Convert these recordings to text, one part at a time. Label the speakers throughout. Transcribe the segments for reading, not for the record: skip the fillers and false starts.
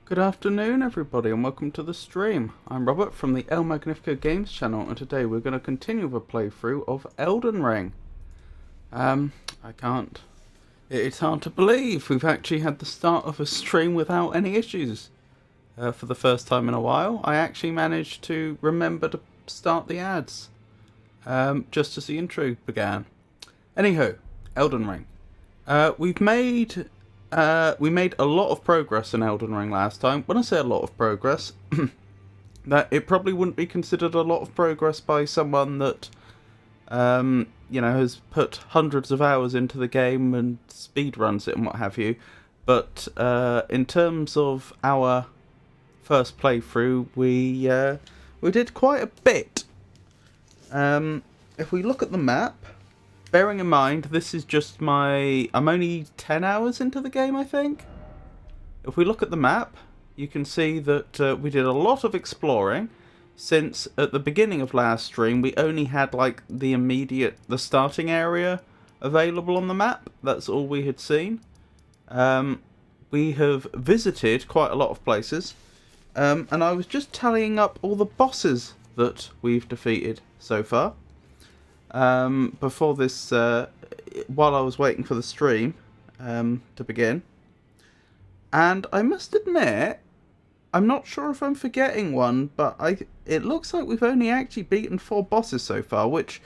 Speaker 1: Good afternoon everybody and welcome to the stream. I'm Robert from the El Magnifico Games channel and today we're going to continue with a playthrough of Elden Ring. I can't... It's hard to believe we've actually had the start of a stream without any issues. For the first time in a while, I actually managed to remember to start the ads. Just as the intro began. Anywho, Elden Ring. We made a lot of progress in Elden Ring last time. When I say a lot of progress, that it probably wouldn't be considered a lot of progress by someone that, has put hundreds of hours into the game and speed runs it and what have you. But in terms of our first playthrough, we did quite a bit. If we look at the map. Bearing in mind, this is just I'm only 10 hours into the game, I think. If we look at the map, you can see that we did a lot of exploring, since at the beginning of last stream, we only had, like, the starting area available on the map. That's all we had seen. We have visited quite a lot of places, and I was just tallying up all the bosses that we've defeated so far. Before this, while I was waiting for the stream to begin. And I must admit, I'm not sure if I'm forgetting one, but it looks like we've only actually beaten 4 bosses so far, which,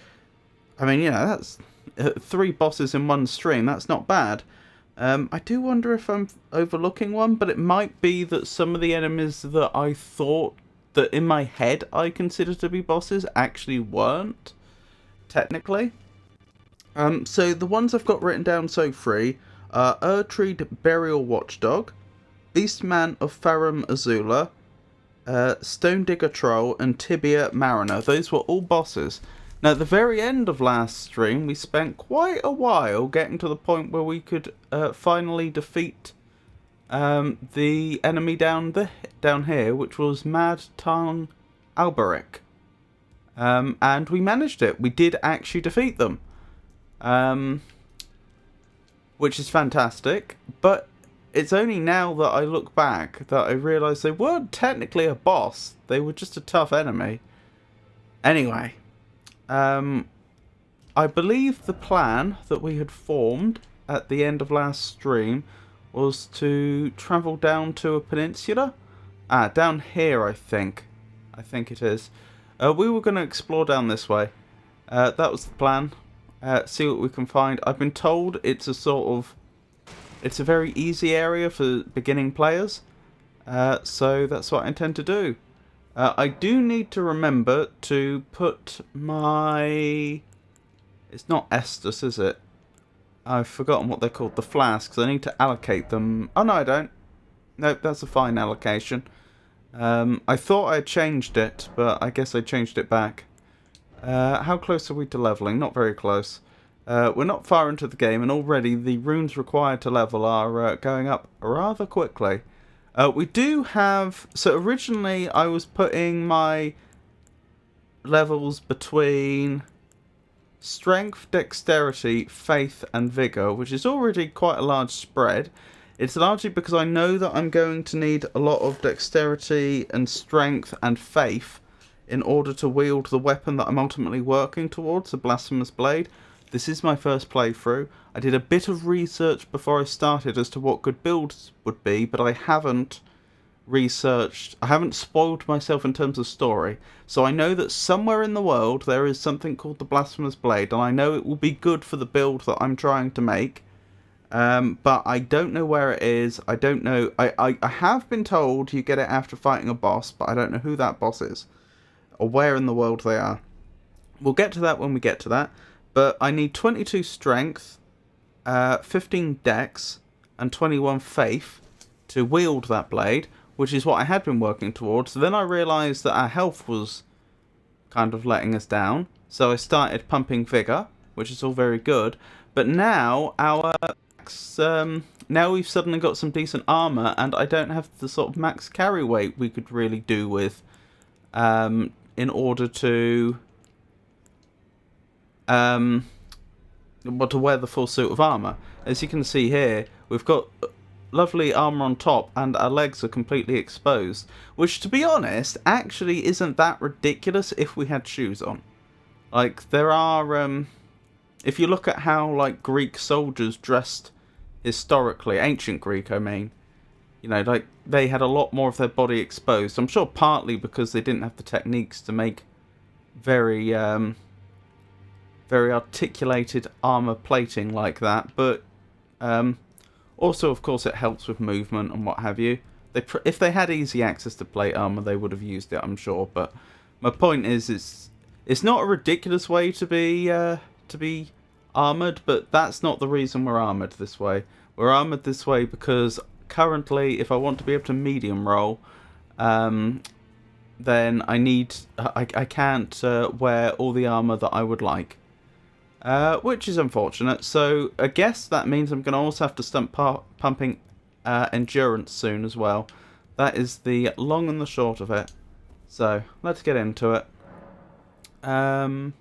Speaker 1: I mean, that's 3 bosses in one stream, that's not bad. I do wonder if I'm overlooking one, but it might be that some of the enemies that I thought that in my head I considered to be bosses actually weren't. Technically. So the ones I've got written down so free are Erdtree Burial Watchdog, Beastman of Farum Azula, Stone Digger Troll, and Tibia Mariner. Those were all bosses. Now at the very end of last stream we spent quite a while getting to the point where we could finally defeat the enemy down here, which was Mad Tongue Alberic. And we managed it. We did actually defeat them. Which is fantastic. But it's only now that I look back that I realise they weren't technically a boss. They were just a tough enemy. Anyway. I believe the plan that we had formed at the end of last stream was to travel down to a peninsula. Down here I think. I think it is. We were going to explore down this way. That was the plan. See what we can find. I've been told it's a very easy area for beginning players. So that's what I intend to do. I do need to remember to put my... It's not Estus, is it? I've forgotten what they're called. The flasks. I need to allocate them. Oh, no, I don't. Nope, that's a fine allocation. I thought I had changed it, but I guess I changed it back. How close are we to leveling? Not very close. We're not far into the game, and already the runes required to level are going up rather quickly. We do have... So originally I was putting my levels between strength, dexterity, faith, and vigor, which is already quite a large spread. It's largely because I know that I'm going to need a lot of dexterity and strength and faith in order to wield the weapon that I'm ultimately working towards, the Blasphemous Blade. This is my first playthrough. I did a bit of research before I started as to what good builds would be, but I haven't researched, I haven't spoiled myself in terms of story. So I know that somewhere in the world there is something called the Blasphemous Blade, and I know it will be good for the build that I'm trying to make. But I don't know where it is. I don't know. I have been told you get it after fighting a boss, but I don't know who that boss is or where in the world they are. We'll get to that when we get to that. But I need 22 strength, 15 dex, and 21 faith to wield that blade, which is what I had been working towards. So then I realised that our health was kind of letting us down. So I started pumping vigor, which is all very good. But now now we've suddenly got some decent armor, and I don't have the sort of max carry weight we could really do with in order to to wear the full suit of armor. As you can see here, we've got lovely armor on top and our legs are completely exposed. Which, to be honest, actually isn't that ridiculous if we had shoes on. Like, there are, if you look at how, like, Greek soldiers dressed historically, ancient Greek, I mean, you know, like, they had a lot more of their body exposed. I'm sure partly because they didn't have the techniques to make very, very articulated armor plating like that, but, also, of course, it helps with movement and what have you. If they had easy access to plate armor, they would have used it, I'm sure. But my point is, it's not a ridiculous way to be armored, but that's not the reason we're armored this way. We're armored this way because currently, if I want to be able to medium roll, then I can't wear all the armor that I would like. Which is unfortunate, so I guess that means I'm going to also have to start pumping endurance soon as well. That is the long and the short of it. So, let's get into it. Hang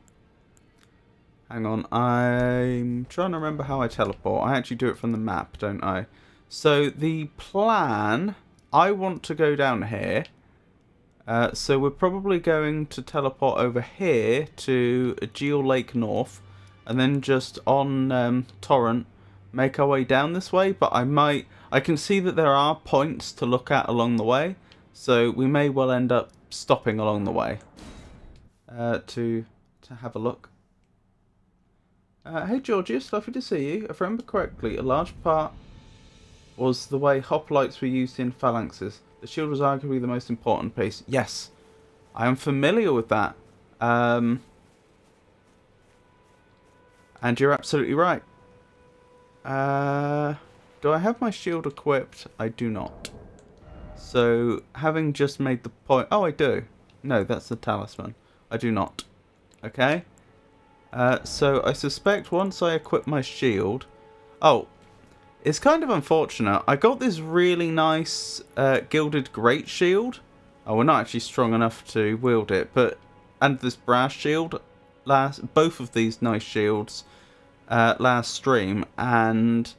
Speaker 1: on, I'm trying to remember how I teleport. I actually do it from the map, don't I? So, the plan, I want to go down here. So we're probably going to teleport over here to Geo Lake North. And then just on Torrent, make our way down this way. But I can see that there are points to look at along the way. So we may well end up stopping along the way to have a look. Hey Georgius, lovely to see you. If I remember correctly, a large part was the way hoplites were used in phalanxes. The shield was arguably the most important piece. Yes, I am familiar with that. And you're absolutely right. Do I have my shield equipped? I do not. So, having just made the point... Oh, I do. No, that's the talisman. I do not. Okay. So, I suspect once I equip my shield... Oh, it's kind of unfortunate. I got this really nice gilded great shield. Oh, we're not actually strong enough to wield it, but... And this brass shield... both of these nice shields last stream, and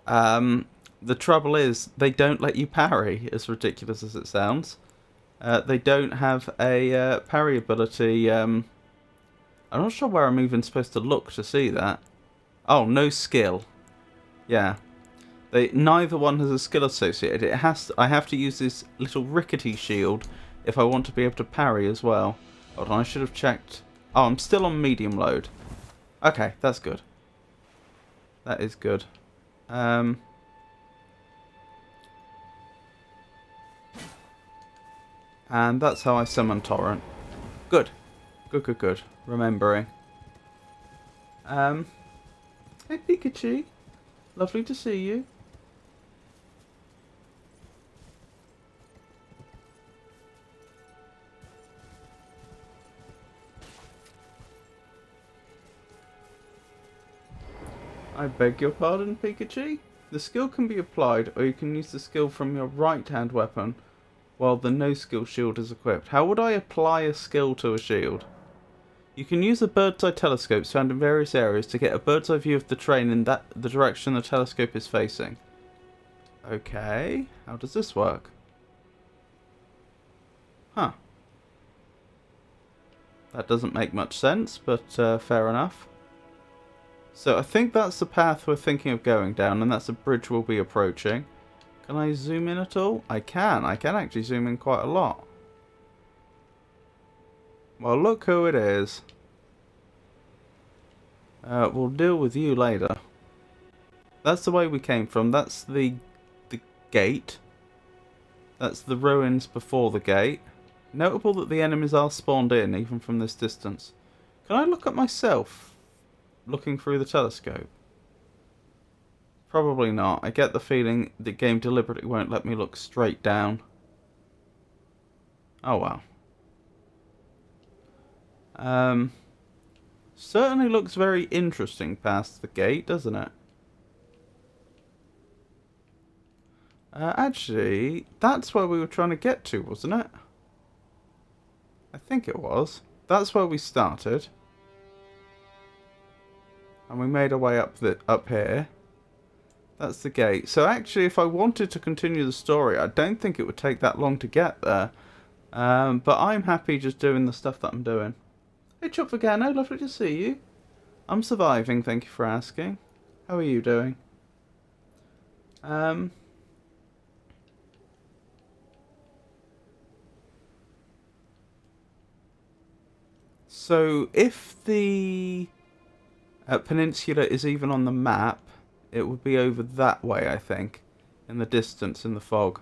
Speaker 1: the trouble is they don't let you parry, as ridiculous as it sounds. They don't have a parry ability. I'm not sure where I'm even supposed to look to see that. Oh, no skill. Yeah, neither one has a skill associated. I have to use this little rickety shield if I want to be able to parry as well. Hold on, I should have checked. Oh, I'm still on medium load. Okay, that's good. That is good. And that's how I summon Torrent. Good. Good. Remembering. Hey Pikachu. Lovely to see you. I beg your pardon, Pikachu? The skill can be applied, or you can use the skill from your right-hand weapon, while the no-skill shield is equipped. How would I apply a skill to a shield? You can use the bird's-eye telescopes found in various areas to get a bird's-eye view of the terrain in the direction the telescope is facing. Okay, how does this work? Huh. That doesn't make much sense, but fair enough. So I think that's the path we're thinking of going down, and that's the bridge we'll be approaching. Can I zoom in at all? I can actually zoom in quite a lot. Well, look who it is. We'll deal with you later. That's the way we came from. That's the gate. That's the ruins before the gate. Notable that the enemies are spawned in, even from this distance. Can I look at myself? Looking through the telescope? Probably not. I get the feeling the game deliberately won't let me look straight down. Oh well. Certainly looks very interesting past the gate, doesn't it? Actually, that's where we were trying to get to, wasn't it? I think it was. That's where we started. And we made our way up here. That's the gate. So actually, if I wanted to continue the story, I don't think it would take that long to get there. But I'm happy just doing the stuff that I'm doing. Hey, Chop Vegano, lovely to see you. I'm surviving, thank you for asking. How are you doing? So if the peninsula is even on the map, it would be over that way, I think. In the distance, in the fog.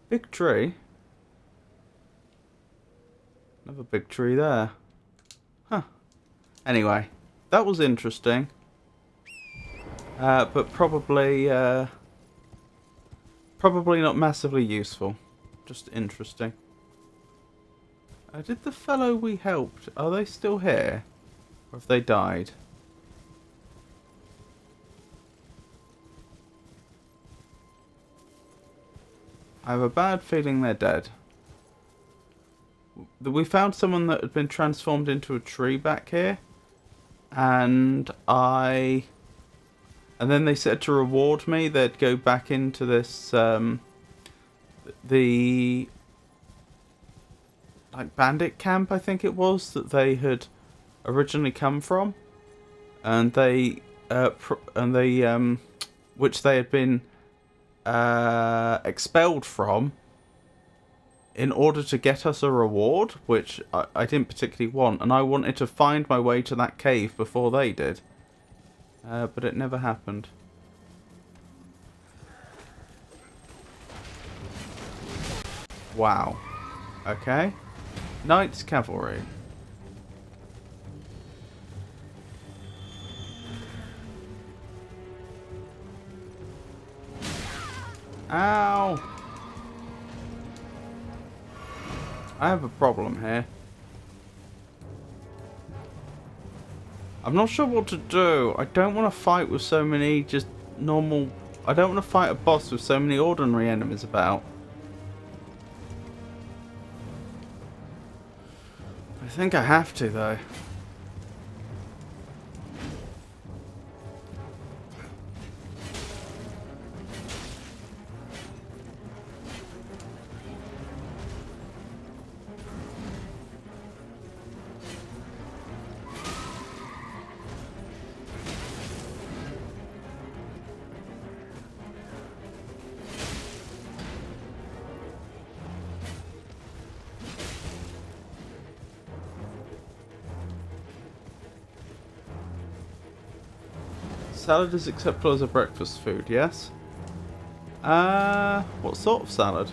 Speaker 1: Big tree. Another big tree there. Huh. Anyway, that was interesting. But probably not massively useful. Just interesting. Did the fellow we helped, are they still here? Or have they died? I have a bad feeling they're dead. We found someone that had been transformed into a tree back here. And then they said to reward me, they'd go back into this, the like bandit camp, I think it was, that they had originally come from, and which they had been expelled from in order to get us a reward, which I didn't particularly want, and I wanted to find my way to that cave before they did, but it never happened. Wow. Okay. Knights Cavalry. Ow! I have a problem here. I'm not sure what to do. I don't want to fight with so many just normal... I don't want to fight a boss with so many ordinary enemies about. I think I have to, though. Salad is acceptable as a breakfast food, yes? What sort of salad?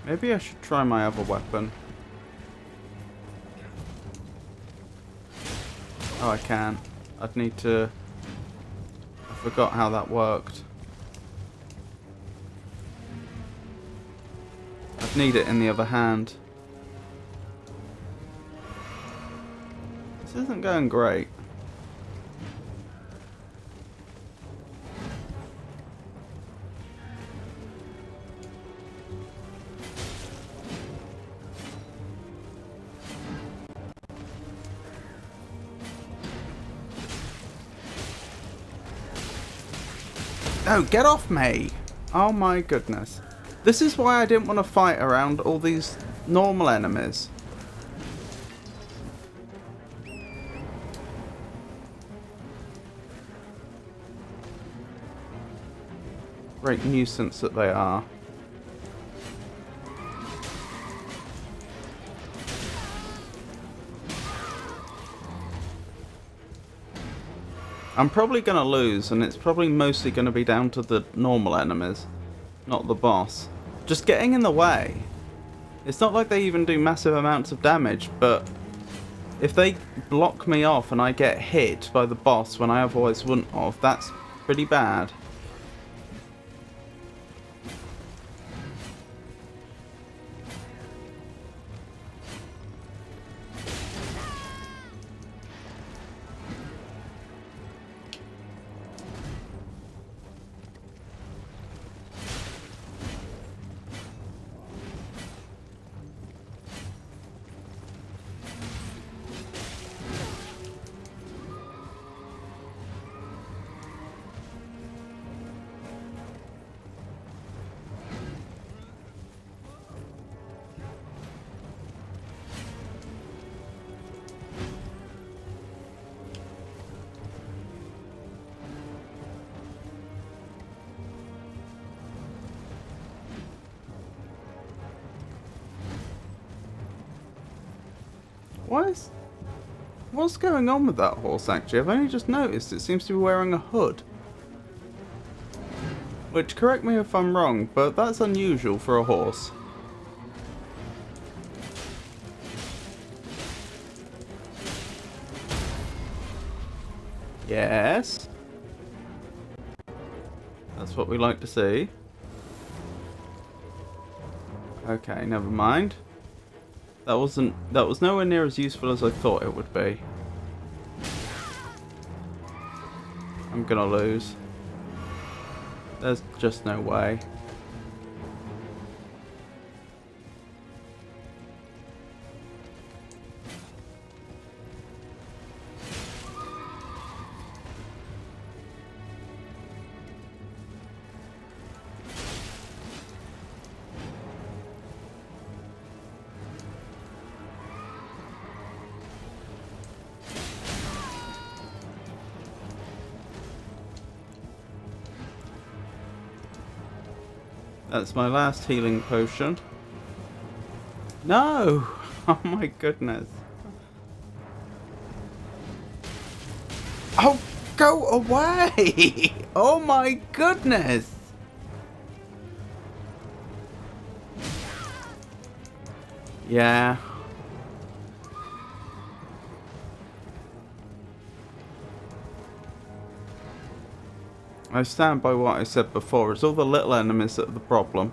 Speaker 1: Maybe I should try my other weapon. Oh, I can. I'd need to... I forgot how that worked. I'd need it in the other hand. This isn't going great. Oh, get off me! Oh my goodness. This is why I didn't want to fight around all these normal enemies. Great nuisance that they are. I'm probably going to lose, and it's probably mostly going to be down to the normal enemies, not the boss. Just getting in the way. It's not like they even do massive amounts of damage, but if they block me off and I get hit by the boss when I otherwise wouldn't have, that's pretty bad. What's going on with that horse, actually? I've only just noticed it seems to be wearing a hood. Which, correct me if I'm wrong, but that's unusual for a horse. Yes. That's what we like to see. Okay, never mind. That was nowhere near as useful as I thought it would be. I'm gonna lose. There's just no way. That's my last healing potion. No! Oh my goodness. Oh, go away! Oh my goodness! Yeah. I stand by what I said before. It's all the little enemies that are the problem.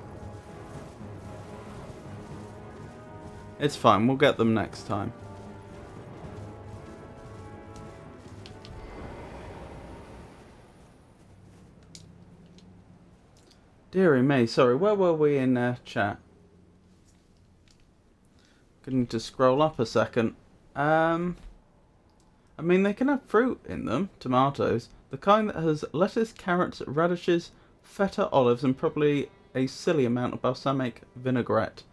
Speaker 1: It's fine. We'll get them next time. Deary me. Sorry, where were we in chat? Gonna need to scroll up a second. I mean, they can have fruit in them. Tomatoes. The kind that has lettuce, carrots, radishes, feta, olives, and probably a silly amount of balsamic vinaigrette.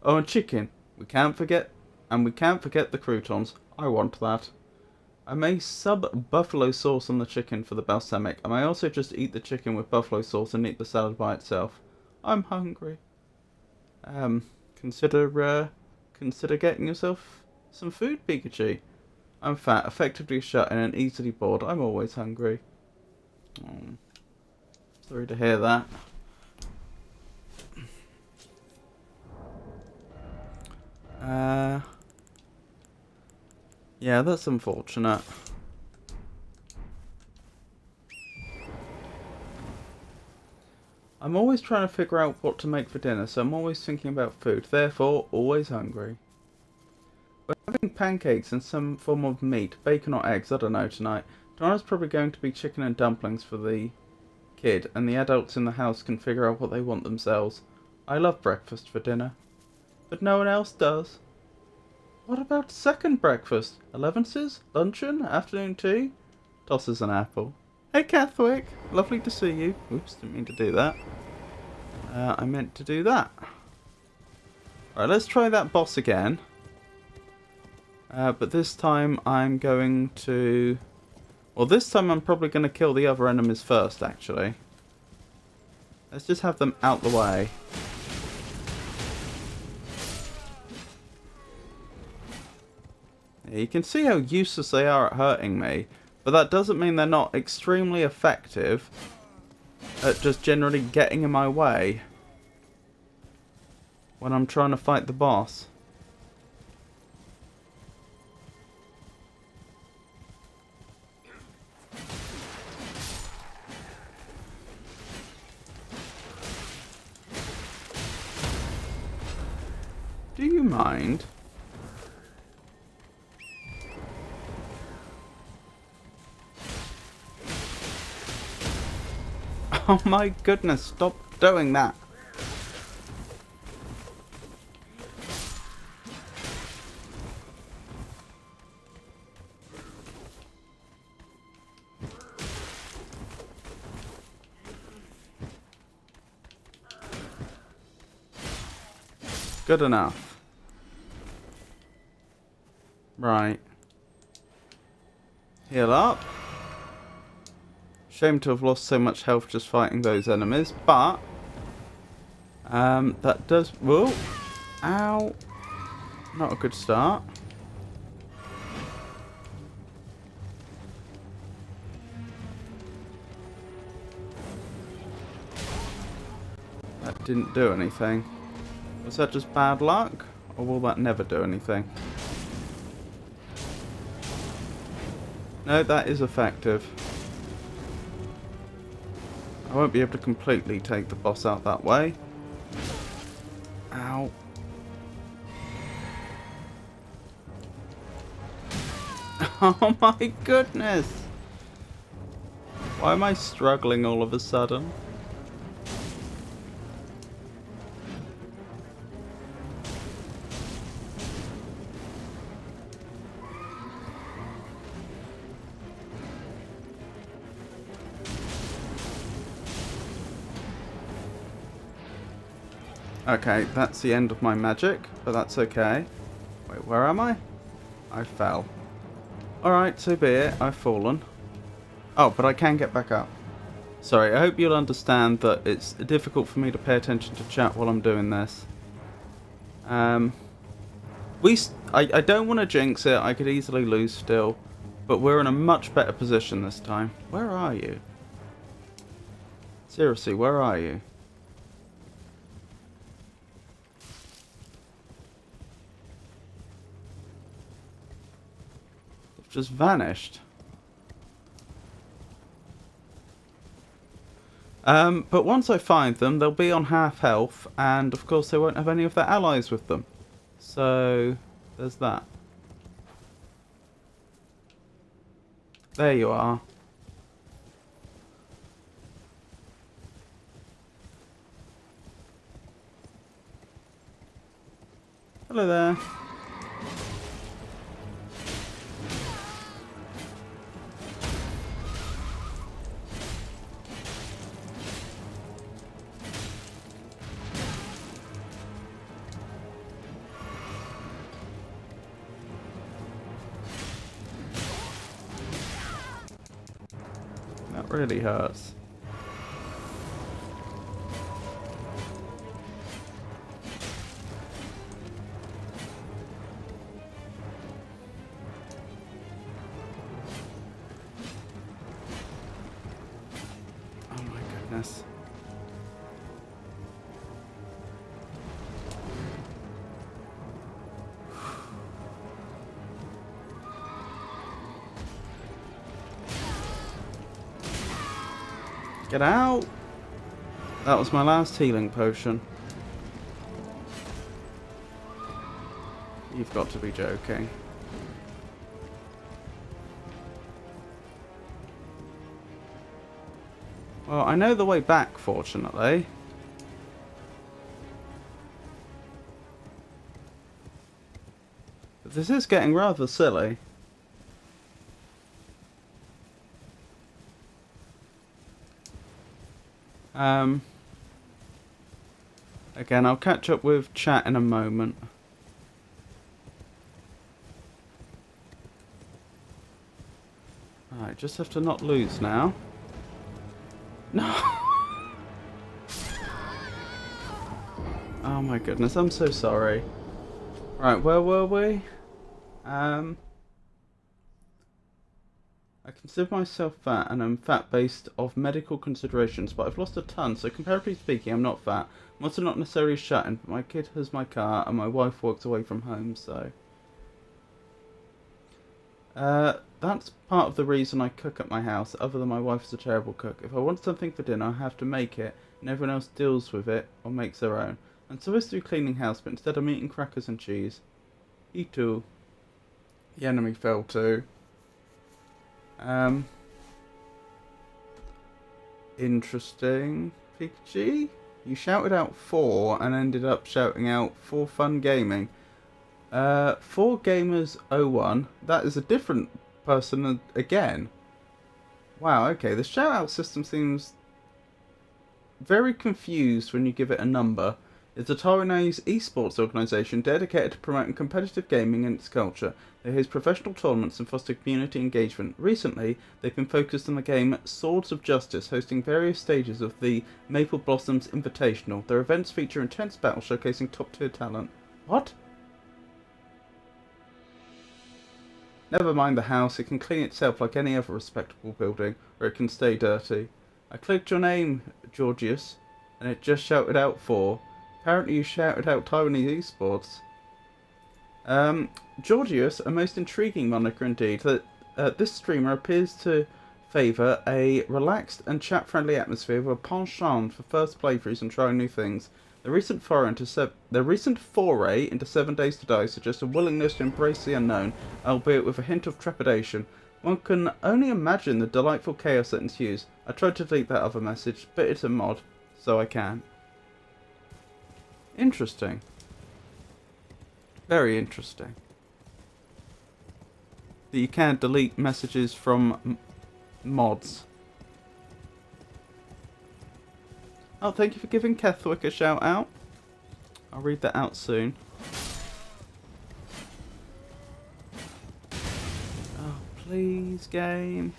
Speaker 1: Oh, and chicken. We can't forget the croutons. I want that. I may sub buffalo sauce on the chicken for the balsamic. I may also just eat the chicken with buffalo sauce and eat the salad by itself. I'm hungry. Consider getting yourself some food, Pikachu. I'm fat, effectively shut in and easily bored. I'm always hungry. Oh, sorry to hear that. Yeah, that's unfortunate. I'm always trying to figure out what to make for dinner, so I'm always thinking about food. Therefore, always hungry. We're having pancakes and some form of meat, bacon or eggs, I don't know tonight. Tomorrow's probably going to be chicken and dumplings for the kid, and the adults in the house can figure out what they want themselves. I love breakfast for dinner, but no one else does. What about second breakfast? Elevenses? Luncheon? Afternoon tea? Tosses an apple. Hey Cathwick, lovely to see you. Oops, didn't mean to do that. I meant to do that. Alright, let's try that boss again. But this time I'm going to... Well, this time I'm probably going to kill the other enemies first, actually. Let's just have them out the way. Yeah, you can see how useless they are at hurting me. But that doesn't mean they're not extremely effective at just generally getting in my way when I'm trying to fight the boss. Do you mind? Oh my goodness, stop doing that. Good enough. Right. Heal up. Shame to have lost so much health just fighting those enemies, but that does... Whoa! Ow! Not a good start. That didn't do anything. Was that just bad luck? Or will that never do anything? No, that is effective. I won't be able to completely take the boss out that way. Ow. Oh my goodness! Why am I struggling all of a sudden? Okay, that's the end of my magic, but that's okay. Wait, where am I? I fell. Alright, so be it. I've fallen. Oh, but I can get back up. Sorry, I hope you'll understand that it's difficult for me to pay attention to chat while I'm doing this. I don't want to jinx it. I could easily lose still. But we're in a much better position this time. Where are you? Seriously, where are you? They've just vanished. But once I find them, they'll be on half health, and of course they won't have any of their allies with them. So, there's that. There you are. Hello there. That really hurts. Oh my goodness. Get out! That was my last healing potion. You've got to be joking. Well, I know the way back, fortunately. But this is getting rather silly. Again, I'll catch up with chat in a moment. Alright, just have to not lose now. No! Oh my goodness, I'm so sorry. Right, where were we? I consider myself fat, and I'm fat based off medical considerations, but I've lost a ton, so comparatively speaking, I'm not fat. I'm also not necessarily shutting, but my kid has my car, and my wife works away from home, so... that's part of the reason I cook at my house, other than my wife is a terrible cook. If I want something for dinner, I have to make it, and everyone else deals with it, or makes their own. I'm supposed to be cleaning house, but instead I'm eating crackers and cheese. He too. The enemy fell too. Interesting. Pikachu? You shouted out 4 and ended up shouting out for fun gaming. 4gamers01. That is a different person again. Wow, okay. The shout out system seems very confused when you give it a number. It's a Taiwanese esports organisation dedicated to promoting competitive gaming and its culture. They host professional tournaments and foster community engagement. Recently, they've been focused on the game Swords of Justice, hosting various stages of the Maple Blossoms Invitational. Their events feature intense battles showcasing top-tier talent. What? Never mind the house, it can clean itself like any other respectable building, or it can stay dirty. I clicked your name, Georgius. And it just shouted out 4. Apparently you shouted out Taiwanese esports. Georgius, a most intriguing moniker indeed, that this streamer appears to favour a relaxed and chat-friendly atmosphere with a penchant for first playthroughs and trying new things. The recent foray into 7 Days to Die suggests a willingness to embrace the unknown, albeit with a hint of trepidation. One can only imagine the delightful chaos that ensues. I tried to delete that other message, but it's a mod, so I can. Interesting. Very interesting. That you can delete messages from mods. Oh, thank you for giving Kethwick a shout out. I'll read that out soon. Oh, please, game.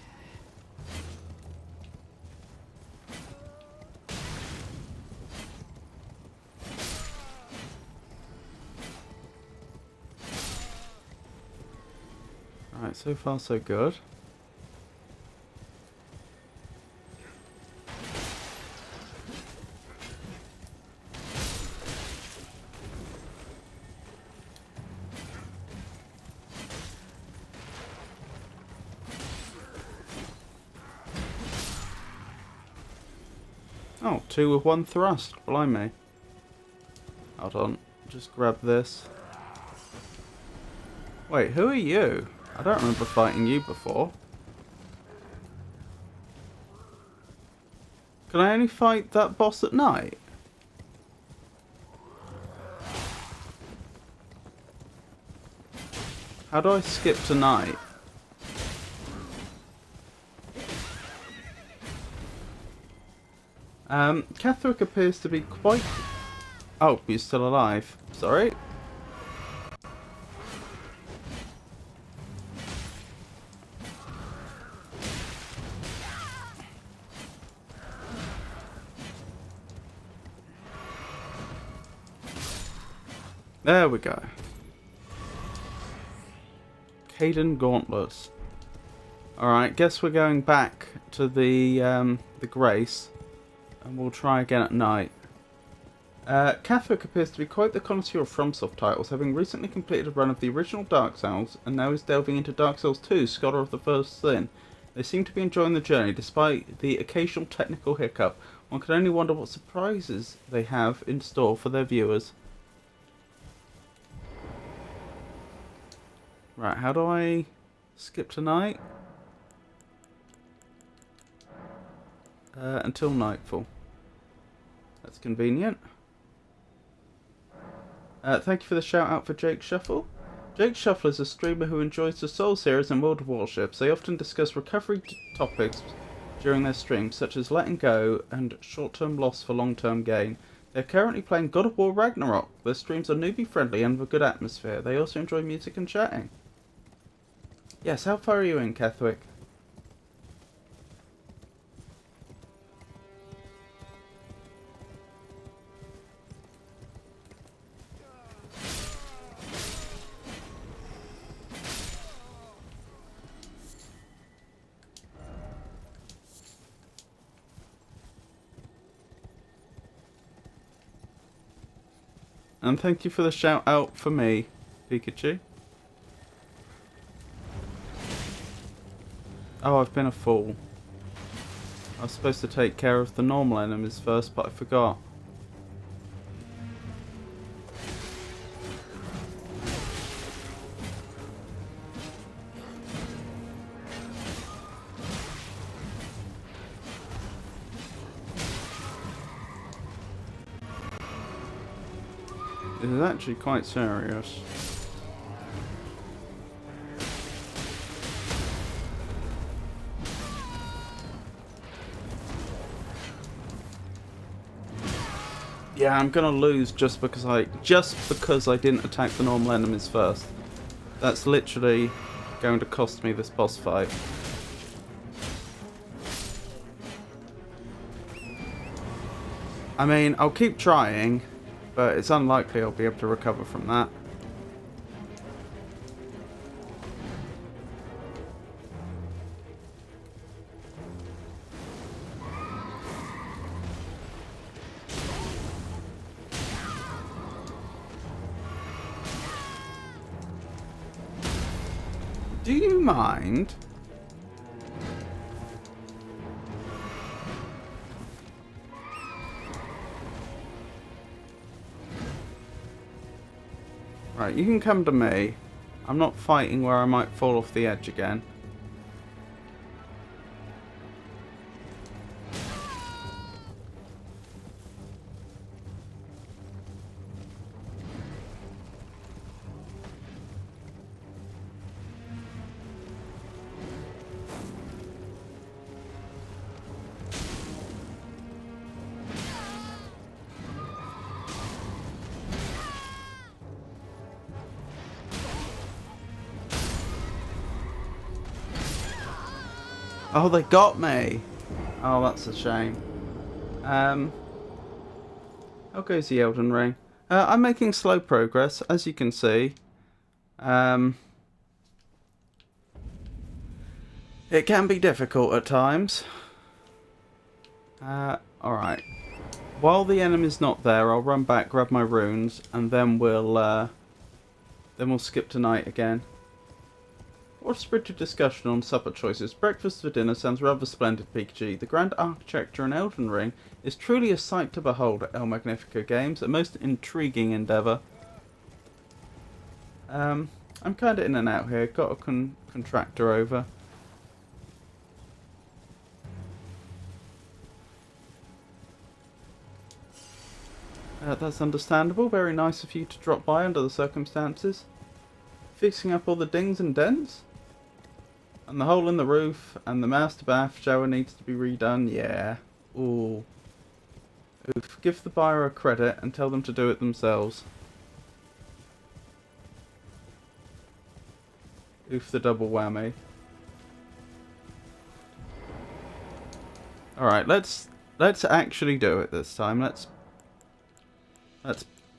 Speaker 1: Right, so far so good. Oh, 2 with 1 thrust. Blimey. Hold on. Just grab this. Wait, who are you? I don't remember fighting you before. Can I only fight that boss at night? How do I skip to night? Kethwick appears to be quite... Oh, he's still alive. Sorry. There we go. Caden Gauntlets. Alright, guess we're going back to the Grace. And we'll try again at night. Kethwick appears to be quite the connoisseur of FromSoft titles, having recently completed a run of the original Dark Souls, and now is delving into Dark Souls 2, Scholar of the First Sin. They seem to be enjoying the journey, despite the occasional technical hiccup. One can only wonder what surprises they have in store for their viewers. Right, how do I skip tonight? Until nightfall. That's convenient. Thank you for the shout out for Jake Shuffle. Jake Shuffle is a streamer who enjoys the Soul series and World of Warships. They often discuss recovery topics during their streams, such as letting go and short-term loss for long-term gain. They're currently playing God of War Ragnarok. Their streams are newbie friendly and have a good atmosphere. They also enjoy music and chatting. Yes, how far are you in, Kethwick? And thank you for the shout out for me, Pikachu. Oh, I've been a fool. I was supposed to take care of the normal enemies first, but I forgot. It is actually quite serious. Yeah, I'm gonna lose just because I didn't attack the normal enemies first. That's literally going to cost me this boss fight. I mean, I'll keep trying, but it's unlikely I'll be able to recover from that. Do you mind? Right, you can come to me. I'm not fighting where I might fall off the edge again. Oh, they got me. Oh, that's a shame. How goes the Elden Ring? I'm making slow progress, as you can see. It can be difficult at times. Alright. While the enemy's not there, I'll run back, grab my runes, and then we'll skip tonight again. What a spirited discussion on supper choices. Breakfast for dinner sounds rather splendid, PG. The grand architecture in Elden Ring is truly a sight to behold at El Magnifico Games, a most intriguing endeavour. I'm kind of in and out here. Got a contractor over. That's understandable. Very nice of you to drop by under the circumstances. Fixing up all the dings and dents? And the hole in the roof, and the master bath shower needs to be redone. Yeah. Ooh. Oof. Give the buyer a credit and tell them to do it themselves. Oof, the double whammy. Alright, let's actually do it this time. Let's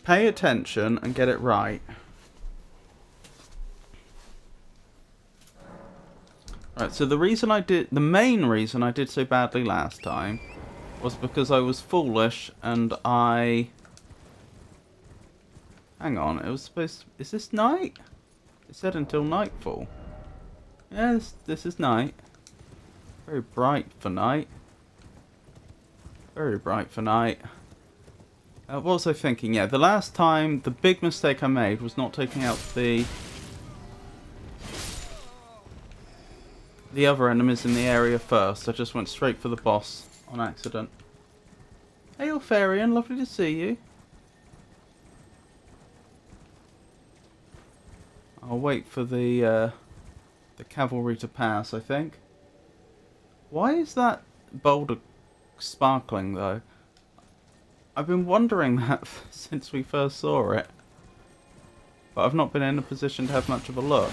Speaker 1: pay attention and get it right. Right, so the main reason I did so badly last time was because I was foolish and hang on, it was supposed to, is this night? It said until nightfall. Yeah, this is night. Very bright for night. Very bright for night. What was I thinking? Yeah, the last time, the big mistake I made was not taking out the other enemies in the area first. I just went straight for the boss on accident. Hey, Elfarian, lovely to see you. I'll wait for the cavalry to pass, I think. Why is that boulder sparkling, though? I've been wondering that since we first saw it. But I've not been in a position to have much of a look.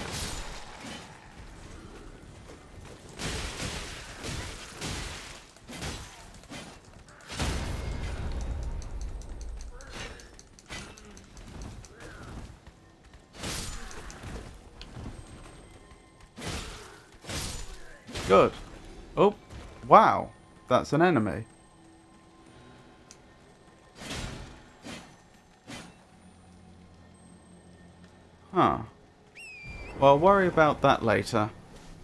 Speaker 1: Good. Oh, wow. That's an enemy. Huh. Well, I'll worry about that later.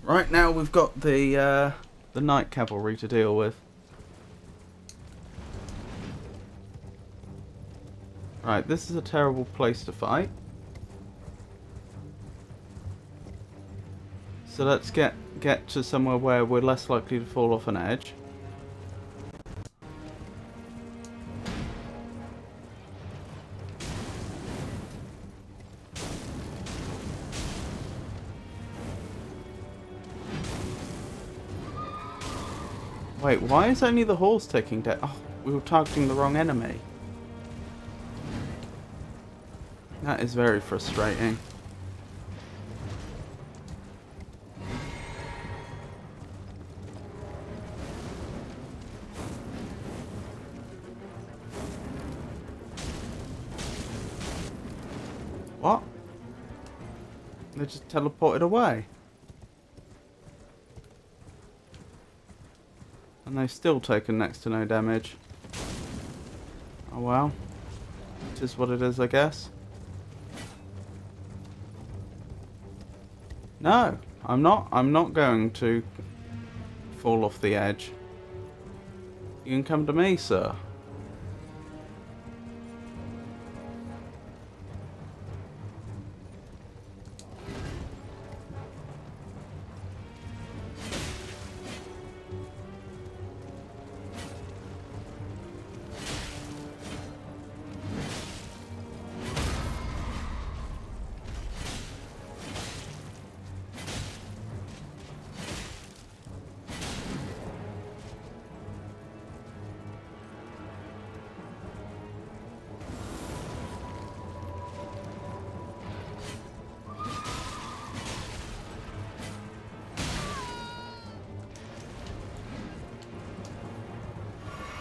Speaker 1: Right now we've got the night cavalry to deal with. Right, this is a terrible place to fight. So let's get to somewhere where we're less likely to fall off an edge. Wait, why is only the horse taking damage? Oh, we were targeting the wrong enemy. That is very frustrating. What? They just teleported away. And they've still taken next to no damage. Oh well. It is what it is, I guess. No, I'm not going to fall off the edge. You can come to me, sir.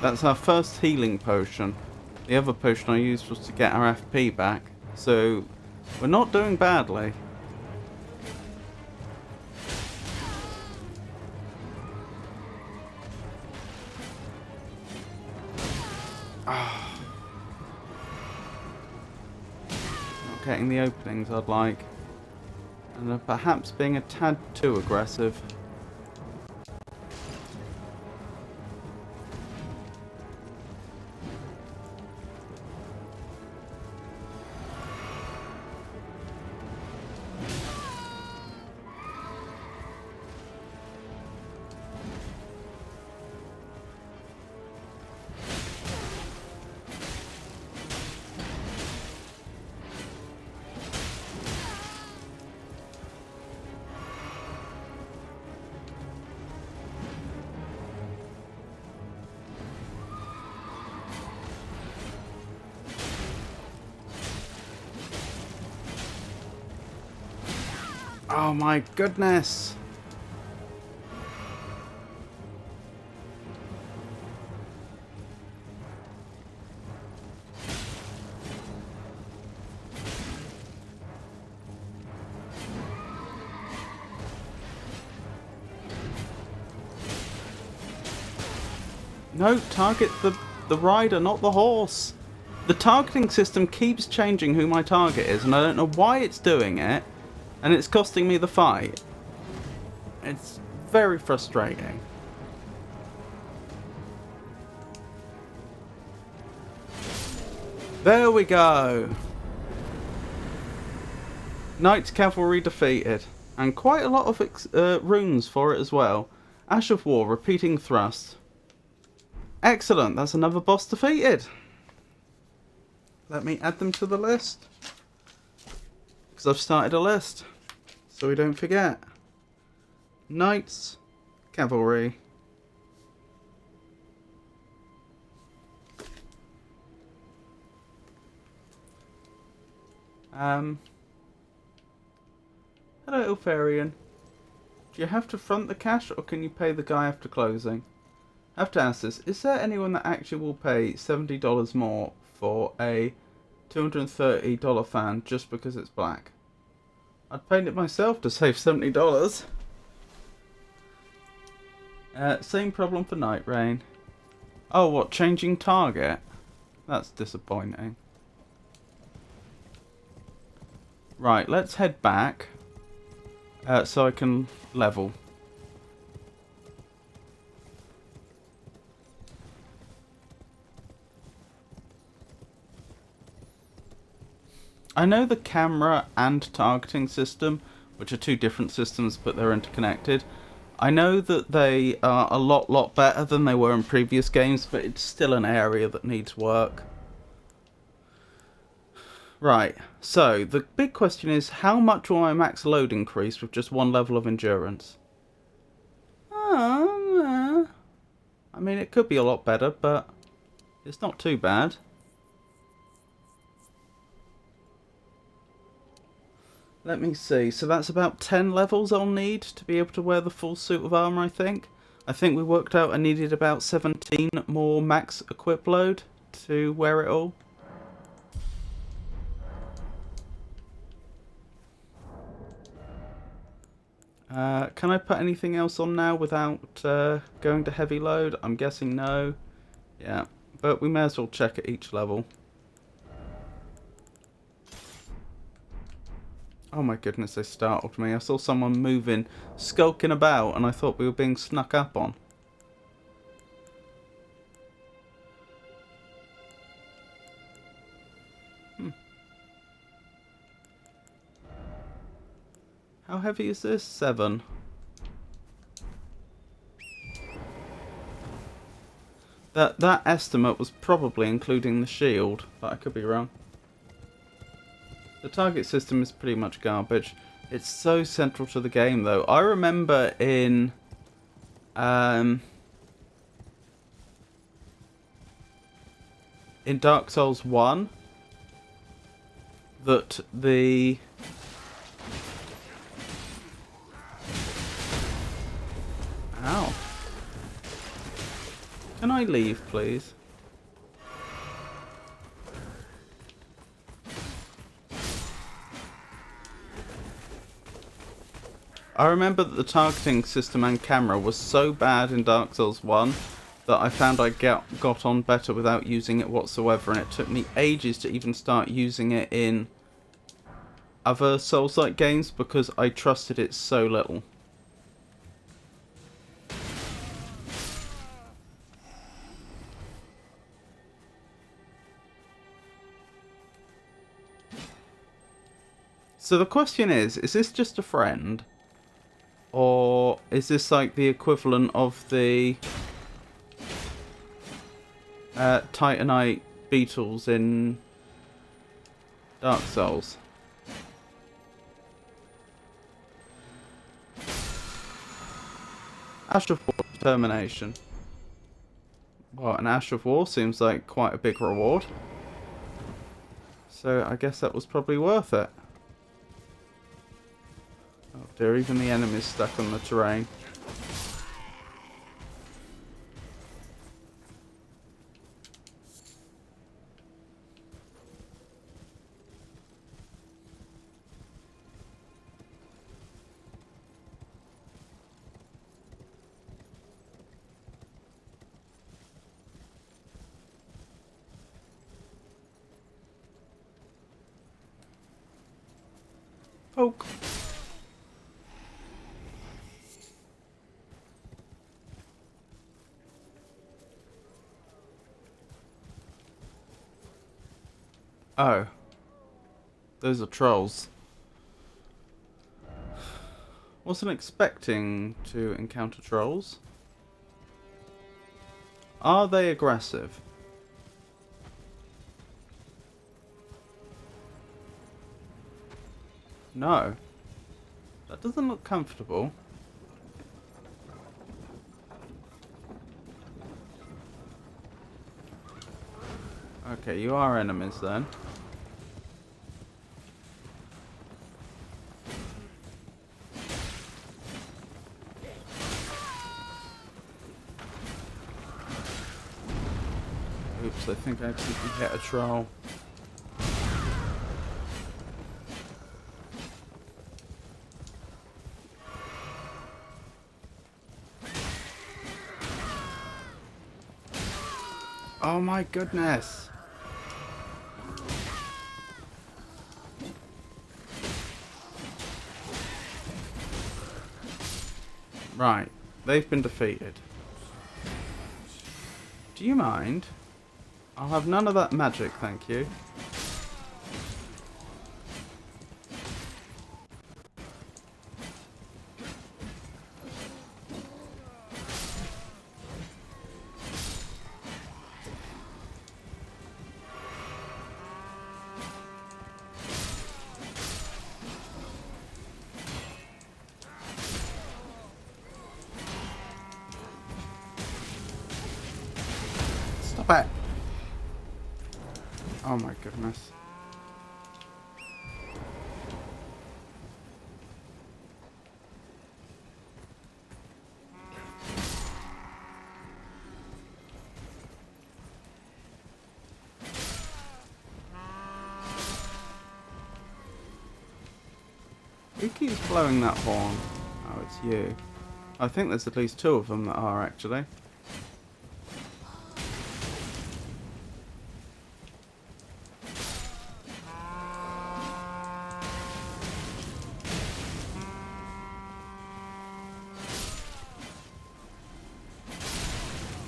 Speaker 1: That's our first healing potion. The other potion I used was to get our FP back. So, we're not doing badly. Not getting the openings I'd like. And perhaps being a tad too aggressive. Oh my goodness! No, target the rider, not the horse. The targeting system keeps changing who my target is, and I don't know why it's doing it, and it's costing me the fight. It's very frustrating. There we go. Knights Cavalry defeated, and quite a lot of runes for it as well. Ash of War, repeating thrust. Excellent, that's another boss defeated. Let me add them to the list, because I've started a list, so we don't forget. Knights, Cavalry. Hello, Ilfarian. Do you have to front the cash, or can you pay the guy after closing? I have to ask this. Is there anyone that actually will pay $70 more for a $230 fan just because it's black? I'd paint it myself to save $70. Same problem for Night Rain. Oh, what? Changing target? That's disappointing. Right, let's head back so I can level. I know the camera and targeting system, which are two different systems but they're interconnected. I know that they are a lot better than they were in previous games, but it's still an area that needs work. Right, so the big question is, how much will my max load increase with just one level of endurance? I mean, it could be a lot better, but it's not too bad. Let me see, so that's about 10 levels I'll need to be able to wear the full suit of armour, I think. I think we worked out I needed about 17 more max equip load to wear it all. Can I put anything else on now without going to heavy load? I'm guessing no. Yeah, but we may as well check at each level. Oh my goodness, they startled me. I saw someone moving, skulking about, and I thought we were being snuck up on. How heavy is this? 7. That estimate was probably including the shield, but I could be wrong. The target system is pretty much garbage. It's so central to the game, though. I remember in Dark Souls 1 that the ow. Can I leave, please? I remember that the targeting system and camera was so bad in Dark Souls 1 that I found I got on better without using it whatsoever, and it took me ages to even start using it in other Souls-like games because I trusted it so little. So the question is this just a friend? Or is this like the equivalent of the Titanite beetles in Dark Souls? Ash of War determination. Well, an Ash of War seems like quite a big reward. So I guess that was probably worth it. Oh dear, even the enemy's stuck on the terrain. Poke. Oh. Those are trolls. Wasn't expecting to encounter trolls. Are they aggressive? No. That doesn't look comfortable. Okay, you are enemies then. Oops, I think I actually hit a troll. Oh my goodness! Right, they've been defeated. Do you mind? I'll have none of that magic, thank you. Stop it! Oh my goodness. Who keeps blowing that horn? Oh, it's you. I think there's at least 2 of them that are actually.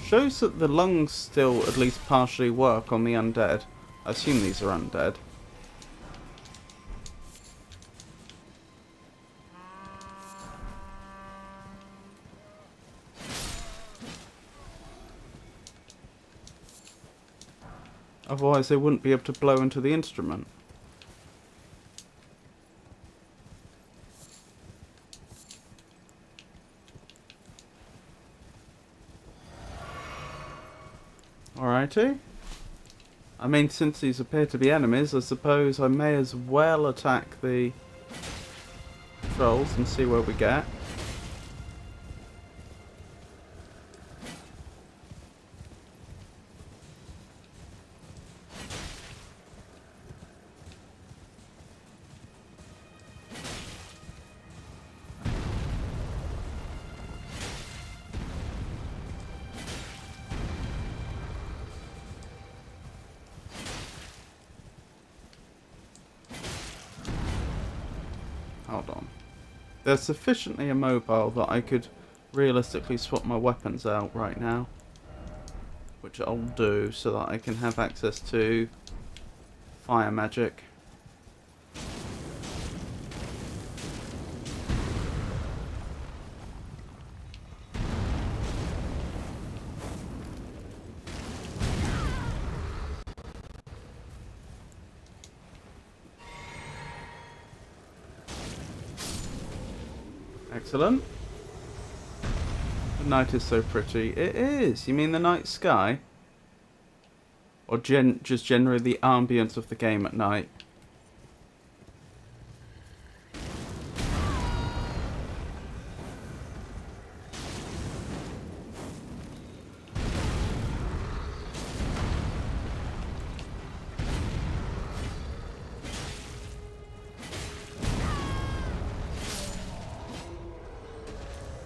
Speaker 1: Shows that the lungs still at least partially work on the undead. I assume these are undead. Otherwise they wouldn't be able to blow into the instrument. Alrighty. I mean, since these appear to be enemies, I suppose I may as well attack the trolls and see where we get. Hold on. They're sufficiently immobile that I could realistically swap my weapons out right now. Which I'll do so that I can have access to fire magic. Excellent. The night is so pretty. It is. You mean the night sky? Or just generally the ambience of the game at night?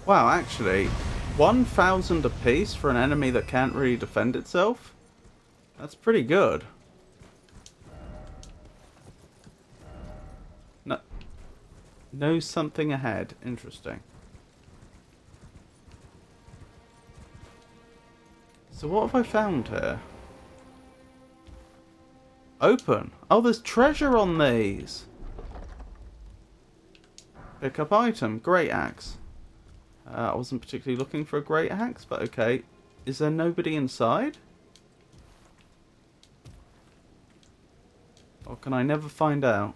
Speaker 1: Wow, actually, 1,000 apiece for an enemy that can't really defend itself? That's pretty good. No, knows something ahead. Interesting. So what have I found here? Open. Oh, there's treasure on these. Pick up item. Great axe. I wasn't particularly looking for a great axe, but okay. Is there nobody inside? Or can I never find out?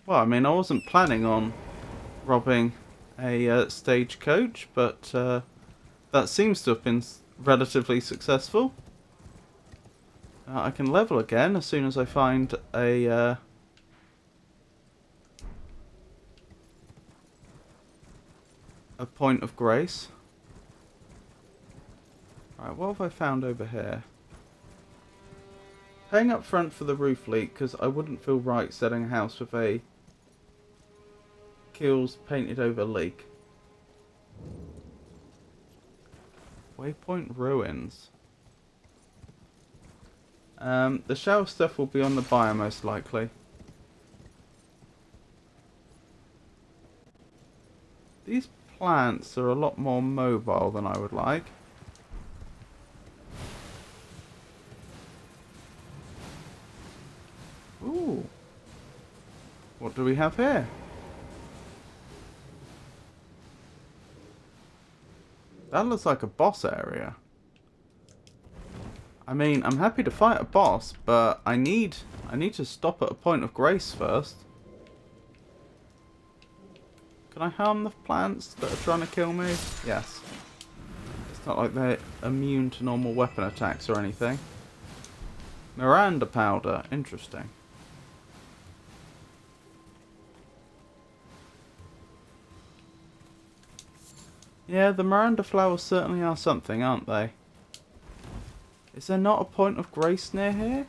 Speaker 1: Well, I mean, I wasn't planning on robbing a stagecoach, but that seems to have been relatively successful. I can level again as soon as I find a point of grace. Right, what have I found over here? Paying up front for the roof leak, because I wouldn't feel right selling a house with a kills painted over leak. Waypoint ruins. The shower stuff will be on the buyer most likely. These plants are a lot more mobile than I would like. Ooh. What do we have here? That looks like a boss area. I mean, I'm happy to fight a boss, but I need to stop at a point of grace first. Can I harm the plants that are trying to kill me? Yes. It's not like they're immune to normal weapon attacks or anything. Miranda powder. Interesting. Yeah, the Miranda flowers certainly are something, aren't they? Is there not a point of grace near here?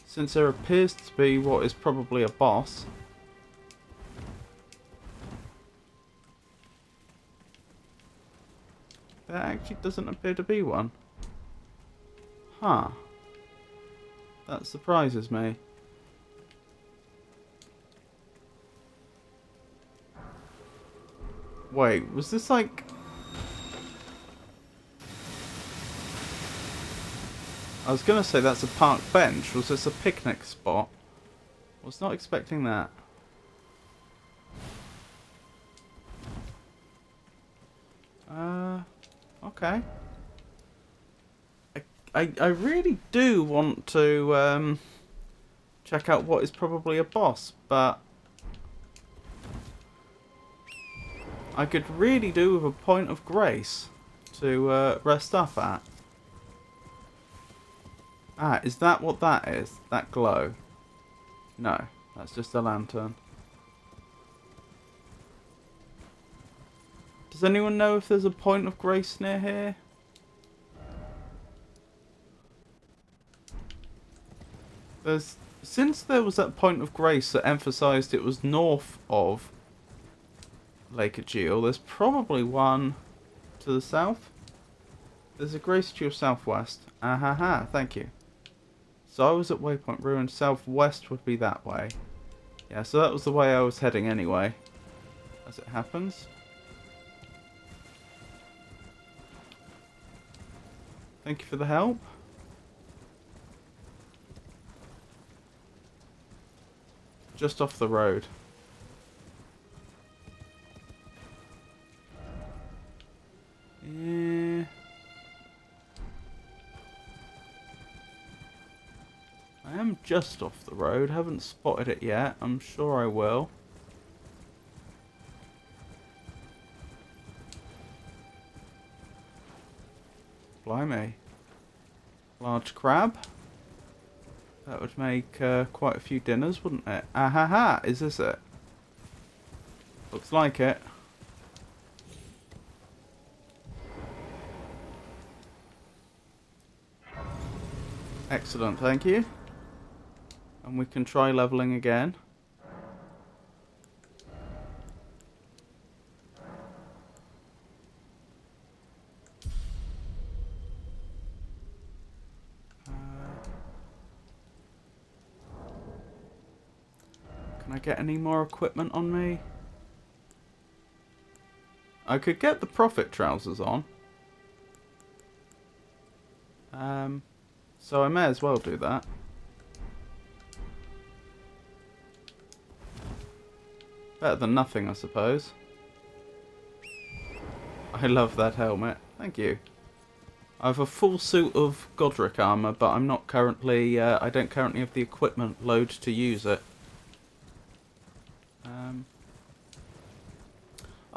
Speaker 1: Since there appears to be what is probably a boss. There actually doesn't appear to be one. Huh. That surprises me. Wait, was this like... I was going to say that's a park bench. Was this a picnic spot? I was not expecting that. Okay. I really do want to check out what is probably a boss, but I could really do with a point of grace to rest up at. Ah, is that what that is? That glow? No, that's just a lantern. Does anyone know if there's a point of grace near here? Since there was that point of grace that emphasised it was north of Lake Ageal, there's probably one to the south. There's a grace to your southwest. Ah, thank you. So I was at Waypoint Ruin, southwest would be that way. Yeah, so that was the way I was heading anyway, as it happens. Thank you for the help. Just off the road. Yeah. I am just off the road. Haven't spotted it yet. I'm sure I will. Blimey. Large crab. That would make quite a few dinners, wouldn't it? Ahaha, is this it? Looks like it. Excellent, thank you. And we can try leveling again. Can I get any more equipment on me? I could get the profit trousers on. So I may as well do that. Better than nothing, I suppose. I love that helmet. Thank you. I have a full suit of Godric armor, but I'm not currently. I don't currently have the equipment load to use it.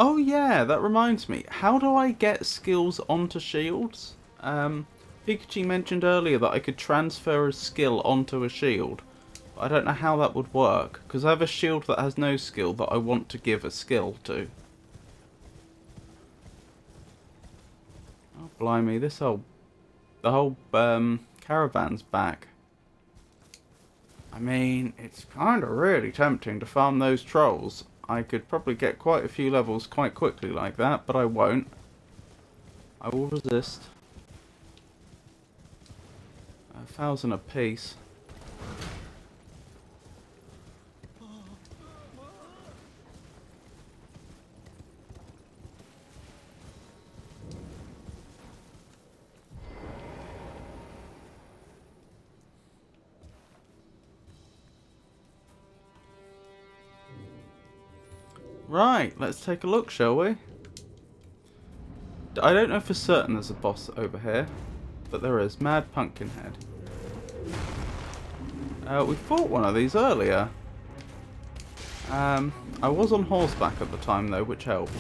Speaker 1: Oh yeah, that reminds me. How do I get skills onto shields? Pikachu mentioned earlier that I could transfer a skill onto a shield. But I don't know how that would work, because I have a shield that has no skill that I want to give a skill to. Oh blimey, the whole caravan's back. I mean, it's kind of really tempting to farm those trolls. I could probably get quite a few levels quite quickly like that, but I won't. I will resist. 1,000 apiece. Right, let's take a look, shall we? I don't know for certain there's a boss over here, but there is. Mad Pumpkinhead. We fought one of these earlier. I was on horseback at the time though, which helped.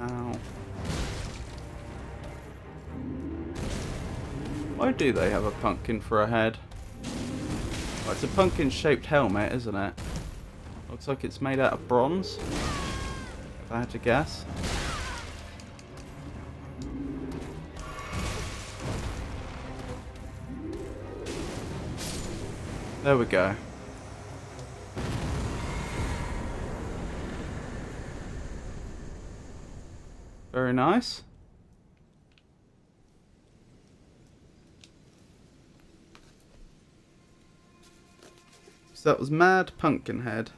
Speaker 1: Ow. Why do they have a pumpkin for a head? Well, it's a pumpkin-shaped helmet, isn't it? Looks like it's made out of bronze, if I had to guess. There we go. Very nice. So that was Mad Pumpkinhead.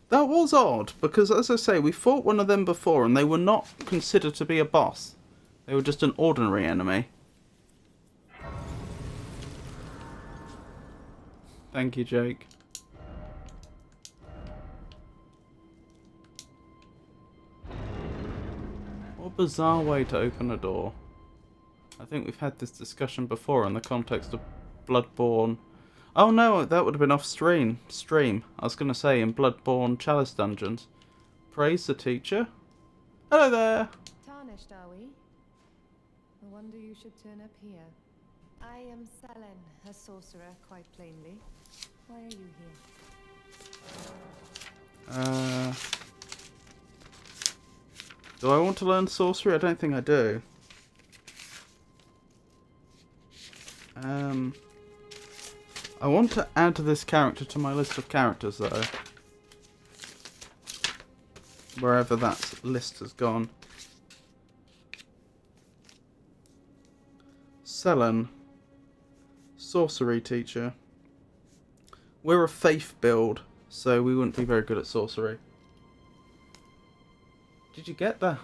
Speaker 1: That was odd, because as I say, we fought one of them before and they were not considered to be a boss. They were just an ordinary enemy. Thank you, Jake. What a bizarre way to open a door. I think we've had this discussion before in the context of Bloodborne. Oh no, that would have been off stream. I was going to say in Bloodborne Chalice Dungeons. Praise the teacher. Hello there.
Speaker 2: Tarnished, are we? I wonder you should turn up here. I am Selen, a sorcerer, quite plainly. Why are you here?
Speaker 1: Do I want to learn sorcery? I don't think I do. I want to add this character to my list of characters, though. Wherever that list has gone. Selen. Sorcery teacher. We're a faith build, so we wouldn't be very good at sorcery. Did you get the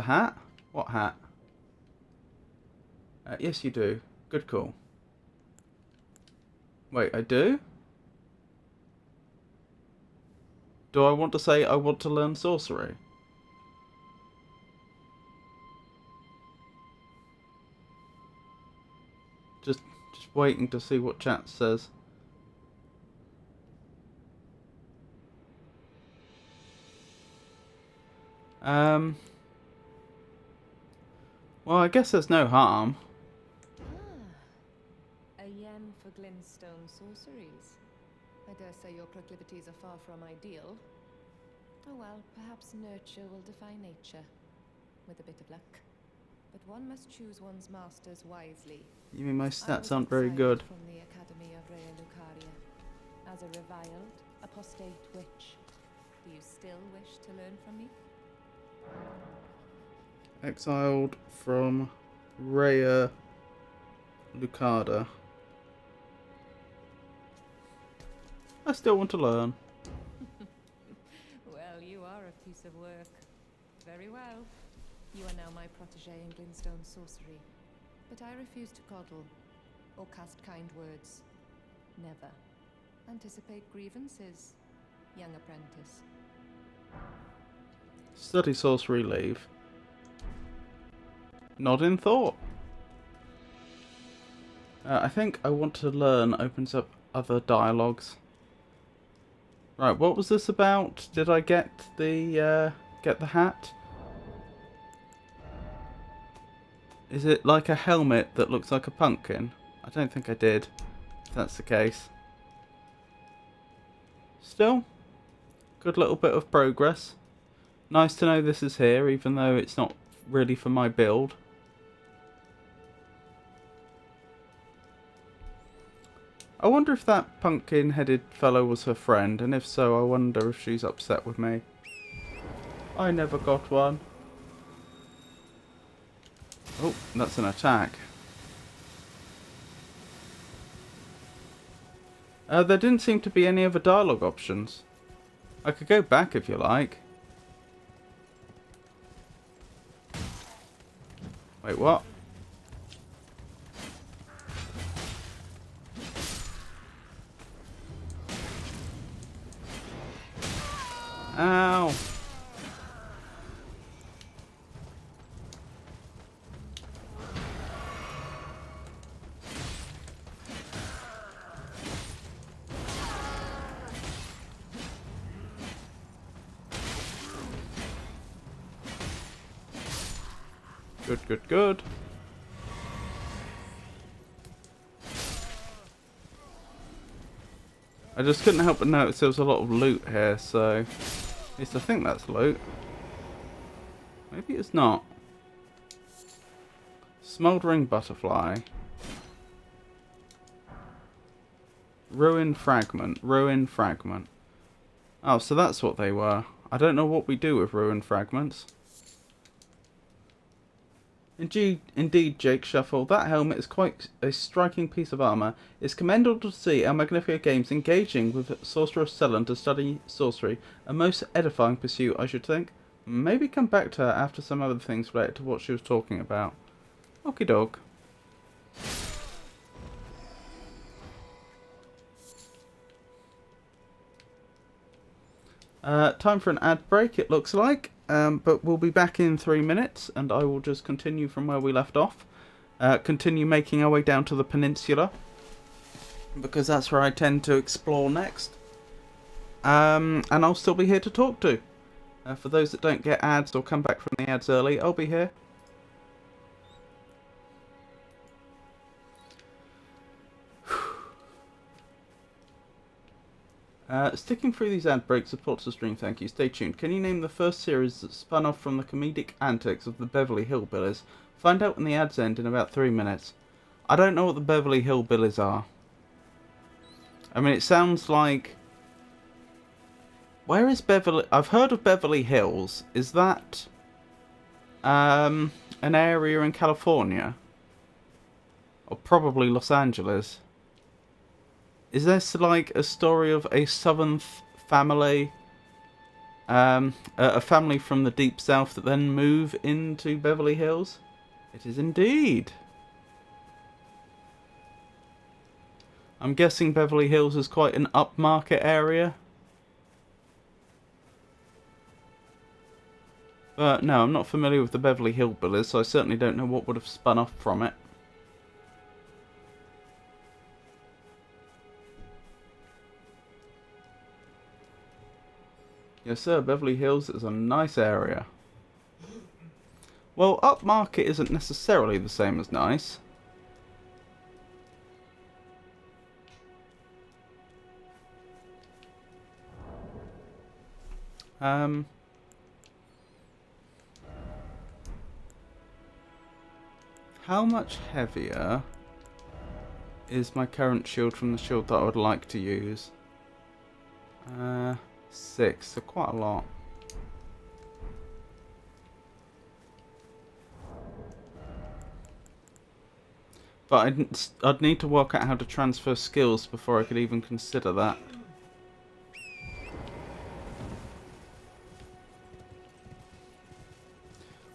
Speaker 1: hat? What hat? Yes, you do. Good call. Wait, I do? Do I want to say I want to learn sorcery? Just waiting to see what chat says. Well, I guess there's no harm.
Speaker 2: A yen for glintstone sorceries. I dare say your proclivities are far from ideal. Oh well, perhaps nurture will defy nature, with a bit of luck. But one must choose one's masters wisely.
Speaker 1: You mean my stats aren't very good?
Speaker 2: From the Academy of Rhea Lucaria. As a reviled, apostate witch, do you still wish to learn from me?
Speaker 1: Exiled from Rhea Lucaria. I still want to learn.
Speaker 2: Well, you are a piece of work. Very well. You are now my protege in glintstone sorcery. But I refuse to coddle or cast kind words. Never. Anticipate grievances, young apprentice.
Speaker 1: Study sorcery, leave. Nod in thought. I think I want to learn opens up other dialogues. Right, what was this about? Did I get the hat? Is it like a helmet that looks like a pumpkin? I don't think I did, if that's the case. Still, good little bit of progress. Nice to know this is here, even though it's not really for my build. I wonder if that pumpkin-headed fellow was her friend, and if so, I wonder if she's upset with me. I never got one. Oh, that's an attack. There didn't seem to be any other dialogue options. I could go back if you like. Wait, what? Ow. Good, good, good. I just couldn't help but notice there was a lot of loot here, so at least I think that's loot. Maybe it's not. Smouldering butterfly. Ruin fragment. Ruin fragment. Oh, so that's what they were. I don't know what we do with ruin fragments. Indeed, Jake Shuffle, that helmet is quite a striking piece of armour. It's commendable to see our Magnifica Games engaging with Sorceress Sellen to study sorcery. A most edifying pursuit, I should think. Maybe come back to her after some other things related to what she was talking about. Okie doke. Time for an ad break, it looks like. But we'll be back in 3 minutes, and I will just continue from where we left off. Continue making our way down to the peninsula, because that's where I tend to explore next. And I'll still be here to talk to. For those that don't get ads or come back from the ads early, I'll be here. Sticking through these ad breaks supports the stream, thank you. Stay tuned. Can you name the first series that spun off from the comedic antics of the Beverly Hillbillies? Find out when the ads end in about 3 minutes. I don't know what the Beverly Hillbillies are. I mean, it sounds like... Where is Beverly... I've heard of Beverly Hills. Is that... an area in California? Or probably Los Angeles. Is this like a story of a southern family, a family from the deep south that then move into Beverly Hills? It is indeed. I'm guessing Beverly Hills is quite an upmarket area. But no, I'm not familiar with the Beverly Hillbillies, so I certainly don't know what would have spun off from it. Yes, sir, Beverly Hills is a nice area. Well, upmarket isn't necessarily the same as nice. How much heavier is my current shield from the shield that I would like to use? 6, so quite a lot. But I'd need to work out how to transfer skills before I could even consider that.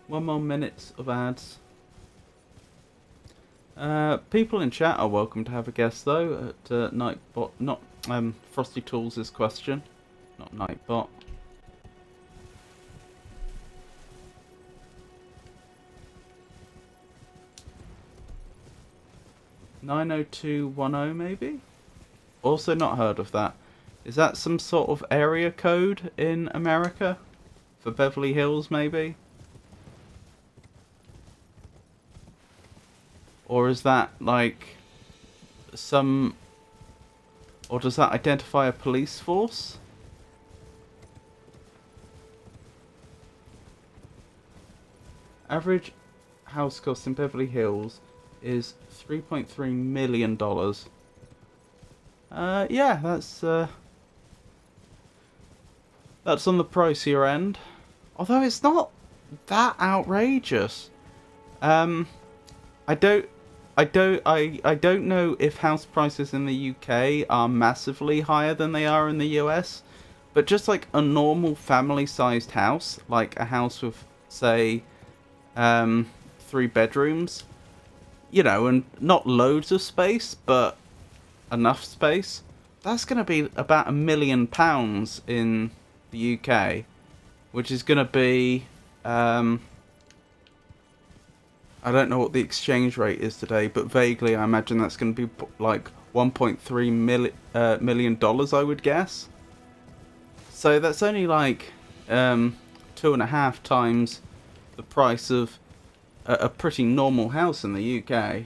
Speaker 1: One more minute of ads. People in chat are welcome to have a guess though at Nightbot, not Frosty Tools' question. Not Nightbot. (90210) maybe? Also not heard of that. Is that some sort of area code in America? For Beverly Hills maybe? Or is that like some... Or does that identify a police force? Average house cost in Beverly Hills is $3.3 million. Yeah, that's on the pricier end. Although it's not that outrageous. I don't know if house prices in the UK are massively higher than they are in the US, but just like a normal family-sized house, like a house with, say, 3 bedrooms, you know, and not loads of space, but enough space, that's going to be about £1 million in the UK, which is going to be, I don't know what the exchange rate is today, but vaguely I imagine that's going to be like $1.3 million, I would guess. So that's only like 2.5 times the price of a pretty normal house in the UK.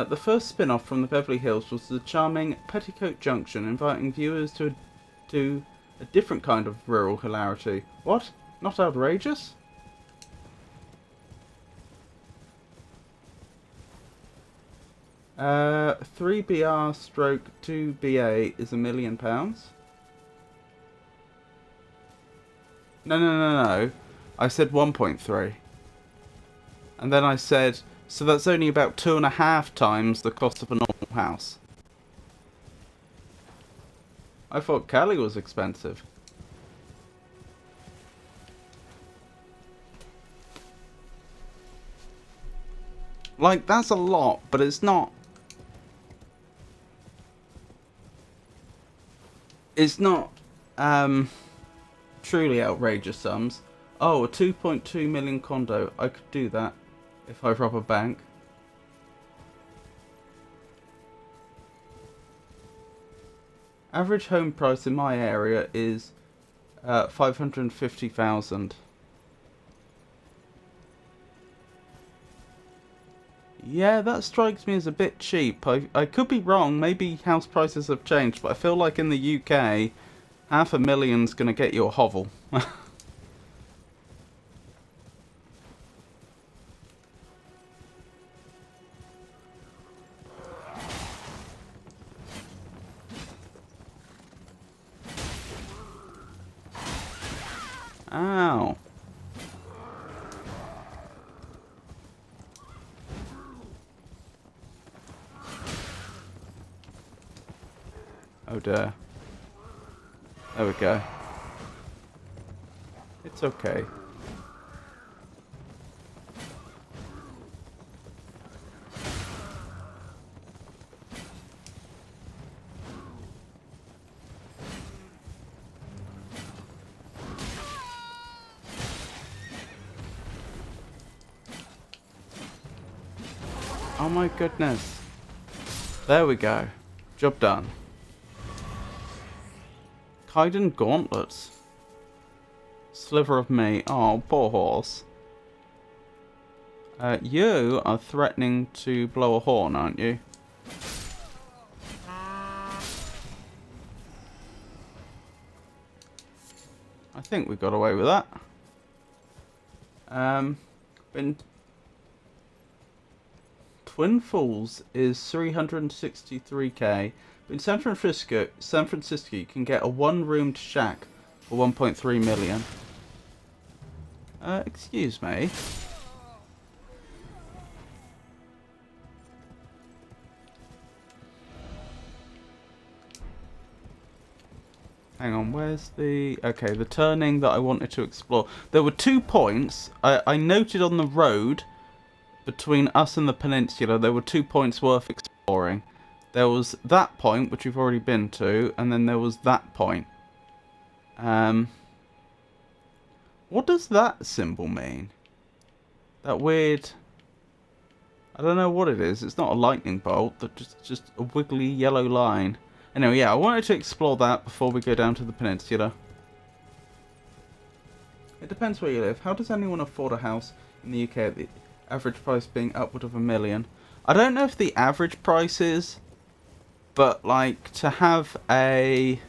Speaker 1: The first spin-off from the Beverly Hills was the charming Petticoat Junction, inviting viewers to a different kind of rural hilarity. What? Not outrageous? Uh, 3BR stroke 2BA is £1 million. No. I said 1.3. And then I said, so that's only about 2.5 times the cost of a normal house. I thought Cali was expensive. Like, that's a lot, but it's not... It's not, truly outrageous sums. Oh, a 2.2 million condo. I could do that if I rob a bank. Average home price in my area is 550,000. Yeah, that strikes me as a bit cheap. I could be wrong. Maybe house prices have changed, but I feel like in the UK, 500,000's gonna get you a hovel. Ow. Oh dear. There we go. It's okay. Oh my goodness. There we go. Job done. Kaiden gauntlets. Sliver of me. Oh, poor horse. You are threatening to blow a horn, aren't you? I think we got away with that. In Twin Falls is 363k. But in San Francisco, you can get a one-roomed shack for 1.3 million. Excuse me. Hang on, where's the... Okay, the turning that I wanted to explore. There were 2 points. I noted on the road between us and the peninsula, there were 2 points worth exploring. There was that point, which we've already been to, and then there was that point. What does that symbol mean? That weird... I don't know what it is. It's not a lightning bolt. That's just a wiggly yellow line. Anyway, yeah, I wanted to explore that before we go down to the peninsula. It depends where you live. How does anyone afford a house in the UK at the average price being upward of $1 million? I don't know if the average price is, but like to have a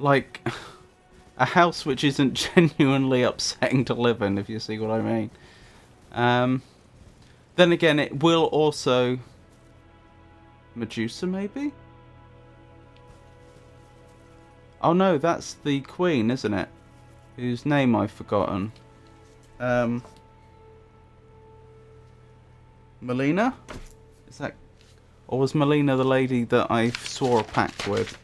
Speaker 1: like a house which isn't genuinely upsetting to live in, if you see what I mean. Then again, it will also... Medusa, maybe? Oh no, that's the queen, isn't it? Whose name I've forgotten. Melina? Is that... Or was Melina the lady that I swore a pact with?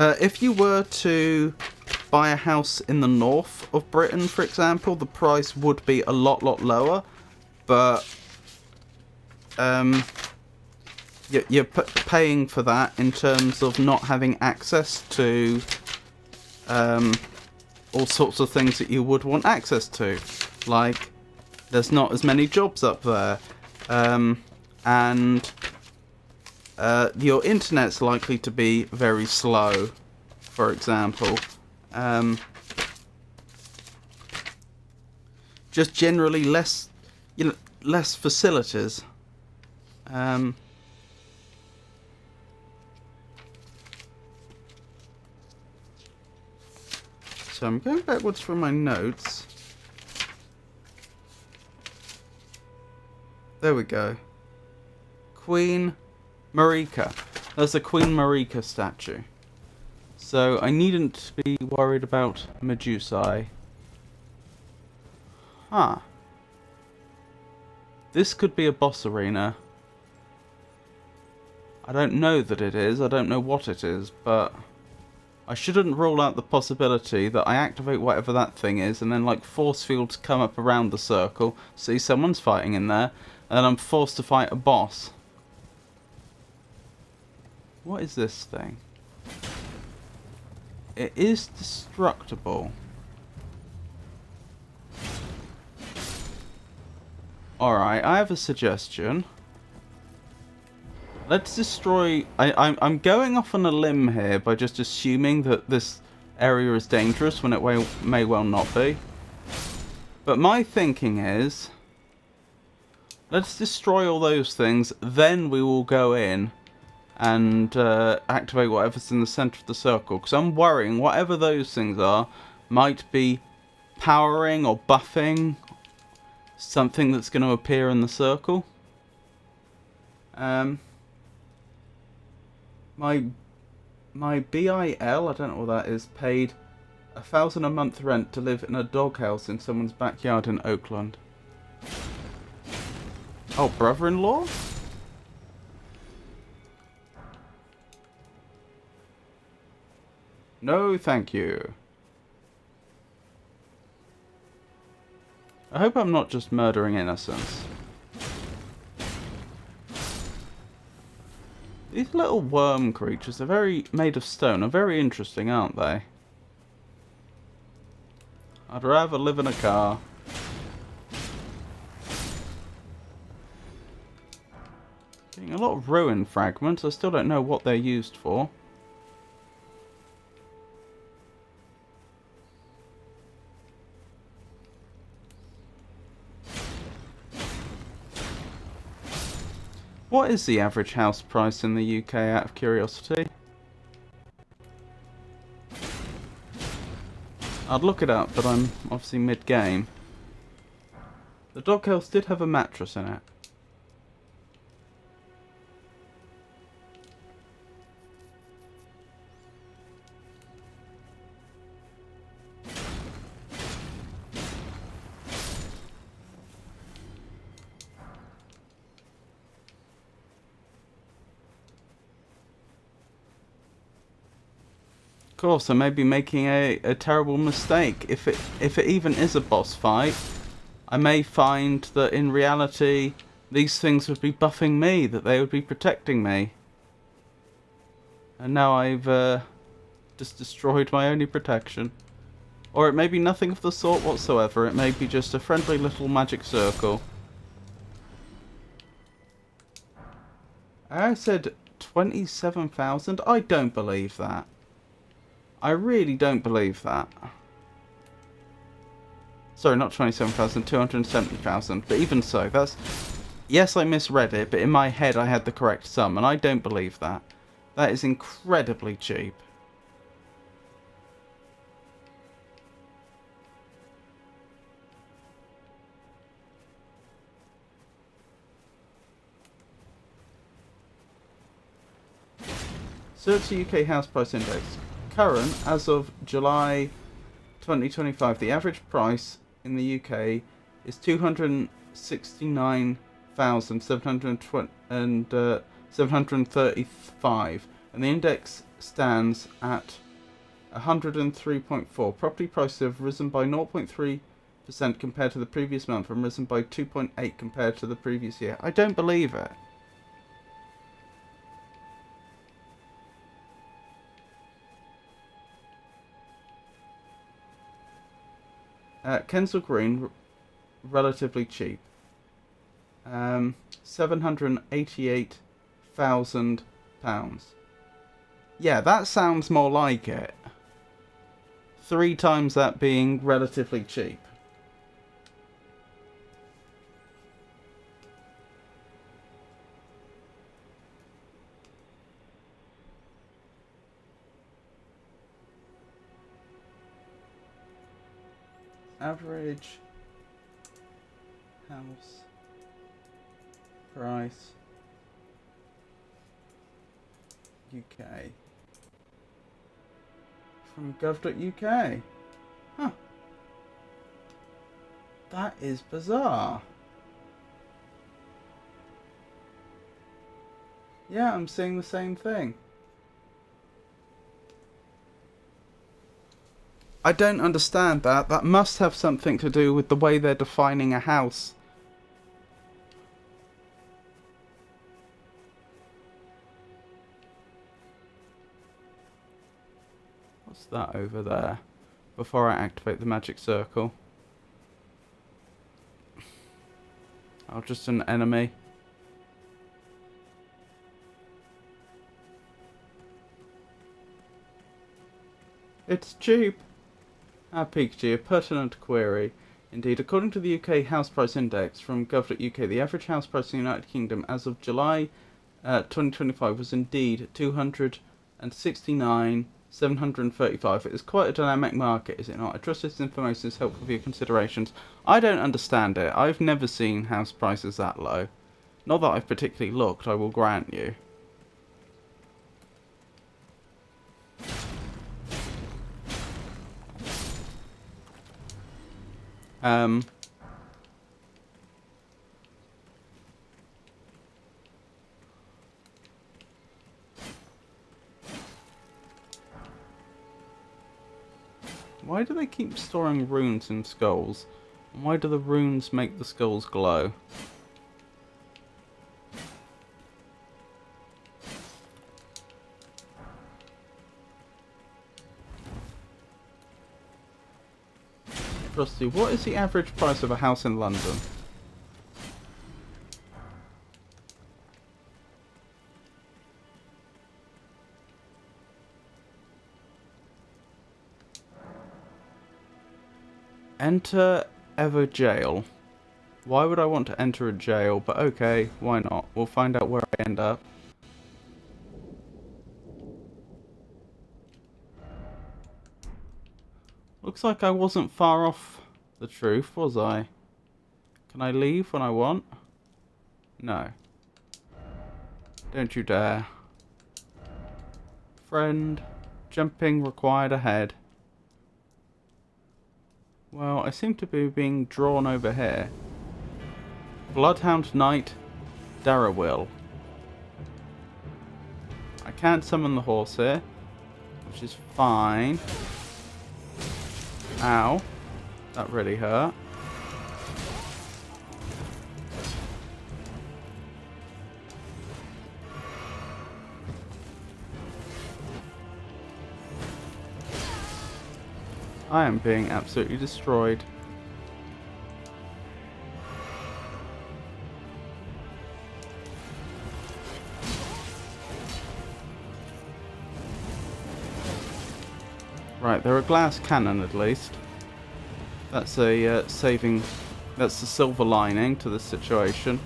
Speaker 1: If you were to buy a house in the north of Britain, for example, the price would be a lot lower. But... you're paying for that in terms of not having access to all sorts of things that you would want access to. Like, there's not as many jobs up there. And your internet's likely to be very slow, for example. Just generally less, less facilities. So I'm going backwards from my notes. There we go. Queen Marika. There's a Queen Marika statue. So I needn't be worried about Medusae. Huh. This could be a boss arena. I don't know that it is. I don't know what it is, but I shouldn't rule out the possibility that I activate whatever that thing is, and then like force fields come up around the circle, see someone's fighting in there, and I'm forced to fight a boss. What is this thing? It is destructible. Alright, I have a suggestion. Let's destroy... I'm going off on a limb here by just assuming that this area is dangerous when it may well not be. But my thinking is... let's destroy all those things, then we will go in and activate whatever's in the centre of the circle. Because I'm worrying whatever those things are might be powering or buffing something that's going to appear in the circle. My BIL, I don't know what that is, paid $1,000 a month rent to live in a doghouse in someone's backyard in Oakland. Oh, brother-in-law? No, thank you. I hope I'm not just murdering innocents. These little worm creatures are made of stone are very interesting, aren't they? I'd rather live in a car. Getting a lot of ruin fragments. I still don't know what they're used for. What is the average house price in the UK, out of curiosity? I'd look it up, but I'm obviously mid-game. The doghouse did have a mattress in it. Of course, I may be making a terrible mistake. If it even is a boss fight, I may find that in reality these things would be buffing me, that they would be protecting me. And now I've just destroyed my only protection. Or it may be nothing of the sort whatsoever. It may be just a friendly little magic circle. I said 27,000? I don't believe that. I really don't believe that. Sorry, not 27,000, 270,000. But even so, that's... yes, I misread it, but in my head I had the correct sum, and I don't believe that. That is incredibly cheap. Search the UK House Price Index. Current, as of July 2025, the average price in the UK is 269,735, and the index stands at 103.4. Property prices have risen by 0.3% compared to the previous month, and risen by 2.8% compared to the previous year. I don't believe it. Kensal Green, relatively cheap. £788,000. Yeah, that sounds more like it. 3 times that being relatively cheap. Average house price UK. From gov.uk. Huh. That is bizarre. Yeah, I'm seeing the same thing. I don't understand that. That must have something to do with the way they're defining a house. What's that over there? Before I activate the magic circle. Oh, just an enemy. It's cheap. Pikachu, a pertinent query. Indeed, according to the UK House Price Index from gov.uk, the average house price in the United Kingdom as of July 2025 was indeed 269,735. It is quite a dynamic market, is it not? I trust this information is helpful for your considerations. I don't understand it. I've never seen house prices that low. Not that I've particularly looked, I will grant you. Why do they keep storing runes in skulls? And why do the runes make the skulls glow? Rusty, what is the average price of a house in London? Enter Ever Jail. Why would I want to enter a jail? But okay, why not? We'll find out where I end up. Looks like I wasn't far off the truth, was I? Can I leave when I want? No. Don't you dare. Friend, jumping required ahead. Well, I seem to be being drawn over here. Bloodhound Knight, Darrawill. I can't summon the horse here, which is fine. Ow. That really hurt. I am being absolutely destroyed. Right, they're a glass cannon at least. That's a saving. That's the silver lining to this situation.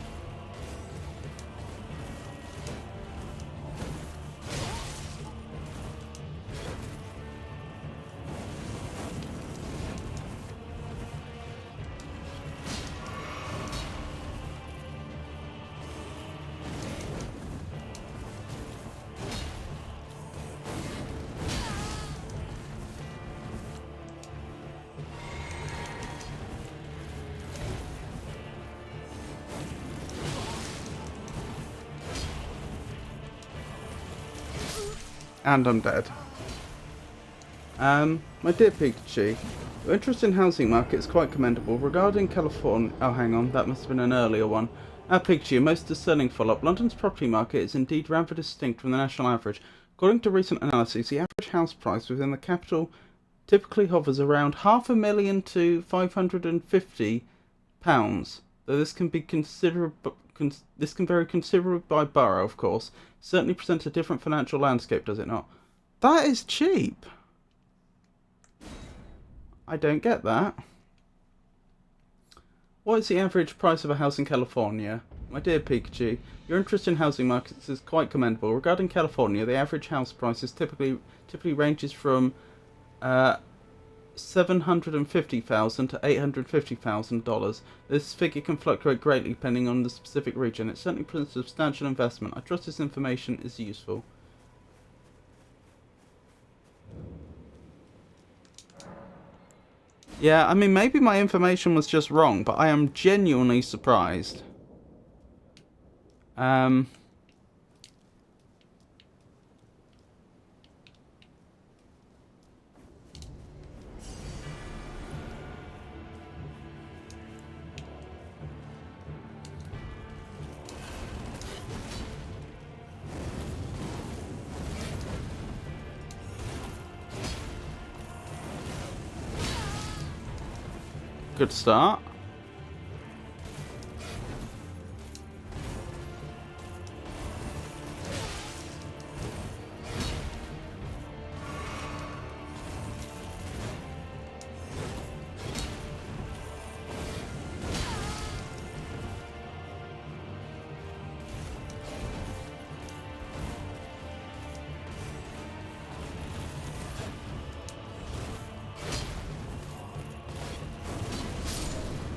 Speaker 1: And I'm dead. My dear Pikachu, your interest in housing market is quite commendable. Regarding California... Oh, hang on, that must have been an earlier one. Pikachu, a most discerning follow-up. London's property market is indeed rather distinct from the national average. According to recent analyses, the average house price within the capital typically hovers around £500,000 to £550, though this can be considerable. This can vary considerably by borough, of course. Certainly presents a different financial landscape, does it not? That is cheap. I don't get that. What is the average price of a house in California? My dear Pikachu, your interest in housing markets is quite commendable. Regarding California, the average house price is typically ranges from $750,000 to $850,000. This figure can fluctuate greatly depending on the specific region. It certainly presents a substantial investment. I trust this information is useful. Yeah, I mean, maybe my information was just wrong, but I am genuinely surprised. Good start.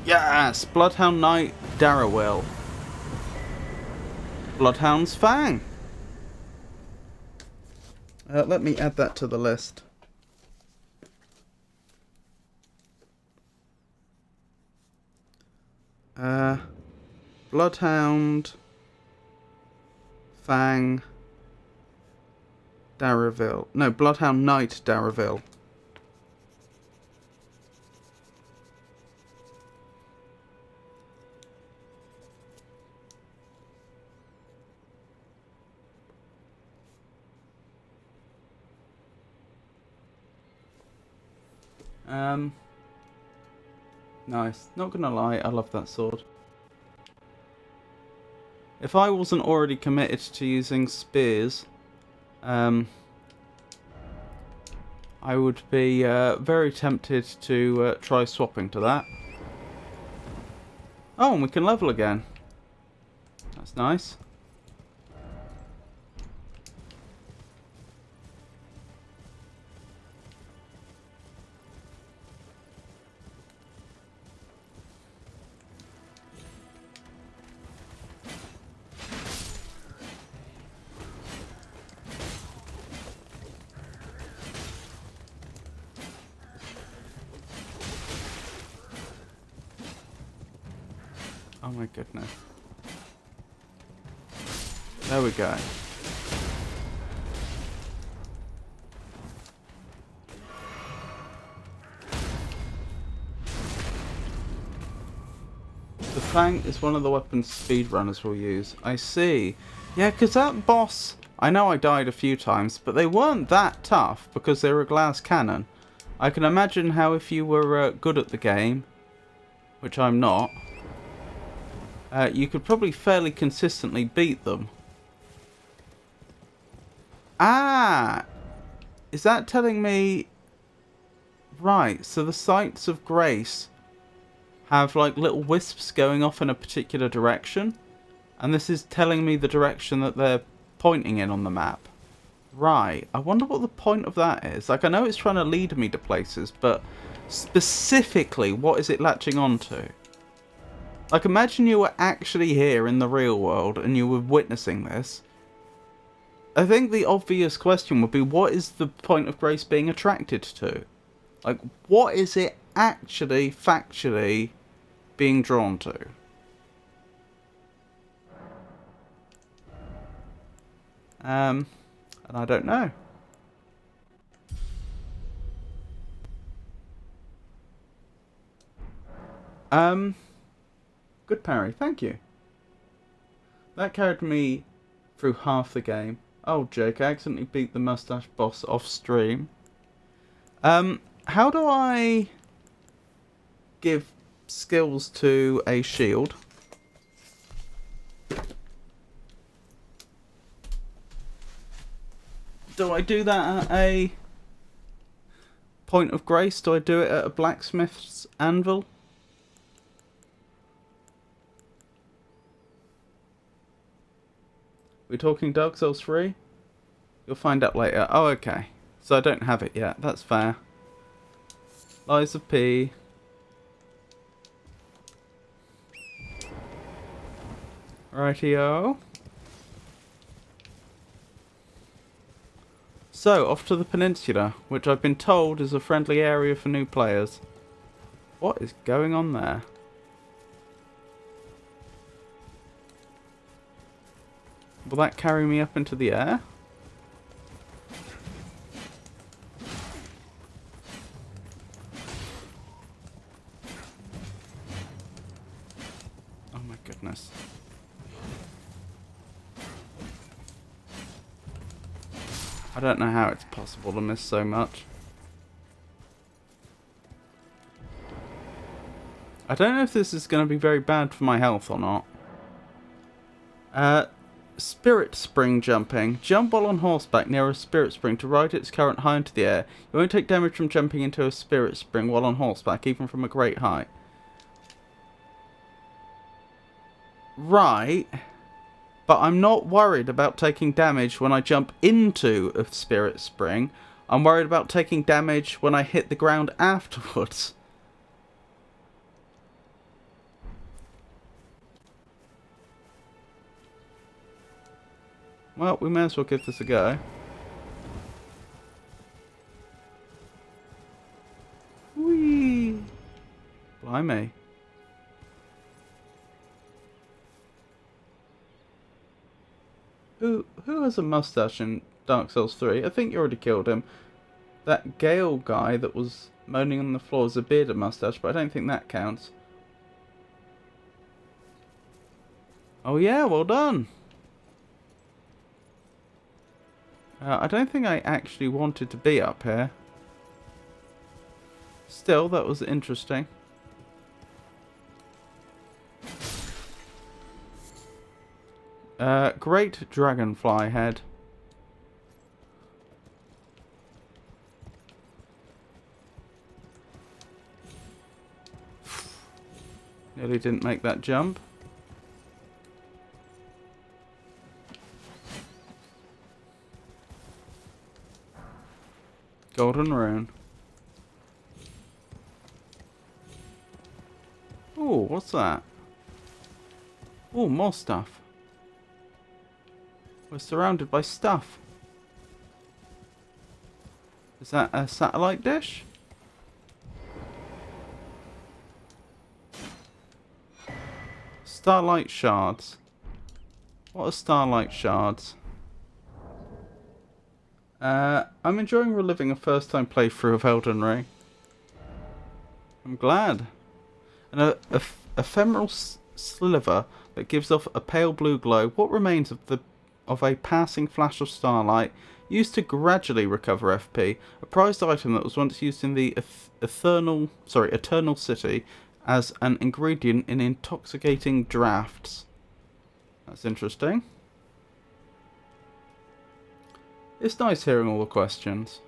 Speaker 1: Yes! Bloodhound Knight Darrowell. Bloodhound's Fang. Let me add that to the list. Bloodhound Fang Darrowell. No, Bloodhound Knight Darrowell. Nice. Not gonna lie, I love that sword. If I wasn't already committed to using spears, I would be very tempted to try swapping to that. Oh, and we can level again. That's nice. Oh my goodness. There we go. The Fang is one of the weapons speedrunners will use. I see. Yeah, because that boss... I know I died a few times, but they weren't that tough because they were a glass cannon. I can imagine how if you were good at the game, which I'm not, you could probably fairly consistently beat them. Ah! Is that telling me... Right, so the Sights of Grace have like little wisps going off in a particular direction. And this is telling me the direction that they're pointing in on the map. Right, I wonder what the point of that is. Like, I know it's trying to lead me to places, but specifically, what is it latching onto? Like, imagine you were actually here in the real world and you were witnessing this. I think the obvious question would be, what is the point of Grace being attracted to? Like, what is it actually, factually, being drawn to? And I don't know. Good parry, thank you. That carried me through half the game. Oh, Jake, I accidentally beat the mustache boss off stream. How do I give skills to a shield? Do I do that at a point of grace? Do I do it at a blacksmith's anvil? We're talking Dark Souls 3? You'll find out later. Oh, okay. So I don't have it yet. That's fair. Lies of P. Rightio. So, off to the peninsula, which I've been told is a friendly area for new players. What is going on there? Will that carry me up into the air? Oh my goodness. I don't know how it's possible to miss so much. I don't know if this is going to be very bad for my health or not. Spirit spring jumping. Jump while on horseback near a spirit spring to ride its current high into the air. You won't take damage from jumping into a spirit spring while on horseback, even from a great height. Right. But I'm not worried about taking damage when I jump into a spirit spring. I'm worried about taking damage when I hit the ground afterwards. Well, we may as well give this a go. Whee! Blimey. Who has a mustache in Dark Souls 3? I think you already killed him. That Gale guy that was moaning on the floor is a bearded mustache, but I don't think that counts. Oh yeah, well done. I don't think I actually wanted to be up here. Still, that was interesting. Great dragonfly head. Nearly didn't make that jump. Golden rune. Oh, what's that? Oh, more stuff. We're surrounded by stuff. Is that a satellite dish? Starlight shards. What are starlight shards? I'm enjoying reliving a first-time playthrough of Elden Ring. I'm glad. And a ephemeral sliver that gives off a pale blue glow. What remains of a passing flash of starlight used to gradually recover FP, a prized item that was once used in the Eternal City as an ingredient in intoxicating drafts. That's interesting. It's nice hearing all the questions.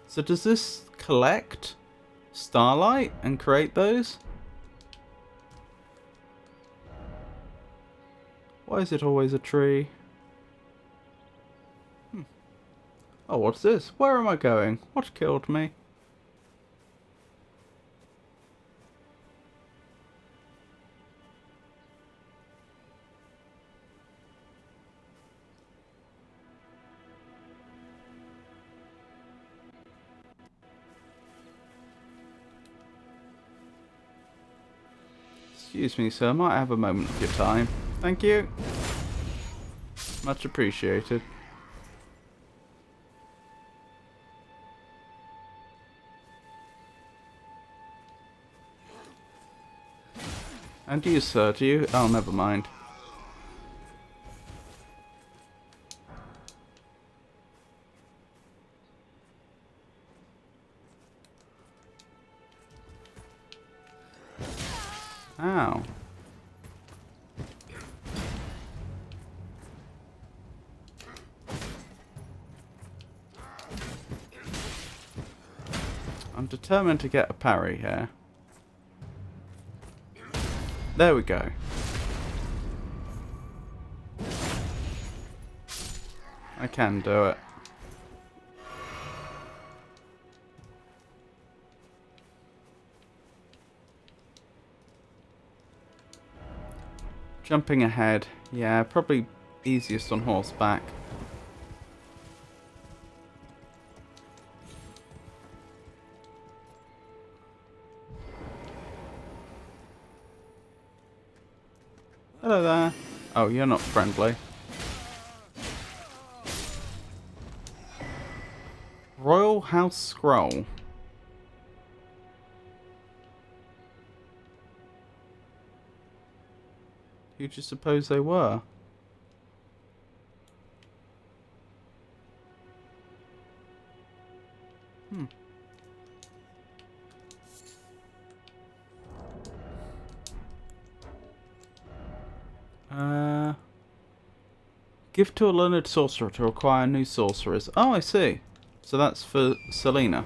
Speaker 1: So does this collect starlight and create those? Why is it always a tree? Oh, what's this? Where am I going? What killed me? Excuse me, sir. Might I have a moment of your time? Thank you. Much appreciated. And you, sir, do you? Oh, never mind. Ow. I'm determined to get a parry here. There we go. I can do it. Jumping ahead. Yeah, probably easiest on horseback. Hello there. Oh, you're not friendly. Royal House Scroll. Who do you suppose they were? Hmm. Give to a learned sorcerer to acquire new sorcerers. Oh, I see. So that's for Selena.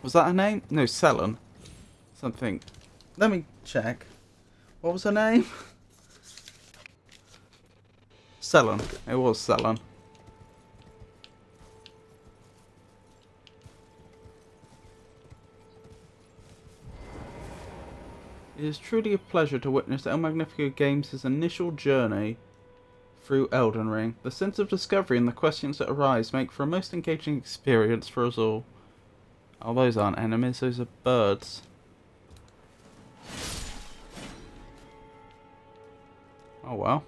Speaker 1: Was that her name? No, Selen. Something. Let me check. What was her name? Selen. It was Selen. It is truly a pleasure to witness El Magnifico Games' initial journey through Elden Ring. The sense of discovery and the questions that arise make for a most engaging experience for us all. Oh, those aren't enemies, those are birds. Oh well.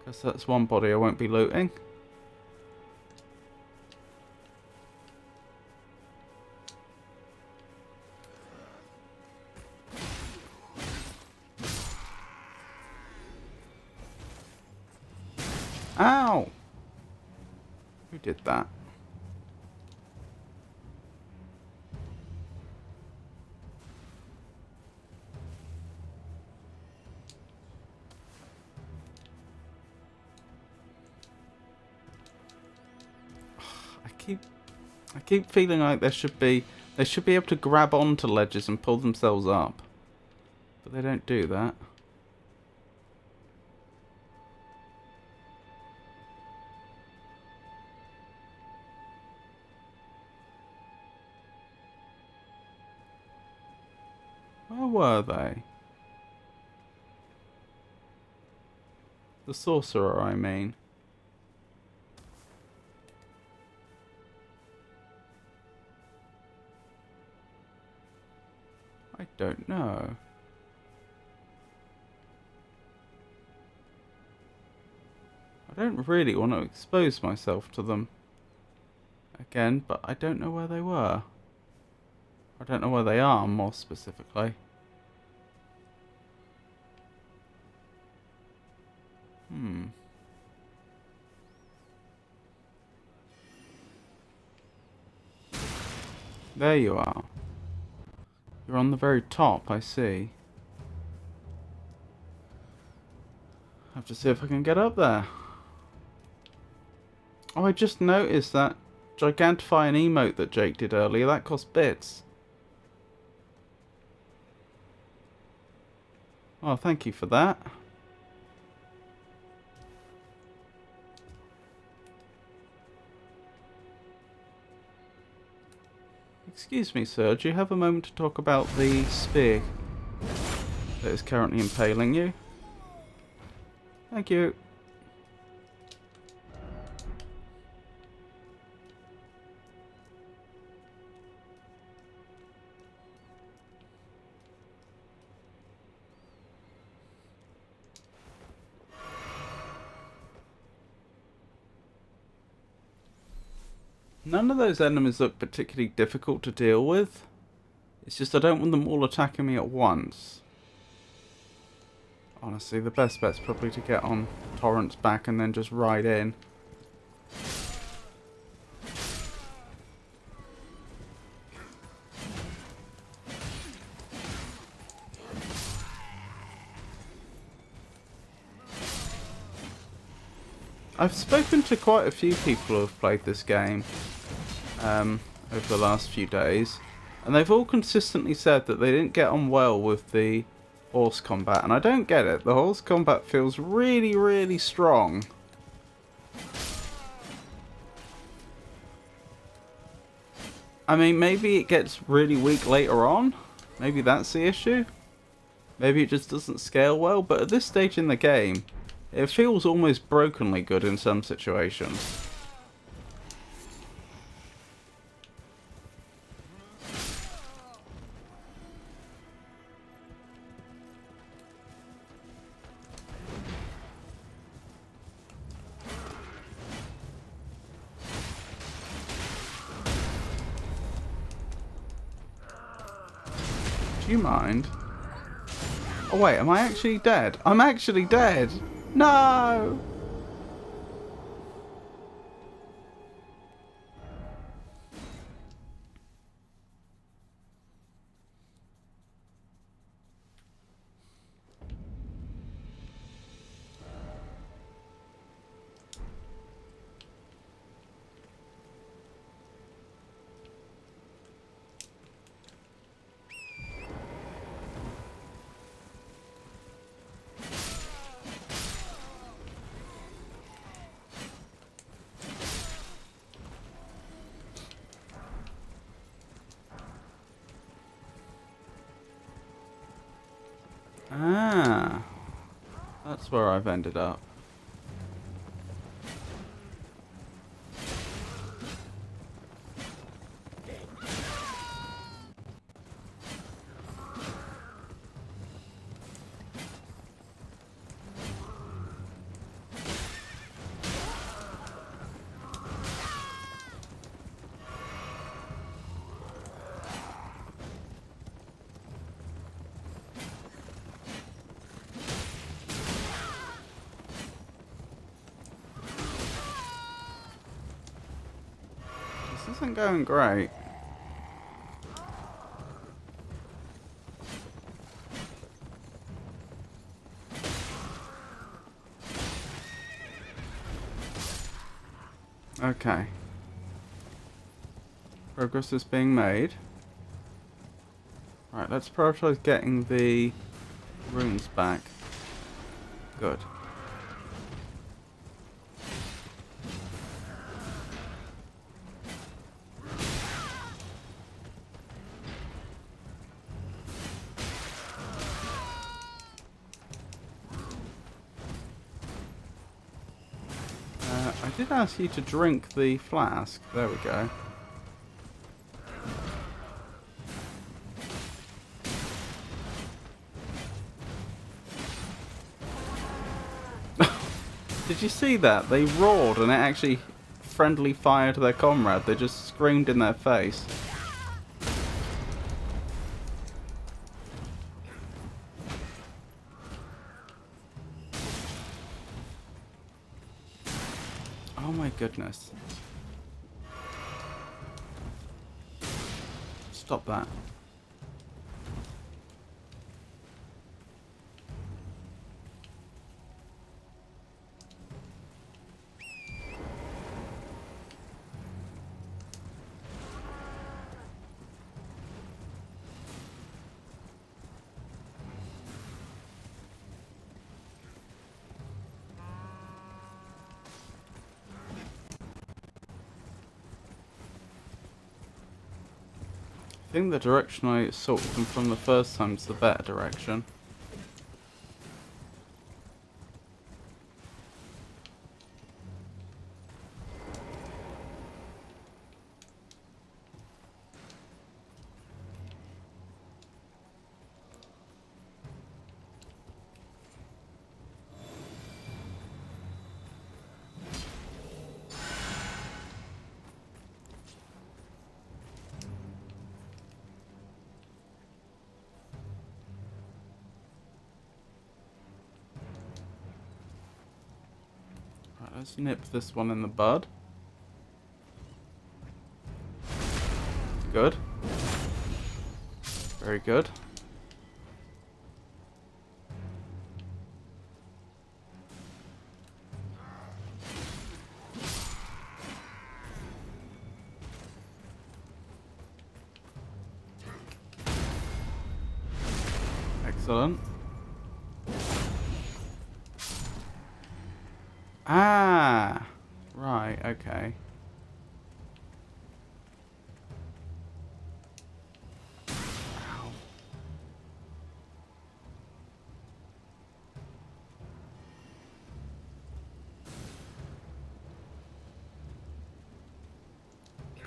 Speaker 1: Guess that's one body I won't be looting. Ow! Who did that? I keep feeling like they should be able to grab onto ledges and pull themselves up. But they don't do that. Where were they? The sorcerer, I mean. I don't know. I don't really want to expose myself to them again, but I don't know where they were. I don't know where they are, more specifically. There you are. You're on the very top, I see. Have to see if I can get up there. Oh, I just noticed that Gigantify an emote that Jake did earlier. That cost bits. Oh, thank you for that. Excuse me, sir. Do you have a moment to talk about the spear that is currently impaling you? Thank you. None of those enemies look particularly difficult to deal with. It's just I don't want them all attacking me at once. Honestly, the best bet's probably to get on Torrent's back and then just ride in. I've spoken to quite a few people who have played this game over the last few days, and they've all consistently said that they didn't get on well with the horse combat, and I don't get it. The horse combat feels really, really strong. I mean, maybe it gets really weak later on. Maybe that's the issue. Maybe it just doesn't scale well, but at this stage in the game, it feels almost brokenly good in some situations. you mind? Oh wait, am I actually dead? I'm actually dead! No! Ah, that's where I've ended up. This isn't going great. Okay. Progress is being made. Right, let's prioritize getting the runes back. Good. I did ask you to drink the flask. There we go. Did you see that? They roared and it actually friendly fire to their comrade. They just screamed in their face. Oh my goodness. Stop that. I think the direction I sorted them from the first time is the better direction. Right, let's nip this one in the bud. Good. Very good. Excellent. Ah! Right, okay. Ow.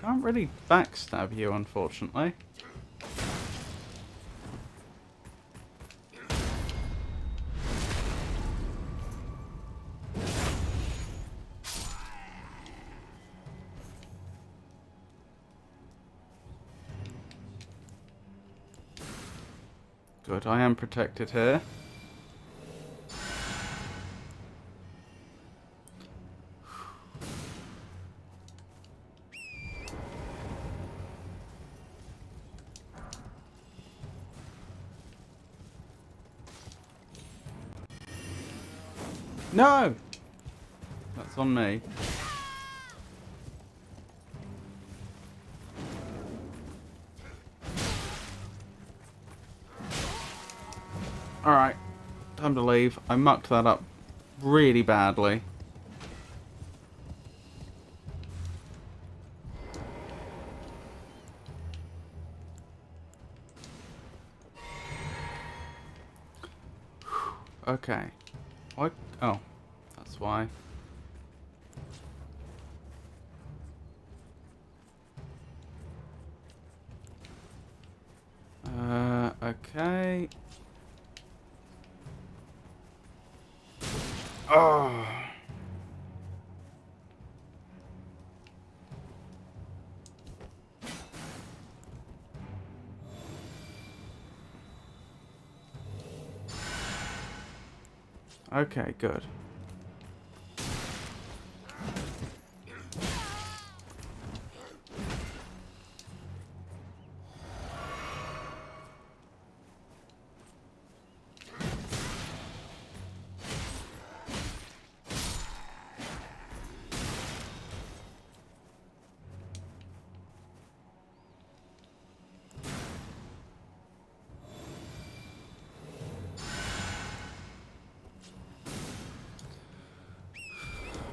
Speaker 1: Can't really backstab you, unfortunately. Good, I am protected here. No! That's on me. Alright, time to leave. I mucked that up really badly. Okay. What? Oh, that's why. Okay. Oh. Okay, good.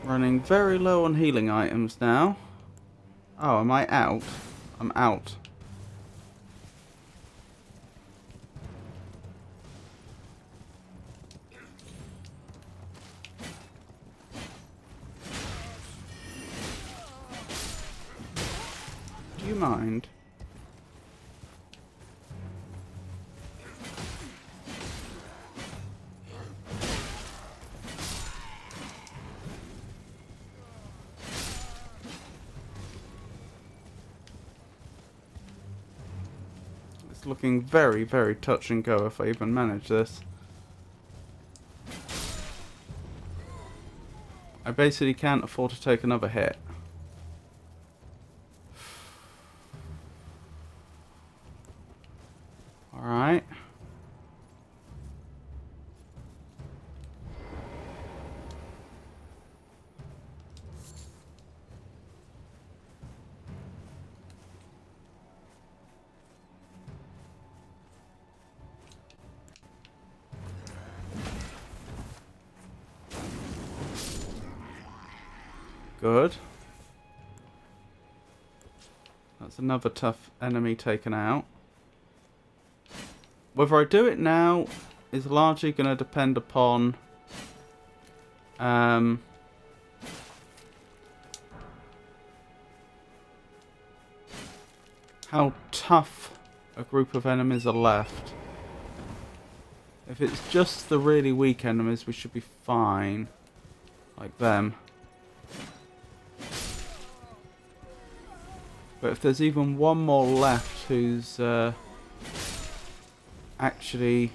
Speaker 1: Running very low on healing items now. Oh, am I out? I'm out. Do you mind? It's looking very, very touch and go if I even manage this. I basically can't afford to take another hit. Alright. Good. That's another tough enemy taken out. Whether I do it now is largely going to depend upon how tough a group of enemies are left. If it's just the really weak enemies, we should be fine. Like them. But if there's even one more left who's actually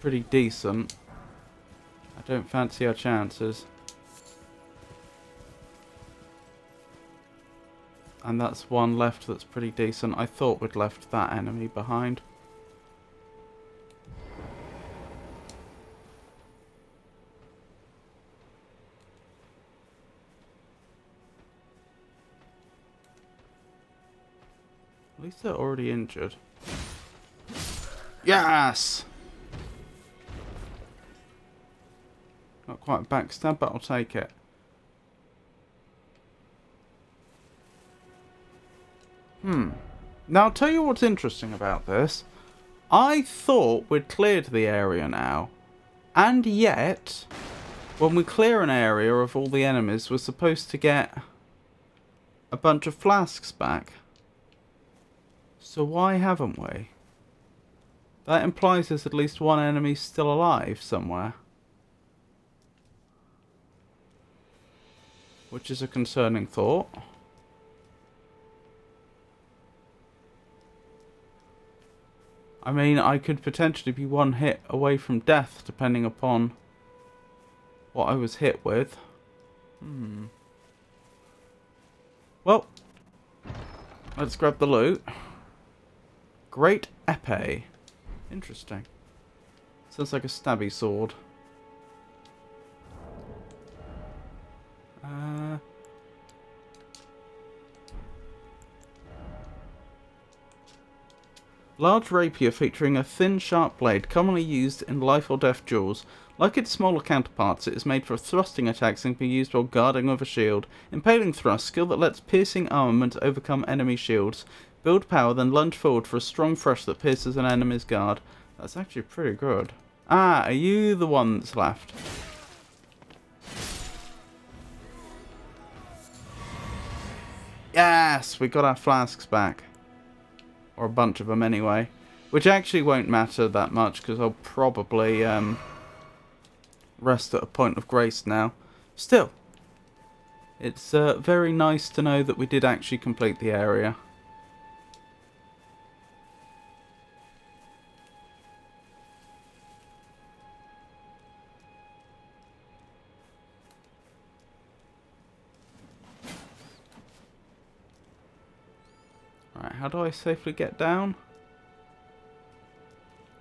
Speaker 1: pretty decent, I don't fancy our chances. And that's one left that's pretty decent. I thought we'd left that enemy behind. At least they're already injured. Yes! Not quite backstab, but I'll take it. Now I'll tell you what's interesting about this. I thought we'd cleared the area now. And yet, when we clear an area of all the enemies, we're supposed to get a bunch of flasks back. So why haven't we? That implies there's at least one enemy still alive somewhere. Which is a concerning thought. I mean, I could potentially be one hit away from death, depending upon what I was hit with. Well, let's grab the loot. Great epee. Interesting. Sounds like a stabby sword. Large rapier featuring a thin, sharp blade, commonly used in life or death duels. Like its smaller counterparts, it is made for thrusting attacks and can be used while guarding with a shield. Impaling thrust, skill that lets piercing armament overcome enemy shields. Build power, then lunge forward for a strong thrust that pierces an enemy's guard. That's actually pretty good. Ah, are you the one that's left? Yes, we got our flasks back. Or a bunch of them anyway. Which actually won't matter that much because I'll probably rest at a point of grace now. Still, it's very nice to know that we did actually complete the area. Right, how do I safely get down?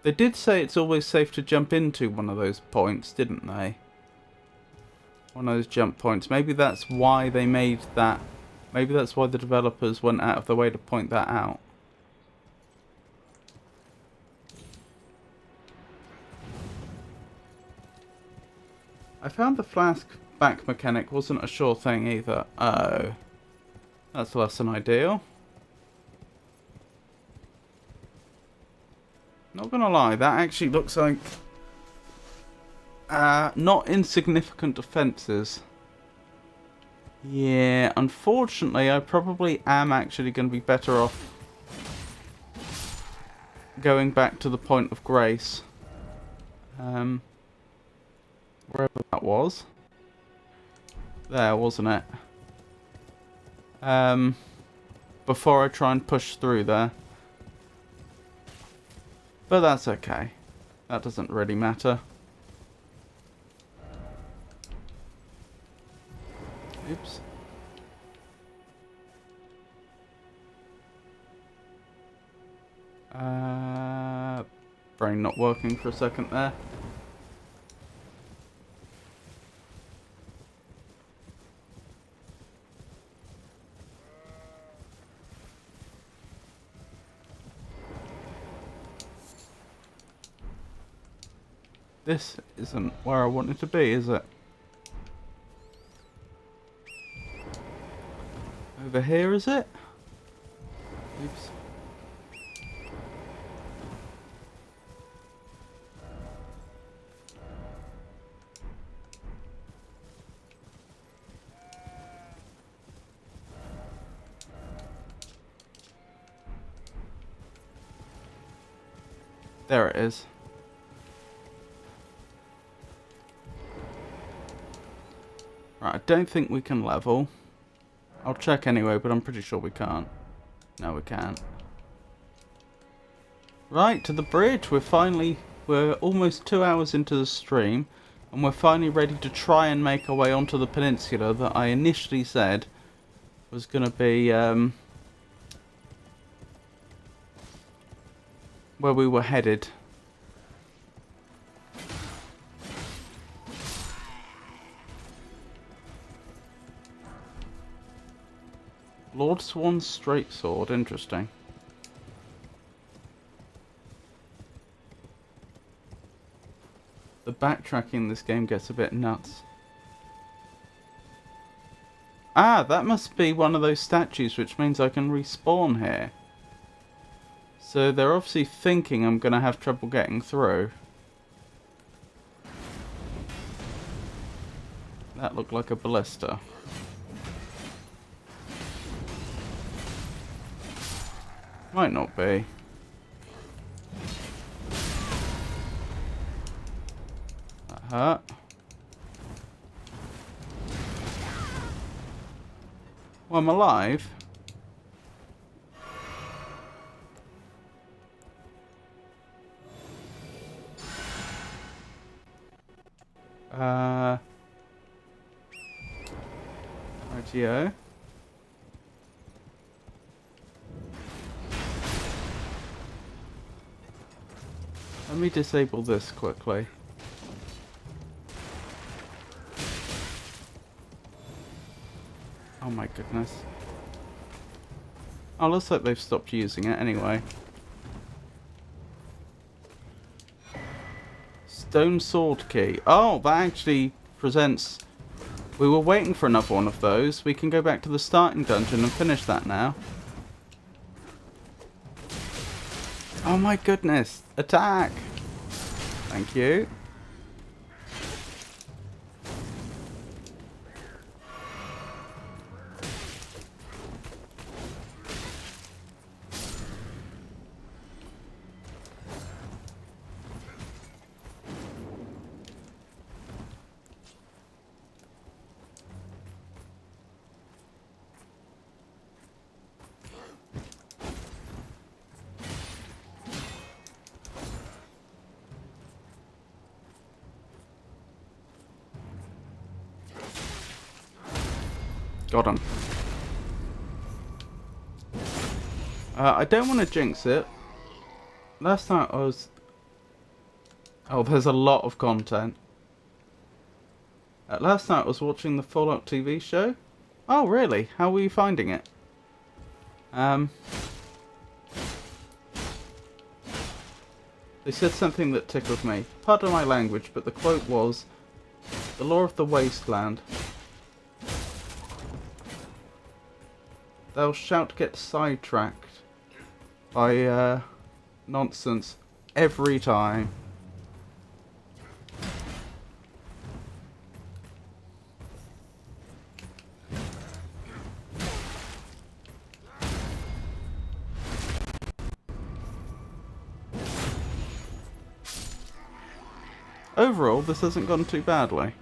Speaker 1: They did say it's always safe to jump into one of those points, didn't they? One of those jump points. Maybe that's why they made that. Maybe that's why the developers went out of their way to point that out. I found the flask back mechanic wasn't a sure thing either. Oh. That's less than ideal. Not gonna lie, that actually looks like not insignificant offences. Yeah, unfortunately, I probably am actually going to be better off going back to the point of grace. Wherever that was. There, wasn't it? Before I try and push through there. But that's okay. That doesn't really matter. Oops. Brain not working for a second there. This isn't where I wanted to be, is it? Over here, is it? Oops. There it is. Right, I don't think we can level. I'll check anyway, but I'm pretty sure we can't. No, we can't. Right, to the bridge. We're almost 2 hours into the stream, and we're finally ready to try and make our way onto the peninsula that I initially said was going to be where we were headed. Lord Swan's straight sword, interesting. The backtracking in this game gets a bit nuts. Ah, that must be one of those statues, which means I can respawn here. So they're obviously thinking I'm going to have trouble getting through. That looked like a ballista. Might not be. That hurt. Well, I'm alive. Rightio. Let me disable this quickly. Oh my goodness. Oh, looks like they've stopped using it anyway. Stone sword key. Oh, that actually presents... We were waiting for another one of those. We can go back to the starting dungeon and finish that now. Oh my goodness. Attack. Thank you. Got him. I don't want to jinx it. Last night I was... Oh, there's a lot of content. Last night I was watching the Fallout TV show. Oh, really? How were you finding it? They said something that tickled me. Pardon my language, but the quote was, "The law of the wasteland. Thou shalt get sidetracked by nonsense every time." Overall, this hasn't gone too badly.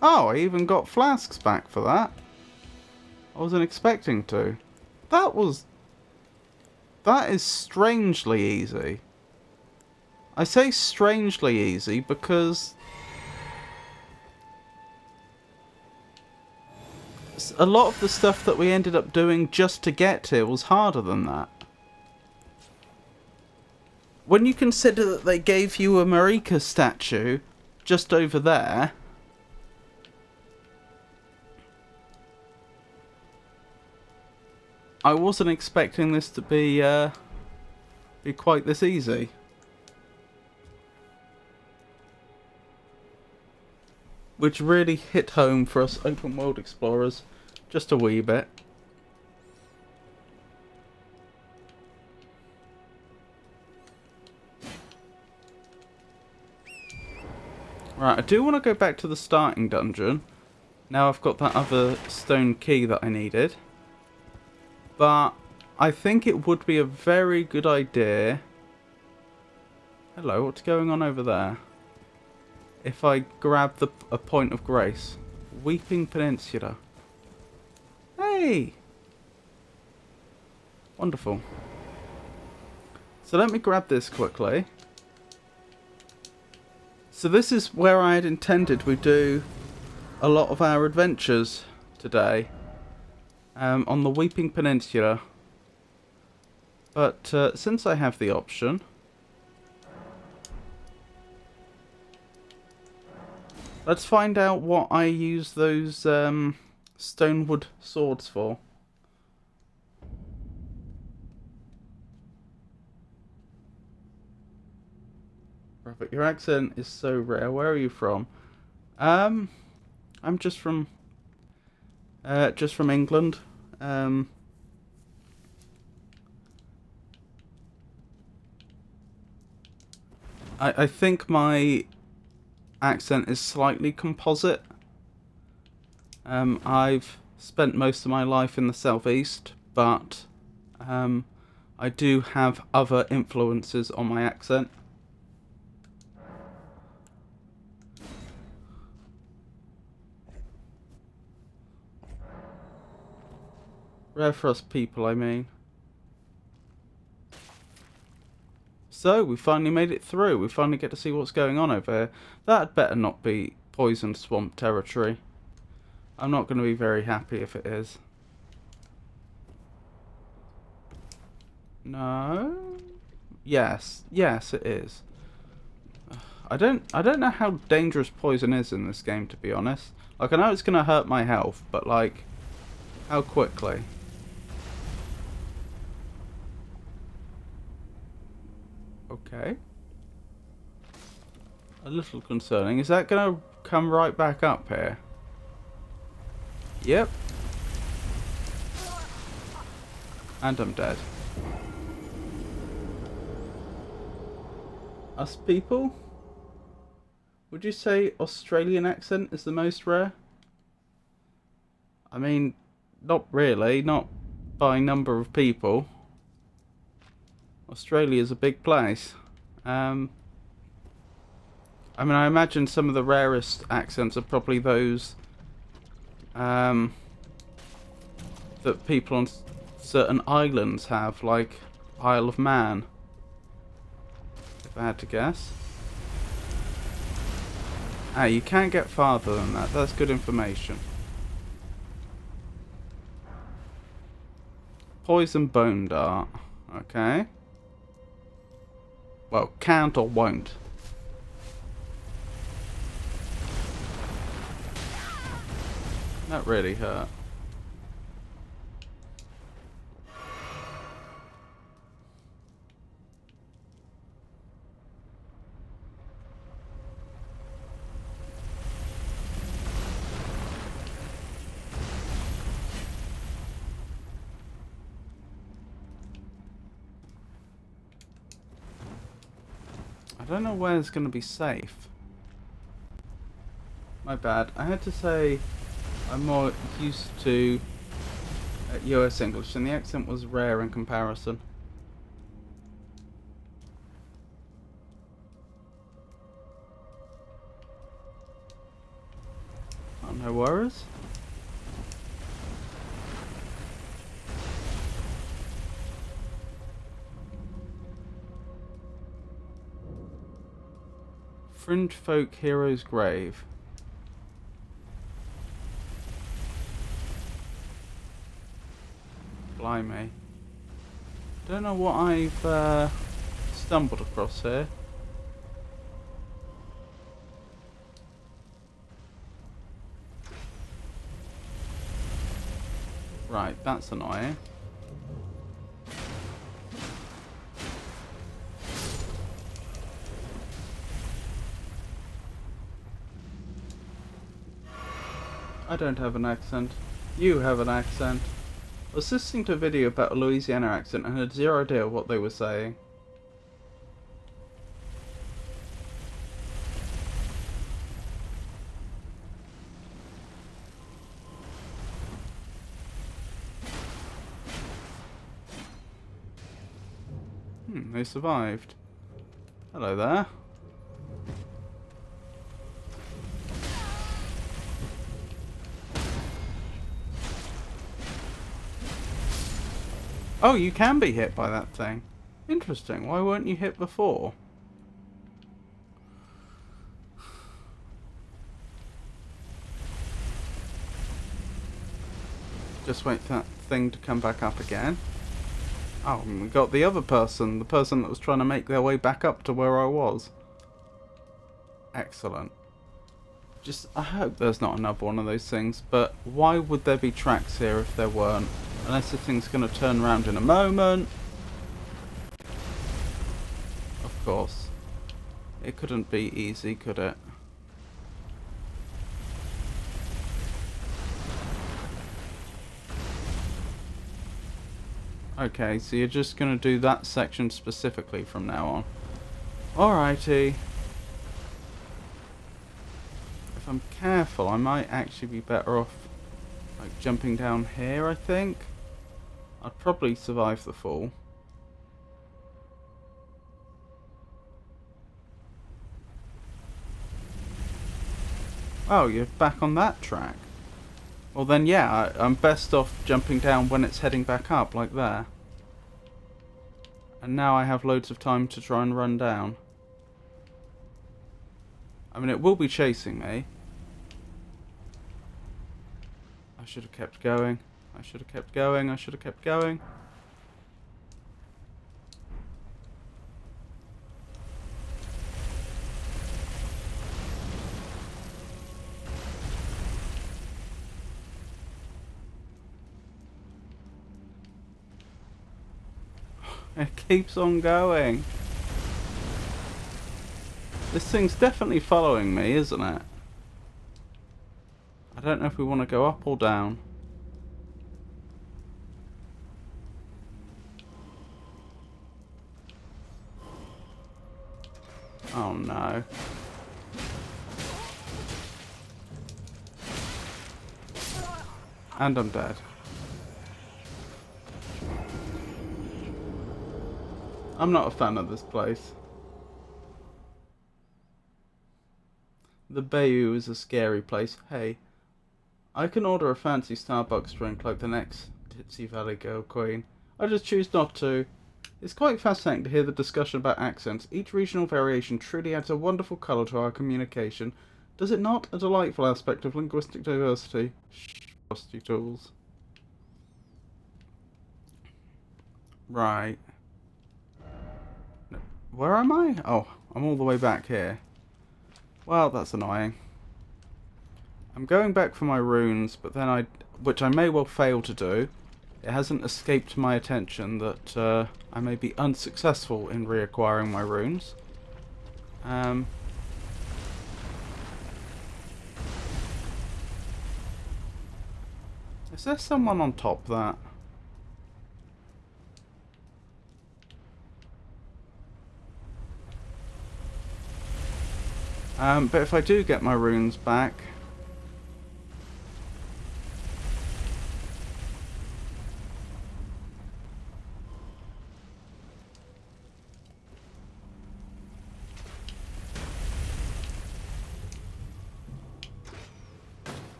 Speaker 1: Oh, I even got flasks back for that. I wasn't expecting to. That is strangely easy. I say strangely easy because a lot of the stuff that we ended up doing just to get here was harder than that. When you consider that they gave you a Marika statue just over there, I wasn't expecting this to be quite this easy. Which really hit home for us open world explorers just a wee bit. Right, I do want to go back to the starting dungeon. Now I've got that other stone key that I needed. But I think it would be a very good idea... Hello, what's going on over there? If I grab a point of grace. Weeping Peninsula. Hey! Wonderful. So let me grab this quickly. So this is where I had intended we do a lot of our adventures today. On the Weeping Peninsula. But since I have the option... Let's find out what I use those stonewood swords for. Robert, your accent is so rare. Where are you from? I'm just from England. I think my accent is slightly composite. I've spent most of my life in the southeast, but I do have other influences on my accent. Rare for us people, I mean. So, we finally made it through. We finally get to see what's going on over here. That better not be poison swamp territory. I'm not going to be very happy if it is. No? Yes. Yes, it is. I don't know how dangerous poison is in this game, to be honest. Like, I know it's going to hurt my health, but like, how quickly? Okay. A little concerning. Is that going to come right back up here? Yep. And I'm dead. Us people? Would you say Australian accent is the most rare? I mean, not really. Not by number of people. Australia's a big place. I mean, I imagine some of the rarest accents are probably those that people on certain islands have, like Isle of Man, if I had to guess. Ah, you can't get farther than that. That's good information. Poison bone dart. Okay. Well, can't or won't. That really hurt. I don't know where it's going to be safe. My bad. I had to say I'm more used to US English, and the accent was rare in comparison. Oh, no worries. Fringe Folk Hero's Grave. Blimey. Don't know what I've stumbled across here. Right, that's annoying. I don't have an accent. You have an accent. I was listening to a video about a Louisiana accent and had zero idea what they were saying. They survived. Hello there. Oh, you can be hit by that thing. Interesting. Why weren't you hit before? Just wait for that thing to come back up again. Oh, and we got the other person. The person that was trying to make their way back up to where I was. Excellent. Just, I hope there's not another one of those things, but why would there be tracks here if there weren't? Unless the thing's going to turn around in a moment. Of course. It couldn't be easy, could it? Okay, so you're just going to do that section specifically from now on. Alrighty. If I'm careful, I might actually be better off like jumping down here, I think. I'd probably survive the fall. Oh, you're back on that track. Well then, yeah, I'm best off jumping down when it's heading back up, like there. And now I have loads of time to try and run down. I mean, it will be chasing me. should have kept going. I should have kept going. I should have kept going. It keeps on going. This thing's definitely following me, isn't it? I don't know if we want to go up or down. Oh no. And I'm dead. I'm not a fan of this place. The Bayou is a scary place. Hey, I can order a fancy Starbucks drink like the next Tipsy Valley Girl Queen. I just choose not to. It's quite fascinating to hear the discussion about accents. Each regional variation truly adds a wonderful colour to our communication. Does it not? A delightful aspect of linguistic diversity. Shh, rusty tools. Right. Where am I? Oh, I'm all the way back here. Well, that's annoying. I'm going back for my runes, but then which I may well fail to do. It hasn't escaped my attention that I may be unsuccessful in reacquiring my runes. Is there someone on top of that? But if I do get my runes back...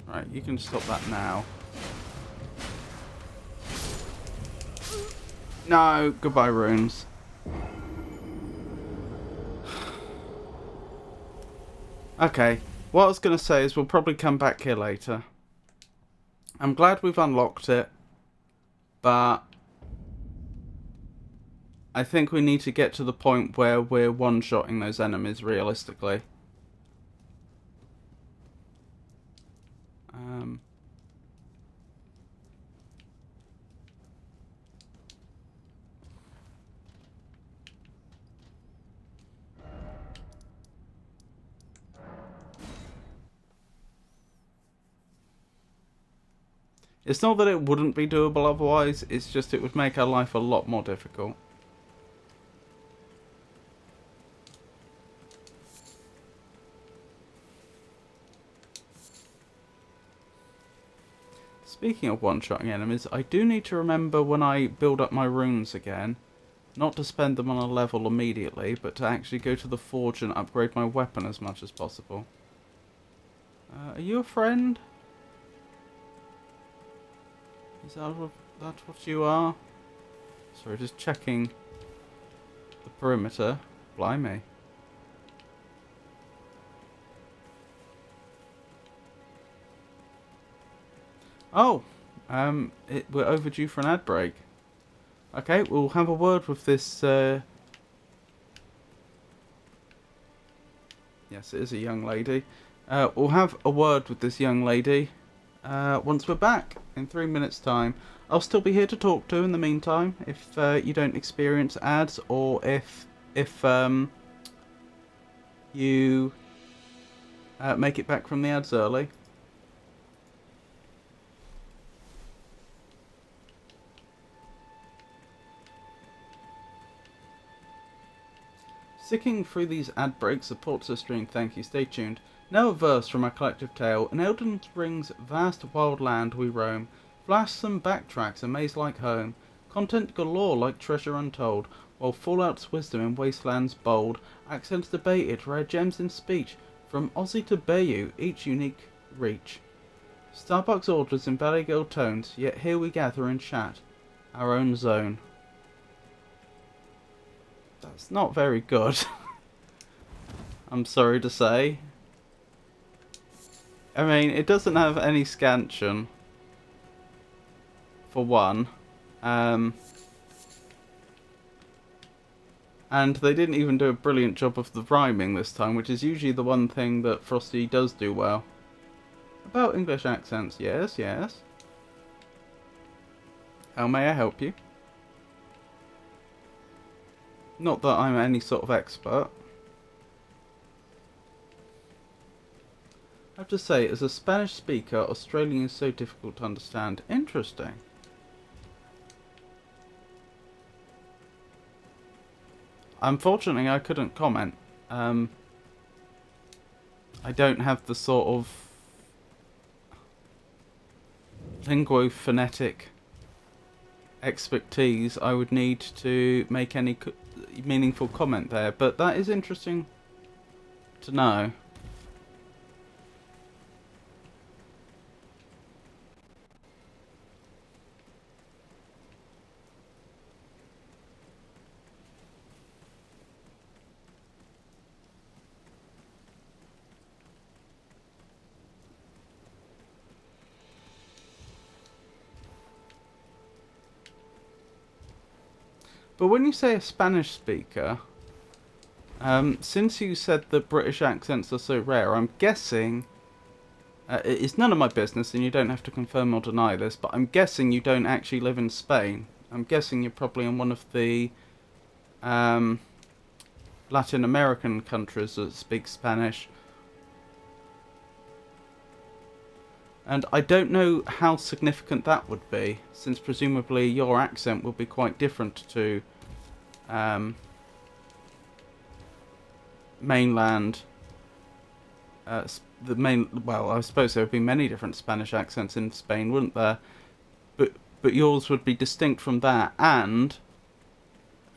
Speaker 1: Right, you can stop that now. No, goodbye runes. Okay, what I was going to say is we'll probably come back here later. I'm glad we've unlocked it, but I think we need to get to the point where we're one-shotting those enemies realistically. It's not that it wouldn't be doable otherwise, it's just it would make our life a lot more difficult. Speaking of one-shotting enemies, I do need to remember when I build up my runes again, not to spend them on a level immediately, but to actually go to the forge and upgrade my weapon as much as possible. Are you a friend? Is that what you are? Sorry, just checking the perimeter. Blimey. Oh, we're overdue for an ad break. Okay, we'll have a word with this. Yes, it is a young lady. We'll have a word with this young lady once we're back in 3 minutes' time. I'll still be here to talk to in the meantime if you don't experience ads, or if you make it back from the ads early. Sticking through these ad breaks supports the stream, thank you, stay tuned. Now a verse from our collective tale. In Elden Ring's vast wild land we roam, flashsome backtracks a maze like home, content galore like treasure untold, while Fallout's wisdom in wastelands bold, accents debated, rare gems in speech, from Aussie to Bayou, each unique reach. Starbucks orders in Valley Girl tones, yet here we gather and chat, our own zone. That's not very good. I'm sorry to say. I mean, it doesn't have any scansion, for one. And they didn't even do a brilliant job of the rhyming this time, which is usually the one thing that Frosty does do well. About English accents, yes, yes. How may I help you? Not that I'm any sort of expert. I have to say, as a Spanish speaker, Australian is so difficult to understand. Interesting. Unfortunately, I couldn't comment. I don't have the sort of linguophonetic expertise I would need to make any meaningful comment there, but that is interesting to know. But when you say a Spanish speaker, since you said that British accents are so rare, I'm guessing... it's none of my business and you don't have to confirm or deny this, but I'm guessing you don't actually live in Spain. I'm guessing you're probably in one of the Latin American countries that speak Spanish. And I don't know how significant that would be, since presumably your accent would be quite different to mainland. Well, I suppose there would be many different Spanish accents in Spain, wouldn't there? But yours would be distinct from that, and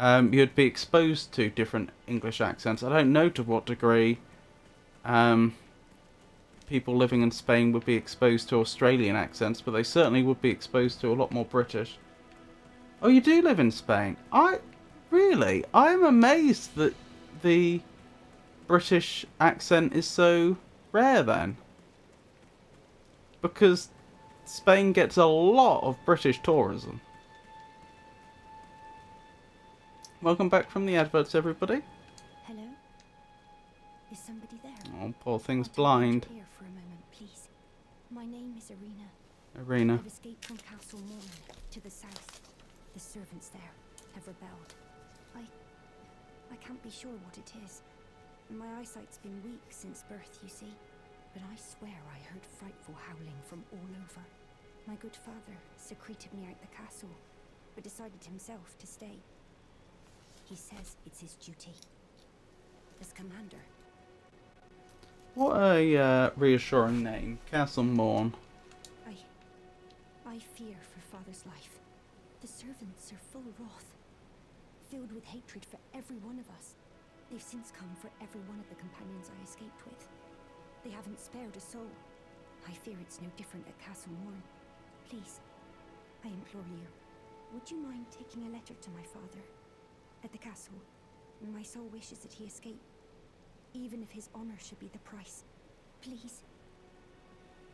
Speaker 1: you'd be exposed to different English accents. I don't know to what degree people living in Spain would be exposed to Australian accents, but they certainly would be exposed to a lot more British. Oh, you do live in Spain? Really? I'm amazed that the British accent is so rare then. Because Spain gets a lot of British tourism. Welcome back from the adverts, everybody.
Speaker 3: Hello? Is somebody there?
Speaker 1: Oh, poor thing's
Speaker 3: Want to
Speaker 1: blind.
Speaker 3: wait here for a moment, please. My name is Arena.
Speaker 1: Arena.
Speaker 3: I've escaped from Castle Morn to the south. The servants there have rebelled. I can't be sure what it is. My eyesight's been weak since birth, you see. But I swear I heard frightful howling from all over. My good father secreted me out the castle, but decided himself to stay. He says it's his duty. As commander.
Speaker 1: What a reassuring name. Castle Morn.
Speaker 3: I fear for father's life. The servants are full wrath, filled with hatred for every one of us. They've since come for every one of the companions I escaped with. They haven't spared a soul. I fear it's no different at Castle Morn. Please, I implore you, would you mind taking a letter to my father? At the castle, my sole wish is that he escape, even if his honor should be the price. Please.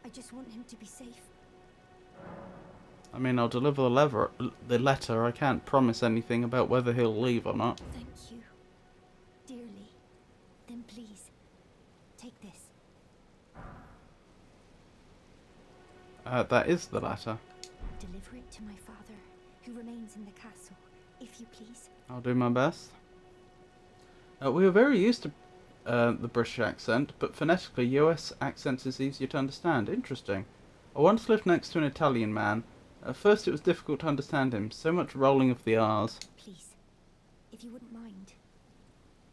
Speaker 3: I just want him to be safe.
Speaker 1: I mean, I'll deliver the letter. I can't promise anything about whether he'll leave or not.
Speaker 3: Thank you, dearly. Then please, take this.
Speaker 1: That is the letter.
Speaker 3: Deliver it to my father, who remains in the castle, if you please.
Speaker 1: I'll do my best. We were very used to the British accent, but phonetically US accents is easier to understand. Interesting. I once lived next to an Italian man. At first it was difficult to understand him. So much rolling of the R's.
Speaker 3: Please, if you wouldn't mind,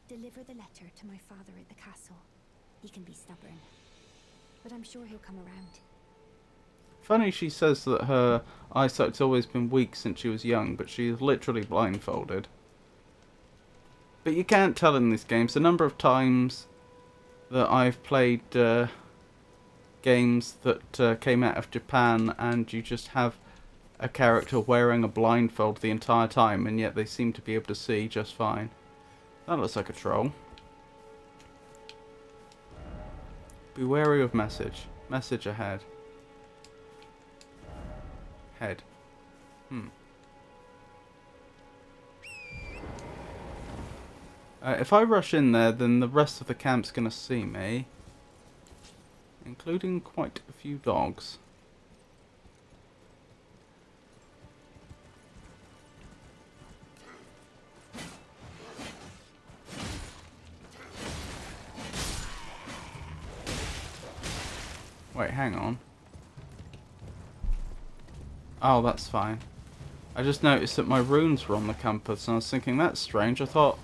Speaker 3: deliver the letter to my father at the castle. He can be stubborn, but I'm sure he'll come around.
Speaker 1: Funny she says that her eyesight's always been weak since she was young, but she is literally blindfolded. But you can't tell in these games. The number of times that I've played games that came out of Japan and you just have a character wearing a blindfold the entire time and yet they seem to be able to see just fine. That looks like a troll. Be wary of message. Message ahead. Head. If I rush in there, then the rest of the camp's gonna see me. Including quite a few dogs. Wait, hang on. Oh, that's fine. I just noticed that my runes were on the compass, and I was thinking, that's strange. I thought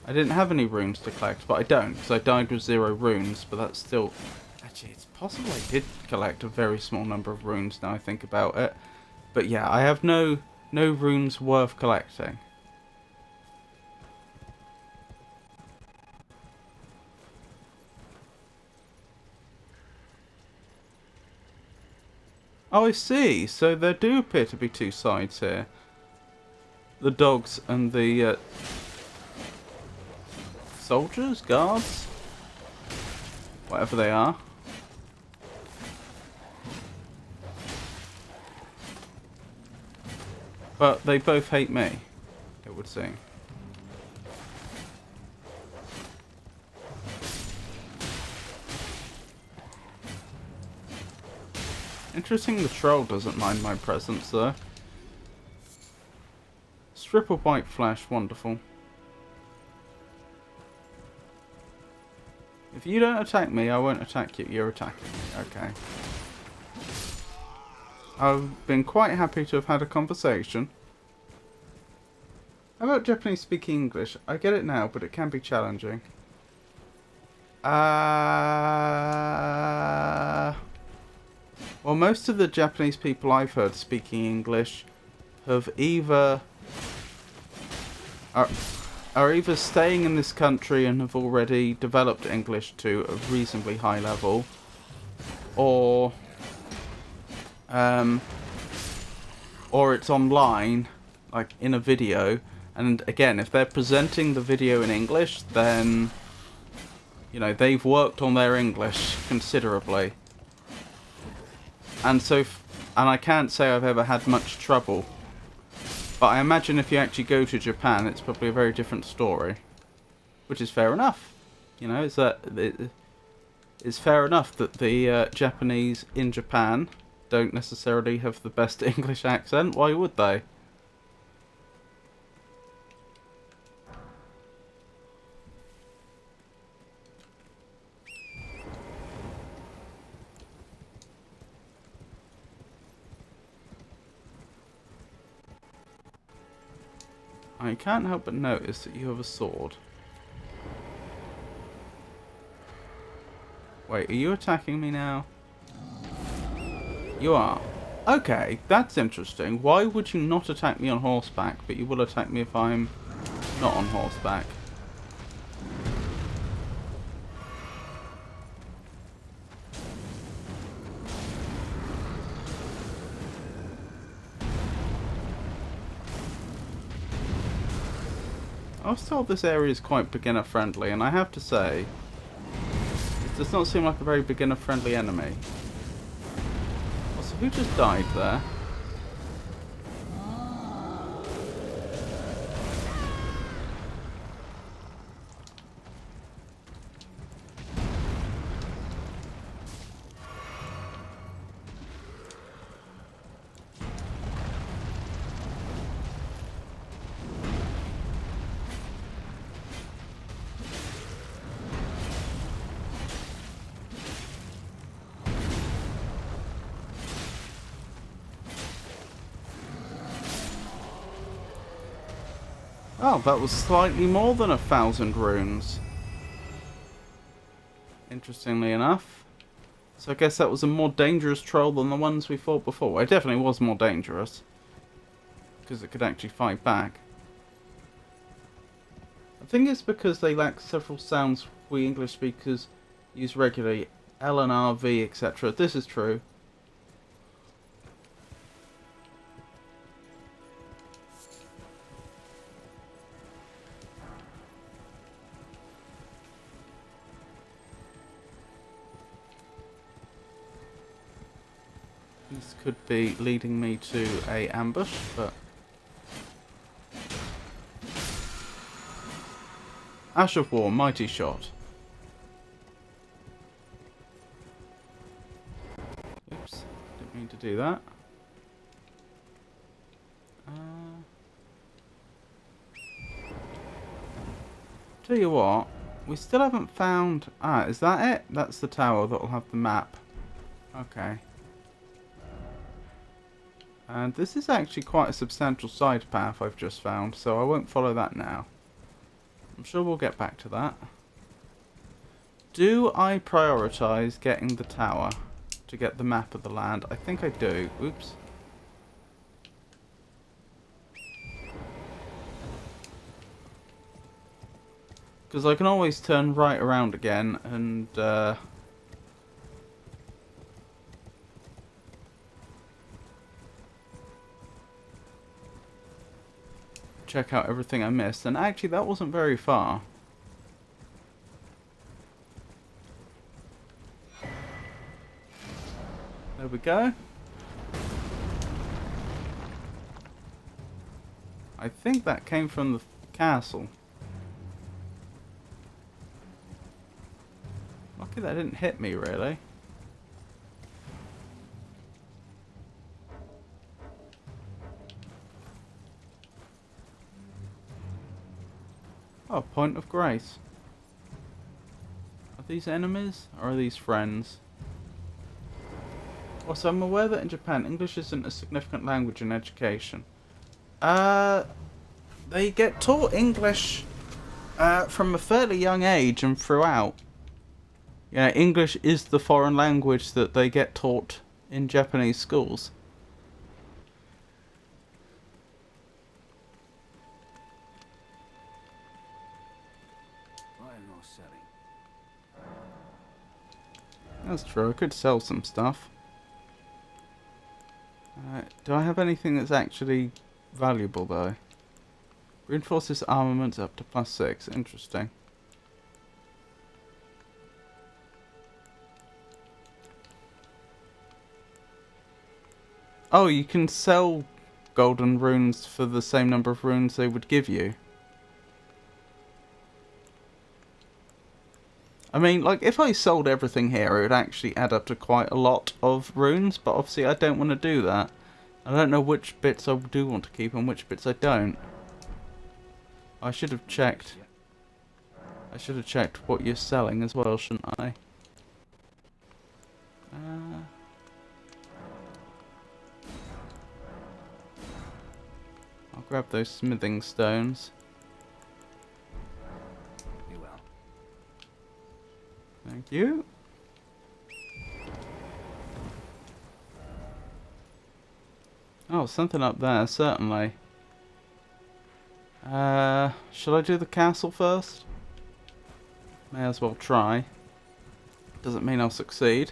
Speaker 1: I didn't have any runes to collect, but I don't, because I died with 0 runes, but that's still... Actually, it's possible I did collect a very small number of runes, now I think about it. But yeah, I have no runes worth collecting. Oh, I see. So there do appear to be 2 sides here. The dogs and the soldiers, guards, whatever they are. But they both hate me, it would seem. Interesting the troll doesn't mind my presence though. Strip of white flesh, wonderful. If you don't attack me, I won't attack you. You're attacking me, okay. I've been quite happy to have had a conversation. How about Japanese speaking English? I get it now, but it can be challenging. Well, most of the Japanese people I've heard speaking English have either are either staying in this country and have already developed English to a reasonably high level, or it's online, like in a video. And again, if they're presenting the video in English, then you know they've worked on their English considerably. And so, and I can't say I've ever had much trouble. But I imagine if you actually go to Japan, it's probably a very different story. Which is fair enough. You know, it's fair enough that the Japanese in Japan don't necessarily have the best English accent. Why would they? I can't help but notice that you have a sword. Wait, are you attacking me now? You are. Okay, that's interesting. Why would you not attack me on horseback, but you will attack me if I'm not on horseback? I was told this area is quite beginner friendly, and I have to say, it does not seem like a very beginner friendly enemy. Also, who just died there? Oh, that was slightly more than 1,000 runes. Interestingly enough. So I guess that was a more dangerous troll than the ones we fought before. It definitely was more dangerous. Because it could actually fight back. I think it's because they lack several sounds we English speakers use regularly. L and R, V, etc. This is true. This could be leading me to a ambush, but... Ash of War, Mighty Shot. Oops, didn't mean to do that. Tell you what, we still haven't found... Ah, is that it? That's the tower that will have the map. Okay. And this is actually quite a substantial side path I've just found, so I won't follow that now. I'm sure we'll get back to that. Do I prioritise getting the tower to get the map of the land? I think I do. Oops. Because I can always turn right around again and... check out everything I missed. And actually, that wasn't very far. There we go. I think that came from the castle. Lucky that didn't hit me, really. Oh, Point of Grace. Are these enemies or are these friends? Also, I'm aware that in Japan, English isn't a significant language in education. They get taught English from a fairly young age and throughout. Yeah, English is the foreign language that they get taught in Japanese schools. That's true, I could sell some stuff. Do I have anything that's actually valuable though? Reinforces armaments up to +6, interesting. Oh, you can sell golden runes for the same number of runes they would give you. I mean, like, if I sold everything here, it would actually add up to quite a lot of runes, but obviously I don't want to do that. I don't know which bits I do want to keep and which bits I don't. I should have checked. I should have checked what you're selling as well, shouldn't I? I'll grab those smithing stones. Thank you. Oh, something up there, certainly. Should I do the castle first? May as well try. Doesn't mean I'll succeed.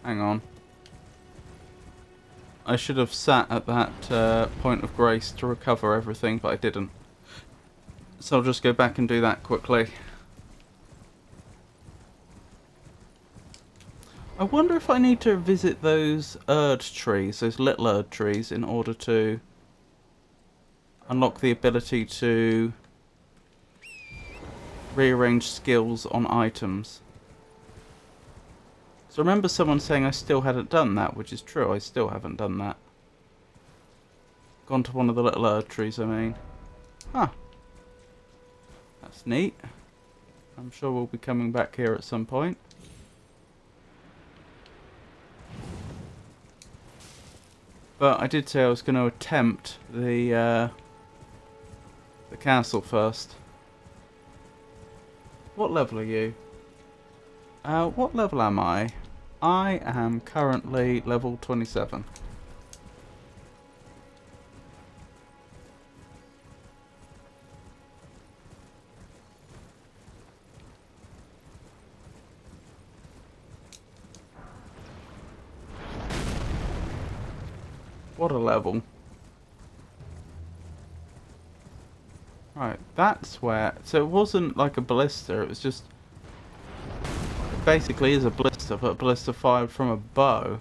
Speaker 1: Hang on. I should have sat at that point of grace to recover everything, but I didn't. So I'll just go back and do that quickly. I wonder if I need to visit those Erd trees, those little Erd trees, in order to unlock the ability to rearrange skills on items. So I remember someone saying I still hadn't done that, which is true, I still haven't done that. Gone to one of the little Erd trees, I mean. Huh. That's neat. I'm sure we'll be coming back here at some point. But I did say I was going to attempt the castle first. What level are you? What level am I? I am currently level 27. What a level. Right, that's where... So it wasn't like a ballista, it was just... It basically is a ballista, but a ballista fired from a bow.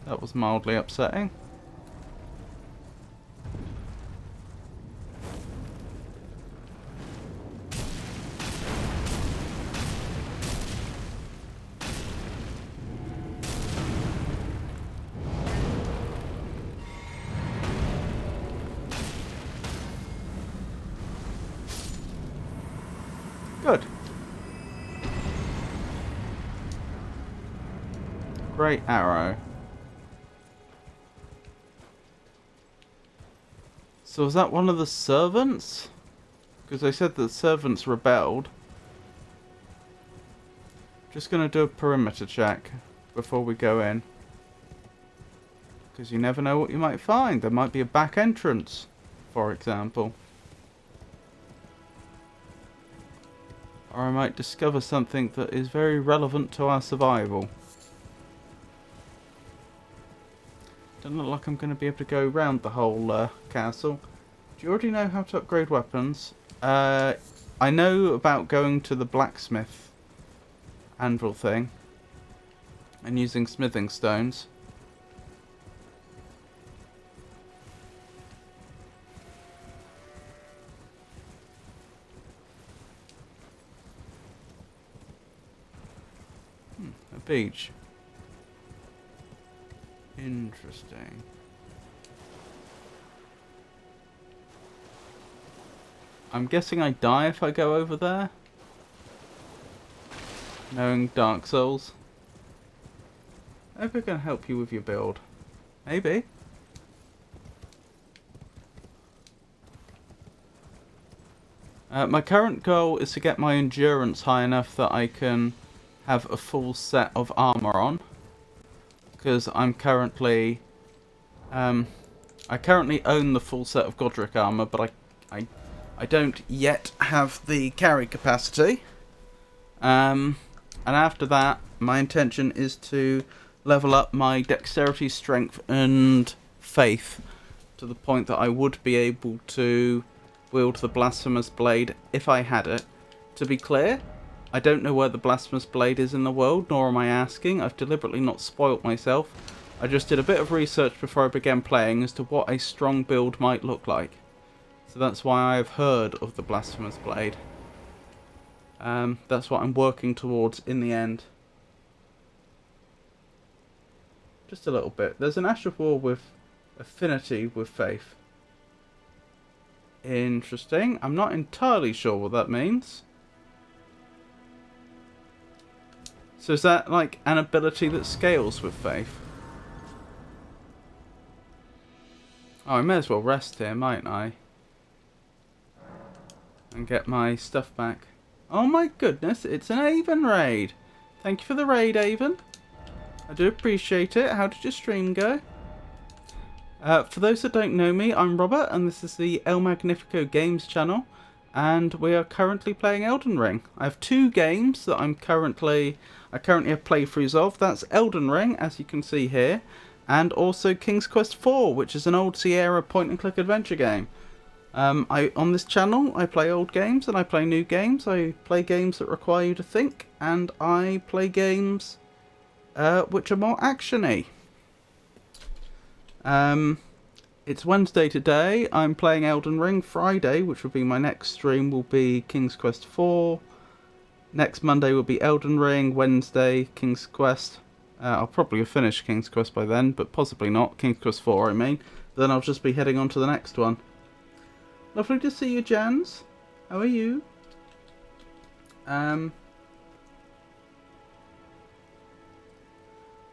Speaker 1: That was mildly upsetting. Good. Great arrow. So was that one of the servants? Because they said that the servants rebelled. Just going to do a perimeter check before we go in. Because you never know what you might find. There might be a back entrance, for example. Or I might discover something that is very relevant to our survival. Doesn't look like I'm going to be able to go around the whole castle. Do you already know how to upgrade weapons? I know about going to the blacksmith anvil thing and using smithing stones. A beach. Interesting. I'm guessing I die if I go over there. Knowing Dark Souls. Maybe I can help you with your build. Maybe. My current goal is to get my endurance high enough that I can have a full set of armor on. Because I'm currently... I currently own the full set of Godric armor, but I don't yet have the carry capacity. And after that, my intention is to level up my dexterity, strength, and faith to the point that I would be able to wield the Blasphemous Blade if I had it. To be clear, I don't know where the Blasphemous Blade is in the world, nor am I asking. I've deliberately not spoilt myself. I just did a bit of research before I began playing as to what a strong build might look like. So that's why I've heard of the Blasphemous Blade. That's what I'm working towards in the end. Just a little bit. There's an Ash of War with affinity with faith. Interesting. I'm not entirely sure what that means. So is that like an ability that scales with faith? Oh, I may as well rest here, mightn't I? And get my stuff back. Oh my goodness, it's an Avon raid. Thank you for the raid, Avon. I do appreciate it. How did your stream go? For those that don't know me, I'm Robert, and this is the El Magnifico Games channel. And we are currently playing Elden Ring. I have two games that I currently have playthroughs of. That's Elden Ring, as you can see here, and also King's Quest IV, which is an old Sierra point-and-click adventure game. On this channel, I play old games and I play new games. I play games that require you to think, and I play games which are more action-y. It's Wednesday today. I'm playing Elden Ring. Friday, which will be my next stream, will be King's Quest IV. Next Monday will be Elden Ring. Wednesday, King's Quest. I'll probably have finished King's Quest by then, but possibly not. King's Quest IV, I mean. Then I'll just be heading on to the next one. Lovely to see you, Jans. How are you?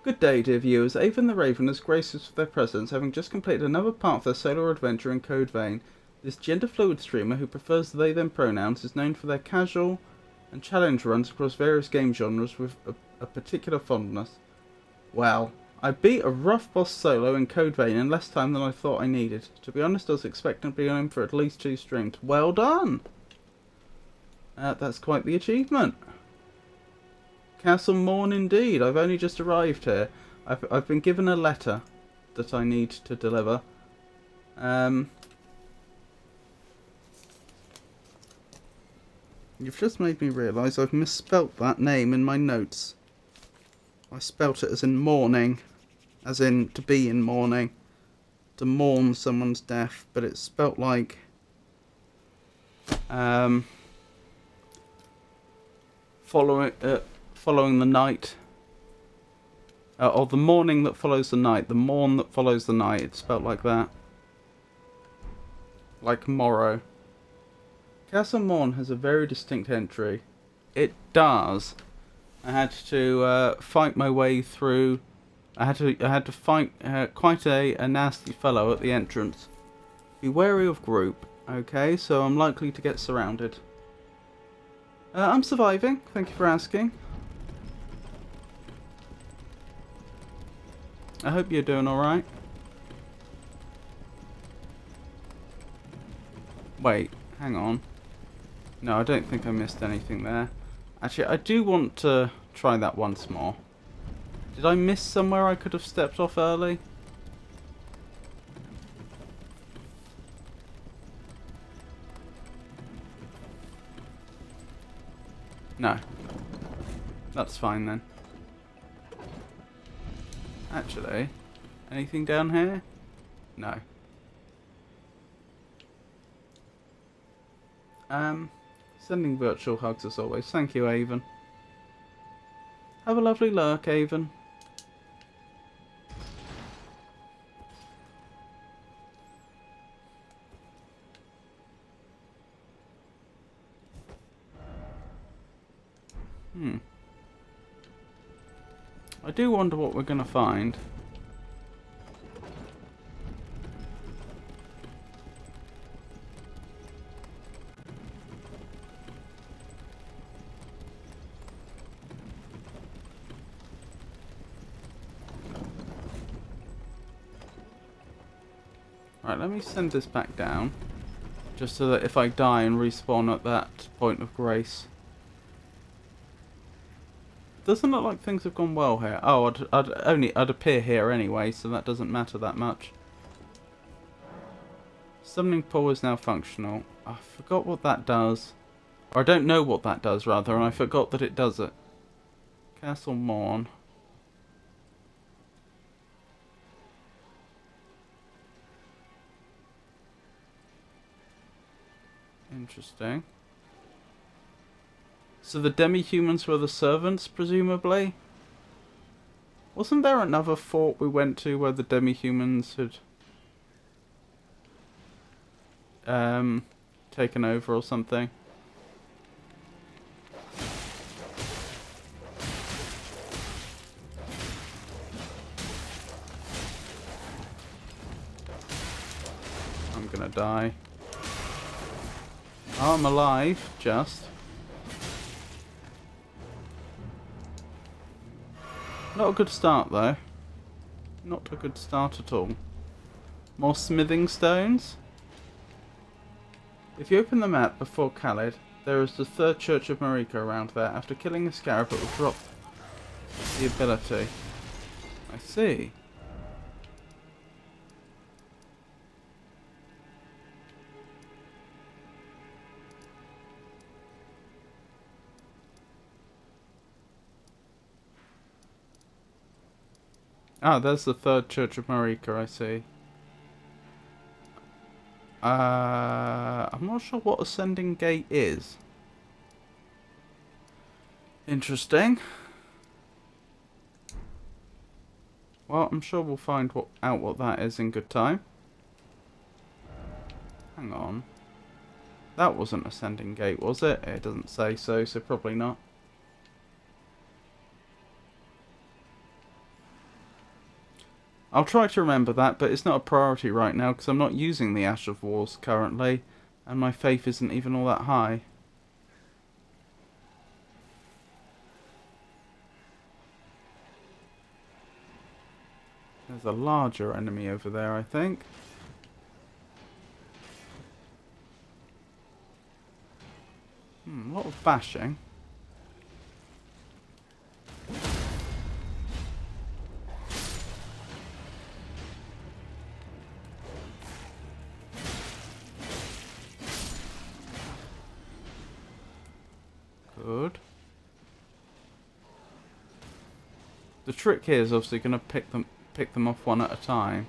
Speaker 1: Good day, dear viewers. Avon the Raven has graced us with their presence, having just completed another part of their solo adventure in Code Vein. This gender-fluid streamer, who prefers they-them pronouns, is known for their casual and challenge runs across various game genres with a particular fondness. Well, I beat a rough boss solo in Code Vein in less time than I thought I needed. To be honest, I was expecting to be on for at least 2 streams. Well done! That's quite the achievement. Castle Morn indeed. I've only just arrived here. I've been given a letter that I need to deliver. You've just made me realise I've misspelt that name in my notes. I spelt it as in mourning, as in to be in mourning, to mourn someone's death, but it's spelt like following the night, or the morning that follows the night, the morn that follows the night. It's spelt like that, like morrow. Castle Morn has a very distinct entry. It does. I had to fight my way through. I had to fight quite a nasty fellow at the entrance. Be wary of group. Okay, so I'm likely to get surrounded. I'm surviving. Thank you for asking. I hope you're doing all right. Wait, hang on. No, I don't think I missed anything there. Actually, I do want to try that once more. Did I miss somewhere I could have stepped off early? No. That's fine then. Actually, anything down here? No. Sending virtual hugs as always. Thank you, Avon. Have a lovely lurk, Avon. I do wonder what we're going to find. Right, let me send this back down. Just so that if I die and respawn at that point of grace. Doesn't look like things have gone well here. Oh, I'd appear here anyway, so that doesn't matter that much. Summoning pool is now functional. I forgot what that does. Or I don't know what that does, rather, and I forgot that it does it. Castle Morn. Interesting. So the demi-humans were the servants, presumably? Wasn't there another fort we went to where the demi-humans had taken over or something? I'm gonna die. Oh, I'm alive, just. Not a good start, though. Not a good start at all. More smithing stones. If you open the map before Khalid, there is the third Church of Marika around there. After killing a scarab, it will drop the ability. I see. Ah, there's the third Church of Marika, I see. I'm not sure what Ascending Gate is. Interesting. Well, I'm sure we'll find out what that is in good time. Hang on. That wasn't Ascending Gate, was it? It doesn't say so, so probably not. I'll try to remember that, but it's not a priority right now because I'm not using the Ash of Wars currently, and my faith isn't even all that high. There's a larger enemy over there, I think. A lot of bashing. The trick here is obviously going to pick them off one at a time.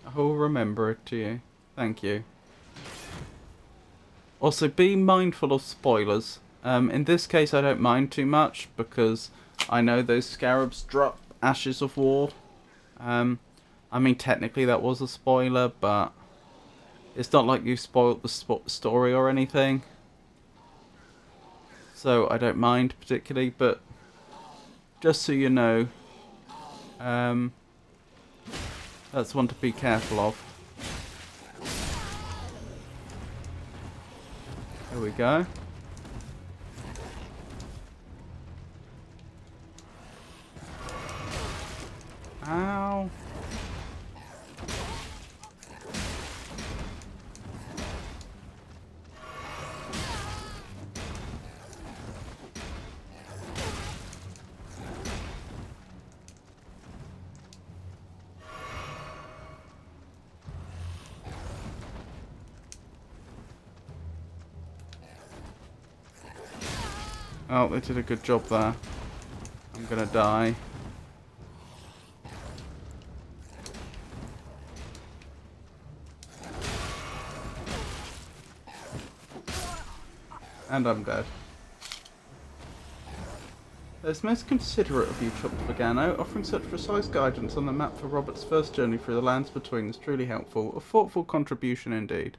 Speaker 1: I will remember it to you. Thank you. Also, be mindful of spoilers. In this case, I don't mind too much because I know those scarabs drop ashes of war. I mean, technically that was a spoiler, but it's not like you spoiled the story or anything. So I don't mind particularly, but just so you know, that's one to be careful of. Here we go. Ow. Oh, they did a good job there. I'm gonna die. And I'm dead. It's most considerate of you, Chopped Vegano. Offering such precise guidance on the map for Robert's first journey through the lands between is truly helpful. A thoughtful contribution indeed.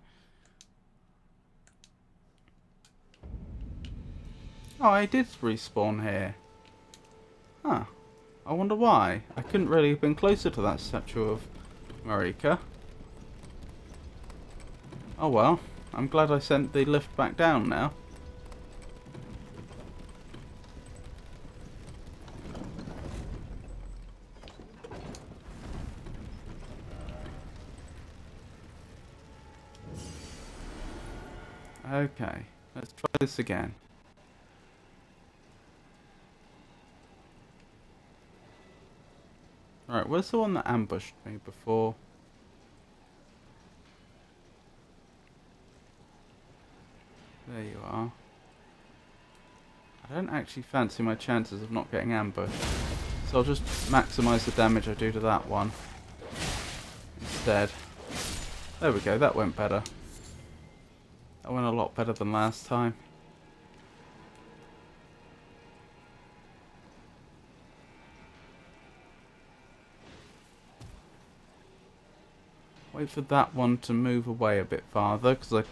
Speaker 1: Oh, I did respawn here. Huh. I wonder why. I couldn't really have been closer to that statue of Marika. Oh well. I'm glad I sent the lift back down now. Okay, let's try this again. Alright, where's the one that ambushed me before? There you are. I don't actually fancy my chances of not getting ambushed, so I'll just maximise the damage I do to that one instead. There we go, that went better. That went a lot better than last time. Wait for that one to move away a bit farther, because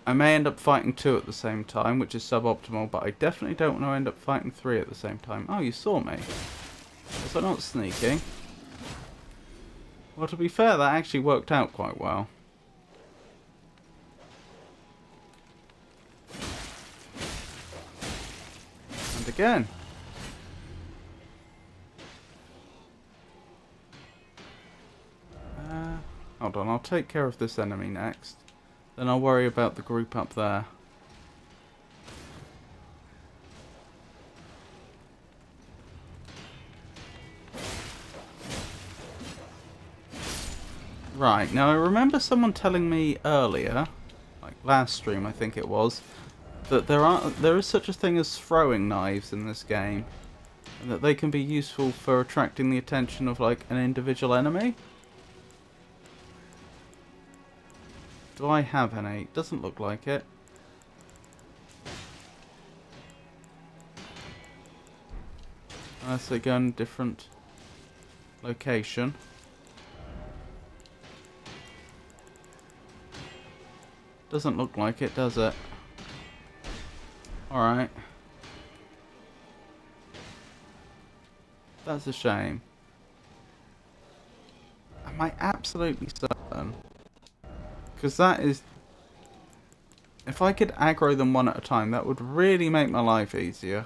Speaker 1: I may end up fighting two at the same time, which is suboptimal, but I definitely don't want to end up fighting three at the same time. Oh, you saw me. Was I not sneaking? Well, to be fair, that actually worked out quite well. And again. Hold on, I'll take care of this enemy next. Then I'll worry about the group up there. Right, now I remember someone telling me earlier, like last stream I think it was, that there is such a thing as throwing knives in this game. And that they can be useful for attracting the attention of like an individual enemy. Do I have any? Doesn't look like it. Unless they go in a different location. Doesn't look like it, does it? Alright. That's a shame. Am I absolutely certain? Because that is... If I could aggro them one at a time, that would really make my life easier.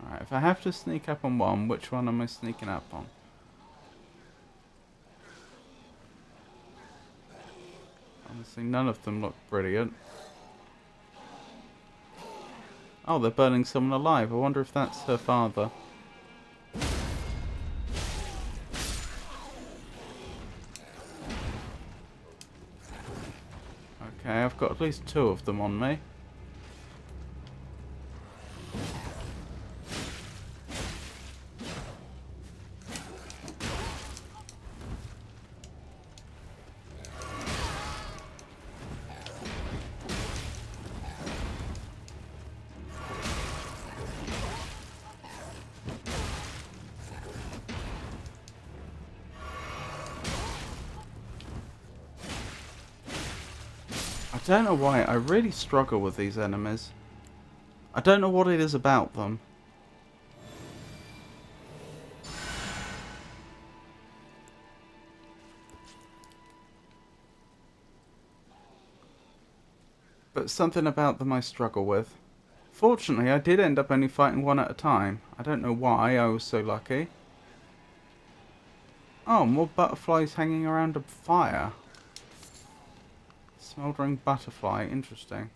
Speaker 1: Alright, if I have to sneak up on one, which one am I sneaking up on? Honestly, none of them look brilliant. Oh, they're burning someone alive. I wonder if that's her father. Okay, I've got at least 2 of them on me. I don't know why, I really struggle with these enemies. I don't know what it is about them. But something about them I struggle with. Fortunately, I did end up only fighting one at a time. I don't know why I was so lucky. Oh, more butterflies hanging around a fire. Smouldering butterfly, interesting.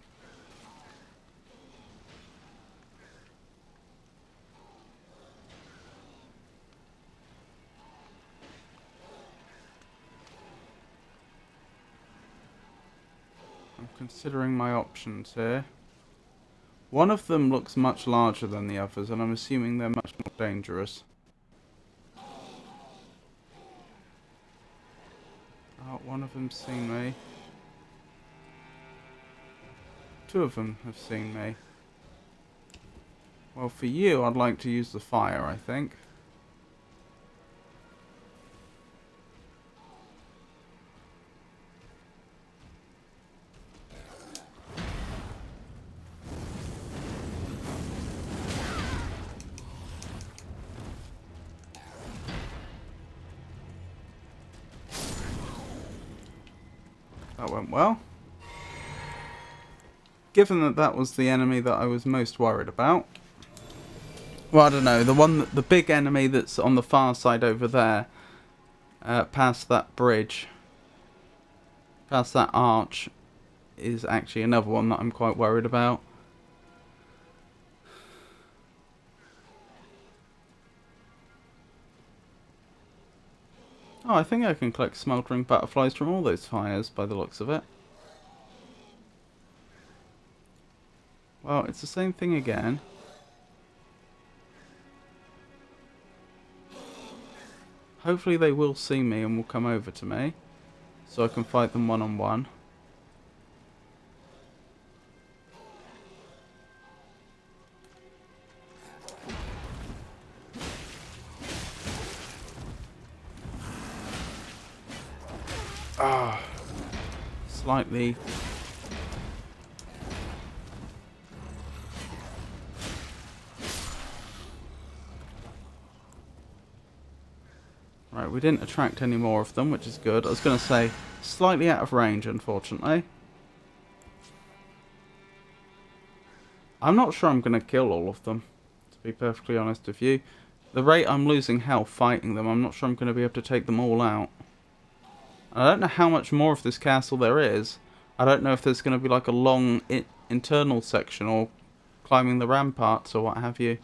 Speaker 1: I'm considering my options here. One of them looks much larger than the others, and I'm assuming they're much more dangerous. Oh, one of them's seen me. 2 of them have seen me. Well, for you, I'd like to use the fire, I think. That went well. Given that that was the enemy that I was most worried about. Well, I don't know. The big enemy that's on the far side over there, past that bridge, past that arch, is actually another one that I'm quite worried about. Oh, I think I can collect smoldering butterflies from all those fires by the looks of it. Well, it's the same thing again. Hopefully they will see me and will come over to me, so I can fight them one-on-one. Ah, slightly. Right, we didn't attract any more of them, which is good. I was going to say, slightly out of range, unfortunately. I'm not sure I'm going to kill all of them, to be perfectly honest with you. The rate I'm losing health fighting them, I'm not sure I'm going to be able to take them all out. I don't know how much more of this castle there is. I don't know if there's going to be like a long internal section or climbing the ramparts or what have you.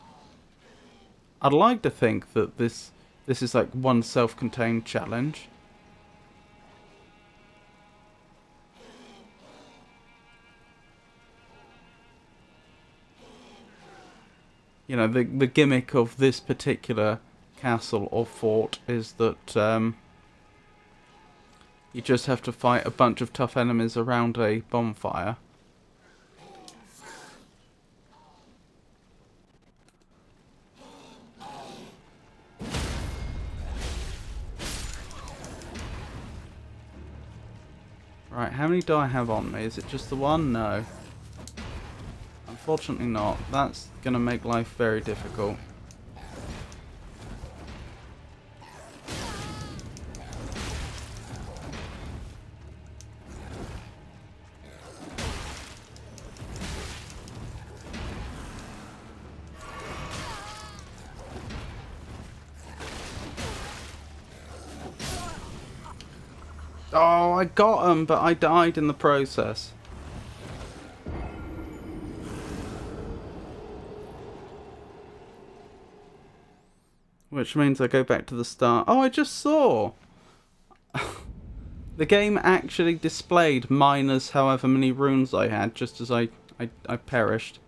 Speaker 1: I'd like to think that this is like one self-contained challenge. You know, the gimmick of this particular castle or fort is that you just have to fight a bunch of tough enemies around a bonfire. Right, how many do I have on me? Is it just the one? No. Unfortunately not. That's going to make life very difficult. Oh, I got him, but I died in the process. Which means I go back to the start. Oh, I just saw! The game actually displayed minus however many runes I had, just as I perished.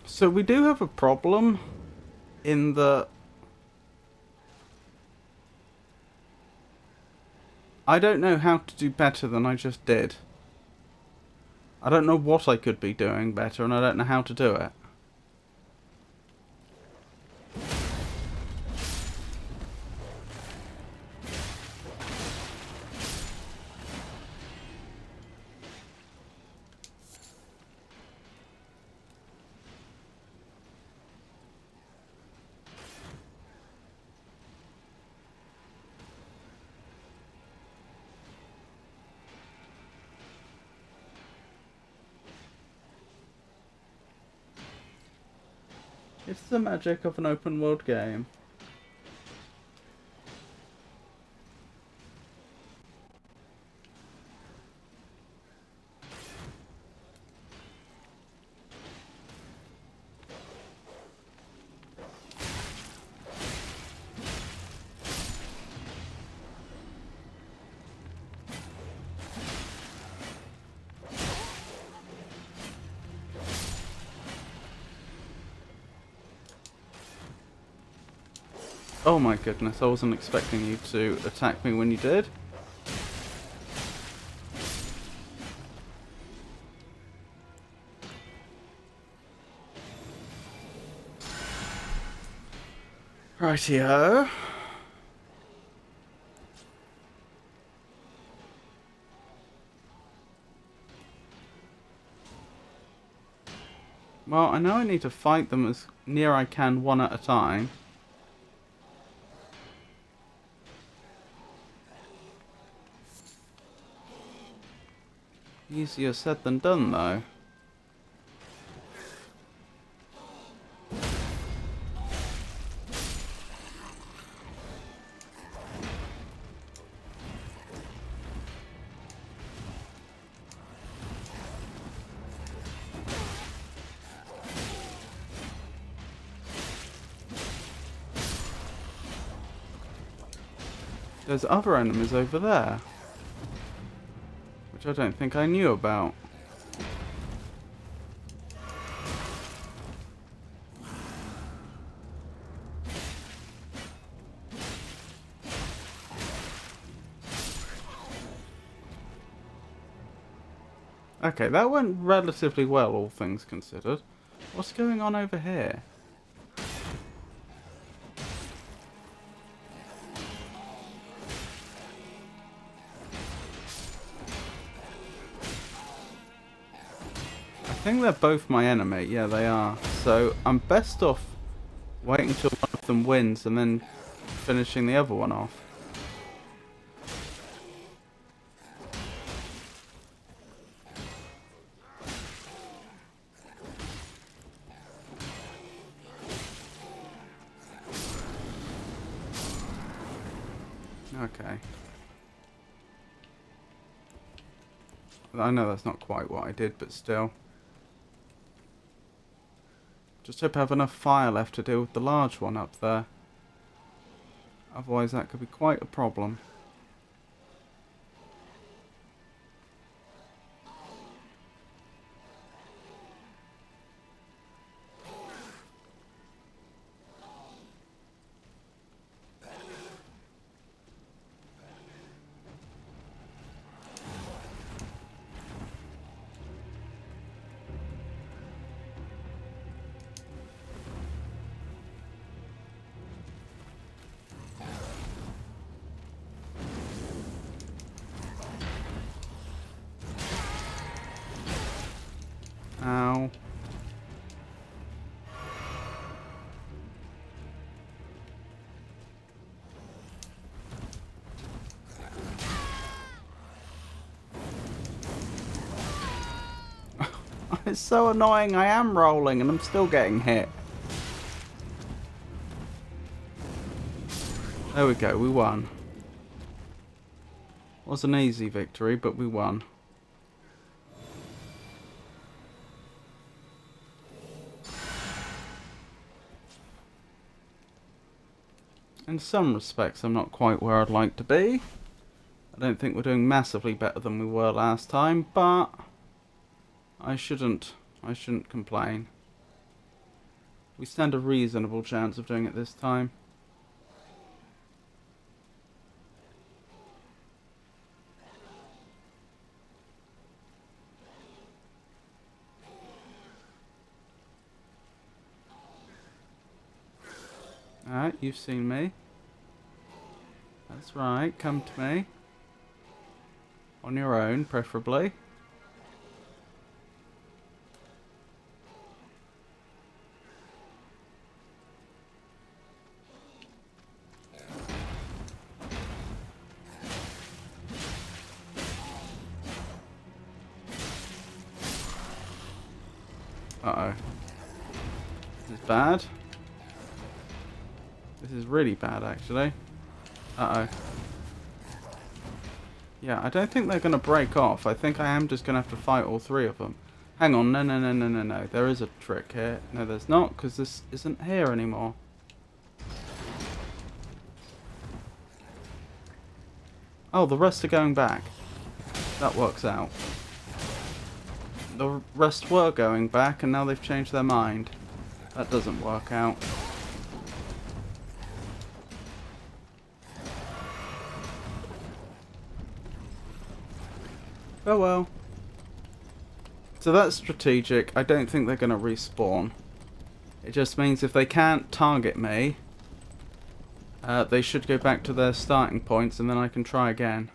Speaker 1: So we do have a problem in the... I don't know how to do better than I just did. I don't know what I could be doing better, and I don't know how to do it. It's the magic of an open world game. Oh my goodness, I wasn't expecting you to attack me when you did. Rightio. Well, I know I need to fight them as near I can one at a time. Easier said than done, though. There's other enemies over there, which I don't think I knew about. Okay, that went relatively well, all things considered. What's going on over here? I think they're both my enemy. Yeah, they are. So I'm best off waiting until one of them wins and then finishing the other one off. Okay. I know that's not quite what I did, but still. Just hope I have enough fire left to deal with the large one up there. Otherwise that could be quite a problem. Ow. It's so annoying. I am rolling and I'm still getting hit. There we go. We won. Was an easy victory, but we won. In some respects, I'm not quite where I'd like to be. I don't think we're doing massively better than we were last time, but I shouldn't complain. We stand a reasonable chance of doing it this time. Alright, you've seen me. That's right, come to me. On your own, preferably. Uh-oh. This is bad. This is really bad, actually. Uh-oh. Yeah, I don't think they're going to break off. I think I am just going to have to fight all three of them. Hang on, no. There is a trick here. No, there's not, because this isn't here anymore. Oh, the rest are going back. That works out. The rest were going back, and now they've changed their mind. That doesn't work out. Oh well. So that's strategic. I don't think they're going to respawn. It just means if they can't target me, they should go back to their starting points and then I can try again.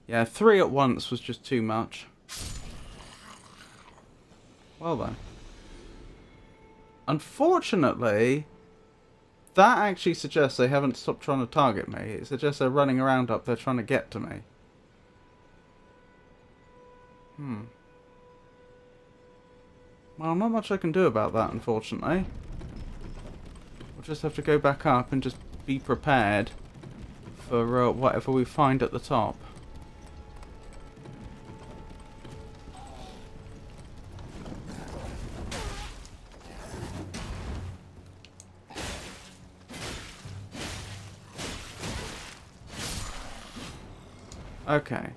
Speaker 1: Yeah, 3 at once was just too much. Well then. Unfortunately, that actually suggests they haven't stopped trying to target me. It suggests they're running around up there trying to get to me. Well, not much I can do about that, unfortunately. We'll just have to go back up and just be prepared for whatever we find at the top. Okay.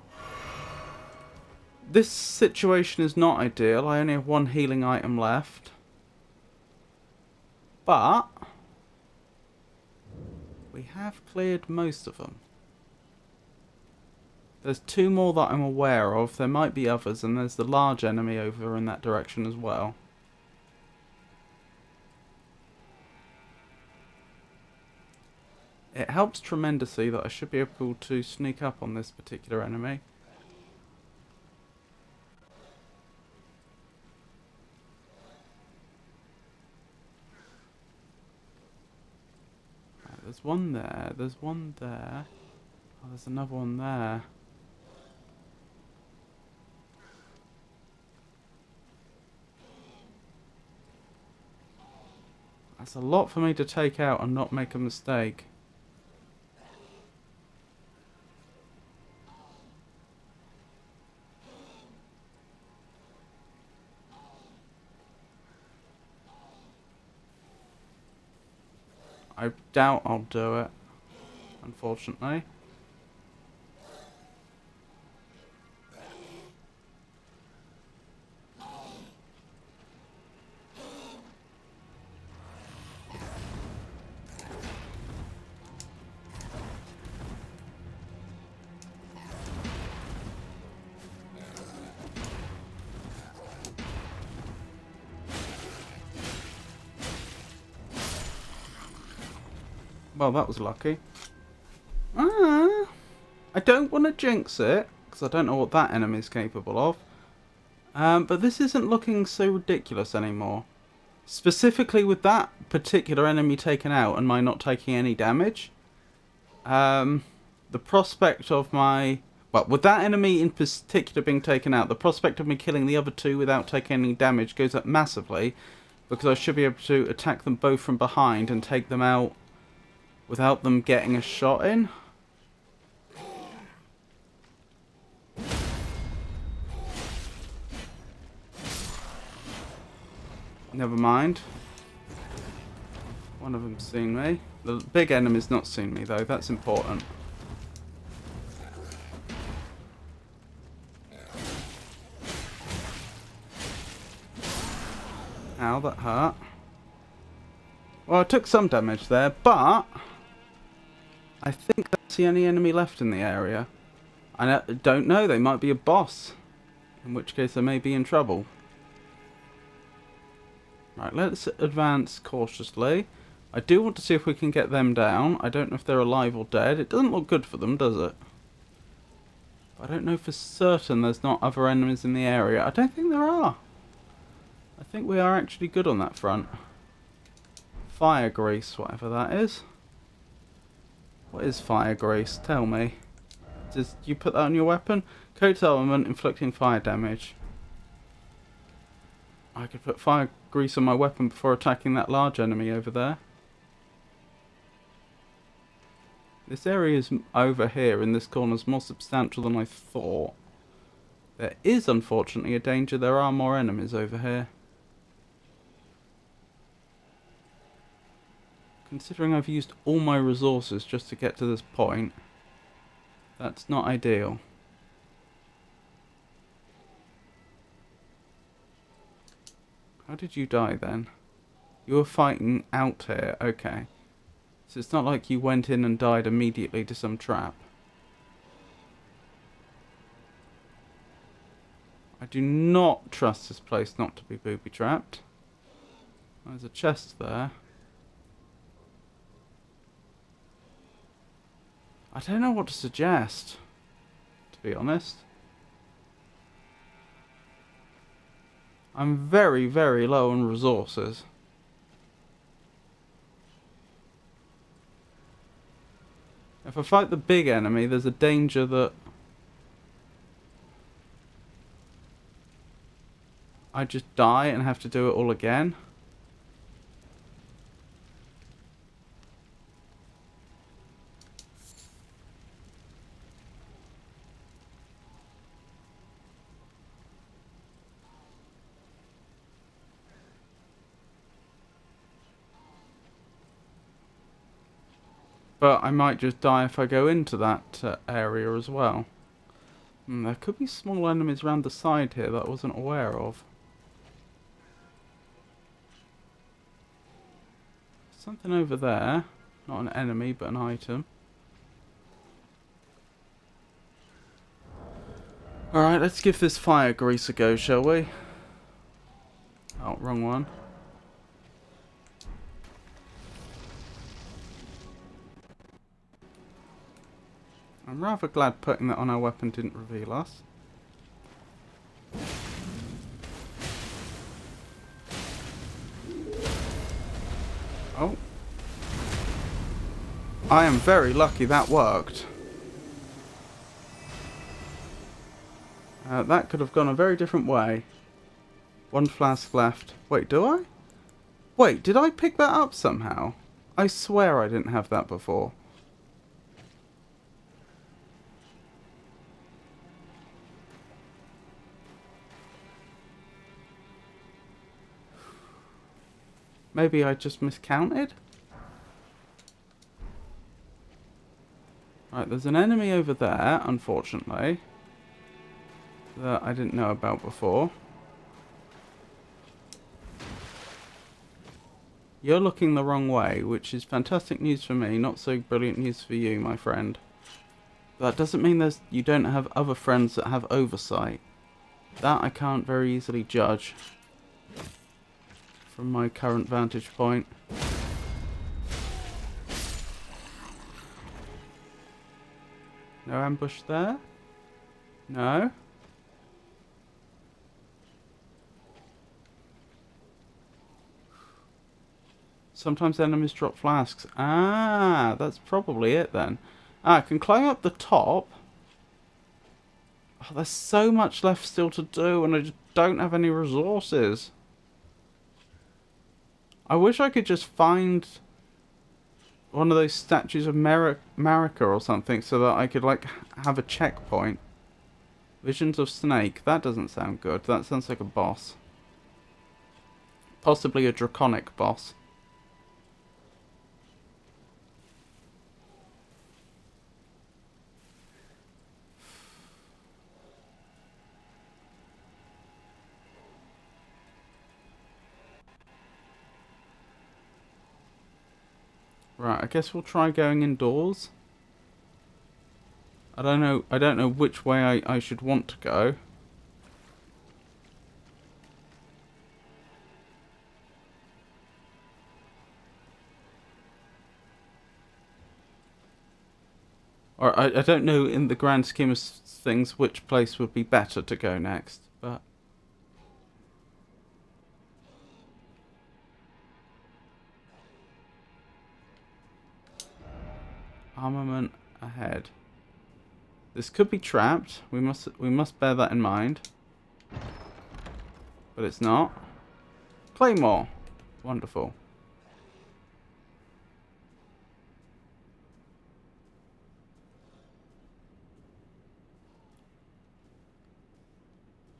Speaker 1: This situation is not ideal. I only have 1 healing item left. But we have cleared most of them. There's 2 more that I'm aware of. There might be others, and there's the large enemy over in that direction as well. It helps tremendously that I should be able to sneak up on this particular enemy. There's one there, there's one there. Oh, there's another one there. That's a lot for me to take out and not make a mistake. I doubt I'll do it, unfortunately. Well, that was lucky. I don't want to jinx it, because I don't know what that enemy is capable of. But this isn't looking so ridiculous anymore. Specifically with that particular enemy taken out and mine not taking any damage. The prospect of my Well, with that enemy in particular being taken out, the prospect of me killing the other two without taking any damage goes up massively, because I should be able to attack them both from behind and take them out without them getting a shot in. Never mind. One of them's seen me. The big enemy's not seen me though, that's important. Ow, that hurt. Well, I took some damage there, but I think that's the only enemy left in the area. I don't know, they might be a boss, in which case I may be in trouble. Right, let's advance cautiously. I do want to see if we can get them down. I don't know if they're alive or dead. It doesn't look good for them, does it? I don't know for certain there's not other enemies in the area. I don't think there are. I think we are actually good on that front. Fire grease, whatever that is. What is fire grease? Tell me. Do you put that on your weapon? Coats armament, inflicting fire damage. I could put fire grease on my weapon before attacking that large enemy over there. This area is over here in this corner is more substantial than I thought. There is unfortunately a danger there are more enemies over here. Considering I've used all my resources just to get to this point, that's not ideal. How did you die then? You were fighting out here, okay. So it's not like you went in and died immediately to some trap. I do not trust this place not to be booby-trapped. There's a chest there. I don't know what to suggest, to be honest. I'm very, very low on resources. If I fight the big enemy, there's a danger that I just die and have to do it all again. But I might just die if I go into that area as well. There could be small enemies around the side here that I wasn't aware of. Something over there. Not an enemy, but an item. Alright, let's give this fire grease a go, shall we? Oh, wrong one. I'm rather glad putting that on our weapon didn't reveal us. Oh. I am very lucky that worked. That could have gone a very different way. One flask left. Wait, do I? Wait, did I pick that up somehow? I swear I didn't have that before. Maybe I just miscounted? Right, there's an enemy over there, unfortunately, that I didn't know about before. You're looking the wrong way, which is fantastic news for me, not so brilliant news for you, my friend. That doesn't mean you don't have other friends that have oversight. That I can't very easily judge from my current vantage point. No ambush there? No? Sometimes enemies drop flasks. Ah, that's probably it then. Ah, I can climb up the top. Oh, there's so much left still to do, and I just don't have any resources. I wish I could just find one of those statues of Marika or something so that I could, like, have a checkpoint. Visions of Snake. That doesn't sound good. That sounds like a boss. Possibly a draconic boss. Right, I guess we'll try going indoors. I don't know which way I should want to go. Or I don't know in the grand scheme of things which place would be better to go next, but armament ahead. This could be trapped. We must bear that in mind. But it's not. Claymore. Wonderful.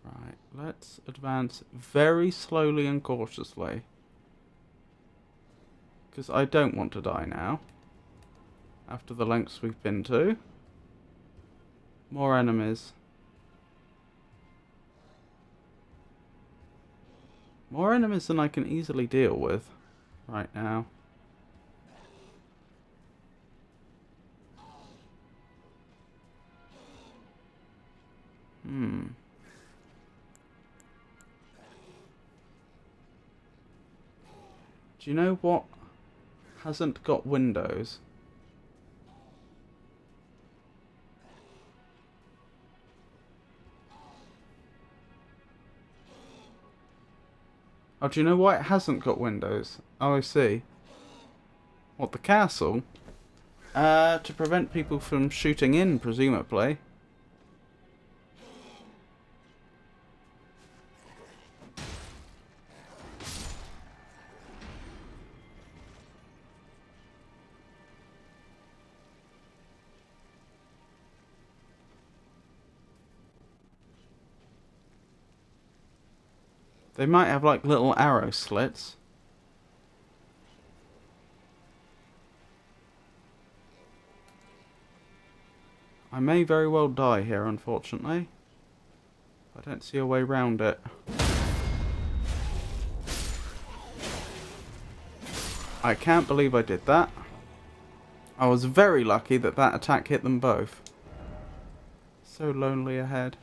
Speaker 1: Right, let's advance very slowly and cautiously. Because I don't want to die now. After the lengths we've been to. More enemies. More enemies than I can easily deal with right now. Do you know what hasn't got windows? Oh, do you know why it hasn't got windows? Oh, I see. What, the castle? To prevent people from shooting in, presumably. They might have, like, little arrow slits. I may very well die here, unfortunately. I don't see a way round it. I can't believe I did that. I was very lucky that that attack hit them both. So lonely ahead.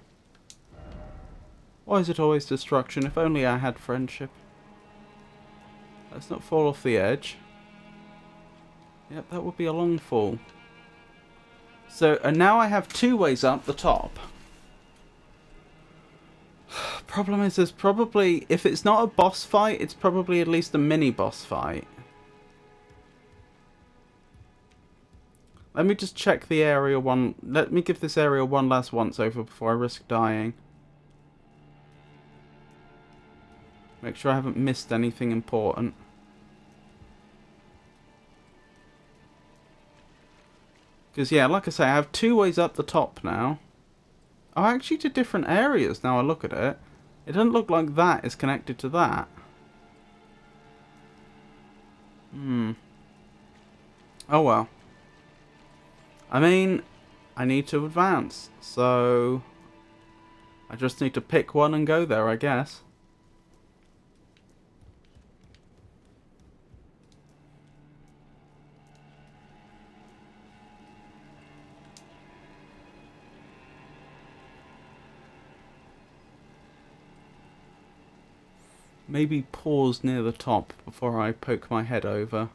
Speaker 1: Why is it always destruction? If only I had friendship. Let's not fall off the edge. Yep, that would be a long fall. So, and now I have two ways up the top. Problem is, there's probably, if it's not a boss fight, it's probably at least a mini boss fight. Let me just check the area one. Let me give this area one last once over before I risk dying. Make sure I haven't missed anything important. Because, yeah, like I say, I have two ways up the top now. Oh, actually to different areas now I look at it. It doesn't look like that is connected to that. Oh well. I mean, I need to advance, so I just need to pick one and go there, I guess. Maybe pause near the top before I poke my head over.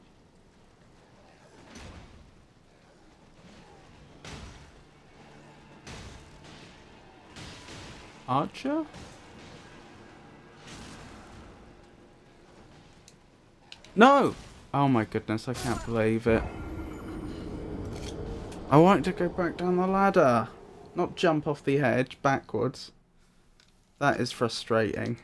Speaker 1: Archer? No! Oh my goodness, I can't believe it. I wanted to go back down the ladder. Not jump off the edge backwards. That is frustrating.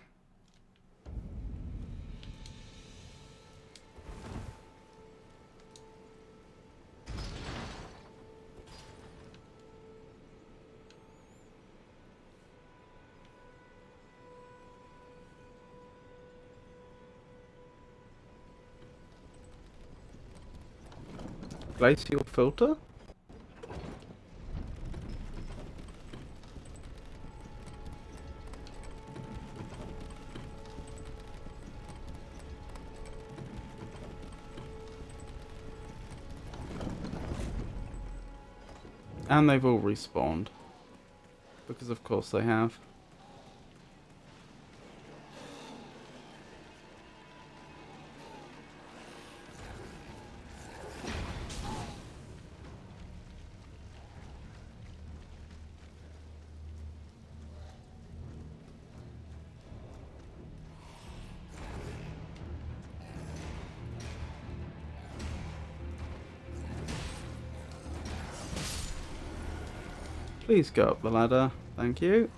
Speaker 1: Glacial filter? And they've all respawned. Because of course they have. Please go up the ladder. Thank you.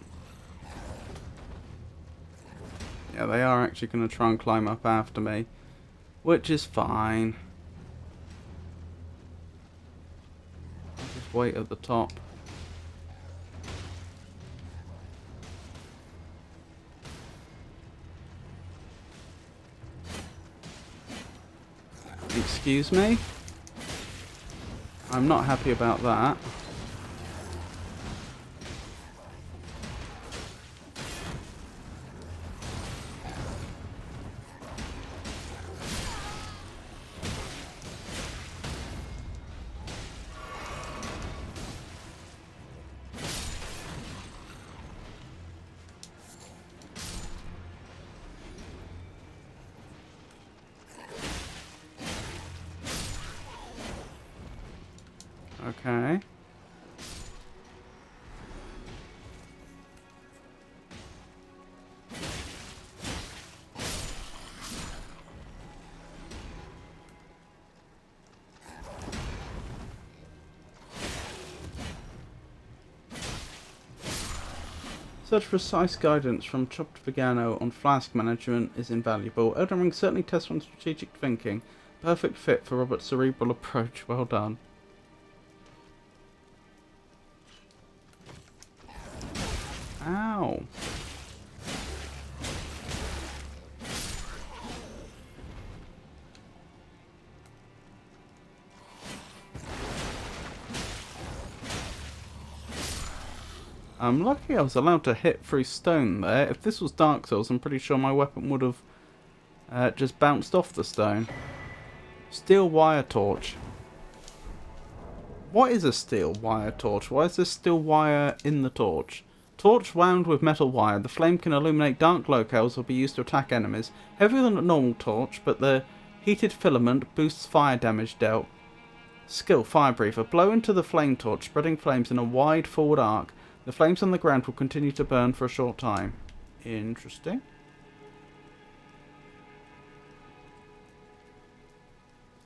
Speaker 1: Yeah, they are actually going to try and climb up after me. Which is fine. I'll just wait at the top. Excuse me? I'm not happy about that. Okay. Such precise guidance from Chopped Vegano on flask management is invaluable. Elden Ring certainly tests on strategic thinking. Perfect fit for Robert's cerebral approach. Well done. Ow. I'm lucky I was allowed to hit through stone there. If this was Dark Souls, I'm pretty sure my weapon would have just bounced off the stone. Steel wire torch. What is a steel wire torch? Why is there steel wire in the torch? Torch wound with metal wire. The flame can illuminate dark locales or be used to attack enemies. Heavier than a normal torch, but the heated filament boosts fire damage dealt. Skill, Fire Breather. Blow into the flame torch, spreading flames in a wide forward arc. The flames on the ground will continue to burn for a short time. Interesting.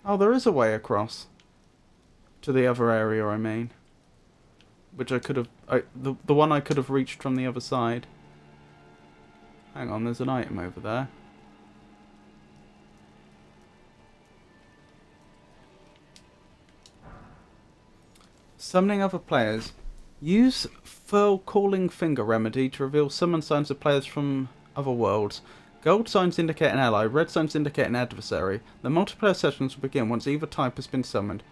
Speaker 1: Oh, there is a way across. To the other area, I mean. Which I could have... the one I could have reached from the other side. Hang on, there's an item over there. Summoning other players. Use Furl Calling Finger Remedy to reveal summon signs of players from other worlds. Gold signs indicate an ally, red signs indicate an adversary. The multiplayer sessions will begin once either type has been summoned.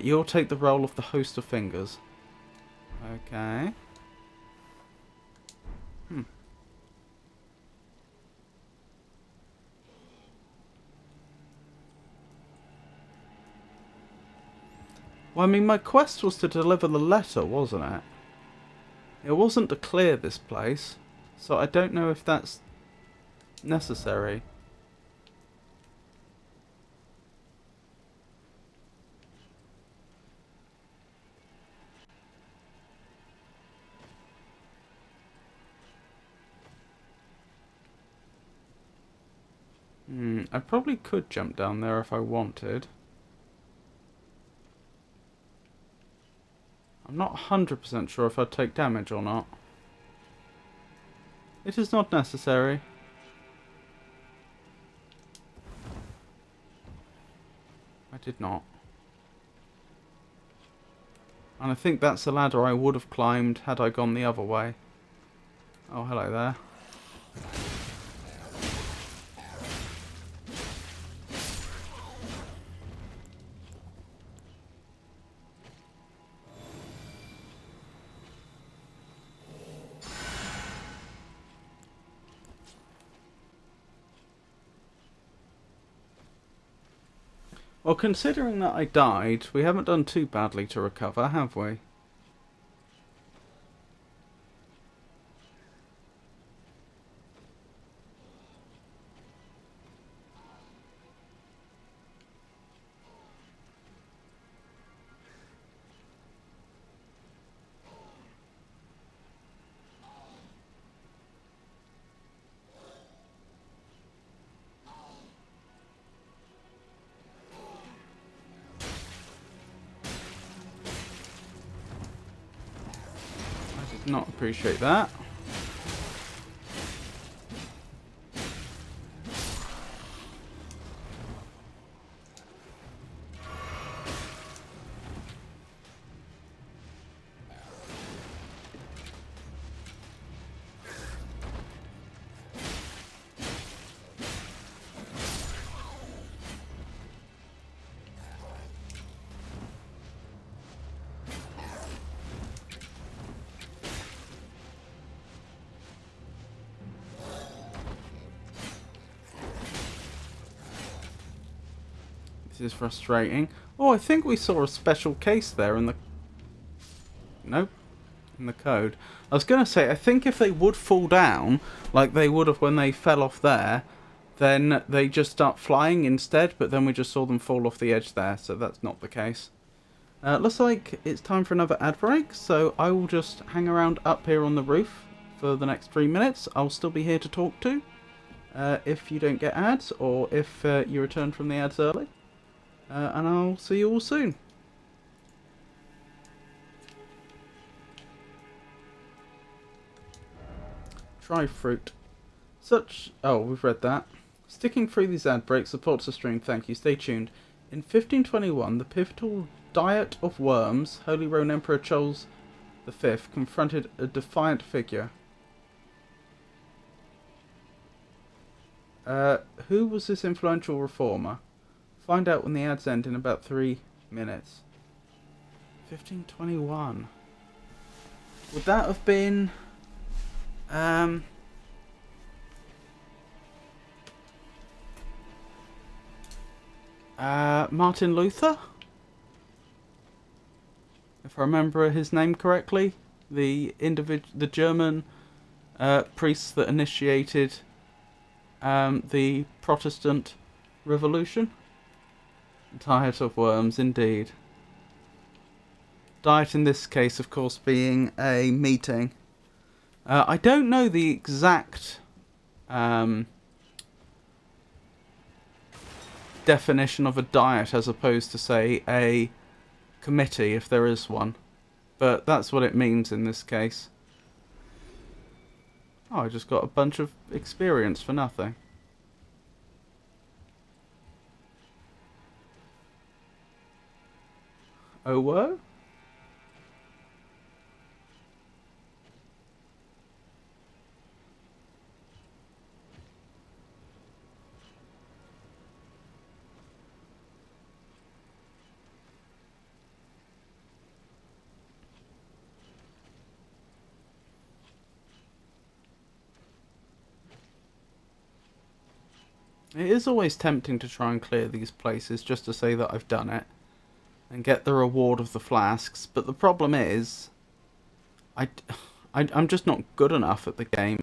Speaker 1: You'll take the role of the host of fingers. Okay. Well, I mean, my quest was to deliver the letter, wasn't it? It wasn't to clear this place, so I don't know if that's necessary. I probably could jump down there if I wanted. I'm not 100% sure if I'd take damage or not. It is not necessary. I did not. And I think that's the ladder I would have climbed had I gone the other way. Oh, hello there. Well, considering that I died, we haven't done too badly to recover, have we? I did not appreciate that. This is frustrating. Oh, I think we saw a special case there in the... Nope. In the code. I was going to say, I think if they would fall down, like they would have when they fell off there, then they just start flying instead, but then we just saw them fall off the edge there, so that's not the case. Looks like it's time for another ad break, so I will just hang around up here on the roof for the next 3 minutes. I'll still be here to talk to, if you don't get ads, or if you return from the ads early. And I'll see you all soon. Try fruit. Oh, we've read that. Sticking through these ad breaks supports the stream, thank you. Stay tuned. In 1521, the pivotal Diet of Worms, Holy Roman Emperor Charles V confronted a defiant figure. Who was this influential reformer? Find out when the ads end in about 3 minutes. 1521. Would that have been... Martin Luther? If I remember his name correctly. The German priest that initiated the Protestant Revolution. Diet of Worms, indeed. Diet in this case, of course, being a meeting. I don't know the exact definition of a diet as opposed to, say, a committee, if there is one. But that's what it means in this case. Oh, I just got a bunch of experience for nothing. Oh, whoa? It is always tempting to try and clear these places just to say that I've done it. And get the reward of the flasks, but the problem is, I'm just not good enough at the game.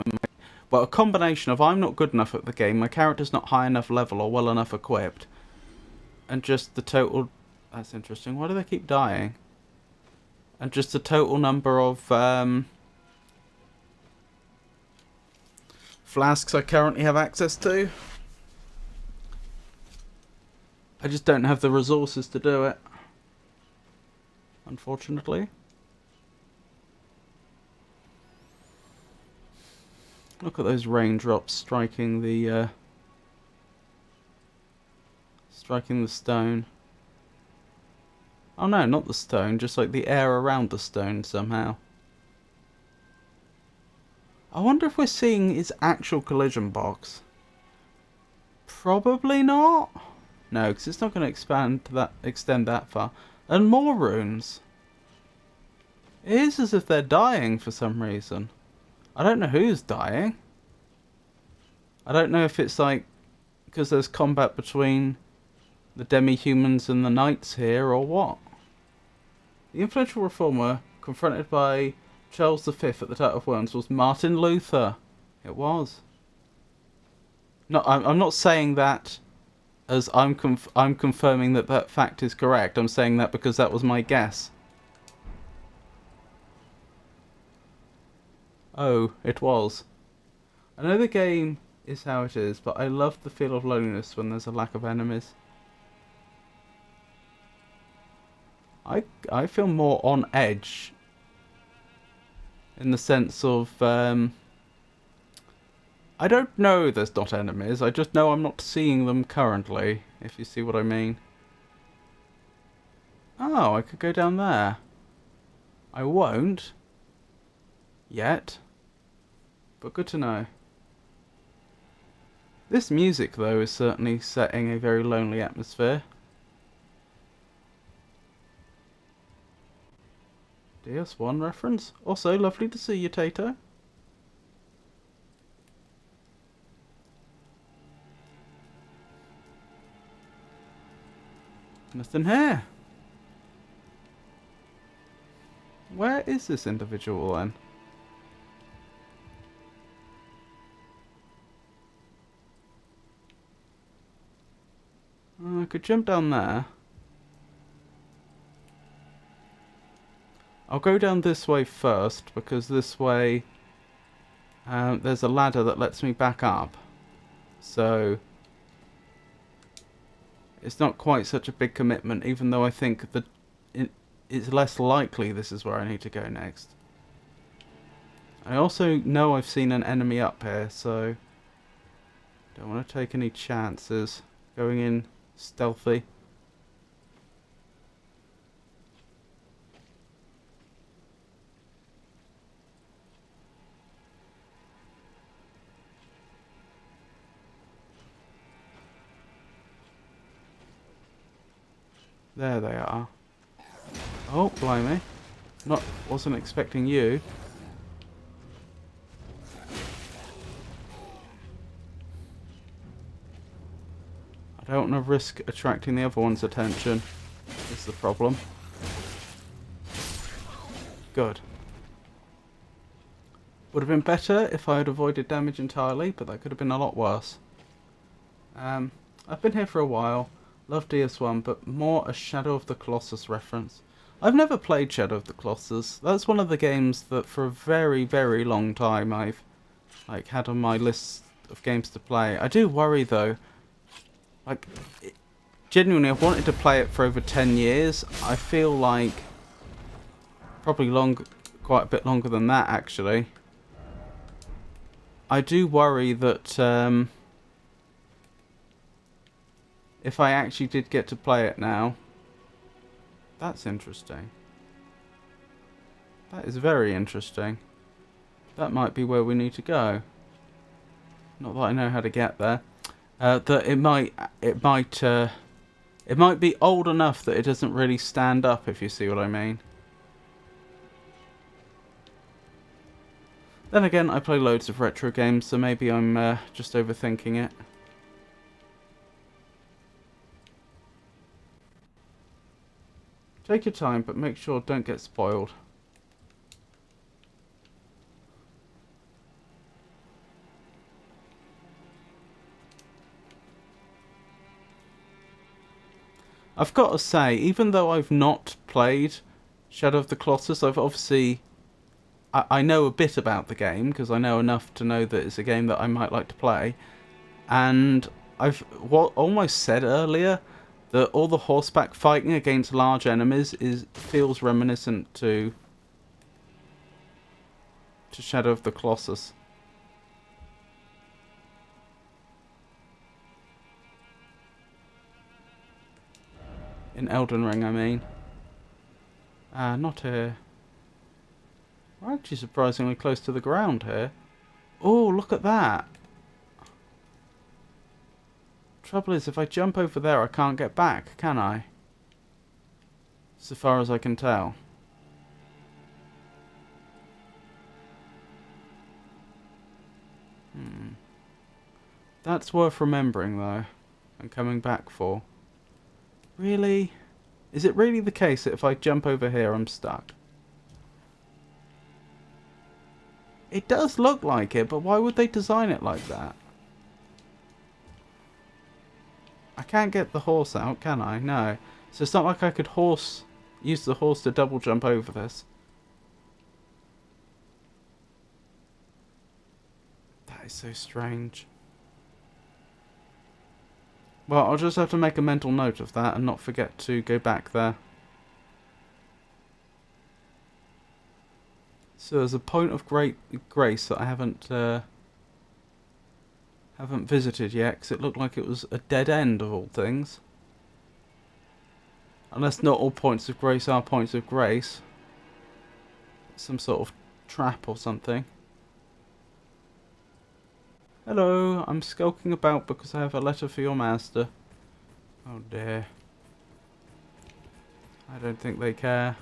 Speaker 1: Well, a combination of I'm not good enough at the game, my character's not high enough level or well enough equipped, and just the total... That's interesting. Why do they keep dying? And just the total number of flasks I currently have access to. I just don't have the resources to do it. Unfortunately. Look at those raindrops striking the stone. Oh no, not the stone, just like the air around the stone somehow. I wonder if we're seeing its actual collision box. Probably not. No, because it's not going to extend that far. And more runes. It is as if they're dying for some reason. I don't know who's dying. I don't know if it's like because there's combat between the demi-humans and the knights here or what. The influential reformer confronted by Charles V at the Tower of Worms was Martin Luther. It was. No, I'm not saying that as I'm confirming that fact is correct. I'm saying that because that was my guess. Oh, it was. I know the game is how it is, but I love the feel of loneliness when there's a lack of enemies. I feel more on edge in the sense of I don't know there's not enemies, I just know I'm not seeing them currently, if you see what I mean. Oh, I could go down there. I won't. Yet. But good to know. This music, though, is certainly setting a very lonely atmosphere. DS1 reference. Also, lovely to see you, Tato. Nothing here. Where is this individual then? I could jump down there. I'll go down this way first, because this way there's a ladder that lets me back up. So it's not quite such a big commitment, even though I think that it's less likely this is where I need to go next. I also know I've seen an enemy up here, so don't want to take any chances going in stealthy. There they are. Oh, blimey. Wasn't expecting you. I don't want to risk attracting the other one's attention. Is the problem. Good. Would have been better if I had avoided damage entirely, but that could have been a lot worse. I've been here for a while. Love DS1, but more a Shadow of the Colossus reference. I've never played Shadow of the Colossus. That's one of the games that for a very, very long time I've had on my list of games to play. I do worry though. Genuinely, I've wanted to play it for over 10 years. I feel like probably quite a bit longer than that actually. I do worry that if I actually did get to play it now. That's interesting. That is very interesting. That might be where we need to go. Not that I know how to get there. That it might be old enough that it doesn't really stand up, if you see what I mean. Then again, I play loads of retro games, so maybe I'm just overthinking it. Take your time, but make sure don't get spoiled. I've got to say, even though I've not played Shadow of the Colossus, I've obviously... I know a bit about the game, because I know enough to know that it's a game that I might like to play. And I've almost said earlier that all the horseback fighting against large enemies feels reminiscent to Shadow of the Colossus. In Elden Ring, I mean. Not here. We're actually surprisingly close to the ground here. Oh, look at that. Trouble is, if I jump over there, I can't get back, can I? So far as I can tell. That's worth remembering, though, and coming back for. Really? Is it really the case that if I jump over here, I'm stuck? It does look like it, but why would they design it like that? I can't get the horse out, can I? No. So it's not like I could use the horse to double jump over this. That is so strange. Well, I'll just have to make a mental note of that and not forget to go back there. So there's a point of great grace that I haven't visited yet, because it looked like it was a dead end of all things. Unless not all points of grace are points of grace. Some sort of trap or something. Hello, I'm skulking about because I have a letter for your master. Oh dear. I don't think they care.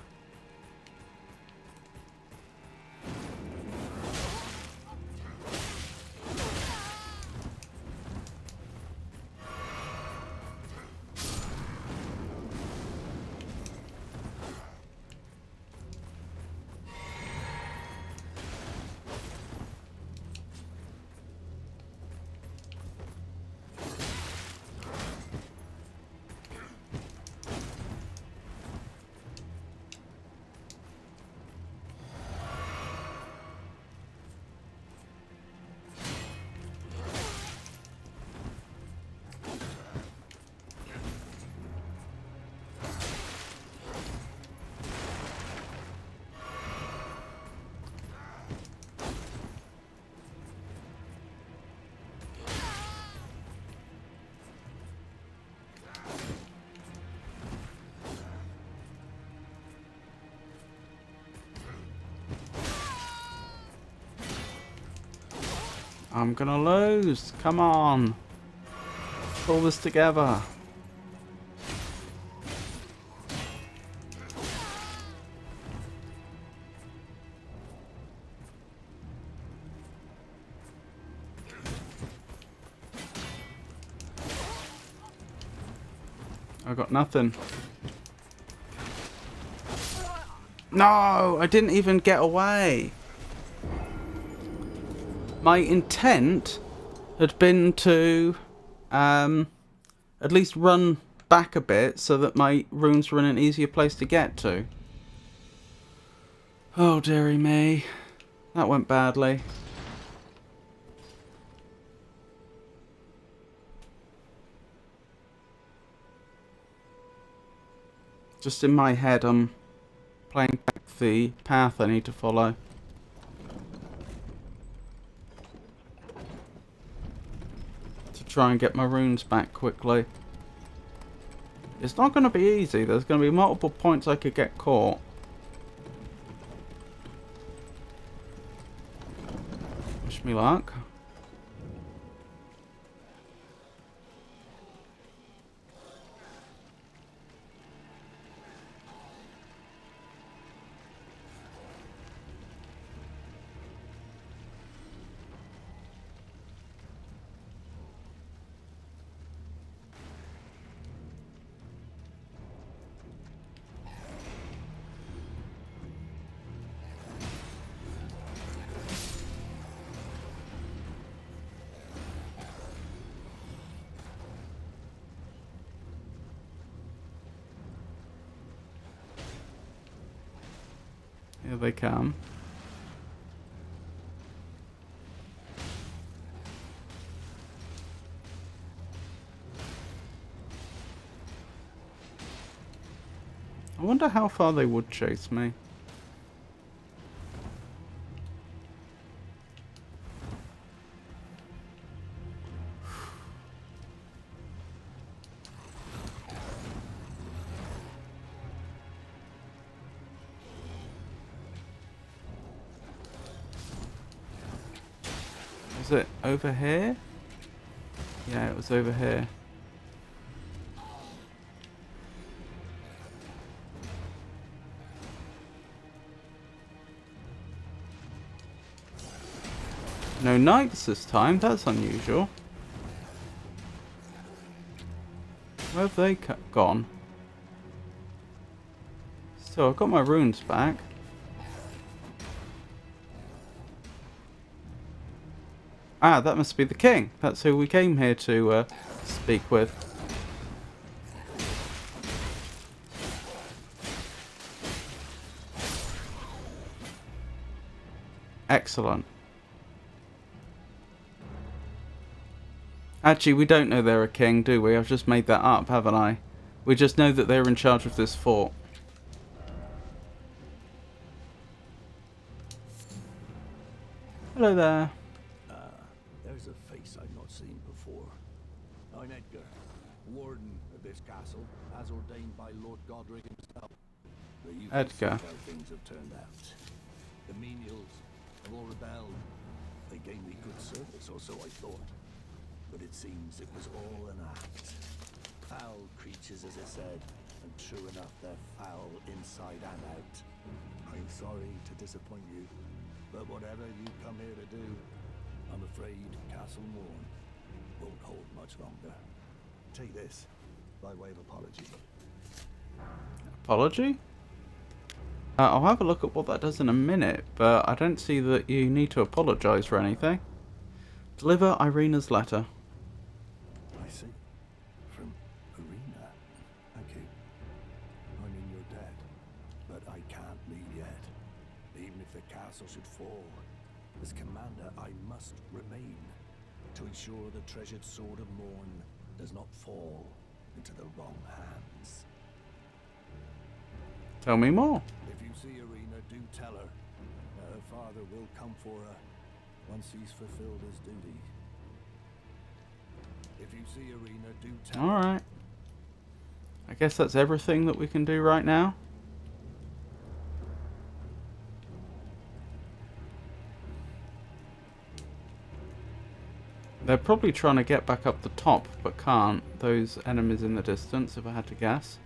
Speaker 1: I'm gonna lose. Come on. Pull this together. I got nothing. No, I didn't even get away. My intent had been to at least run back a bit so that my runes were in an easier place to get to. Oh, dearie me. That went badly. Just in my head, I'm playing back the path I need to follow. Try and get my runes back quickly. It's not going to be easy. There's going to be multiple points I could get caught. Wish me luck. Here they come. I wonder how far they would chase me. Was it over here? Yeah, it was over here. No knights this time, that's unusual. Where have they gone? So I've got my runes back. Ah, that must be the king. That's who we came here to speak with. Excellent. Actually, we don't know they're a king, do we? I've just made that up, haven't I? We just know that they're in charge of this fort. Hello there.
Speaker 4: There's a face I've not seen before. I'm Edgar, warden of this castle, as ordained by Lord Godric himself. But you can see
Speaker 1: Edgar.
Speaker 4: how things have turned out. The menials have all rebelled. They gave me good service, or so I thought. But it seems it was all an act. Foul creatures, as I said, and true enough, they're foul inside and out. I'm sorry to disappoint you, but whatever you come here to do, I'm afraid Castle Morn won't hold much longer. Take this, by way of apology.
Speaker 1: Apology? I'll have a look at what that does in a minute, but I don't see that you need to apologise for anything. Deliver Irina's letter.
Speaker 4: I see. From Irina. Thank you. I'm in your debt, but I can't leave yet. Even if the castle should fall, as commander I must remain to ensure the treasured sword of Morn does not fall into the wrong hands.
Speaker 1: Tell me more.
Speaker 4: If you see Irina, do tell her that her father will come for her once he's fulfilled his duty. If you see Irina, do tell her.
Speaker 1: Alright. I guess that's everything that we can do right now. They're probably trying to get back up the top, but can't. Those enemies in the distance, if I had to guess.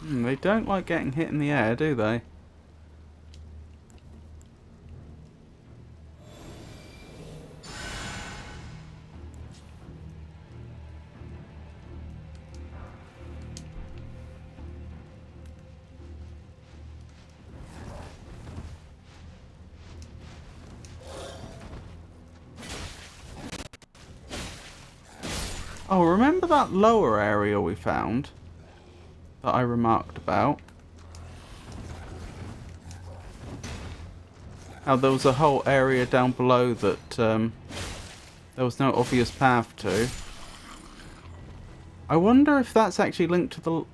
Speaker 1: They don't like getting hit in the air, do they? Oh, remember that lower area we found? That I remarked about? How there was a whole area down below that there was no obvious path to. I wonder if that's actually linked to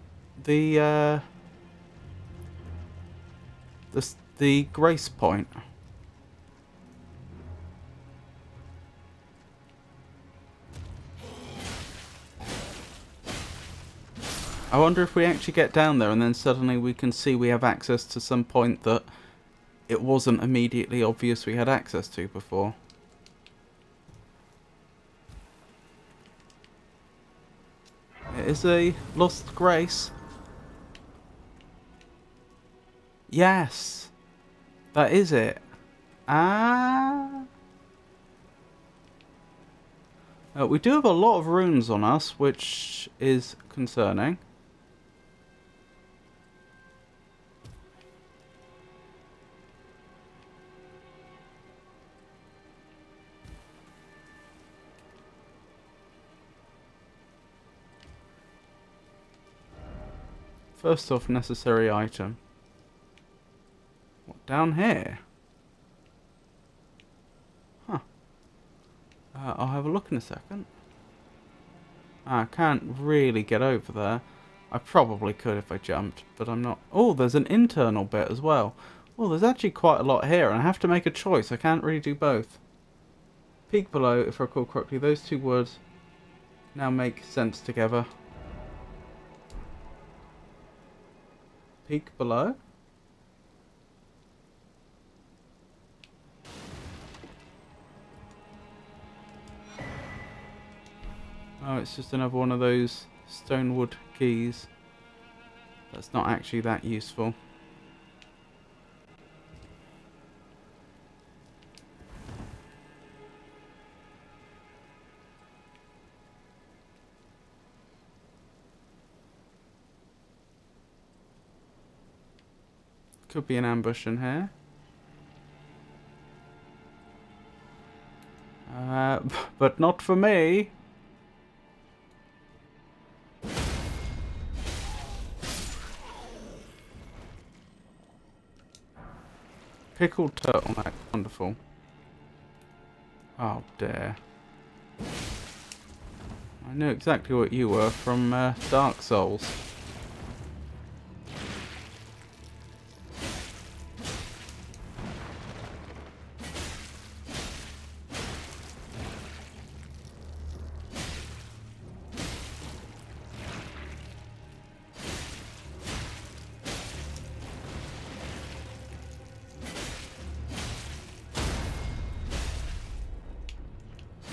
Speaker 1: the grace point. I wonder if we actually get down there and then suddenly we can see we have access to some point that it wasn't immediately obvious we had access to before. It is a lost grace. Yes, that is it. Ah. We do have a lot of runes on us, which is concerning. First off, necessary item. What, down here? Huh. I'll have a look in a second. I can't really get over there. I probably could if I jumped, but I'm not. Oh, there's an internal bit as well. Oh, there's actually quite a lot here, and I have to make a choice. I can't really do both. Peek below, if I recall correctly, those two words now make sense together. Peek below? Oh, it's just another one of those stonewood keys. That's not actually that useful. Could be an ambush in here. But not for me. Pickled turtleneck, wonderful. Oh dear. I knew exactly what you were from Dark Souls.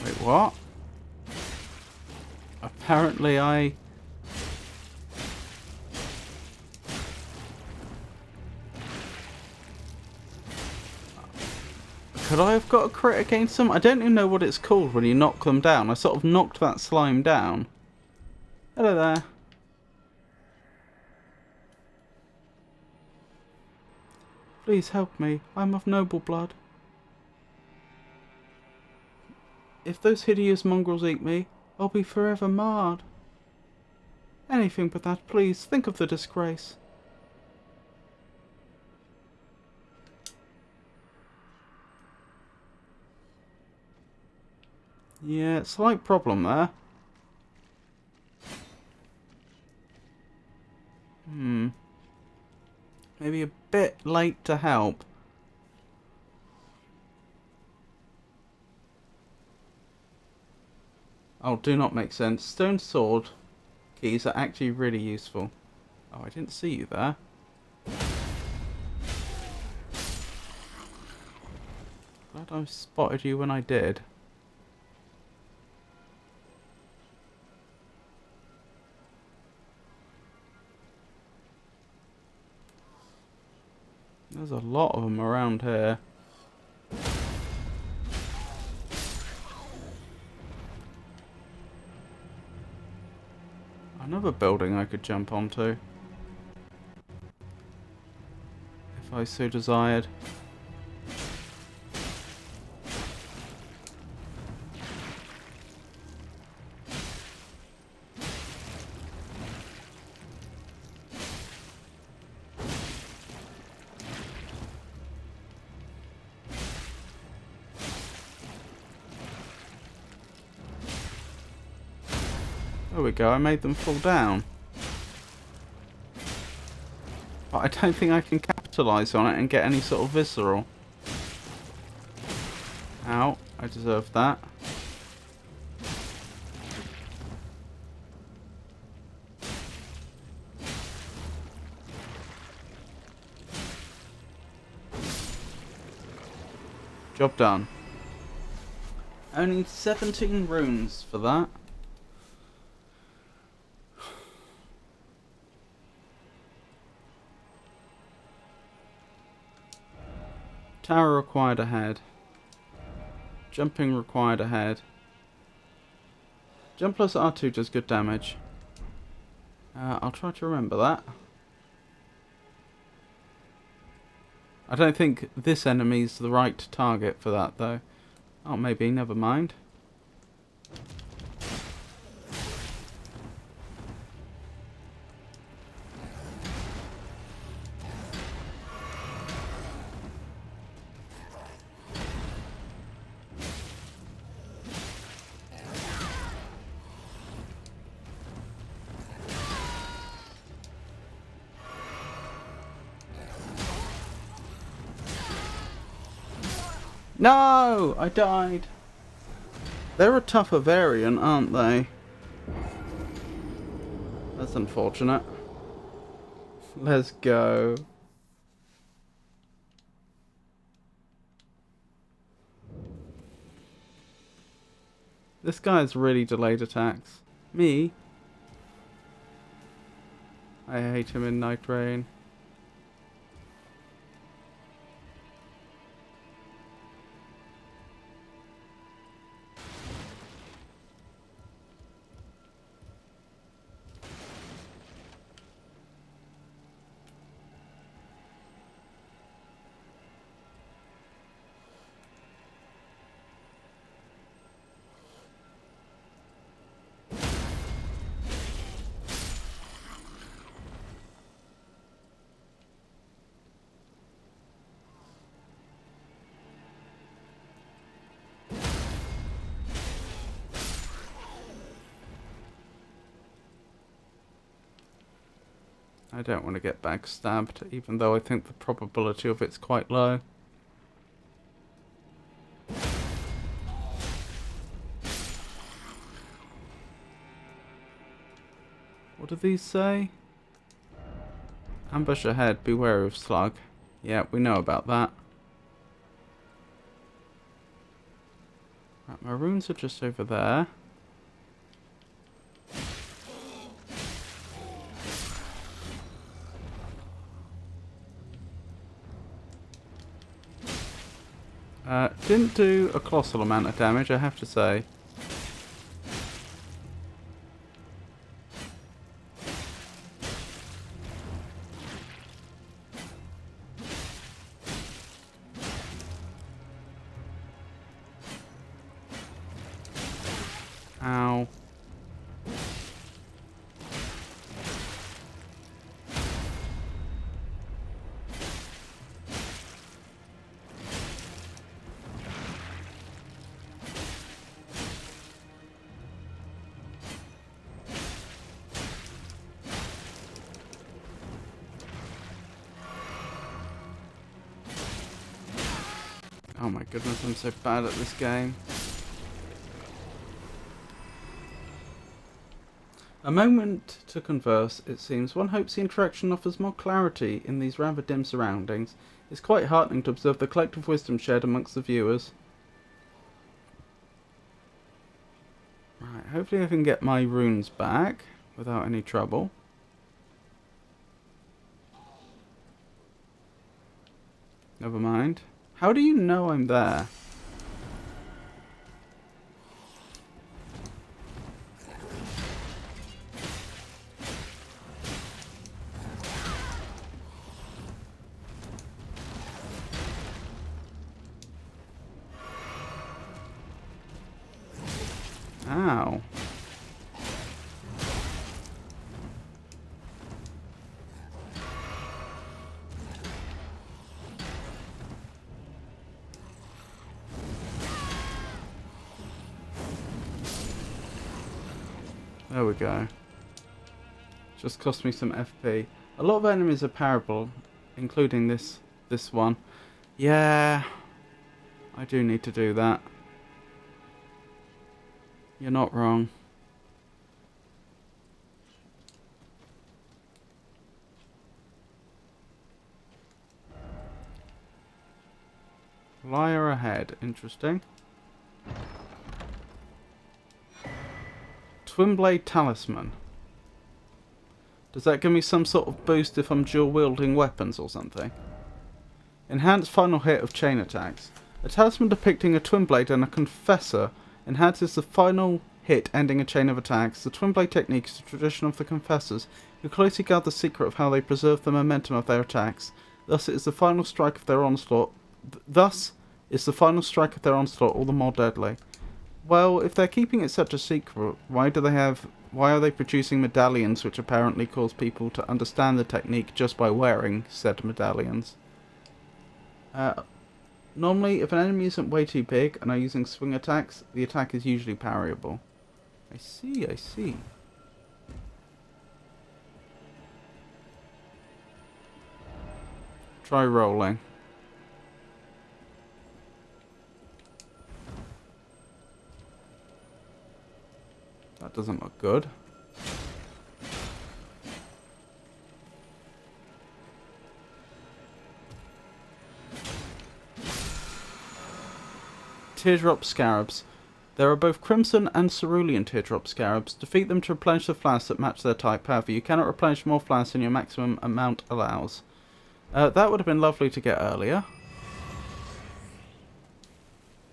Speaker 1: Wait, what? Apparently I... Could I have got a crit against them? I don't even know what it's called when you knock them down. I sort of knocked that slime down. Hello there. Please help me. I'm of noble blood. If those hideous mongrels eat me, I'll be forever marred. Anything but that, please. Think of the disgrace. Yeah, slight problem there. Maybe a bit late to help. Oh, do not make sense. Stone sword keys are actually really useful. Oh, I didn't see you there. Glad I spotted you when I did. There's a lot of them around here. Another building I could jump onto. If I so desired. There we go, I made them fall down. But I don't think I can capitalise on it and get any sort of visceral. Ow, I deserve that. Job done. Only 17 runes for that. Tower required ahead. Jumping required ahead. Jump plus R2 does good damage. I'll try to remember that. I don't think this enemy's the right target for that though. Oh, maybe, never mind. No! I died. They're a tougher variant, aren't they? That's unfortunate. Let's go. This guy has really delayed attacks. Me? I hate him in Night Rain. I don't want to get backstabbed, even though I think the probability of it's quite low. What do these say? Ambush ahead, beware of slug. Yeah, we know about that. Right, my runes are just over there. Didn't do a colossal amount of damage, I have to say. Ow. Oh my goodness, I'm so bad at this game. A moment to converse, it seems. One hopes the interaction offers more clarity in these rather dim surroundings. It's quite heartening to observe the collective wisdom shared amongst the viewers. Right, hopefully I can get my runes back without any trouble. Never mind. How do you know I'm there? Ow. There we go. Just cost me some FP. A lot of enemies are parable, including this one. Yeah, I do need to do that. You're not wrong. Liar ahead, interesting. Twin Blade Talisman. Does that give me some sort of boost if I'm dual wielding weapons or something? Enhanced final hit of chain attacks. A talisman depicting a twin blade and a confessor enhances the final hit ending a chain of attacks. The twin blade technique is a tradition of the confessors, who closely guard the secret of how they preserve the momentum of their attacks. Thus, it is the final strike of their onslaught. Thus, is the final strike of their onslaught all the more deadly. Well, if they're keeping it such a secret, why are they producing medallions which apparently cause people to understand the technique just by wearing said medallions? Normally, if an enemy isn't way too big and are using swing attacks, the attack is usually parryable. I see, I see. Try rolling. doesn't look good. Teardrop scarabs. There are both crimson and cerulean teardrop scarabs. Defeat them to replenish the flasks that match their type. However, you cannot replenish more flasks than your maximum amount allows. That would have been lovely to get earlier.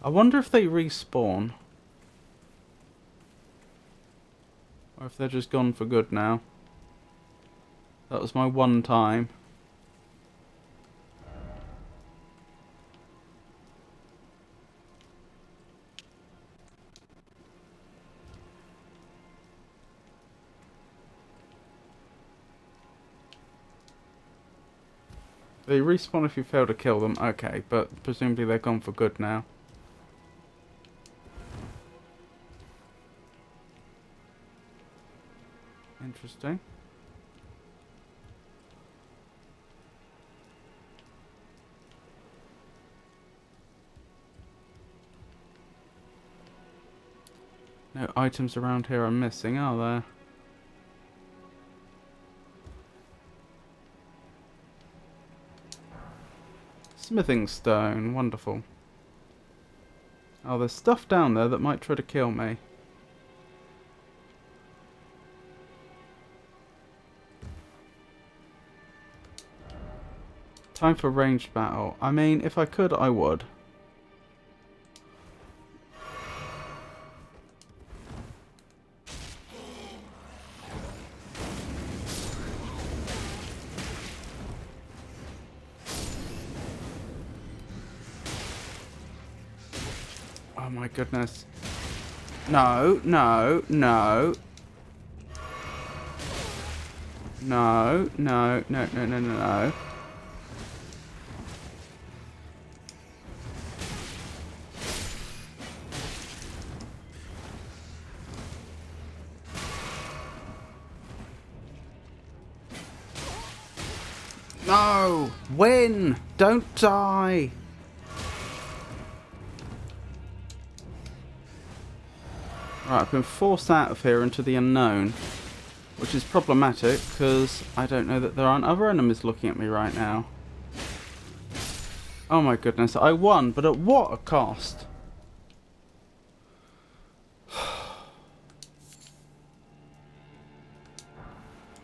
Speaker 1: I wonder if they respawn. Or if they're just gone for good now. That was my one time. They respawn if you fail to kill them. Okay, but presumably they're gone for good now. Interesting. No items around here are missing, are there? Smithing stone, wonderful. Oh, there's stuff down there that might try to kill me. Time for ranged battle. I mean, if I could, I would. Oh my goodness. No, no, no. No, no, no, no, no, no. No! Win! Don't die! Right, I've been forced out of here into the unknown, which is problematic because I don't know that there aren't other enemies looking at me right now. Oh my goodness, I won, but at what a cost?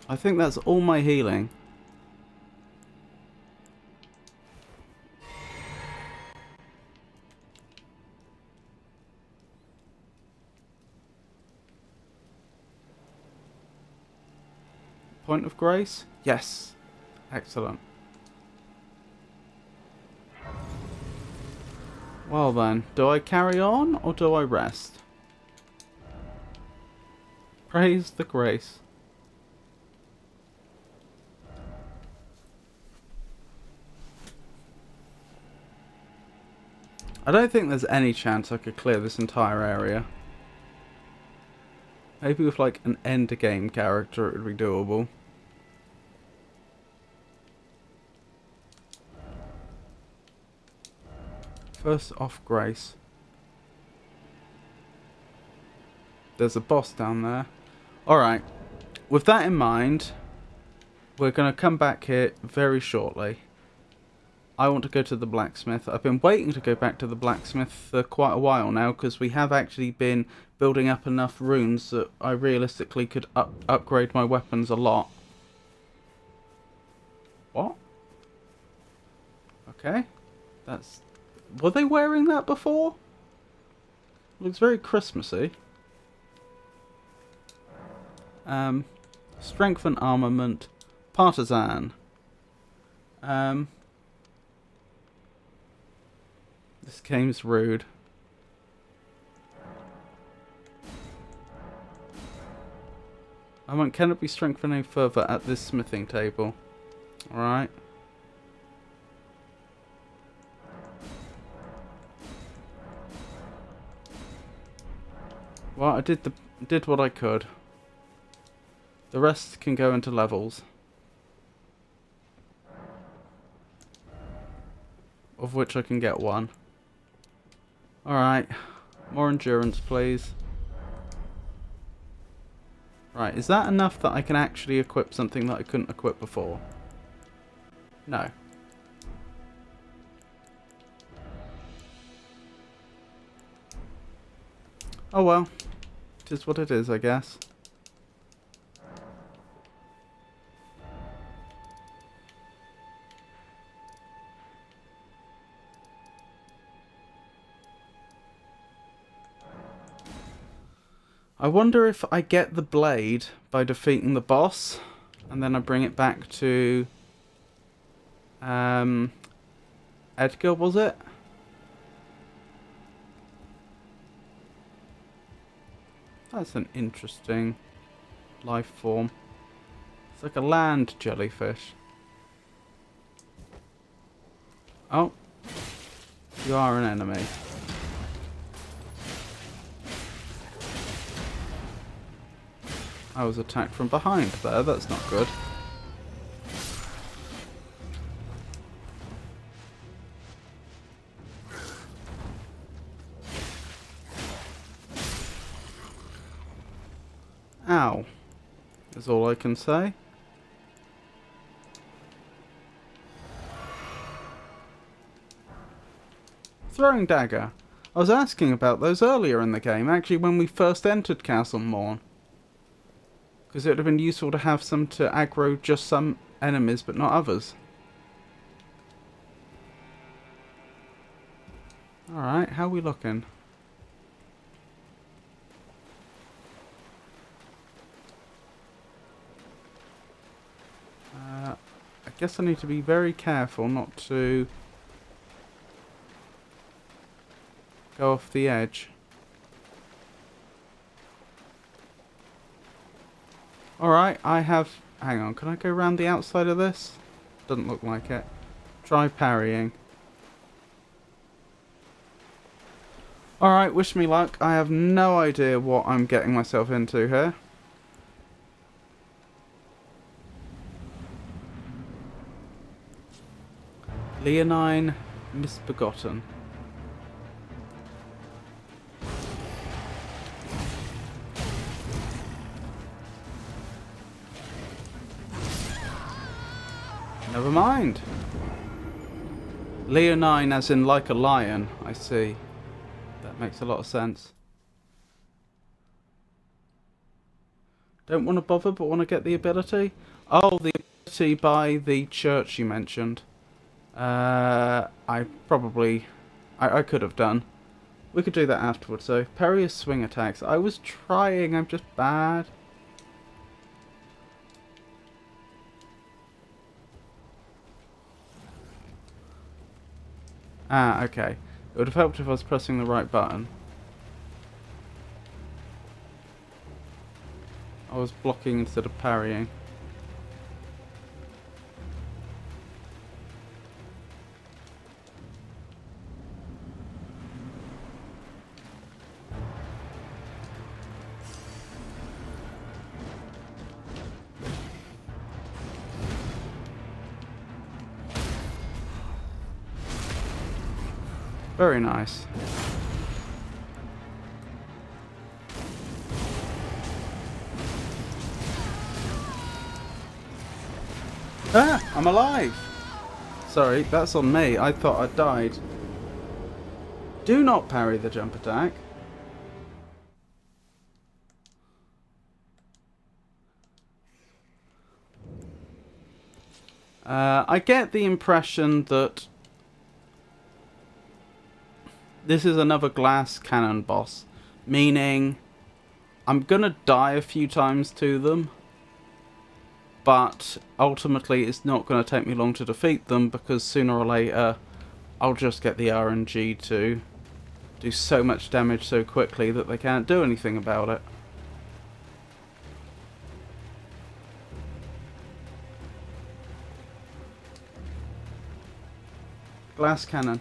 Speaker 1: I think that's all my healing. Point of grace? Yes. Excellent. Well then, do I carry on or do I rest? Praise the grace. I don't think there's any chance I could clear this entire area. Maybe with like an end game character it would be doable. First off grace. There's a boss down there. Alright, with that in mind, we're going to come back here very shortly. I want to go to the blacksmith. I've been waiting to go back to the blacksmith for quite a while now because we have actually been building up enough runes that I realistically could upgrade my weapons a lot. What? Okay. That's... Were they wearing that before? Looks very Christmassy. Strength and armament. Partisan. This game's rude. Can it be strengthened any further at this smithing table? Alright. Well, I did what I could. The rest can go into levels. Of which I can get one. Alright. More endurance, please. Right, is that enough that I can actually equip something that I couldn't equip before? No. Oh well. It is what it is, I guess. I wonder if I get the blade by defeating the boss, and then I bring it back to Edgar, was it? That's an interesting life form. It's like a land jellyfish. Oh, you are an enemy. I was attacked from behind there, that's not good. Ow, is all I can say. Throwing dagger. I was asking about those earlier in the game, actually when we first entered Castle Morn. Because it would have been useful to have some to aggro just some enemies, but not others. Alright, how are we looking? I guess I need to be very careful not to go off the edge. Alright, I have... Hang on, can I go around the outside of this? Doesn't look like it. Try parrying. Alright, wish me luck. I have no idea what I'm getting myself into here. Leonine Misbegotten. Never mind. Leonine as in like a lion, I see. That makes a lot of sense. Don't want to bother but want to get the ability? Oh, the ability by the church you mentioned. I probably... I could have done. We could do that afterwards though. Parry his swing attacks. I was trying, I'm just bad. Ah, okay. It would have helped if I was pressing the right button. I was blocking instead of parrying. Very nice. Ah, I'm alive! Sorry, that's on me. I thought I died. Do not parry the jump attack. I get the impression that this is another glass cannon boss, meaning I'm gonna die a few times to them, but ultimately it's not going to take me long to defeat them because sooner or later I'll just get the RNG to do so much damage so quickly that they can't do anything about it. Glass cannon.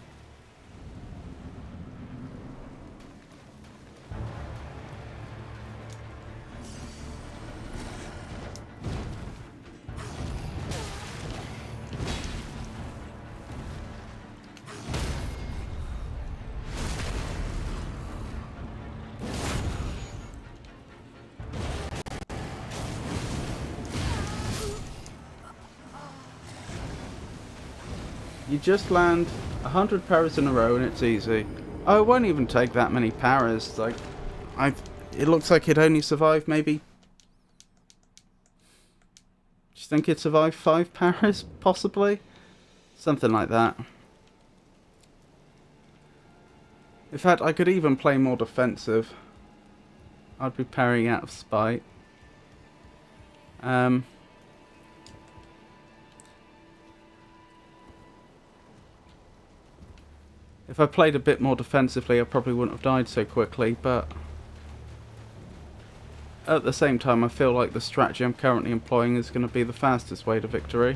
Speaker 1: You just land 100 parries in a row and it's easy. Oh, it won't even take that many parries. Like, it looks like it only survived maybe... Do you think it survived 5 parries, possibly? Something like that. In fact, I could even play more defensive. I'd be parrying out of spite. If I played a bit more defensively, I probably wouldn't have died so quickly, but... At the same time, I feel like the strategy I'm currently employing is going to be the fastest way to victory.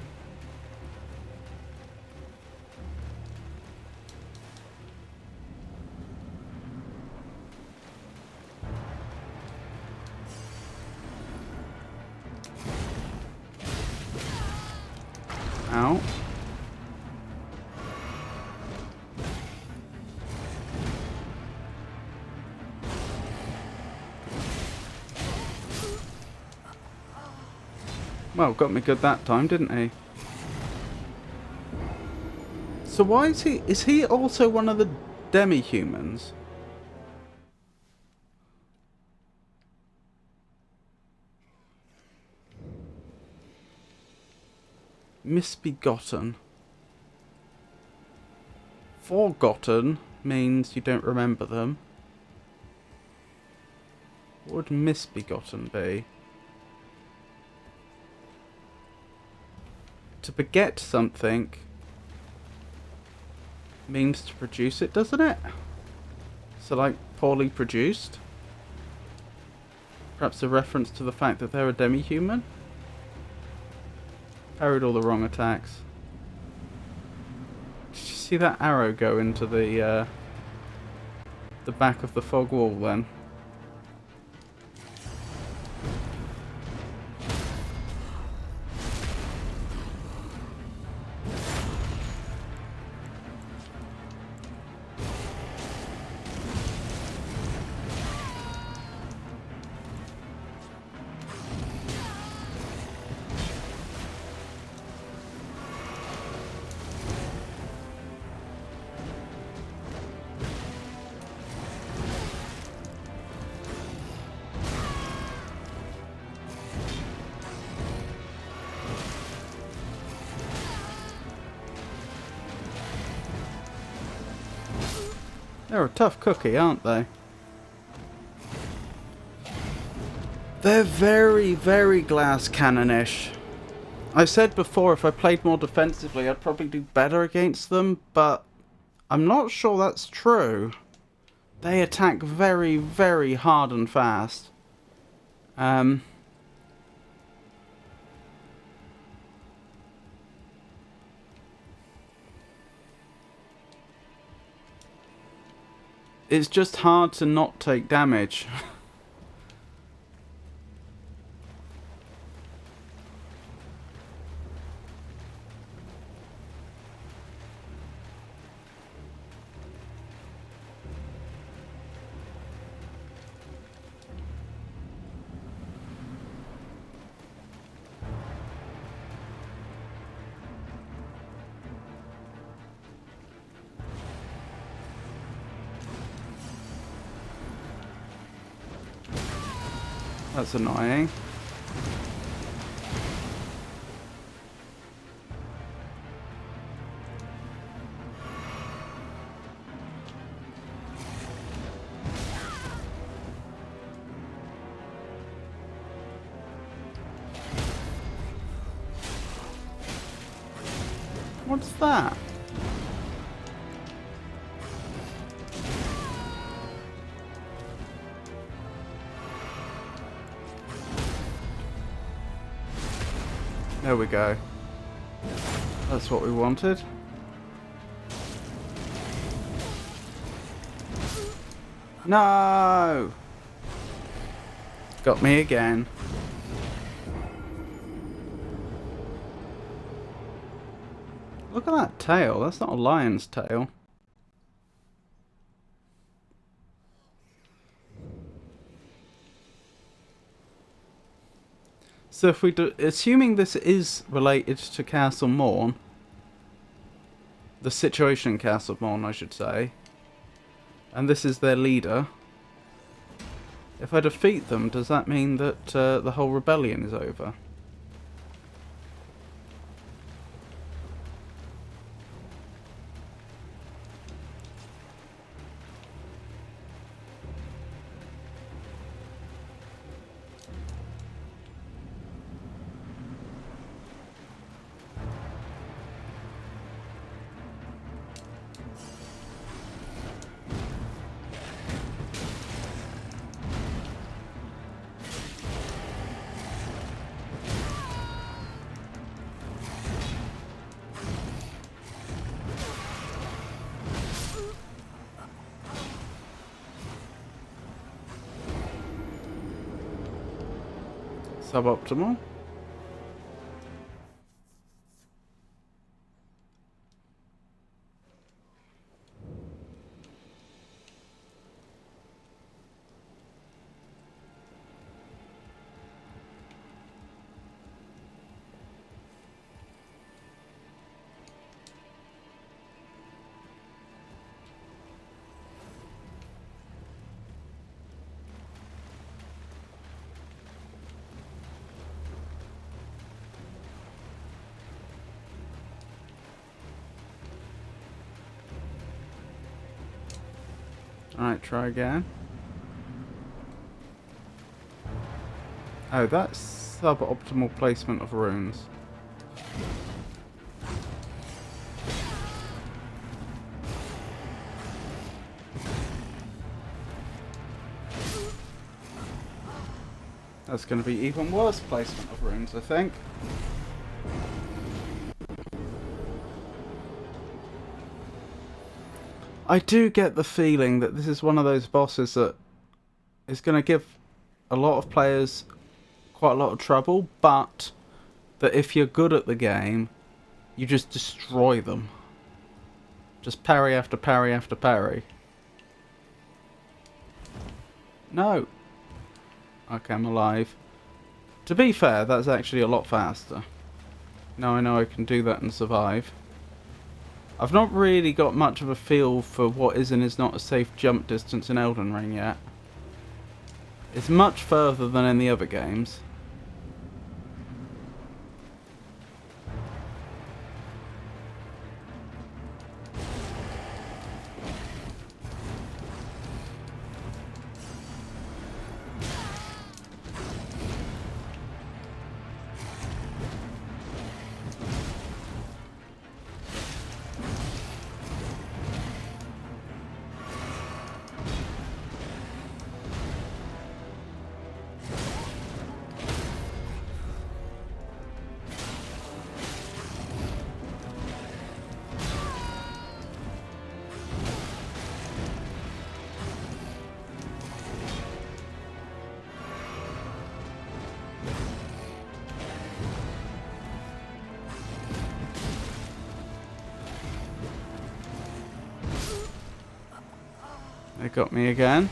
Speaker 1: Ow. Well, got me good that time, didn't he? So why is he also one of the demi-humans? Misbegotten. Forgotten means you don't remember them. What would misbegotten be? To beget something means to produce it, doesn't it? So like poorly produced? Perhaps a reference to the fact that they're a demi-human? Parried all the wrong attacks. Did you see that arrow go into the back of the fog wall then? They're a tough cookie, aren't they? They're very, very glass cannon-ish. I said before, if I played more defensively, I'd probably do better against them, but I'm not sure that's true. They attack very, very hard and fast. It's just hard to not take damage. That's annoying. What's that? There we go. That's what we wanted. No! Got me again. Look at that tail. That's not a lion's tail. So if we do, assuming this is related to Castle Morn, the situation in Castlemorn, I should say. And this is their leader. If I defeat them, does that mean that the whole rebellion is over? Suboptimal. Alright, try again. Oh, that's suboptimal placement of runes. That's going to be even worse placement of runes, I think. I do get the feeling that this is one of those bosses that is going to give a lot of players quite a lot of trouble, but that if you're good at the game, you just destroy them. Just parry after parry after parry. No. Okay, I'm alive. To be fair, that's actually a lot faster. Now I know I can do that and survive. I've not really got much of a feel for what is and is not a safe jump distance in Elden Ring yet. It's much further than in the other games. They got me again.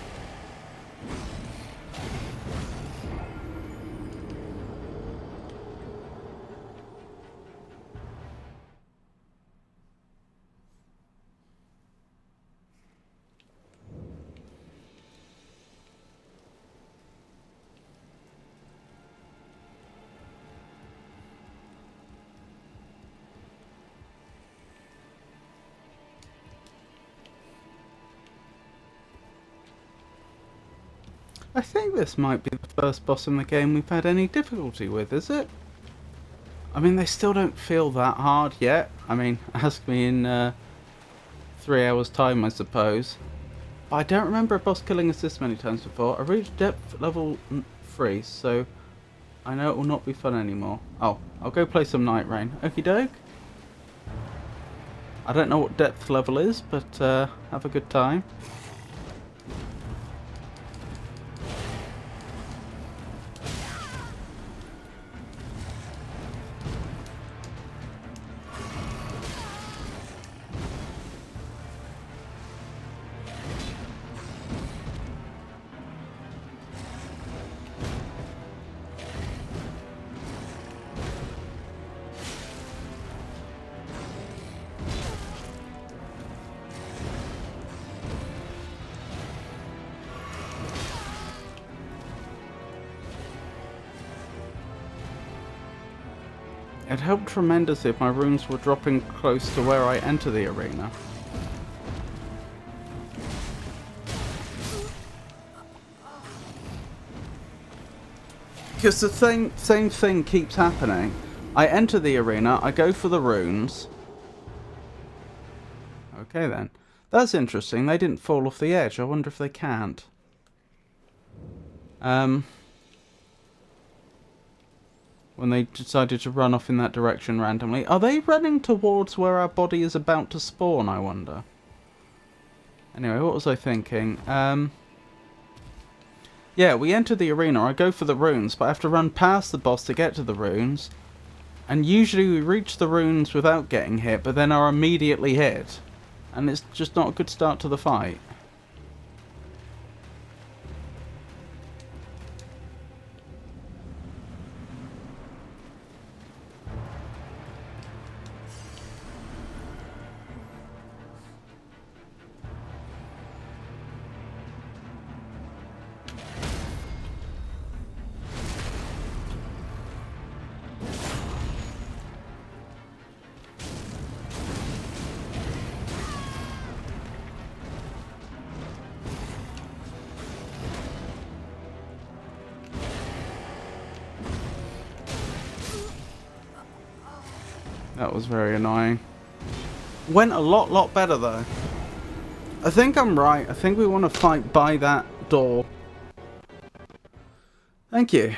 Speaker 1: I think this might be the first boss in the game we've had any difficulty with, is it? I mean, they still don't feel that hard yet. I mean, ask me in 3 hours time, I suppose. But I don't remember a boss killing us this many times before. I reached depth level 3, so I know it will not be fun anymore. Oh, I'll go play some Night Rain. Okie doke. I don't know what depth level is, but have a good time. It helped tremendously if my runes were dropping close to where I enter the arena. Because the same thing keeps happening. I enter the arena, I go for the runes. Okay then. That's interesting. They didn't fall off the edge. I wonder if they can't. When they decided to run off in that direction randomly. Are they running towards where our body is about to spawn, I wonder? Anyway, what was I thinking? Yeah, we enter the arena. I go for the runes, but I have to run past the boss to get to the runes. And usually we reach the runes without getting hit, but then are immediately hit. And it's just not a good start to the fight. That was very annoying. Went a lot better though. I think I'm right. I think we want to fight by that door. Thank you.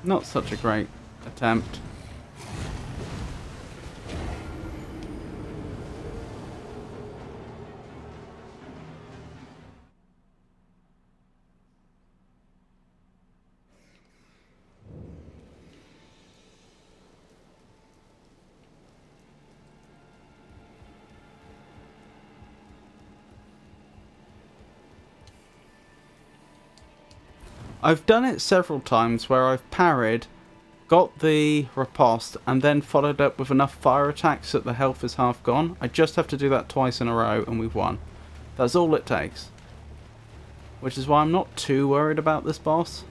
Speaker 1: Not such a great attempt. I've done it several times where I've parried, got the riposte, and then followed up with enough fire attacks that the health is half gone. I just have to do that twice in a row and we've won. That's all it takes. Which is why I'm not too worried about this boss.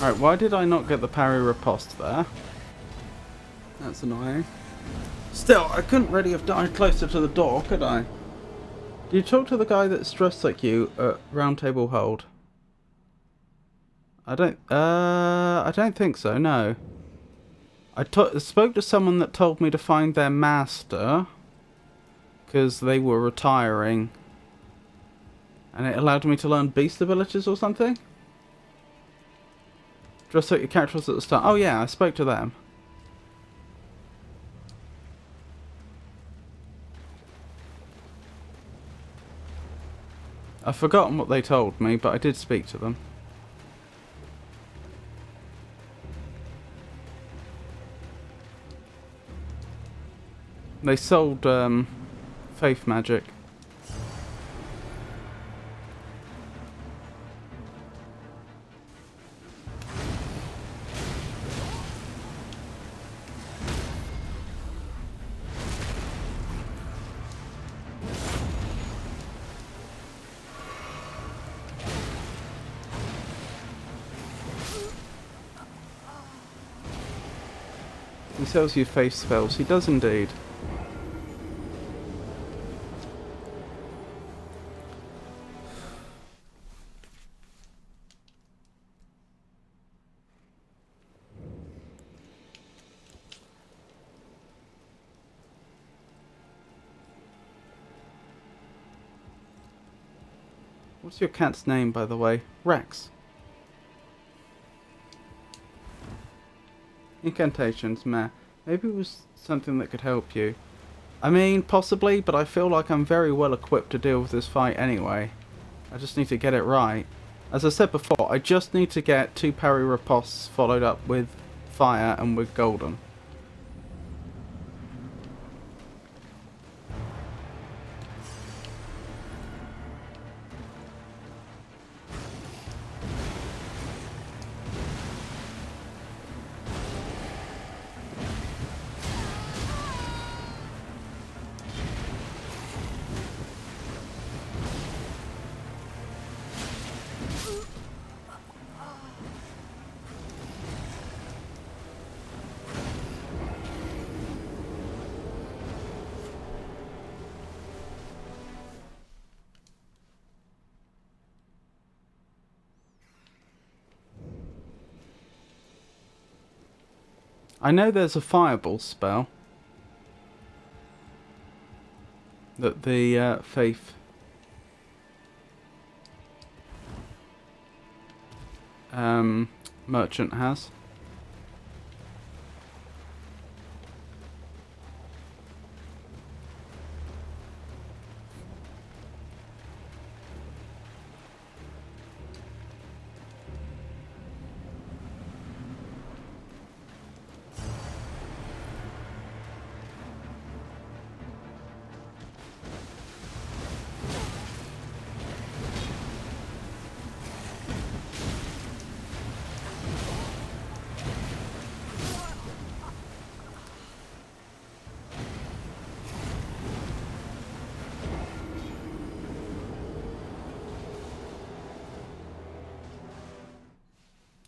Speaker 1: Alright, why did I not get the parry riposte there? That's annoying. Still, I couldn't really have died closer to the door, could I? Do you talk to the guy that's dressed like you at Round Table Hold? I don't think so, no. I spoke to someone that told me to find their master, because they were retiring. And it allowed me to learn beast abilities or something? Just like your character was at the start. Oh yeah, I spoke to them. I've forgotten what they told me, but I did speak to them. They sold faith magic. He sells you faith spells. He does indeed. What's your cat's name, by the way? Rex. Incantations, meh. Maybe it was something that could help you. I mean, possibly, but I feel like I'm very well equipped to deal with this fight anyway. I just need to get it right. As I said before, I just need to get 2 parry ripostes followed up with fire and with golden. I know there's a fireball spell that the Faith merchant has.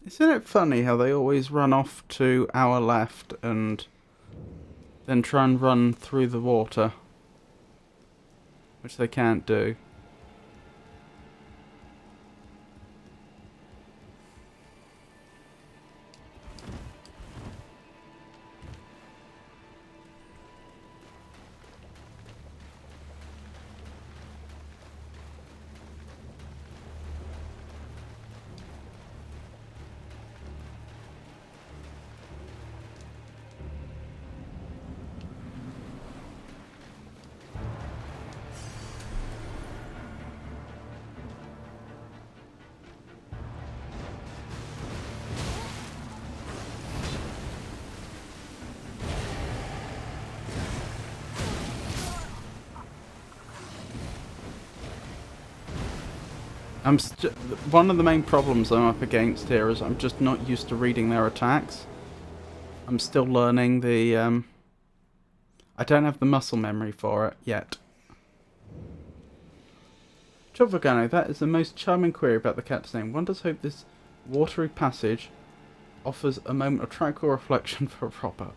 Speaker 1: Isn't it funny how they always run off to our left and then try and run through the water? Which they can't do. One of the main problems I'm up against here is I'm just not used to reading their attacks. I'm still learning the I don't have the muscle memory for it yet. Chopvagano, that is the most charming query about the cat's name. One does hope this watery passage offers a moment of tranquil reflection for Robert.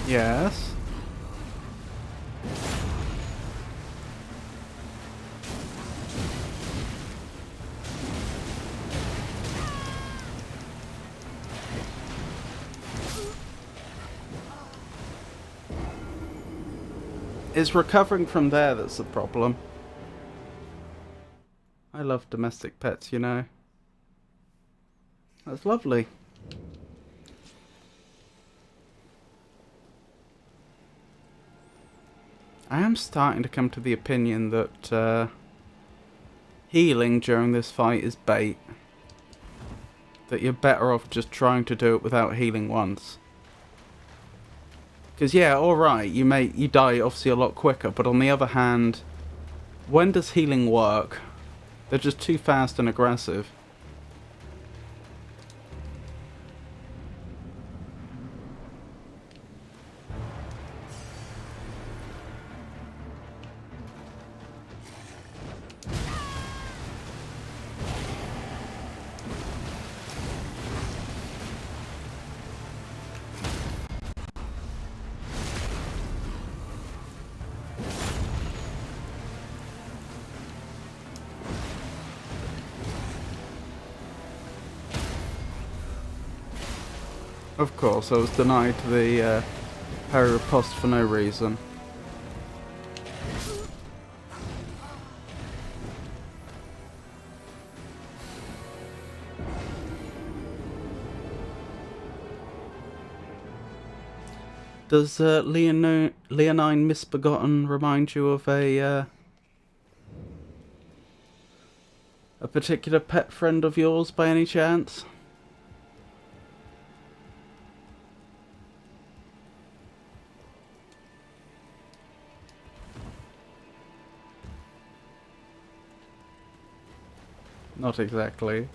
Speaker 1: Yes. It's recovering from there that's the problem. I love domestic pets, you know. That's lovely. I am starting to come to the opinion that healing during this fight is bait. that you're better off just trying to do it without healing once. Because yeah, alright, you die obviously a lot quicker, but on the other hand, when does healing work? They're just too fast and aggressive. Of course, I was denied the parry riposte for no reason. Does Leonine Misbegotten remind you of a particular pet friend of yours by any chance? Not exactly.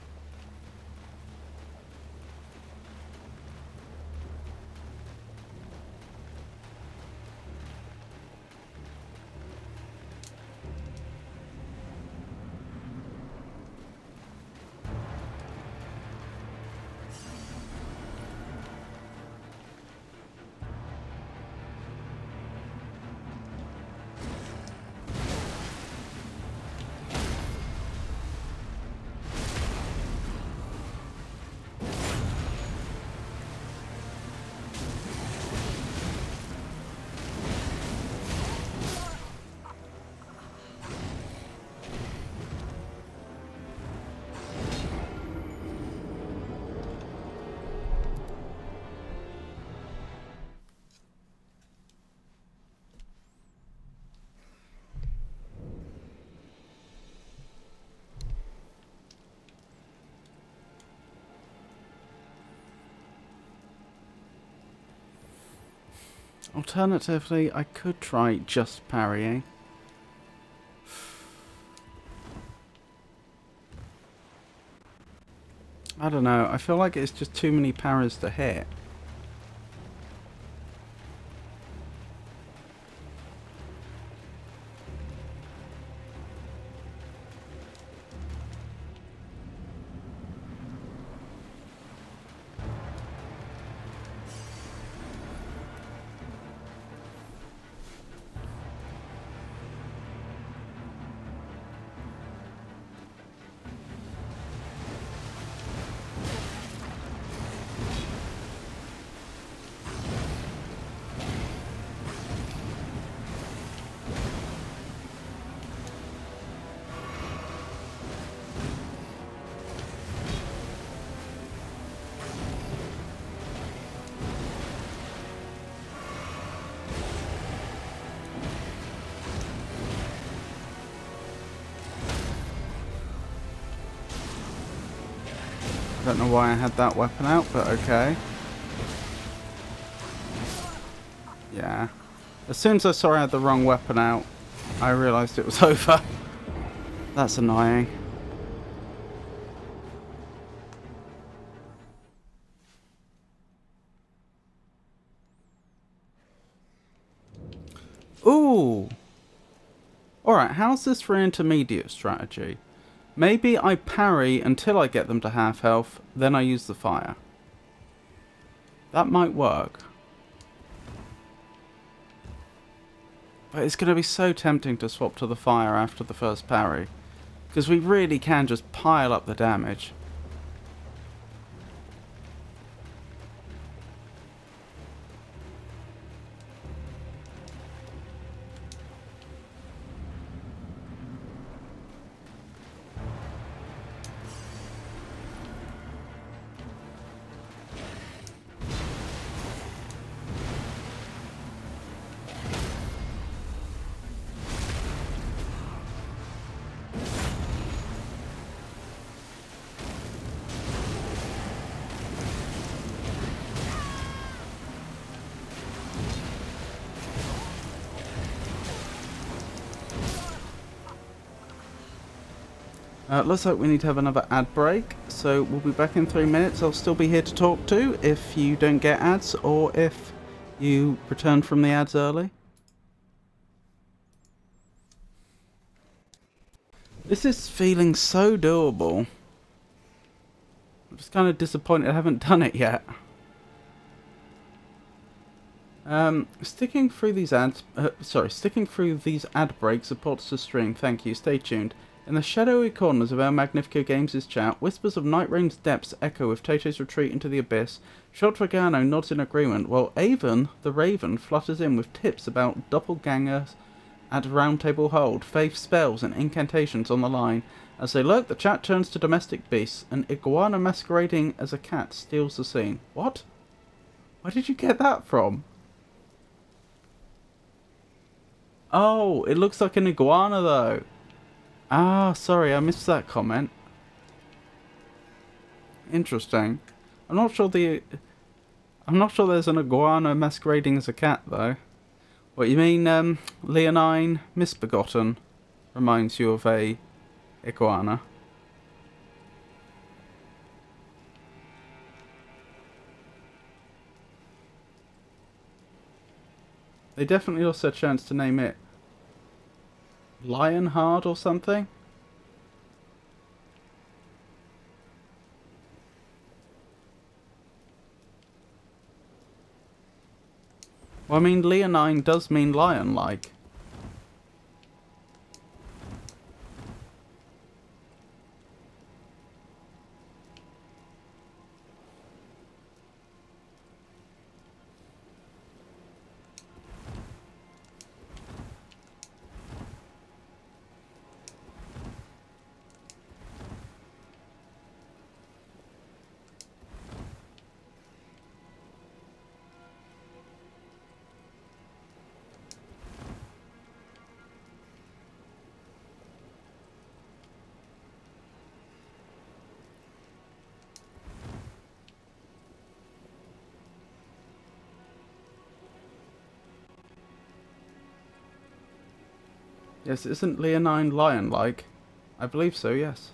Speaker 1: Alternatively, I could try just parrying. I don't know, I feel like it's just too many parries to hit. I don't know why I had that weapon out, but okay. Yeah. As soon as I saw I had the wrong weapon out, I realised it was over. That's annoying. Ooh! Alright, how's this for intermediate strategy? Maybe I parry until I get them to half health, then I use the fire. That might work. But it's going to be so tempting to swap to the fire after the first parry. Because we really can just pile up the damage. Looks like we need to have another ad break, so we'll be back in 3 minutes. I'll still be here to talk to if you don't get ads or if you return from the ads early. This is feeling so doable. I'm just kind of disappointed I haven't done it yet. Sticking through these ad breaks supports the stream. Thank you. Stay tuned. In the shadowy corners of El Magnifico Games' chat, whispers of Night Rain's depths echo with Toto's retreat into the abyss. Shot Dragano nods in agreement, while Avon, the Raven, flutters in with tips about doppelgangers at Roundtable Hold, faith spells and incantations on the line. As they lurk, the chat turns to domestic beasts. An iguana masquerading as a cat steals the scene. What? Where did you get that from? Oh, it looks like an iguana though. Ah, sorry, I missed that comment. Interesting. I'm not sure there's an iguana masquerading as a cat though. What you mean, Leonine Misbegotten reminds you of a iguana? They definitely also had a chance to name it Lionheart or something. Well, I mean, Leonine does mean lion-like. Yes, isn't Leonine lion-like? I believe so, yes.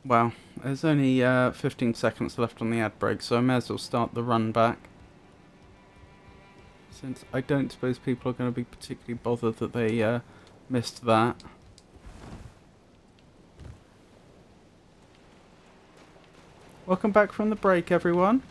Speaker 1: Well, there's only 15 seconds left on the ad break, so I may as well start the run back. Since I don't suppose people are going to be particularly bothered that they missed that. Welcome back from the break, everyone.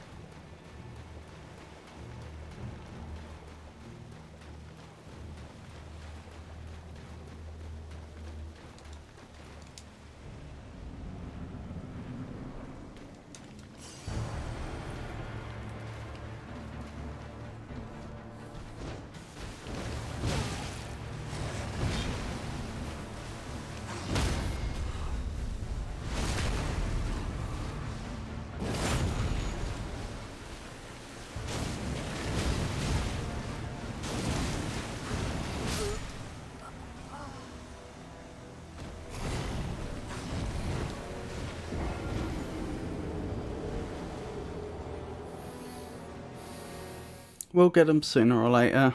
Speaker 1: We'll get them sooner or later.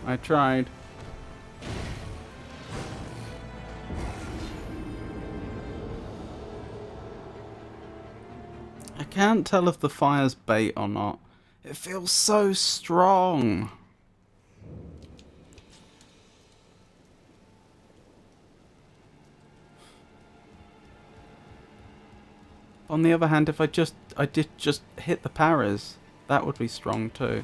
Speaker 1: I tried. I can't tell if the fire's bait or not. It feels so strong. On the other hand, if I did just hit the paras, that would be strong too.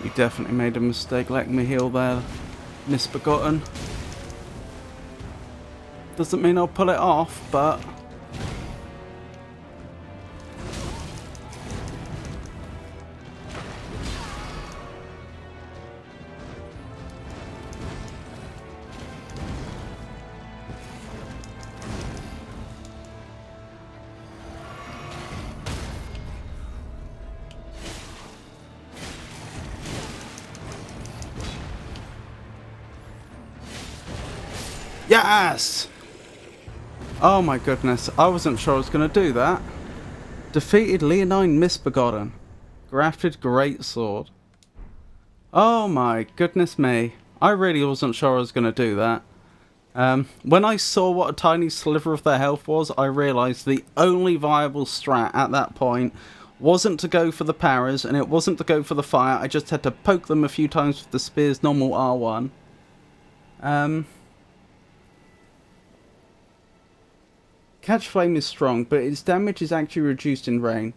Speaker 1: You definitely made a mistake letting me heal there, Misbegotten. Doesn't mean I'll pull it off, but... Yes! Oh my goodness, I wasn't sure I was going to do that. Defeated Leonine Misbegotten. Grafted Greatsword. Oh my goodness me. I really wasn't sure I was going to do that. When I saw what a tiny sliver of their health was, I realised the only viable strat at that point wasn't to go for the paras, and it wasn't to go for the fire. I just had to poke them a few times with the spear's normal R1. Catch Flame is strong, but its damage is actually reduced in rain.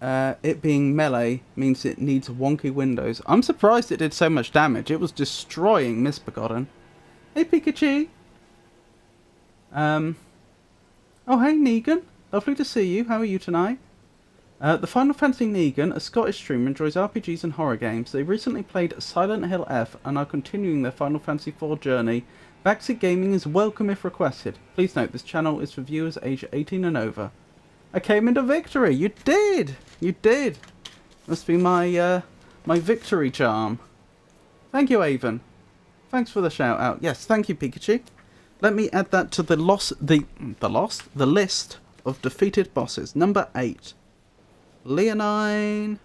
Speaker 1: It being melee means it needs wonky windows. I'm surprised it did so much damage. It was destroying Misbegotten. Hey Pikachu! Oh hey Negan. Lovely to see you. How are you tonight? The Final Fantasy Negan, a Scottish streamer, enjoys RPGs and horror games. They recently played Silent Hill F and are continuing their Final Fantasy IV journey. Backseat gaming is welcome if requested. Please note this channel is for viewers aged 18 and over. I came into victory! You did! You did! Must be my my victory charm. Thank you, Avon. Thanks for the shout out. Yes, thank you, Pikachu. Let me add that to the list of defeated bosses. Number 8. Leonine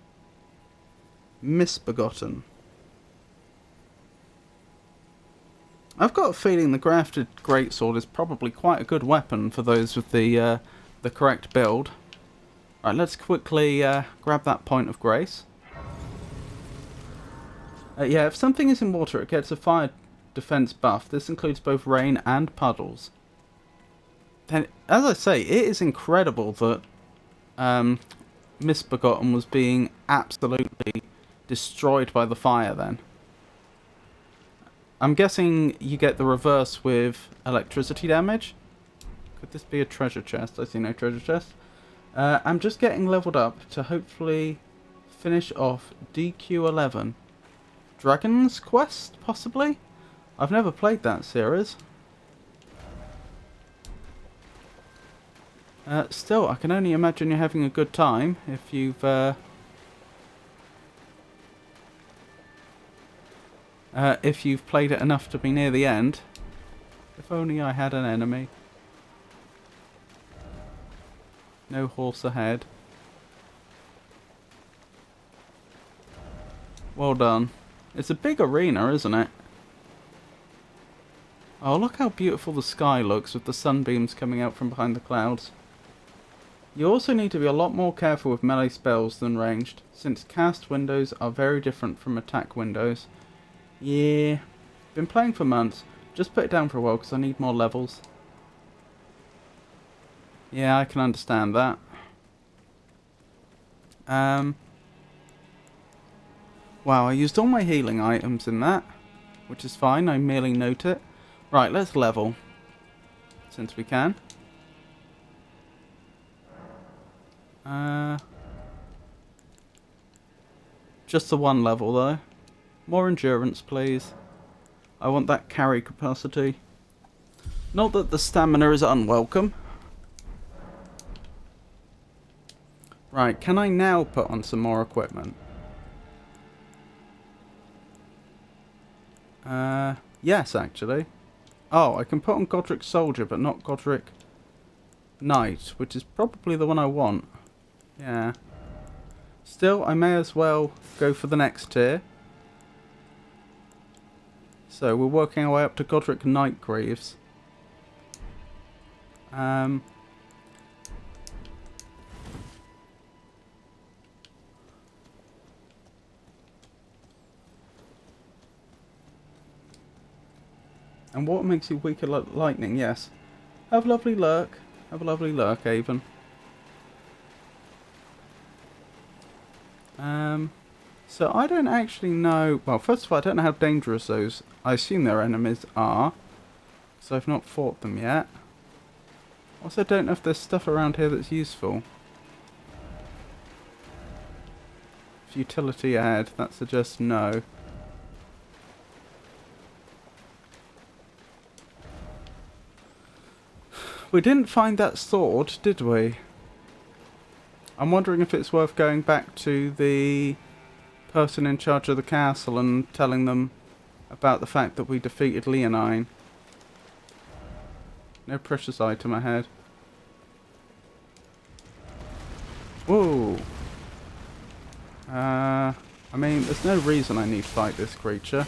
Speaker 1: Misbegotten. I've got a feeling the grafted greatsword is probably quite a good weapon for those with the correct build. Right, let's quickly grab that point of grace. Yeah, if something is in water, it gets a fire defense buff. This includes both rain and puddles. Then, as I say, it is incredible that Misbegotten was being absolutely destroyed by the fire then. I'm guessing you get the reverse with electricity damage. Could this be a treasure chest? I see no treasure chest. I'm just getting leveled up to hopefully finish off DQ11. Dragon's Quest, possibly? I've never played that series. Still, I can only imagine you're having a good time if you've played it enough to be near the end. If only I had an enemy. No horse ahead. Well done. It's a big arena, isn't it? Oh, look how beautiful the sky looks with the sunbeams coming out from behind the clouds. You also need to be a lot more careful with melee spells than ranged, since cast windows are very different from attack windows. Yeah, been playing for months. Just put it down for a while because I need more levels. Yeah, I can understand that. Wow, I used all my healing items in that, which is fine, I merely note it. Right, let's level, since we can. Just the one level though. More endurance, please. I want that carry capacity. Not that the stamina is unwelcome. Right, can I now put on some more equipment? Yes, actually. Oh, I can put on Godric Soldier, but not Godric Knight, which is probably the one I want. Yeah. Still, I may as well go for the next tier. So, we're working our way up to Godric Knight Greaves. And what makes you weak at lightning? Yes. Have a lovely lurk. Have a lovely lurk, Avon. So I don't actually know... Well, first of all, I don't know how dangerous those... I assume their enemies are. So I've not fought them yet. Also, don't know if there's stuff around here that's useful. Futility ahead. That suggests no. We didn't find that sword, did we? I'm wondering if it's worth going back to the person in charge of the castle and telling them about the fact that we defeated Leonine. No precious item ahead. Whoa! I mean, there's no reason I need to fight this creature.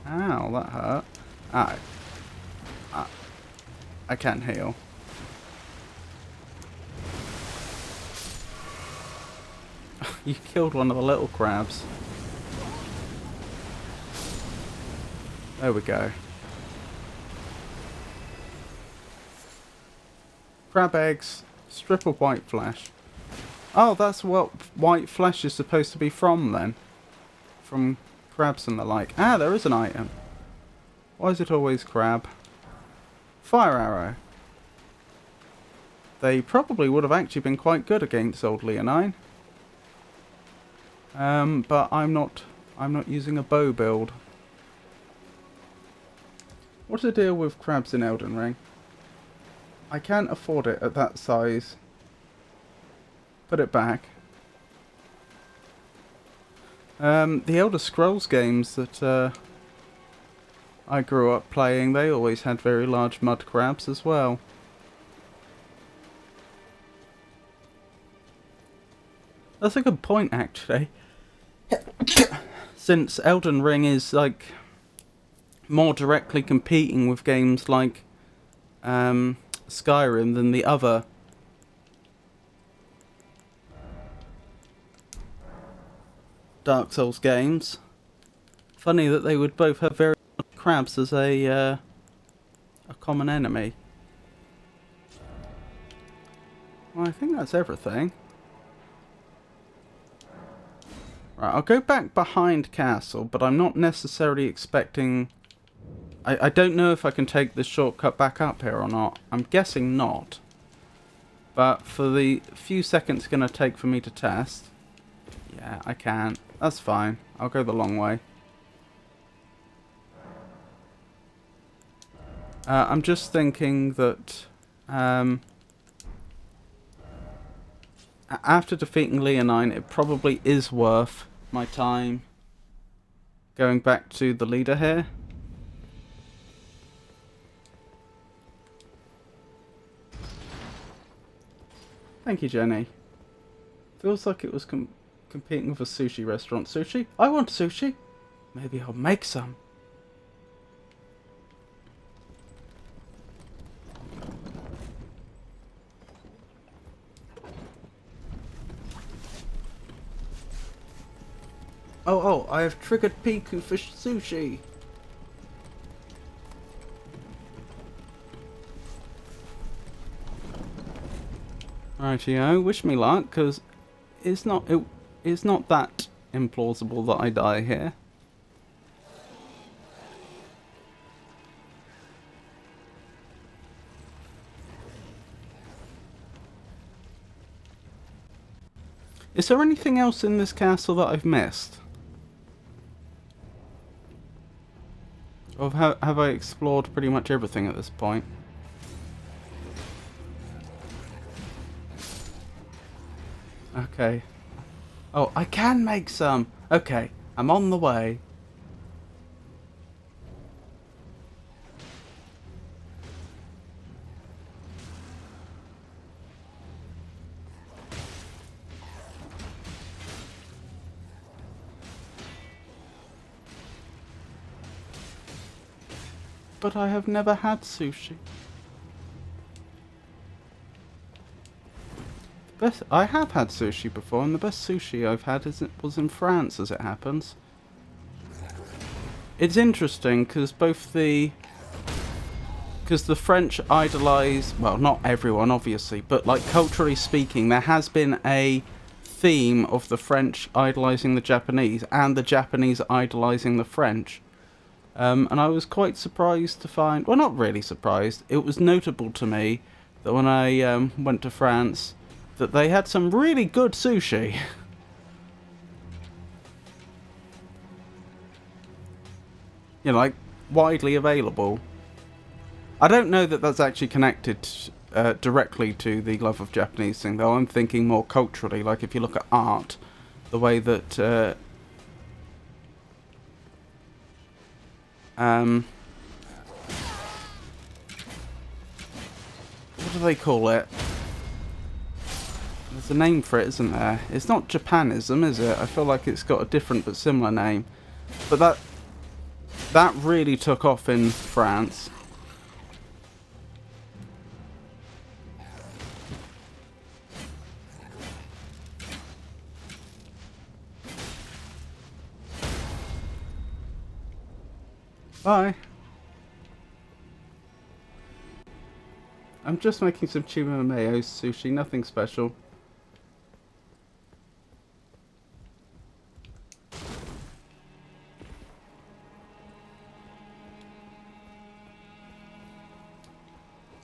Speaker 1: Ow, that hurt. I can't heal. You killed one of the little crabs. There we go. Crab eggs, strip of white flesh. Oh, that's what white flesh is supposed to be from then. From crabs and the like. Ah, there is an item. Why is it always crab? Fire arrow. They probably would have actually been quite good against old Leonine. But I'm not using a bow build. What's the deal with crabs in Elden Ring? I can't afford it at that size. Put it back. The Elder Scrolls games that I grew up playing, they always had very large mud crabs as well. That's a good point, actually. Since Elden Ring is like more directly competing with games like Skyrim than the other Dark Souls games. Funny that they would both have very large crabs as a common enemy. Well, I think that's everything. Right, I'll go back behind castle, but I'm not necessarily expecting... I don't know if I can take the shortcut back up here or not. I'm guessing not. But for the few seconds it's going to take for me to test... Yeah, I can. That's fine. I'll go the long way. I'm just thinking that after defeating Leonine, it probably is worth my time going back to the leader here. Thank you, Jenny. Feels like it was competing with a sushi restaurant. Sushi? I want sushi. Maybe I'll make some. Oh, I have triggered Piku for sushi. Rightio, wish me luck, because it's not that implausible that I die here. Is there anything else in this castle that I've missed? Or have I explored pretty much everything at this point? Okay. Oh, I can make some! Okay, I'm on the way. But I have never had sushi. I have had sushi before, and the best sushi I've had was in France, as it happens. It's interesting because the French idolise, well, not everyone obviously, but like culturally speaking, there has been a theme of the French idolising the Japanese and the Japanese idolising the French. And I was quite surprised to find, well, not really surprised, it was notable to me that when I went to France, that they had some really good sushi. You know, like, widely available. I don't know that that's actually connected directly to the love of Japanese thing, though. I'm thinking more culturally, like if you look at art, the way that what do they call it? There's a name for it, isn't there? It's not Japanism, is it? I feel like it's got a different but similar name. But that really took off in France. Bye. I'm just making some tuna mayo sushi, nothing special.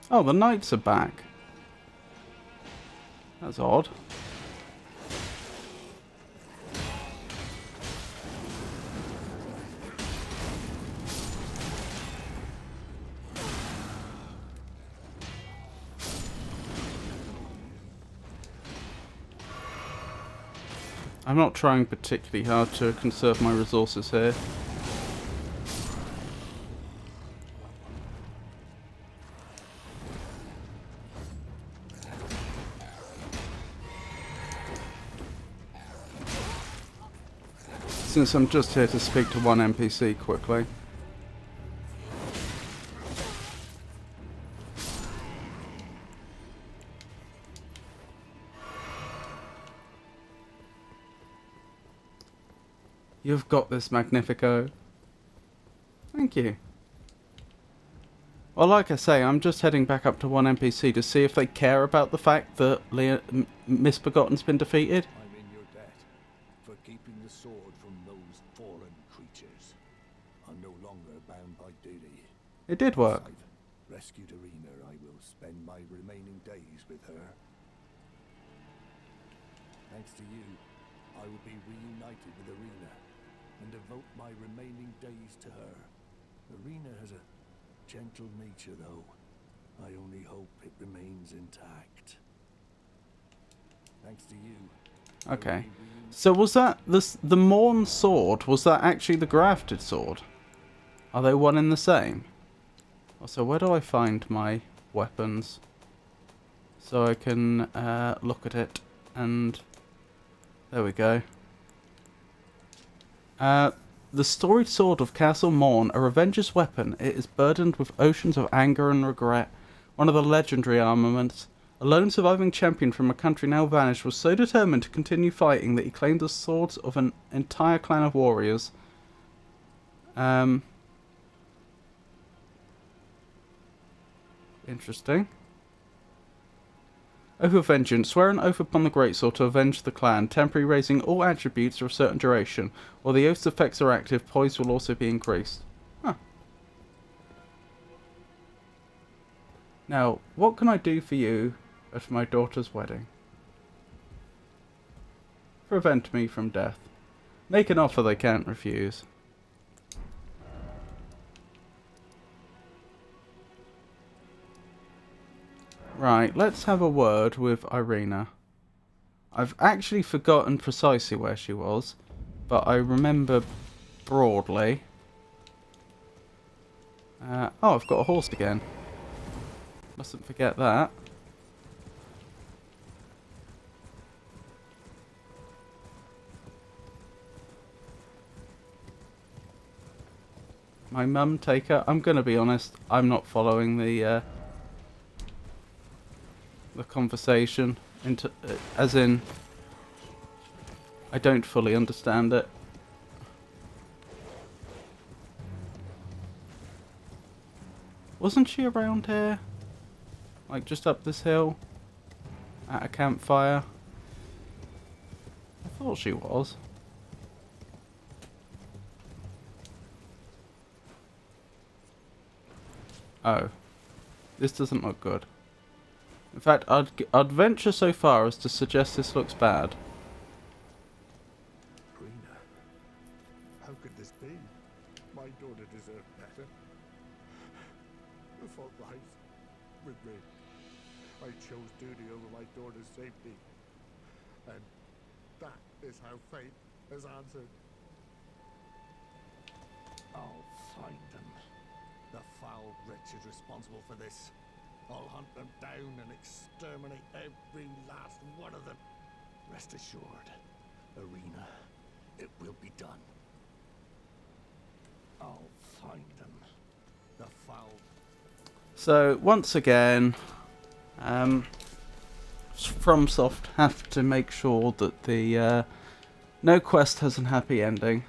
Speaker 1: Oh, the knights are back. That's odd. I'm not trying particularly hard to conserve my resources here. Since I'm just here to speak to one NPC quickly. You've got this, Magnifico. Thank you. Well, like I say, I'm just heading back up to one NPC to see if they care about the fact that Misbegotten's been defeated.
Speaker 4: I'm in your debt for keeping the sword from those fallen creatures. I'm no longer bound by duty.
Speaker 1: It did work.
Speaker 4: I've rescued Arena. I will spend my remaining days with her. Thanks to you, I will be reunited with Arena and devote my remaining days to her. Arena has a gentle nature, though. I only hope it remains intact. Thanks to you.
Speaker 1: Okay. So was that the Morn sword? Was that actually the grafted sword? Are they one and the same? Also, where do I find my weapons? So I can look at it, and there we go. The storied sword of Castle Morn, a revenger's weapon. It is burdened with oceans of anger and regret. One of the legendary armaments. A lone surviving champion from a country now vanished was so determined to continue fighting that he claimed the swords of an entire clan of warriors. Interesting. Oath of Vengeance. Swear an oath upon the Greatsword to avenge the clan, temporarily raising all attributes for a certain duration. While the oath's effects are active, poise will also be increased. Huh. Now, what can I do for you at my daughter's wedding? Prevent me from death. Make an offer they can't refuse. Right, let's have a word with Irina. I've actually forgotten precisely where she was, but I remember broadly. Oh, I've got a horse again. Mustn't forget that. My mum taker. I'm gonna be honest. I'm not following the conversation into, as in, I don't fully understand it. Wasn't she around here? Like just up this hill? At a campfire? I thought she was. Oh. This doesn't look good. In fact, I'd venture so far as to suggest this looks bad.
Speaker 5: Rena, how could this be? My daughter deserved better. The fault lies with me. I chose duty over my daughter's safety. And that is how fate has answered.
Speaker 4: I'll find them. The foul wretches responsible for this. I'll hunt them down and exterminate every last one of them. Rest assured, Irina, it will be done. I'll find them. The foul...
Speaker 1: So, once again, FromSoft have to make sure that the no quest has a happy ending.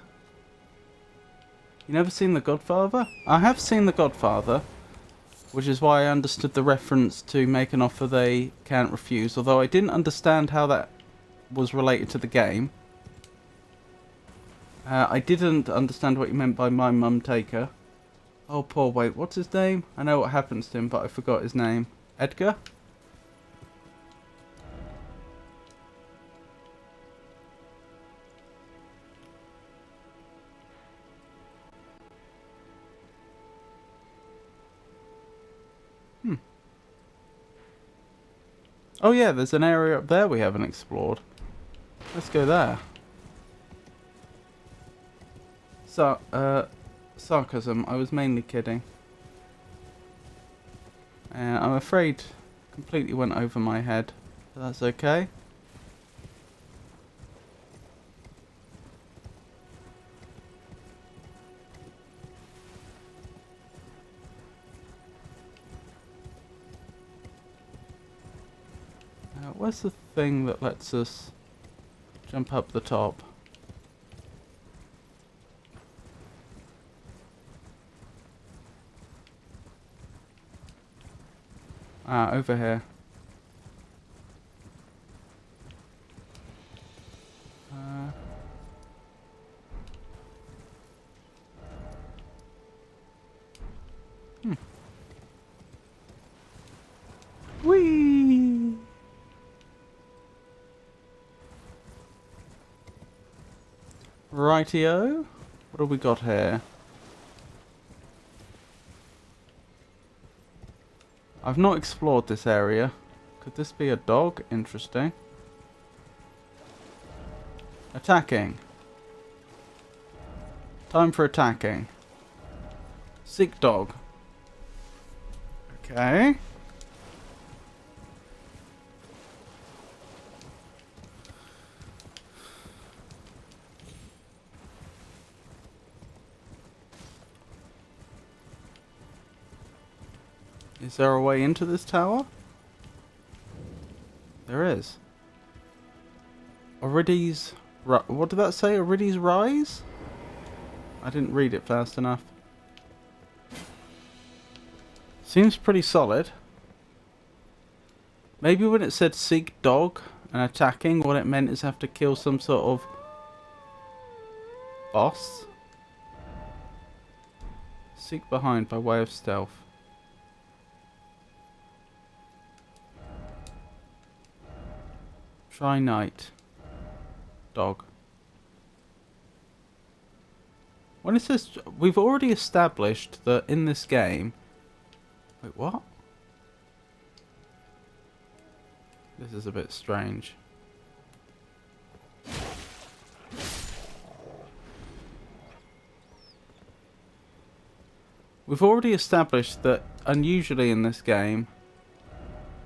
Speaker 1: You never seen The Godfather? I have seen The Godfather, which is why I understood the reference to make an offer they can't refuse, although I didn't understand how that was related to the game. I didn't understand what you meant by my mum taker. Oh, poor, wait, what's his name? I know what happens to him, but I forgot his name. Edgar? Oh yeah, there's an area up there we haven't explored. Let's go there. Sarcasm, I was mainly kidding. I'm afraid completely went over my head, but that's okay. Where's the thing that lets us jump up the top? Ah, over here. Whee! Rightio. What have we got here? I've not explored this area. Could this be a dog? Interesting. Attacking. Time for attacking. Seek dog. Okay. Is there a way into this tower? There is. Arides... What did that say? Arides Rise? I didn't read it fast enough. Seems pretty solid. Maybe when it said seek dog and attacking, what it meant is have to kill some sort of boss. Seek behind by way of stealth. Try night. Dog. When it says... We've already established that in this game... Wait, what? This is a bit strange. We've already established that unusually in this game...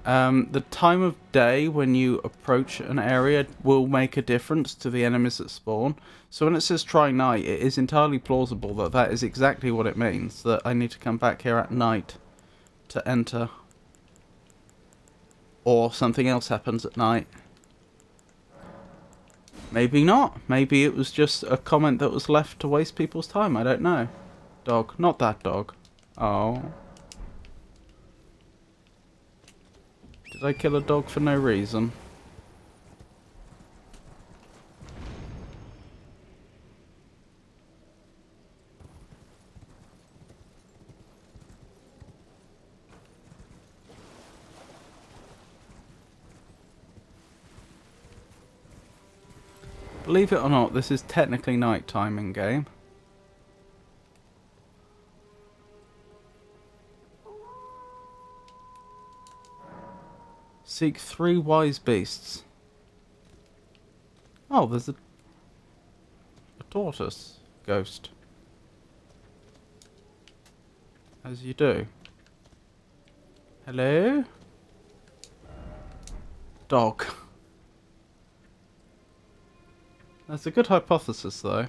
Speaker 1: the time of day when you approach an area will make a difference to the enemies that spawn. So when it says try night, it is entirely plausible that that is exactly what it means. That I need to come back here at night to enter. Or something else happens at night. Maybe not. Maybe it was just a comment that was left to waste people's time. I don't know. Dog. Not that dog. Oh. Did I kill a dog for no reason? Believe it or not, this is technically nighttime in game. Seek 3 wise beasts. Oh, there's a tortoise ghost. As you do. Hello? Dog. That's a good hypothesis, though.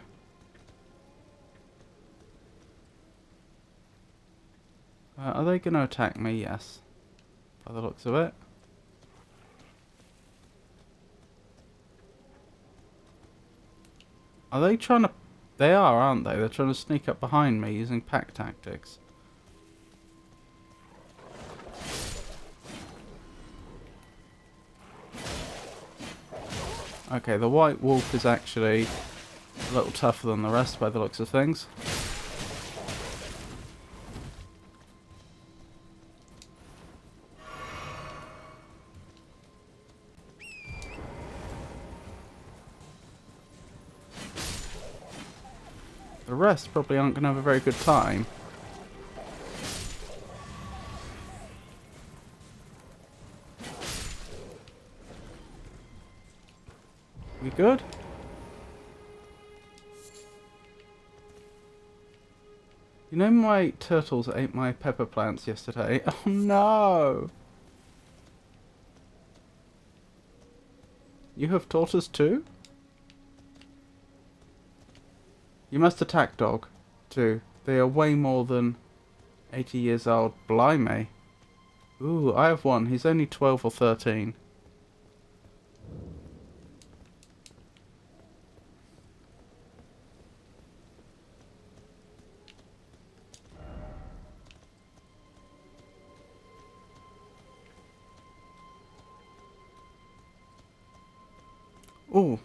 Speaker 1: Are they going to attack me? Yes. By the looks of it. Are they trying to... They are, aren't they? They're trying to sneak up behind me using pack tactics. Okay, the white wolf is actually a little tougher than the rest by the looks of things. The rest probably aren't going to have a very good time. We good? You know my turtles ate my pepper plants yesterday? Oh no! You have tortoise too? You must attack dog too. They are way more than 80 years old. Blimey. Ooh, I have one. He's only 12 or 13. Oh,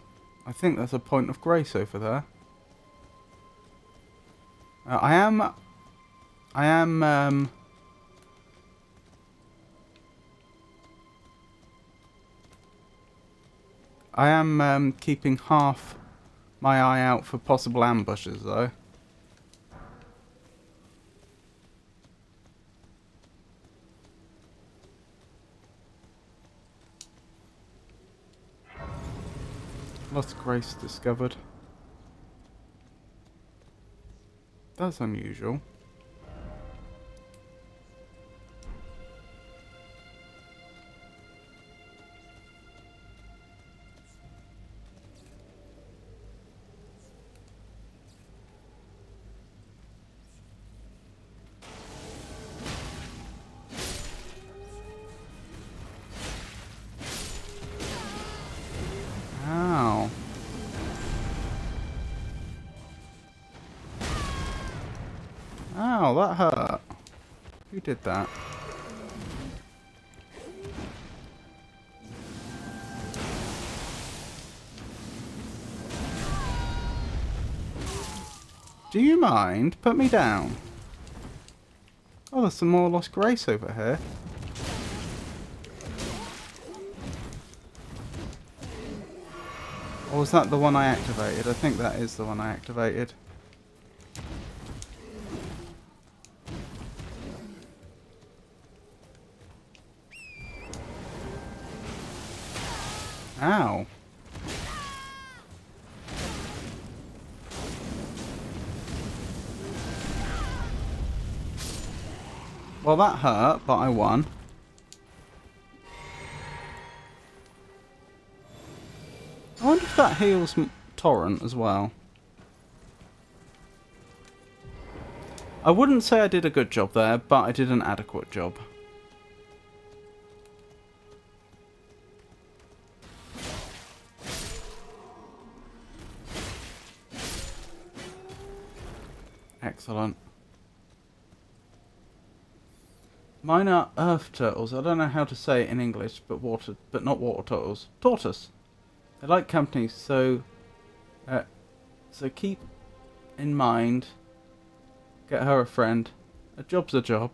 Speaker 1: I think there's a point of grace over there. I am keeping half my eye out for possible ambushes, though. Lost Grace discovered. That's unusual. Ow. Ow, that hurt. Who did that? Do you mind? Put me down. Oh, there's some more Lost Grace over here. Or was that the one I activated? I think that is the one I activated. Ow. Well, that hurt, but I won. I wonder if that heals Torrent as well. I wouldn't say I did a good job there, but I did an adequate job. Excellent. Mine are earth turtles. I don't know how to say it in English, but not water turtles. Tortoise. They like company, so keep in mind. Get her a friend. A job's a job.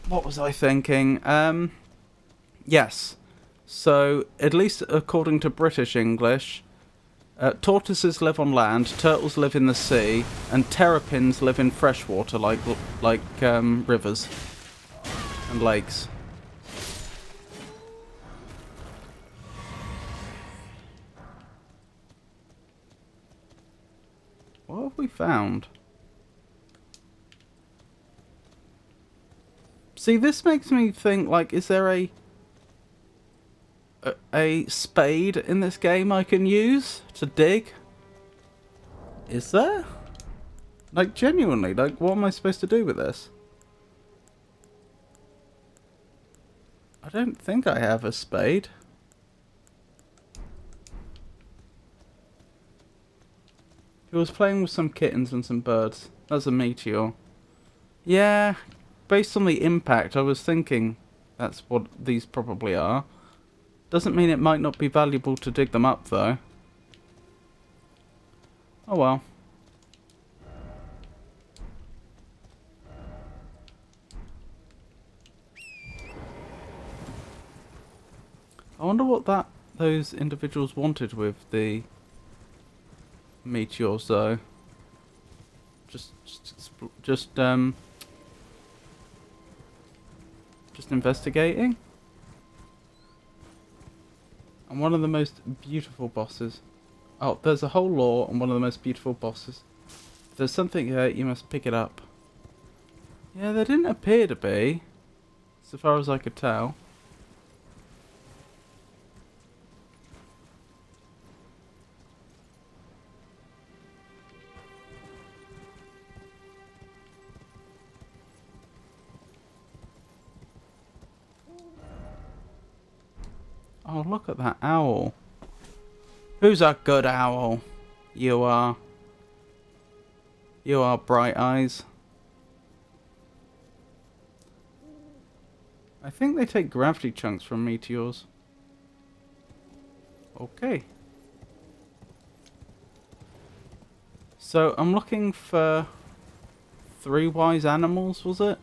Speaker 1: What was I thinking? Yes. So, at least according to British English, tortoises live on land, turtles live in the sea, and terrapins live in freshwater, like rivers and lakes. What have we found? See, this makes me think, like, is there a spade in this game I can use to dig? Is there? Like, genuinely, like, what am I supposed to do with this? I don't think I have a spade. He was playing with some kittens and some birds. That's a meteor. Yeah, based on the impact, I was thinking that's what these probably are. Doesn't mean it might not be valuable to dig them up, though. Oh well. I wonder what those individuals wanted with the meteors, though. Just investigating. And one of the most beautiful bosses. Oh, there's a whole lore on one of the most beautiful bosses. If there's something here, you must pick it up. Yeah, there didn't appear to be, so far as I could tell. Oh, look at that owl. Who's a good owl? You are. You are, Bright Eyes. I think they take gravity chunks from meteors. Okay. So, I'm looking for 3 wise animals, was it?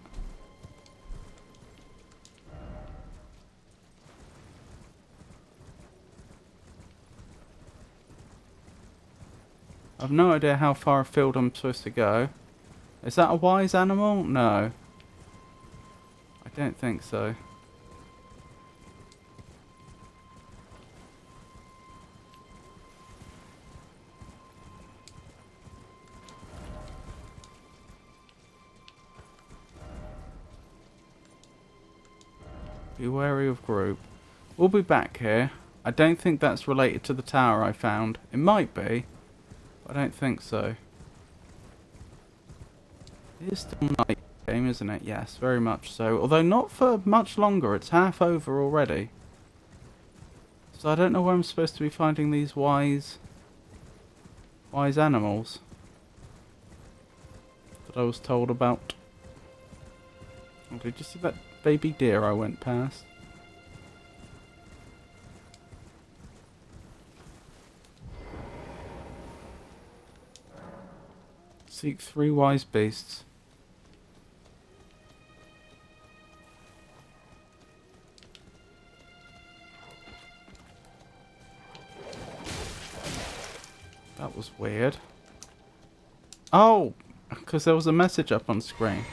Speaker 1: I've no idea how far afield I'm supposed to go. Is that a wise animal? No. don't think so. Be wary of group. We'll be back here. I don't think that's related to the tower I found. It might be, but I don't think so. It is still night game, isn't it? Yes, very much so. Although not for much longer. It's half over already. So I don't know where I'm supposed to be finding these wise animals that I was told about. Oh, did you see that baby deer I went past? Seek 3 wise beasts. That was weird. Oh! Because there was a message up on screen.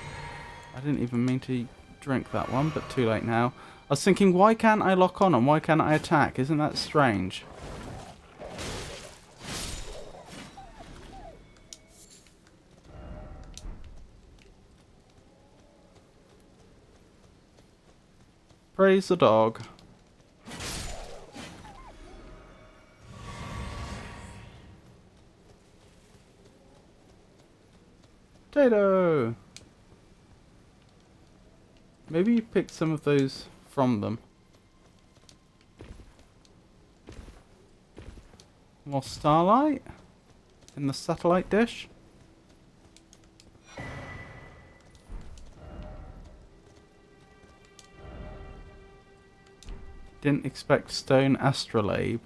Speaker 1: I didn't even mean to drink that one, but too late now. I was thinking, why can't I lock on and why can't I attack? Isn't that strange? Praise the dog. Potato! Maybe you picked some of those from them. More starlight? In the satellite dish? Didn't expect stone astrolabe.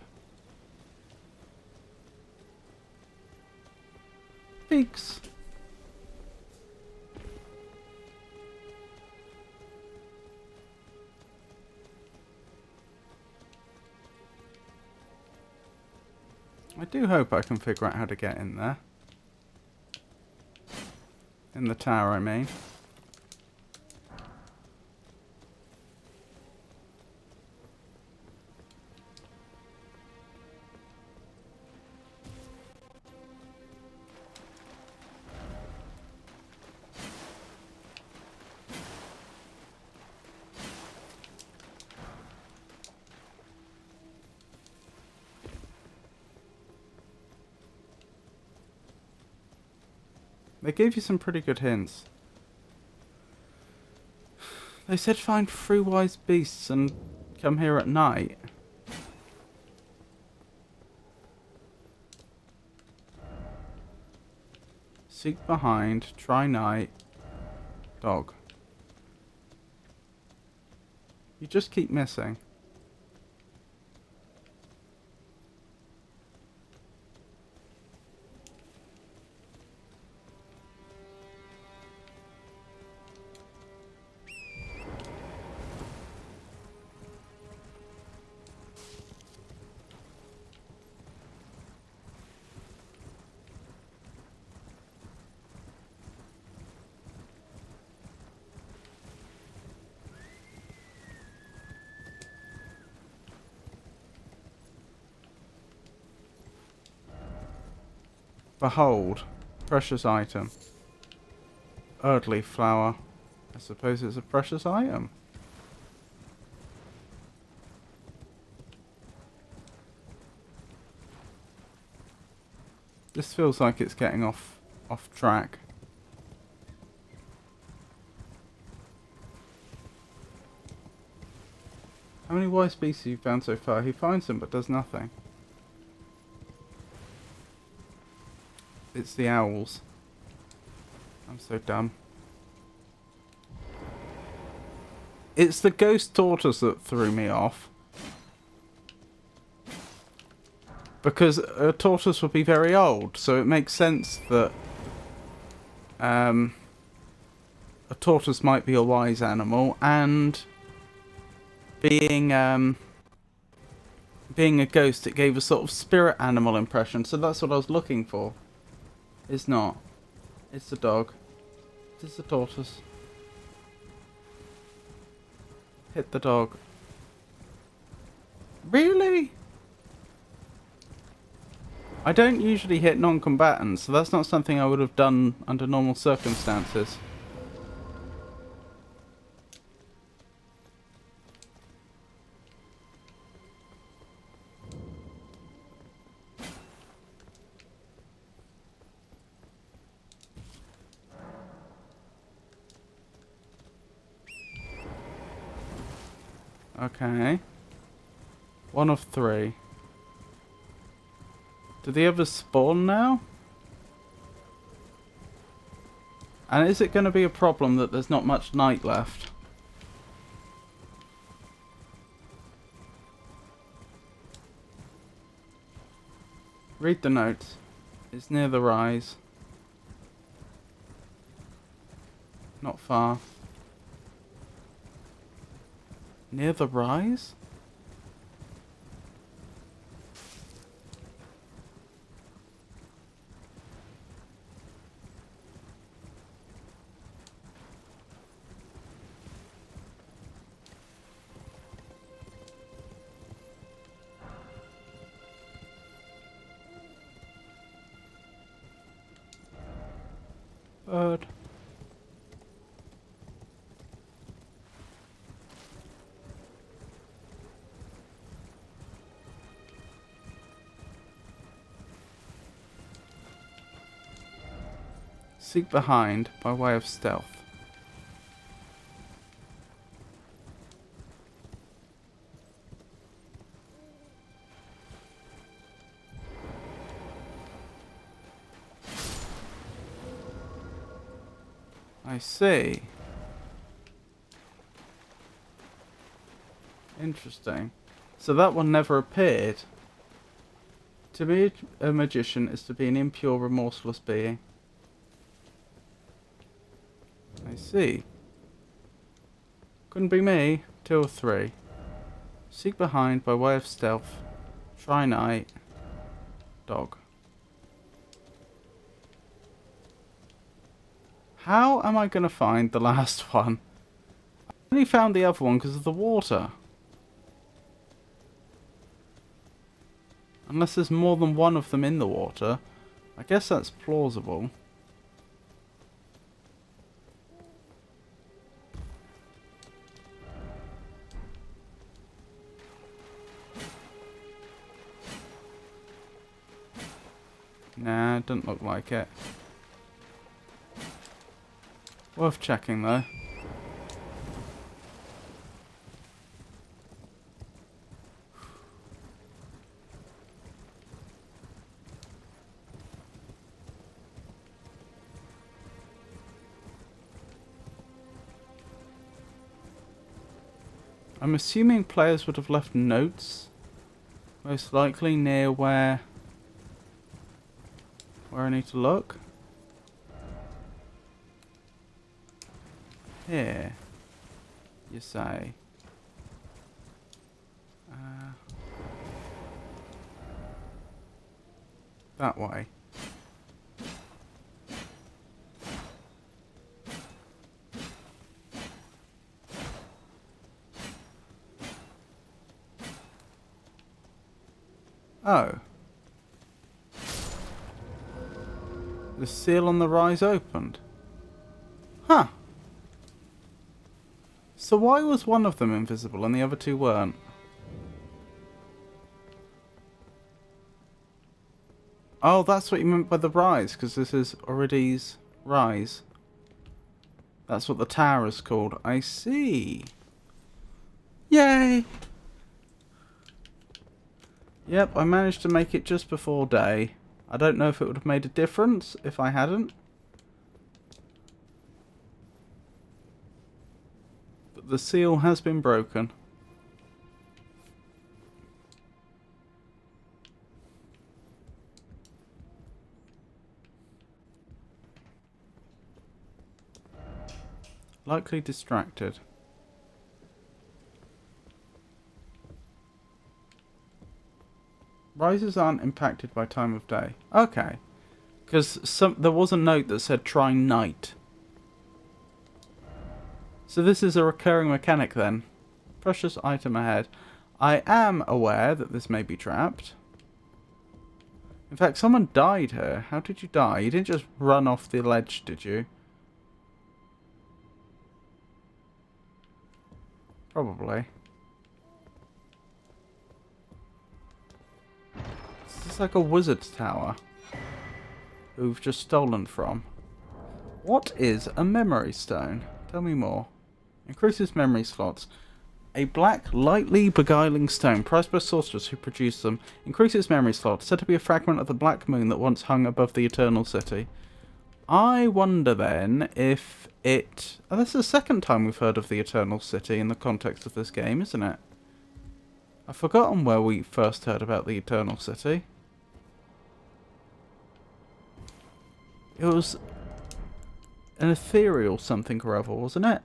Speaker 1: Peaks. I do hope I can figure out how to get in there. In the tower, I mean. They gave you some pretty good hints. They said find 3 wise beasts and come here at night. Seek behind, try night, dog. You just keep missing. Behold, precious item. Earthly flower. I suppose it's a precious item. This feels like it's getting off track. How many wise beasts have you found so far? He finds them but does nothing. It's the owls. I'm so dumb. It's the ghost tortoise that threw me off. Because a tortoise would be very old, so it makes sense that a tortoise might be a wise animal, and being a ghost, it gave a sort of spirit animal impression, so that's what I was looking for. It's not. It's the dog. It's the tortoise. Hit the dog. Really? I don't usually hit non-combatants, so that's not something I would have done under normal circumstances. Okay. 1 of 3. Do the others spawn now? And is it going to be a problem that there's not much night left? Read the notes. It's near the rise. Not far. Near the rise? Bird. Seek behind by way of stealth. I see. Interesting. So that one never appeared. To be a magician is to be an impure, remorseless being. I see. Couldn't be me. 2 or 3. Seek behind by way of stealth. Try night. Dog. How am I going to find the last one? I only found the other one because of the water. Unless there's more than one of them in the water. I guess that's plausible. Nah, doesn't look like it. Worth checking though. I'm assuming players would have left notes, most likely near where I need to look. Here, you say. That way. Oh. The seal on the rise opened. Huh. So why was one of them invisible and the other 2 weren't? Oh, that's what you meant by the rise, because this is Oridi's rise. That's what the tower is called. I see. Yay! Yep, I managed to make it just before day. I don't know if it would have made a difference if I hadn't. But the seal has been broken. Likely distracted. Rises aren't impacted by time of day. Okay. Because there was a note that said try night. So this is a recurring mechanic then. precious item ahead. I am aware that this may be trapped. In fact, someone died here. How did you die? You didn't just run off the ledge, did you? Probably. This is like a wizard's tower. Who we've just stolen from. What is a memory stone? Tell me more. Increases memory slots. A black, lightly beguiling stone, prized by sorcerers who produce them, increases memory slots, said to be a fragment of the black moon that once hung above the Eternal City. I wonder then if it... Oh, this is the second time we've heard of the Eternal City in the context of this game, isn't it? I've forgotten where we first heard about the Eternal City. It was an ethereal something or other, wasn't it?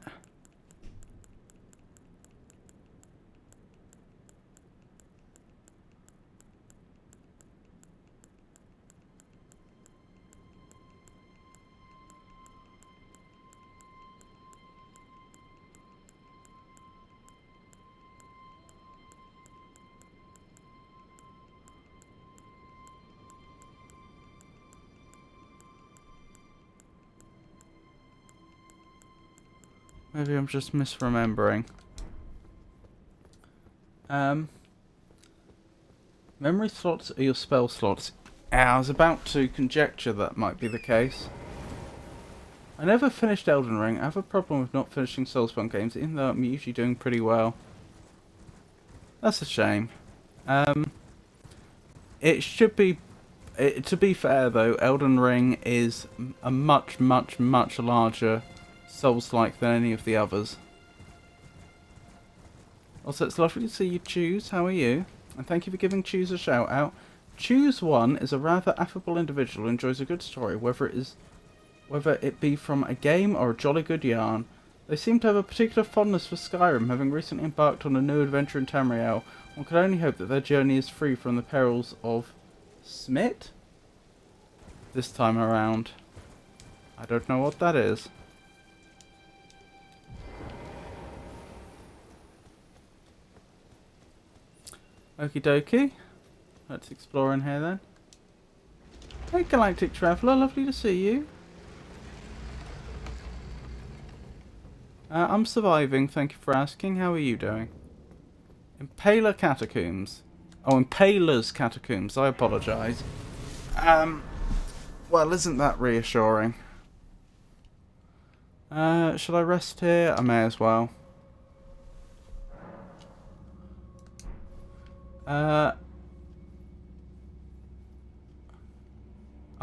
Speaker 1: Maybe I'm just misremembering. Memory slots are your spell slots. I was about to conjecture that might be the case. I never finished Elden Ring. I have a problem with not finishing Soulsborne games, even though I'm usually doing pretty well. That's a shame. It should be... to be fair though, Elden Ring is a much, much, much larger Souls-like than any of the others. Also, it's lovely to see you, Choose. How are you? And thank you for giving Choose a shout out. Choose One is a rather affable individual who enjoys a good story, whether it be from a game or a jolly good yarn. They seem to have a particular fondness for Skyrim, having recently embarked on a new adventure in Tamriel. One can only hope that their journey is free from the perils of Smit this time around. I don't know what that is. Okie dokie. Let's explore in here then. Hey Galactic Traveller, lovely to see you. I'm surviving, thank you for asking. How are you doing? Impaler Catacombs. Oh, Impaler's Catacombs, I apologise. Well, isn't that reassuring? Should I rest here? I may as well.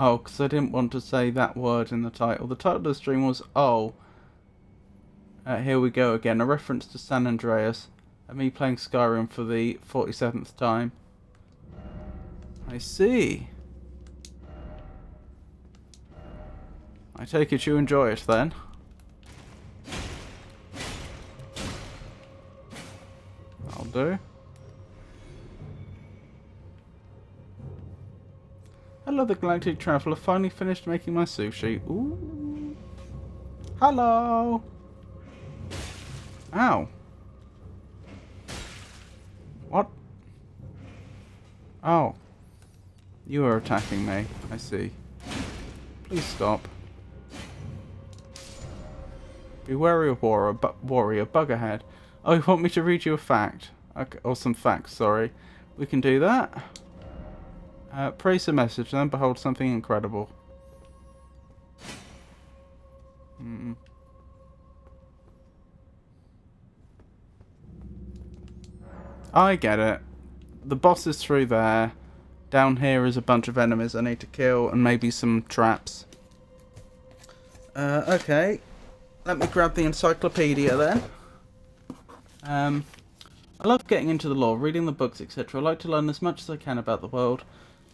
Speaker 1: Oh, because I didn't want to say that word in the title. The title of the stream was, oh, here we go again, a reference to San Andreas, and me playing Skyrim for the 47th time. I see. I take it you enjoy it then. I'll do. Hello, the Galactic Traveller. Finally finished making my sushi. Ooh. Hello. Ow. What? Oh. You are attacking me. I see. Please stop. Be wary of warrior. Bug ahead. Oh, you want me to read you a fact? Okay, or some facts, sorry. We can do that. Praise the message, then behold something incredible. I get it. The boss is through there. Down here is a bunch of enemies I need to kill, and maybe some traps. Okay. Let me grab the encyclopedia then. I love getting into the lore, reading the books, etc. I like to learn as much as I can about the world.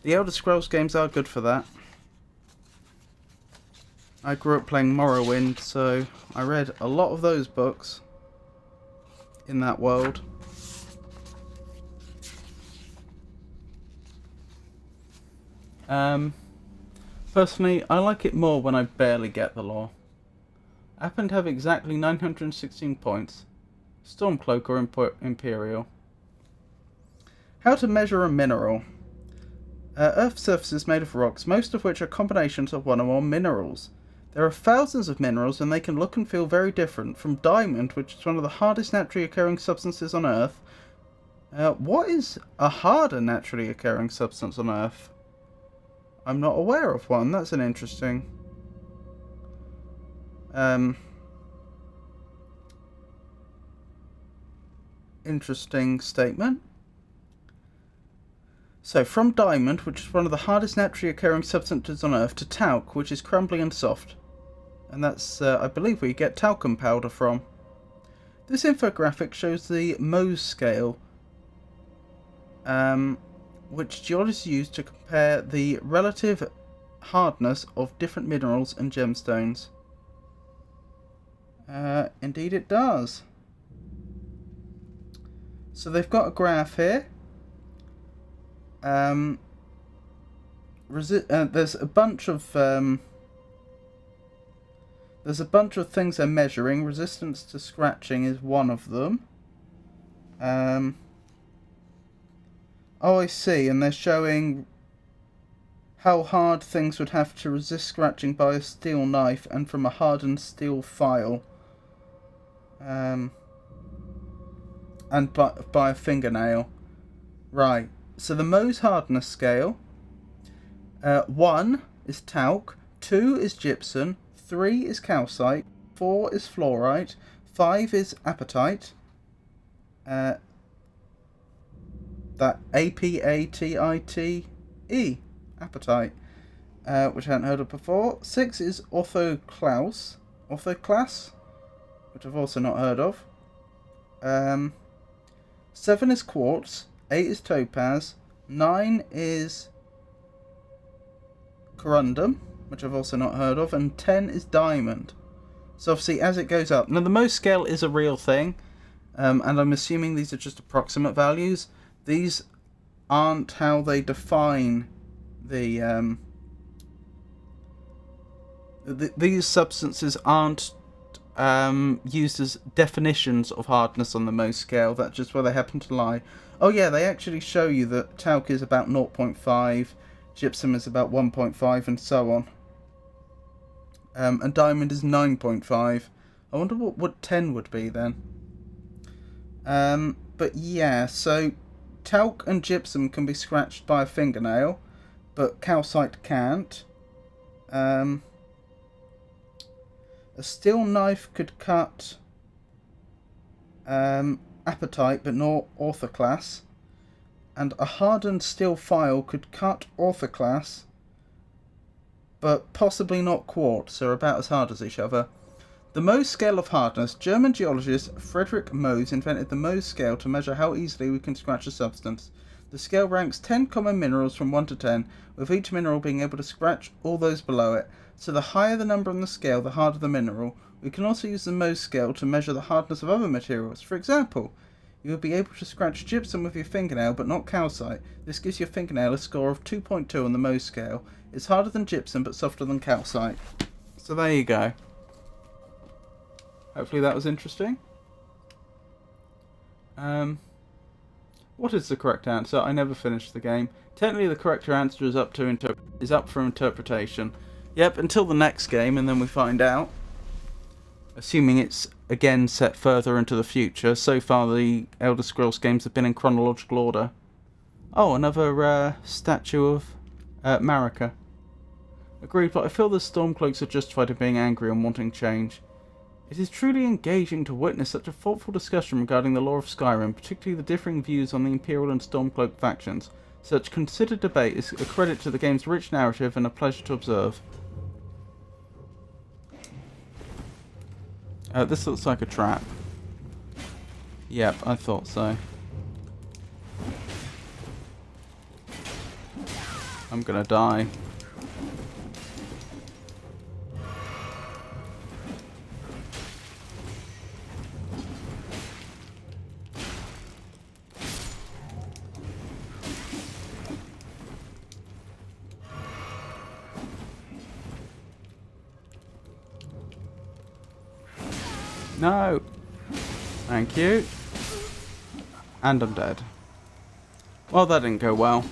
Speaker 1: The Elder Scrolls games are good for that. I grew up playing Morrowind, so I read a lot of those books in that world. Personally, I like it more when I barely get the lore. I happen to have exactly 916 points. Stormcloak or Imperial. How to measure a mineral. Earth's surface is made of rocks, most of which are combinations of one or more minerals. There are thousands of minerals and they can look and feel very different, from diamond, which is one of the hardest naturally occurring substances on Earth. What is a harder naturally occurring substance on Earth? I'm not aware of one. That's an interesting... interesting statement. So, from diamond, which is one of the hardest naturally occurring substances on Earth, to talc, which is crumbly and soft. And that's, I believe, where you get talcum powder from. This infographic shows the Mohs scale, which geologists use to compare the relative hardness of different minerals and gemstones. Indeed it does. So they've got a graph here. There's a bunch of things they're measuring. Resistance to scratching is one of them. Oh, I see. And they're showing how hard things would have to resist scratching by a steel knife and from a hardened steel file. And by a fingernail. Right. So the Mohs hardness scale. 1 is talc. 2 is gypsum. 3 is calcite. 4 is fluorite. 5 is apatite. That A-P-A-T-I-T-E. Apatite. Which I hadn't heard of before. 6 is orthoclase. Which I've also not heard of. 7 is quartz. 8 is topaz. 9 is corundum, which I've also not heard of. And 10 is diamond. So obviously as it goes up. Now the Mohs scale is a real thing. And I'm assuming these are just approximate values. These aren't how they define the... these substances aren't used as definitions of hardness on the Mohs scale. That's just where they happen to lie. Oh yeah, they actually show you that talc is about 0.5, gypsum is about 1.5, and so on. And diamond is 9.5. I wonder what 10 would be then. But yeah, so talc and gypsum can be scratched by a fingernail, but calcite can't. A steel knife could cut apatite, but not orthoclase. And a hardened steel file could cut orthoclase, but possibly not quartz. They're about as hard as each other. The Mohs scale of hardness. German geologist Friedrich Mohs invented the Mohs scale to measure how easily we can scratch a substance. The scale ranks 10 common minerals from 1 to 10, with each mineral being able to scratch all those below it. So the higher the number on the scale, the harder the mineral. We can also use the Mohs scale to measure the hardness of other materials. For example, you will be able to scratch gypsum with your fingernail, but not calcite. This gives your fingernail a score of 2.2 on the Mohs scale. It's harder than gypsum, but softer than calcite. So there you go. Hopefully that was interesting. What is the correct answer? I never finished the game. Technically the correct answer is up for interpretation. Yep, until the next game, and then we find out. Assuming it's again set further into the future. So far the Elder Scrolls games have been in chronological order. Oh, another statue of Marika. Agreed, but I feel the Stormcloaks are justified in being angry and wanting change. It is truly engaging to witness such a thoughtful discussion regarding the lore of Skyrim, particularly the differing views on the Imperial and Stormcloak factions. Such considered debate is a credit to the game's rich narrative and a pleasure to observe. This looks like a trap. Yep, I thought so. I'm gonna die. No! Thank you. And I'm dead. Well, that didn't go well.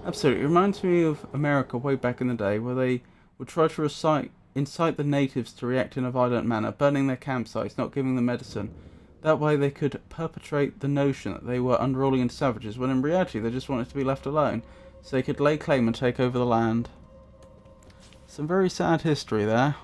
Speaker 1: Absolutely. It reminds me of America way back in the day, where they would try to incite the natives to react in a violent manner, burning their campsites, not giving them medicine. That way they could perpetrate the notion that they were unruly and savages, when in reality they just wanted to be left alone, so they could lay claim and take over the land. Some very sad history there.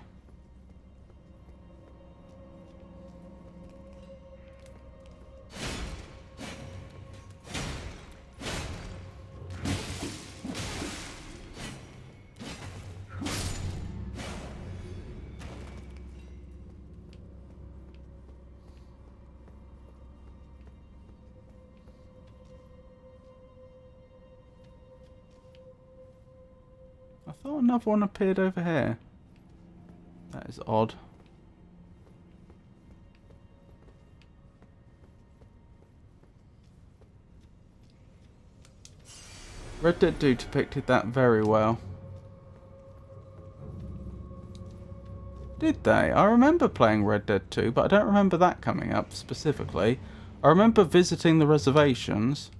Speaker 1: I thought another one appeared over here. That is odd. Red Dead 2 depicted that very well. Did they? I remember playing Red Dead 2, but I don't remember that coming up specifically. I remember visiting the reservations.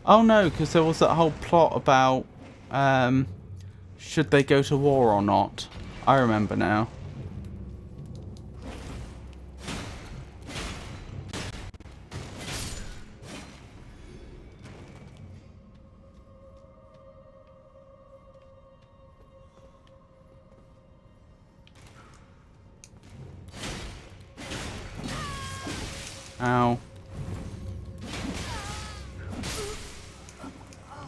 Speaker 1: Oh no, because there was that whole plot about should they go to war or not. I remember now. Ow.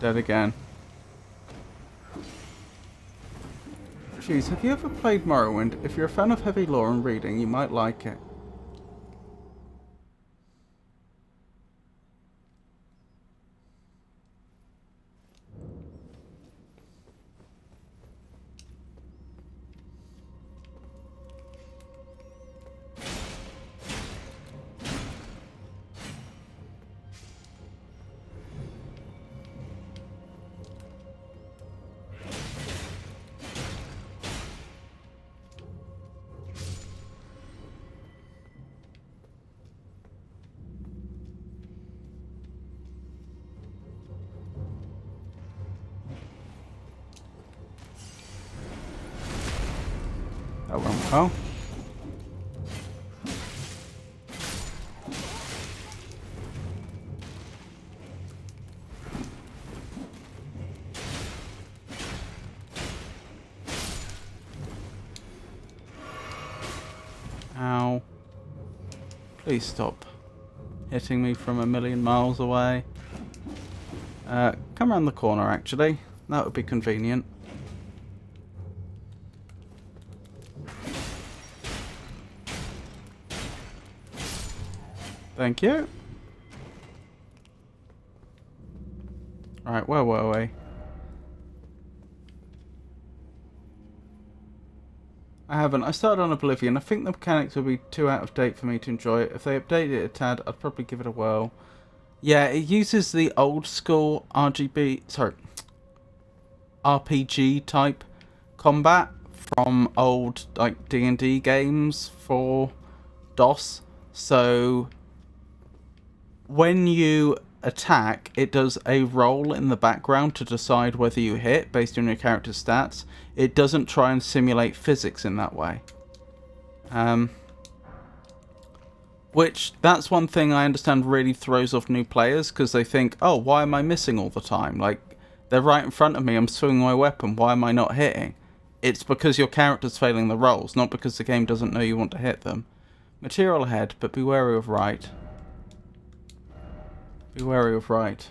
Speaker 1: Dead again. Jeez, have you ever played Morrowind? If you're a fan of heavy lore and reading, you might like it. That went well. Ow. Please stop hitting me from a million miles away. Come around the corner, actually. That would be convenient. Thank you. Right, where were we? I haven't. I started on Oblivion. I think the mechanics would be too out of date for me to enjoy it. If they updated it a tad, I'd probably give it a whirl. Yeah, it uses the old school RPG type combat from old like D&D games for DOS. So when you attack, it does a roll in the background to decide whether you hit based on your character's stats. It doesn't try and simulate physics in that way. Which, that's one thing I understand really throws off new players, because they think, oh, why am I missing all the time? Like, they're right in front of me, I'm swinging my weapon, why am I not hitting? It's because your character's failing the rolls, not because the game doesn't know you want to hit them. Material ahead, but be wary of right. Be wary of right.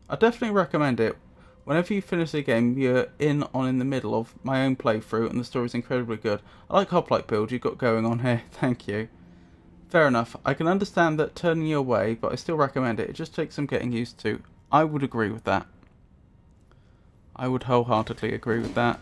Speaker 1: I definitely recommend it. Whenever you finish a game, you're in the middle of my own playthrough, and the story's incredibly good. I like hoplite build you've got going on here. Thank you. Fair enough. I can understand that turning you away, but I still recommend it. It just takes some getting used to. I would agree with that. I would wholeheartedly agree with that.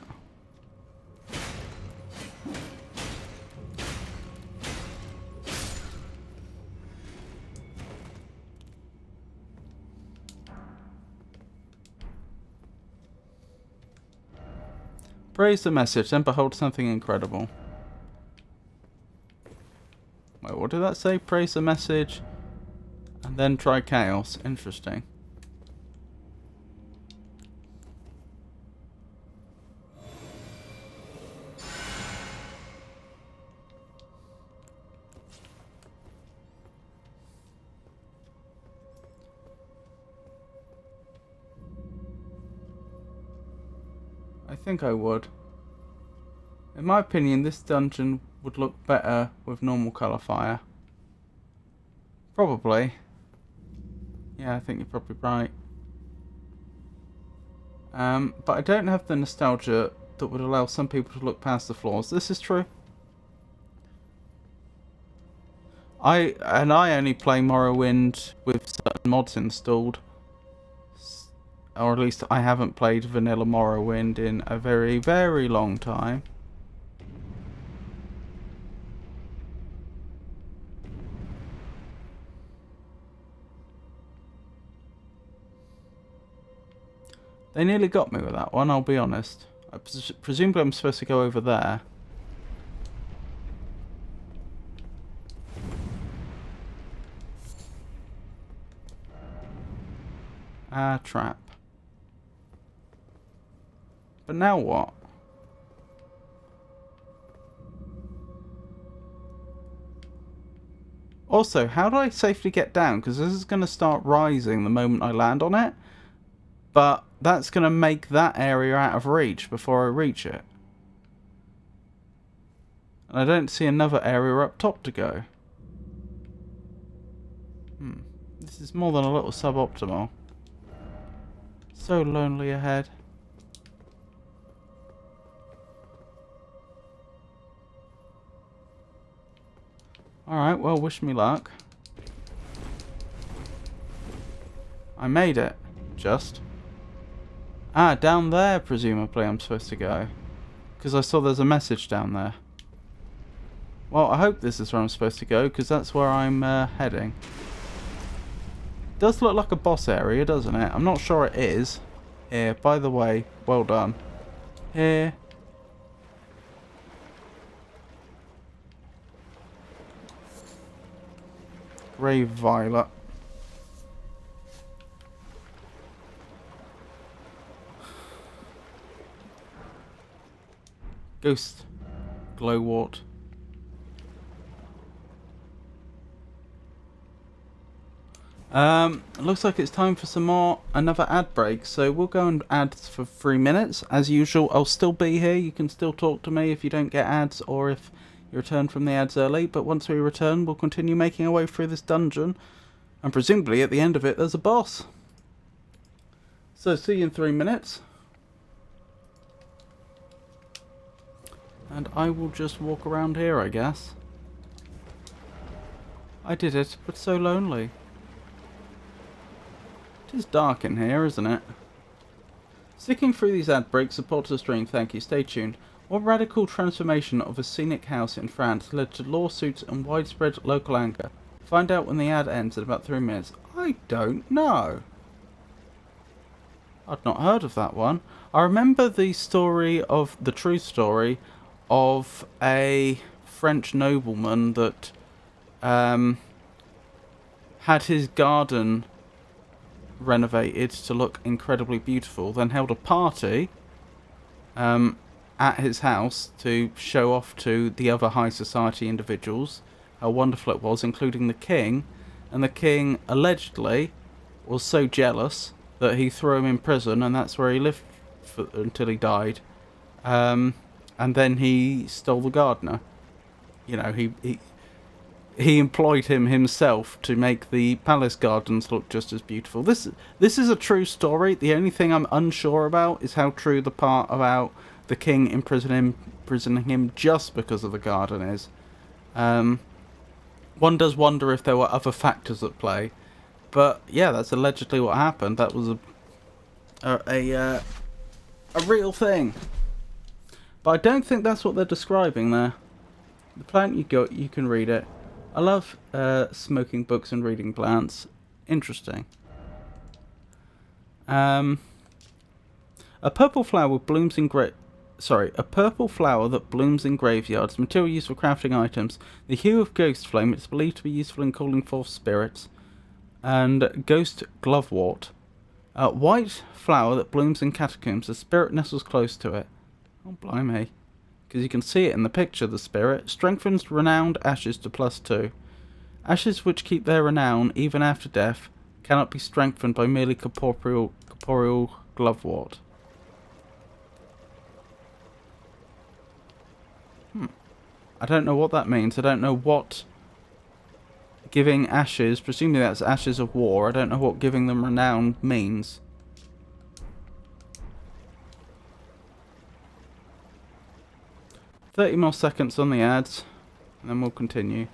Speaker 1: Praise the message, then behold something incredible. Wait, what did that say? Praise the message, and then try chaos. Interesting. I think I would. In my opinion, this dungeon would look better with normal colour fire. Probably. Yeah, I think you're probably right. But I don't have the nostalgia that would allow some people to look past the flaws. This is true. I only play Morrowind with certain mods installed. Or at least I haven't played vanilla Morrowind in a very, very long time. They nearly got me with that one, I'll be honest. Presumably I'm supposed to go over there. Ah, trap. But now what? Also, how do I safely get down? Because this is going to start rising the moment I land on it. But that's going to make that area out of reach before I reach it. And I don't see another area up top to go. This is more than a little suboptimal. So lonely ahead. Alright, well, wish me luck. I made it. Just. Ah, down there, presumably, I'm supposed to go. Because I saw there's a message down there. Well, I hope this is where I'm supposed to go, because that's where I'm heading. It does look like a boss area, doesn't it? I'm not sure it is. Here, by the way, well done. Here. Grave Violet. Ghost Glowwort. Looks like it's time for another ad break, so we'll go and ads for 3 minutes. As usual, I'll still be here. You can still talk to me if you don't get ads or if you return from the ads early, but once we return, we'll continue making our way through this dungeon, and presumably at the end of it, there's a boss. So, see you in 3 minutes. And I will just walk around here, I guess. I did it, but so lonely. It is dark in here, isn't it? Sticking through these ad breaks supports the stream, thank you, stay tuned. What radical transformation of a scenic house in France led to lawsuits and widespread local anger? Find out when the ad ends in about 3 minutes. I don't know. I'd not heard of that one. I remember the story of, the true story, of a French nobleman that had his garden renovated to look incredibly beautiful, then held a party at his house to show off to the other high society individuals how wonderful it was, including the king, and the king allegedly was so jealous that he threw him in prison, and that's where he lived until he died. And then he stole the gardener. You know, he employed him himself to make the palace gardens look just as beautiful. This is a true story. The only thing I'm unsure about is how true the part about the king imprisoning him just because of the garden is. One does wonder if there were other factors at play, but yeah, that's allegedly what happened. That was a real thing. But I don't think that's what they're describing there. The plant you can read it. I love smoking books and reading plants. Interesting. A purple flower with blooms in great a purple flower that blooms in graveyards. Material used for crafting items. The hue of ghost flame. It's believed to be useful in calling forth spirits. And ghost glovewort. White flower that blooms in catacombs. The spirit nestles close to it. Oh, blimey. Because you can see it in the picture, the spirit. Strengthens renowned ashes to +2. Ashes which keep their renown even after death cannot be strengthened by merely corporeal glovewort. I don't know what that means. I don't know what giving ashes, presumably that's ashes of war, I don't know what giving them renown means. $30 more seconds on the ads, and then we'll continue.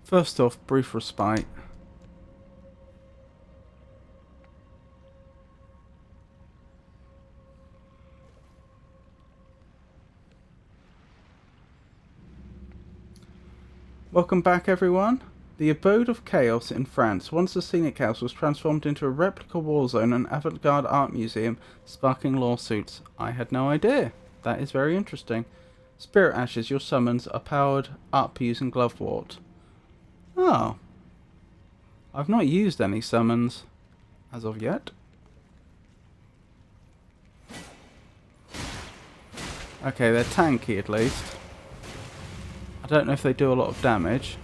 Speaker 1: First off, brief respite. Welcome back, everyone. The abode of chaos in France. Once a scenic house was transformed into a replica war zone and avant-garde art museum sparking lawsuits. I had no idea. That is very interesting. Spirit ashes, your summons are powered up using glovewort. Oh. I've not used any summons as of yet. Okay, they're tanky at least. I don't know if they do a lot of damage.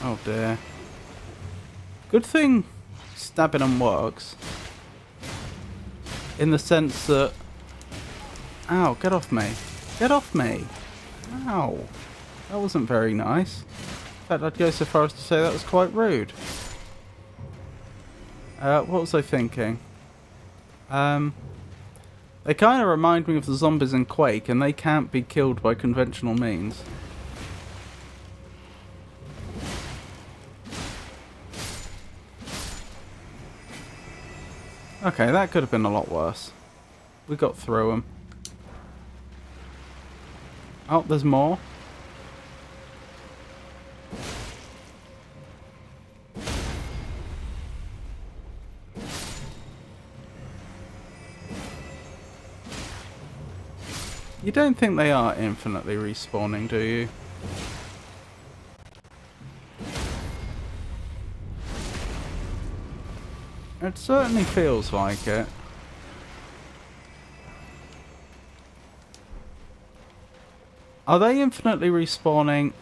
Speaker 1: Oh dear. Good thing stabbing them works. In the sense that... Ow, get off me. Get off me. Ow. That wasn't very nice. In fact, I'd go so far as to say that was quite rude. What was I thinking? They kind of remind me of the zombies in Quake, and they can't be killed by conventional means. Okay, that could have been a lot worse. We got through them. Oh, there's more. You don't think they are infinitely respawning, do you? It certainly feels like it. Are they infinitely respawning,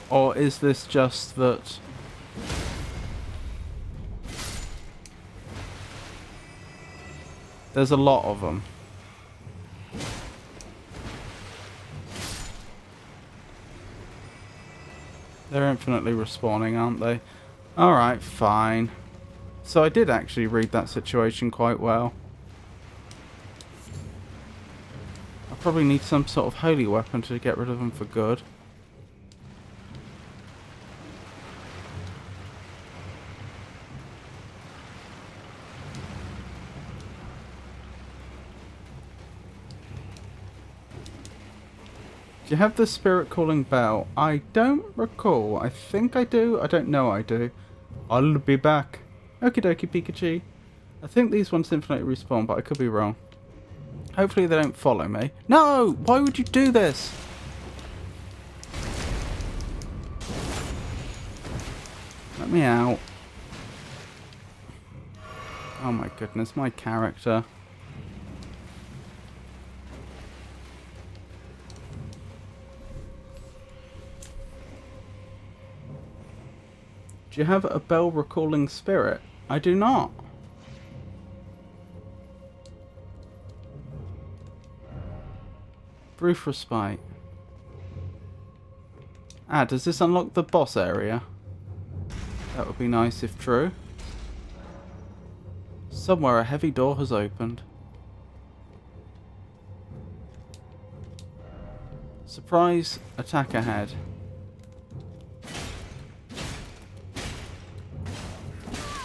Speaker 1: or is this just that... There's a lot of them. They're infinitely respawning, aren't they? Alright, fine. So I did actually read that situation quite well. I probably need some sort of holy weapon to get rid of them for good. Do you have the spirit calling bell? I don't recall. I think I do. I don't know I do. I'll be back. Okie dokie, Pikachu. I think these ones infinitely respawn, but I could be wrong. Hopefully they don't follow me. No! Why would you do this? Let me out. Oh my goodness, my character. Do you have a bell recalling spirit? I do not. Brief respite. Ah, does this unlock the boss area? That would be nice if true. Somewhere a heavy door has opened. Surprise attack ahead.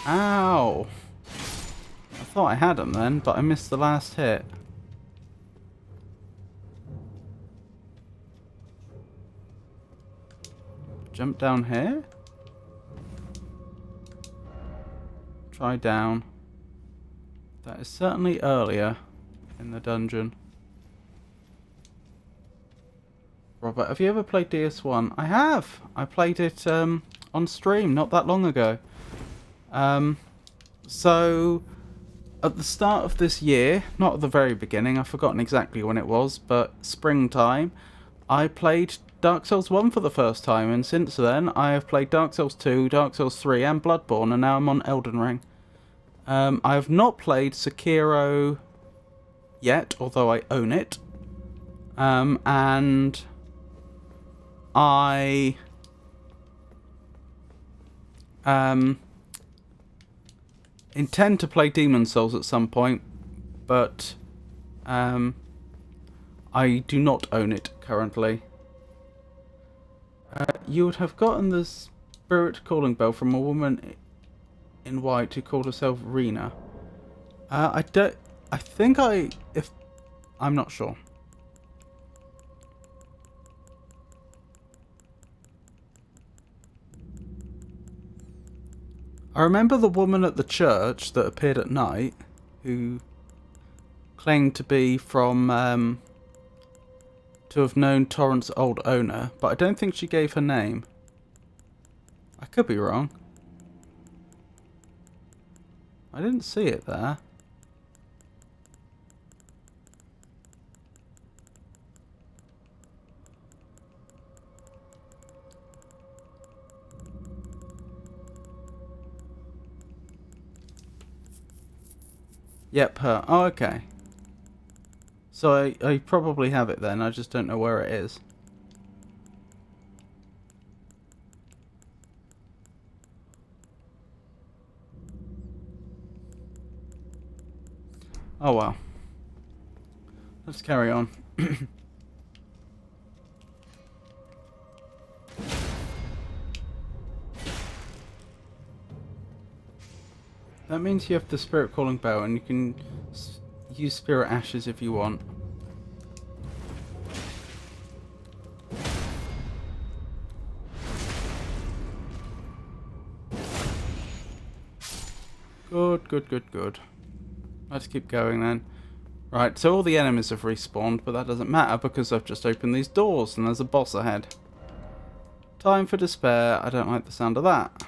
Speaker 1: Ow! I thought I had him then, but I missed the last hit. Jump down here? Try down. That is certainly earlier in the dungeon. Robert, have you ever played DS1? I have! I played it on stream not that long ago. So, at the start of this year, not at the very beginning, I've forgotten exactly when it was, but springtime, I played Dark Souls 1 for the first time, and since then I have played Dark Souls 2, Dark Souls 3 and Bloodborne, and now I'm on Elden Ring. I have not played Sekiro yet, although I own it. And I intend to play Demon's Souls at some point, but I do not own it currently. You would have gotten the spirit calling bell from a woman in white who called herself Rena. I'm not sure. I remember the woman at the church that appeared at night, who claimed to be from, to have known Torrent's old owner, but I don't think she gave her name. I could be wrong. I didn't see it there. Yep, her. Oh, okay. So I probably have it then, I just don't know where it is. Oh well. Let's carry on. That means you have the spirit calling bell, and you can use spirit ashes if you want. Good. Let's keep going then. Right, so all the enemies have respawned, but that doesn't matter because I've just opened these doors and there's a boss ahead. Time for despair. I don't like the sound of that.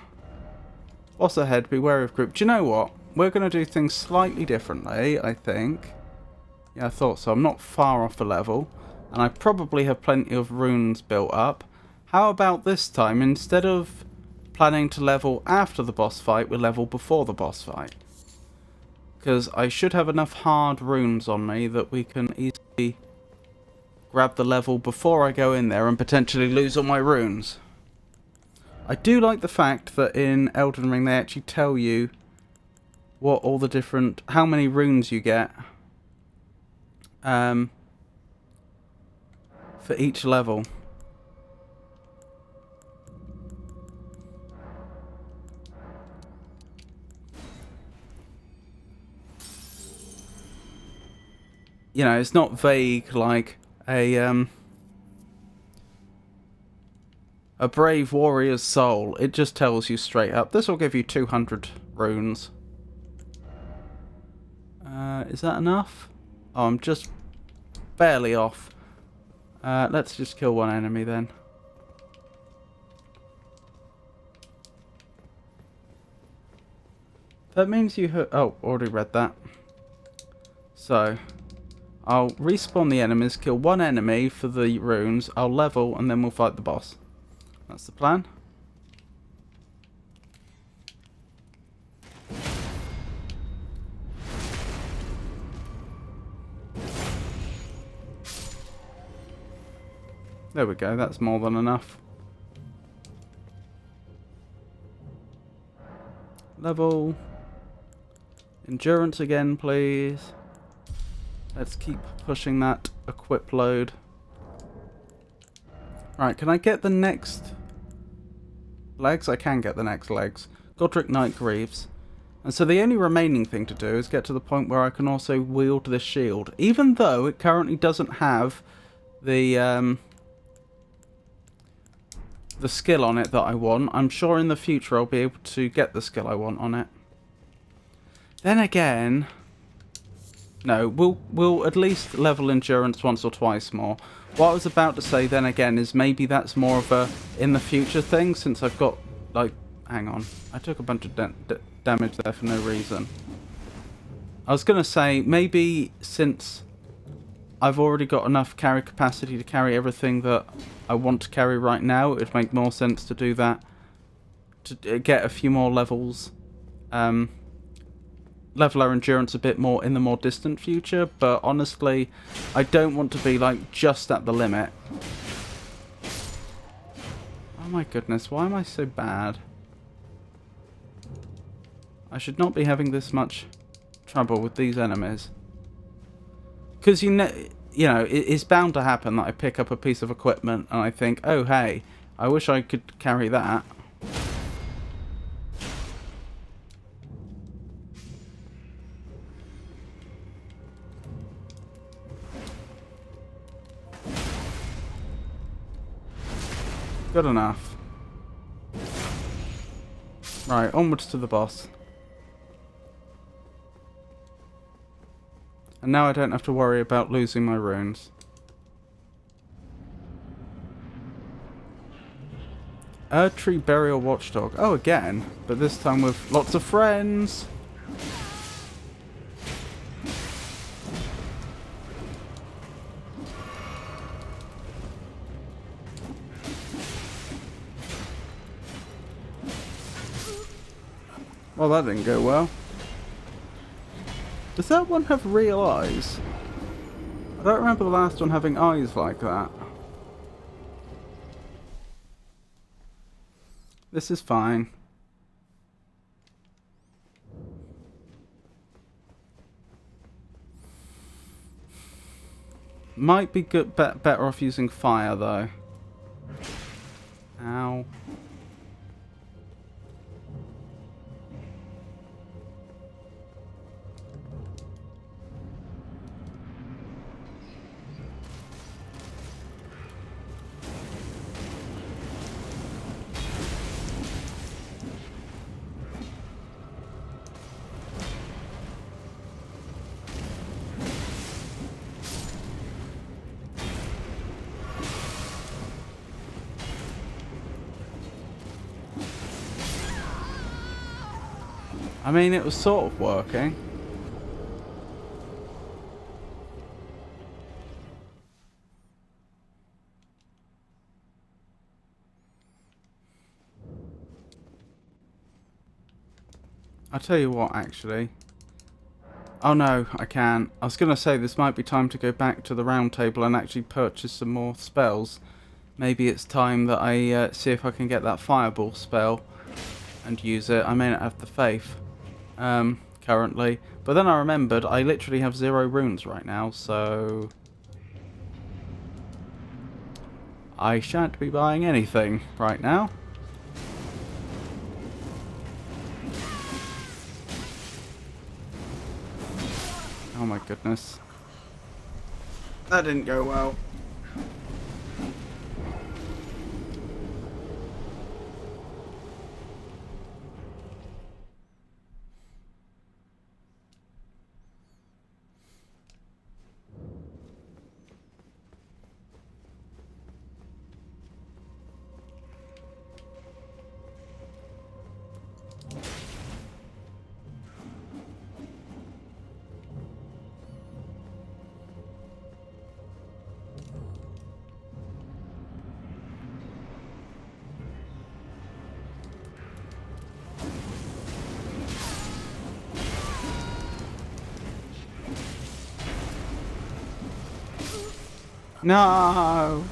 Speaker 1: Boss ahead, beware of group. Do you know what? We're going to do things slightly differently, I think. Yeah, I thought so. I'm not far off a level. And I probably have plenty of runes built up. How about this time, instead of planning to level after the boss fight, we'll level before the boss fight. Because I should have enough hard runes on me that we can easily grab the level before I go in there and potentially lose all my runes. I do like the fact that in Elden Ring they actually tell you what all the different, how many runes you get for each level. You know, it's not vague like a brave warrior's soul. It just tells you straight up. This will give you 200 runes. Is that enough? Oh, I'm just barely off. Let's just kill one enemy then. That means you oh, already read that. So, I'll respawn the enemies, kill one enemy for the runes, I'll level, and then we'll fight the boss. That's the plan. There we go, that's more than enough. Level. Endurance again, please. Let's keep pushing that equip load. Right, can I get the next legs? I can get the next legs. Godric Knight Greaves. And so the only remaining thing to do is get to the point where I can also wield this shield. Even though it currently doesn't have the skill on it that I want. I'm sure in the future I'll be able to get the skill I want on it. Then again... No, we'll at least level endurance once or twice more. What I was about to say then again is maybe that's more of a in the future thing, since I've got, like... Hang on. I took a bunch of damage there for no reason. I was going to say, maybe since I've already got enough carry capacity to carry everything that I want to carry right now, it would make more sense to do that. To get a few more levels. Level our endurance a bit more in the more distant future, but honestly, I don't want to be like just at the limit. Oh my goodness, why am I so bad? I should not be having this much trouble with these enemies. Because you know, it's bound to happen that I pick up a piece of equipment and I think, oh hey, I wish I could carry that. Good enough. Right, onwards to the boss. And now I don't have to worry about losing my runes. Erdtree Burial Watchdog. Oh, again. But this time with lots of friends. Well, that didn't go well. Does that one have real eyes? I don't remember the last one having eyes like that. This is fine. Might be good, better off using fire though. Ow. I mean, it was sort of working. I'll tell you what, actually. Oh no, I can't. I was going to say this might be time to go back to the round table and actually purchase some more spells. Maybe it's time that I see if I can get that fireball spell and use it. I may not have the faith currently. But then I remembered I literally have 0 runes right now, so I shan't be buying anything right now. Oh my goodness. That didn't go well. No!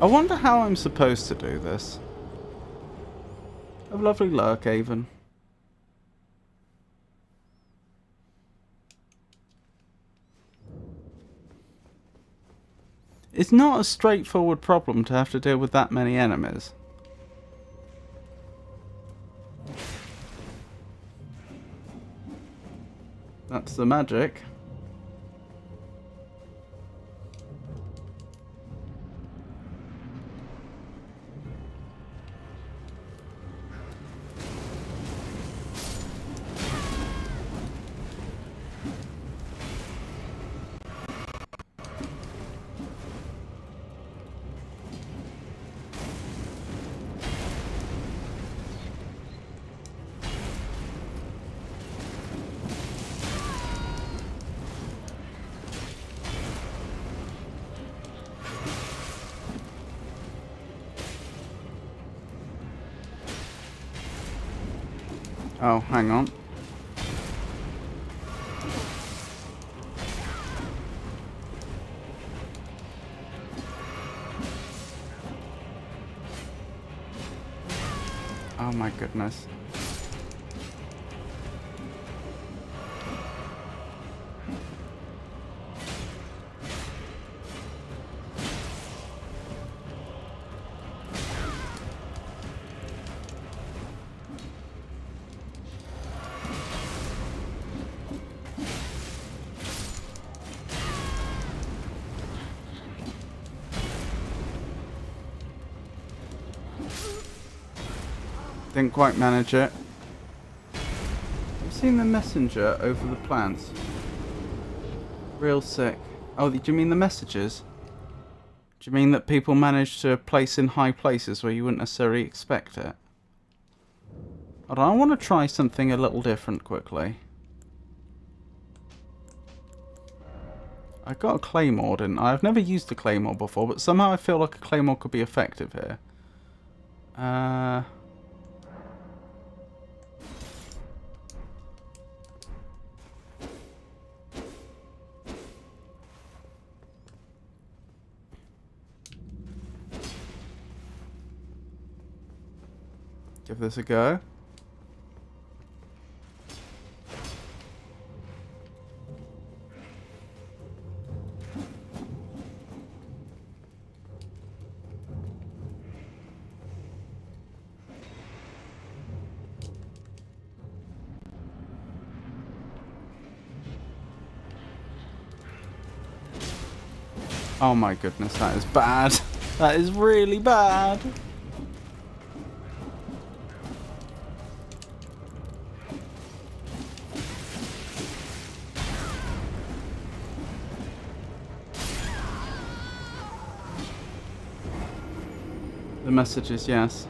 Speaker 1: I wonder how I'm supposed to do this. A lovely lurk, Avon. It's not a straightforward problem to have to deal with that many enemies. That's the magic. Oh, hang on. Oh my goodness. Didn't quite manage it. I've seen the messenger over the plants. Real sick. Oh, do you mean the messages? Do you mean that people manage to place in high places where you wouldn't necessarily expect it? Hold on, I want to try something a little different quickly. I got a claymore, didn't I? I've never used a claymore before, but somehow I feel like a claymore could be effective here. Give this a go. Oh my goodness, that is bad. That is really bad. The messages, yes.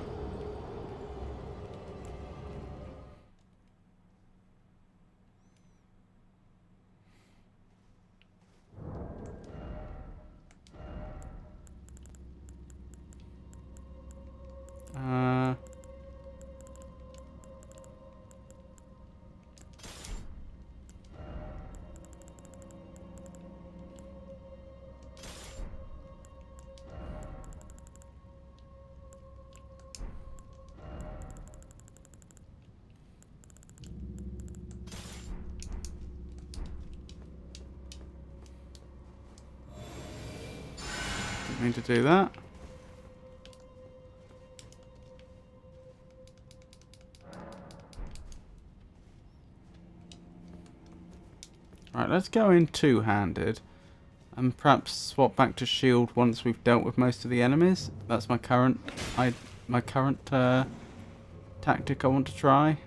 Speaker 1: Didn't mean to do that. Right, let's go in two-handed. And perhaps swap back to shield once we've dealt with most of the enemies. That's my current tactic I want to try.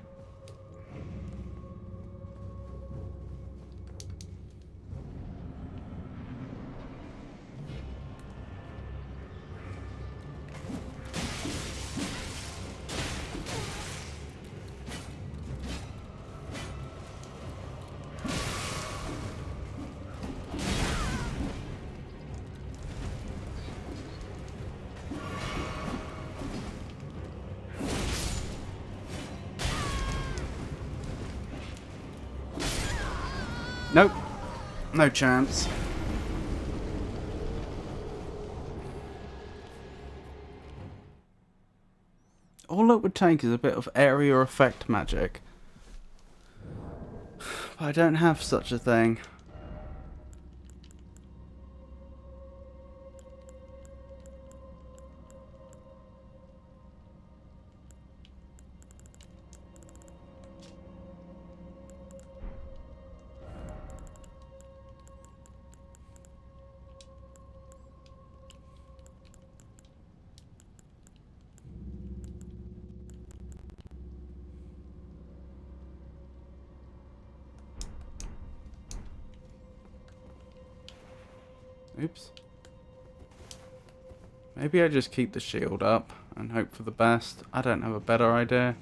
Speaker 1: Nope. No chance. All it would take is a bit of area effect magic. But I don't have such a thing. Oops. Maybe I just keep the shield up and hope for the best. I don't have a better idea.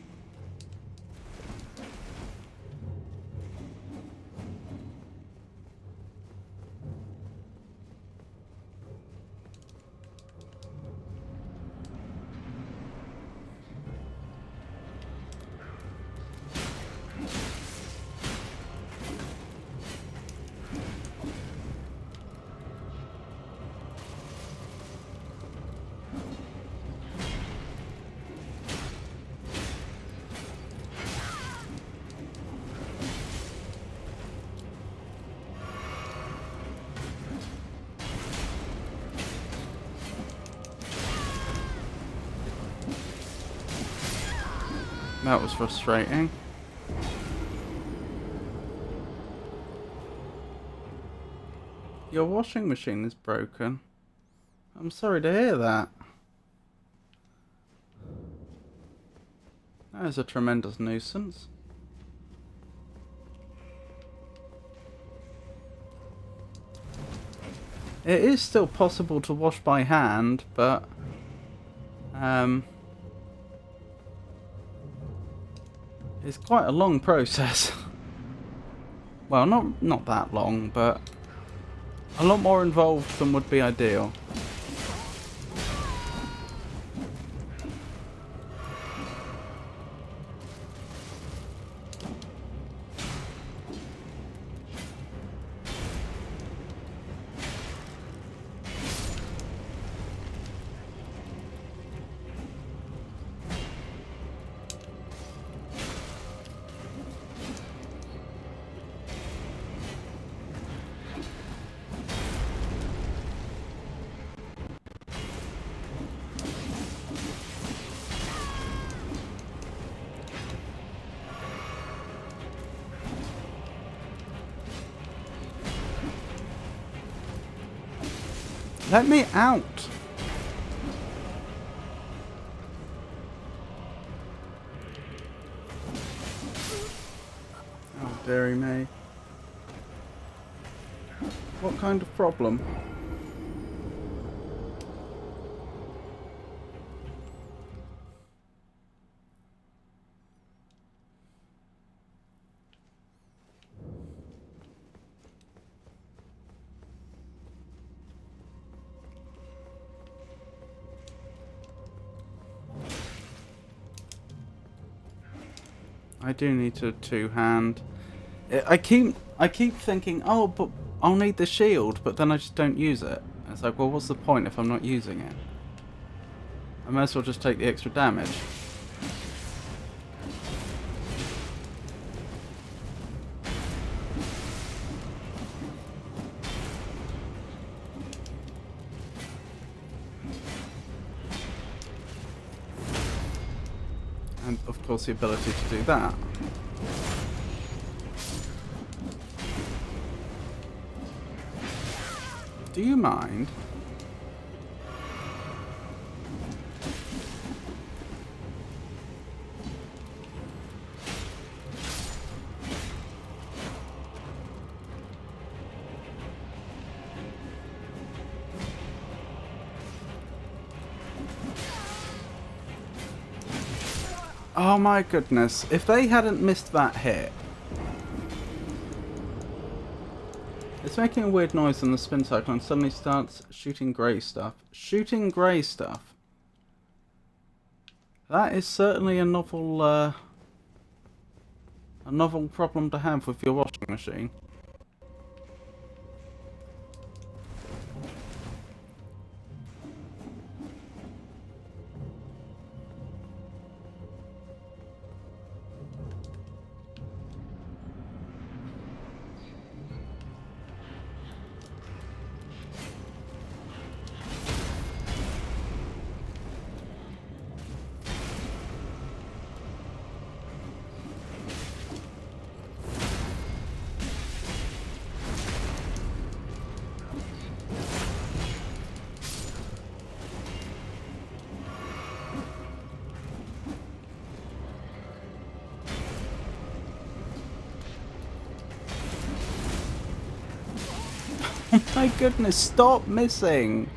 Speaker 1: That was frustrating. Your washing machine is broken. I'm sorry to hear that. That is a tremendous nuisance. It is still possible to wash by hand, but it's quite a long process. Well, not that long, but a lot more involved than would be ideal. Let me out! Oh, dearie me. What kind of problem? I do need a two-hand. I keep thinking, oh, but I'll need the shield, but then I just don't use it. It's like, well, what's the point if I'm not using it? I might as well just take the extra damage. And of course the ability to do that. Do you mind? Oh my goodness, if they hadn't missed that hit. It's making a weird noise in the spin cycle and suddenly starts shooting grey stuff. Shooting grey stuff. That is certainly a novel problem to have with your washing machine. Oh my goodness, stop missing!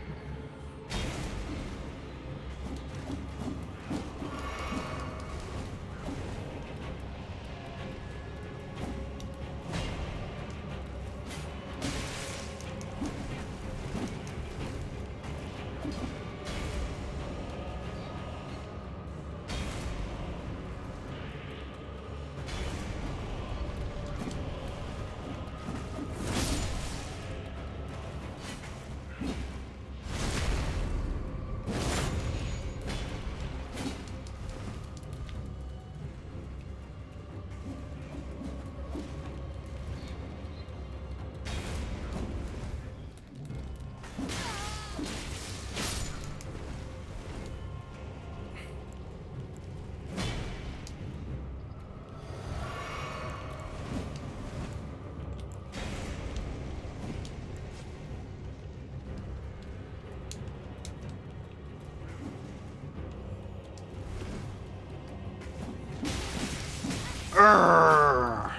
Speaker 1: Urgh.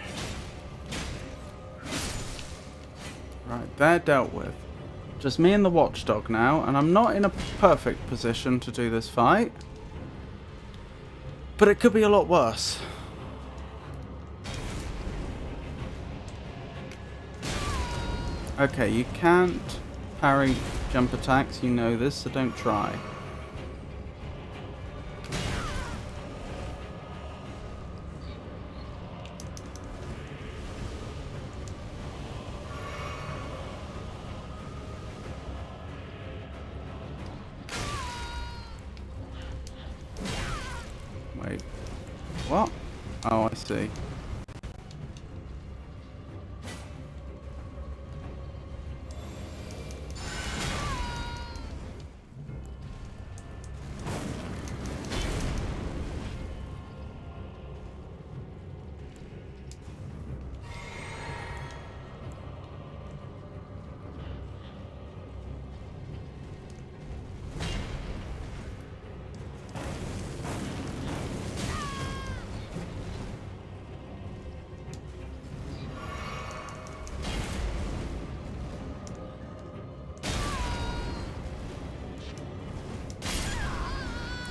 Speaker 1: Right, they're dealt with. Just me and the watchdog now, and I'm not in a perfect position to do this fight. But it could be a lot worse. Okay, you can't parry jump attacks, you know this, so don't try. Wait. What? Oh, I see.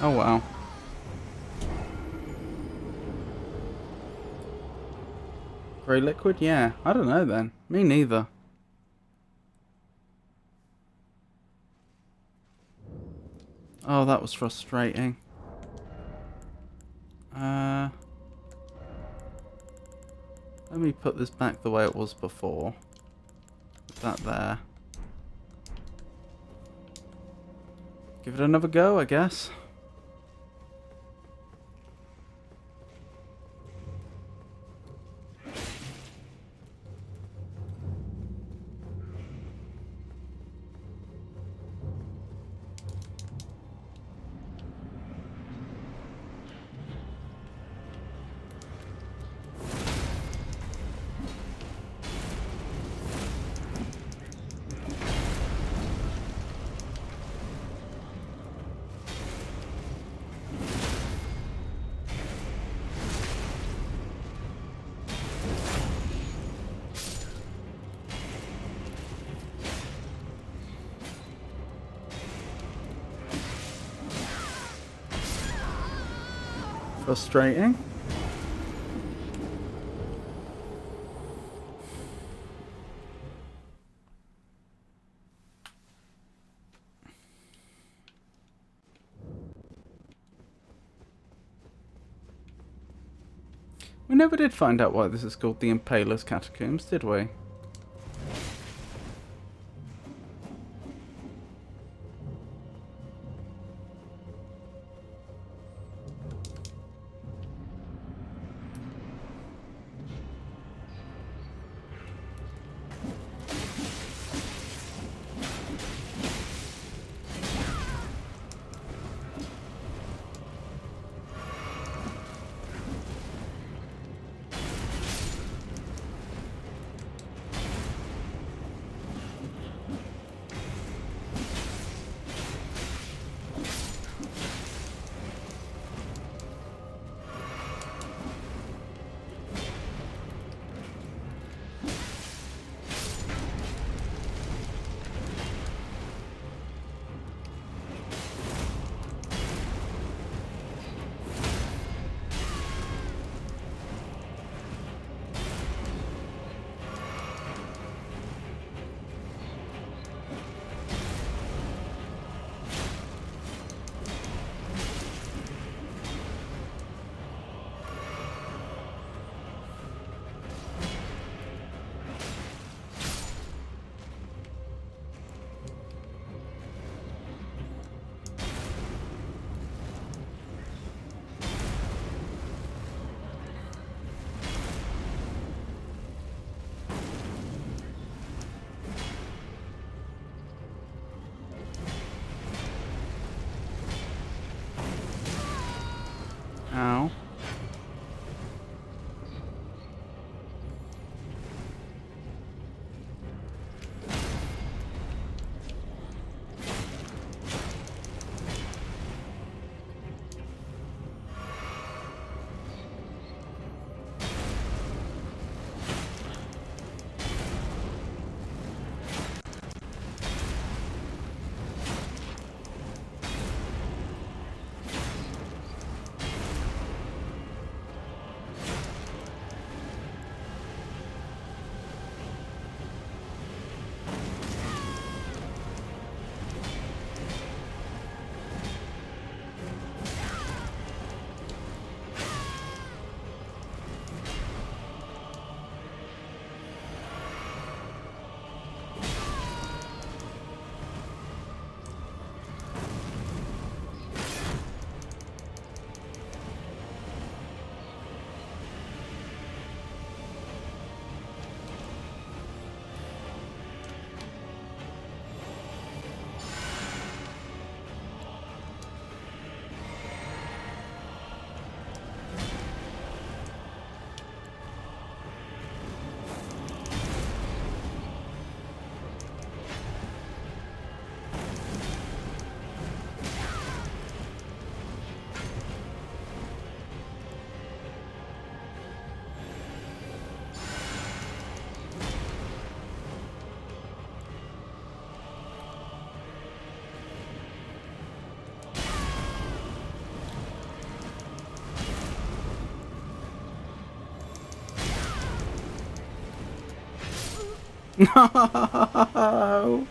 Speaker 1: Oh wow. Grey liquid? Yeah. I don't know then. Me neither. Oh, that was frustrating. Let me put this back the way it was before. Put that there. Give it another go, I guess. Frustrating. We never did find out why this is called the Impaler's Catacombs, did we? No!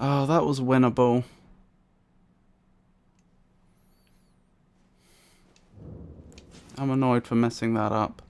Speaker 1: Oh, that was winnable. I'm annoyed for messing that up.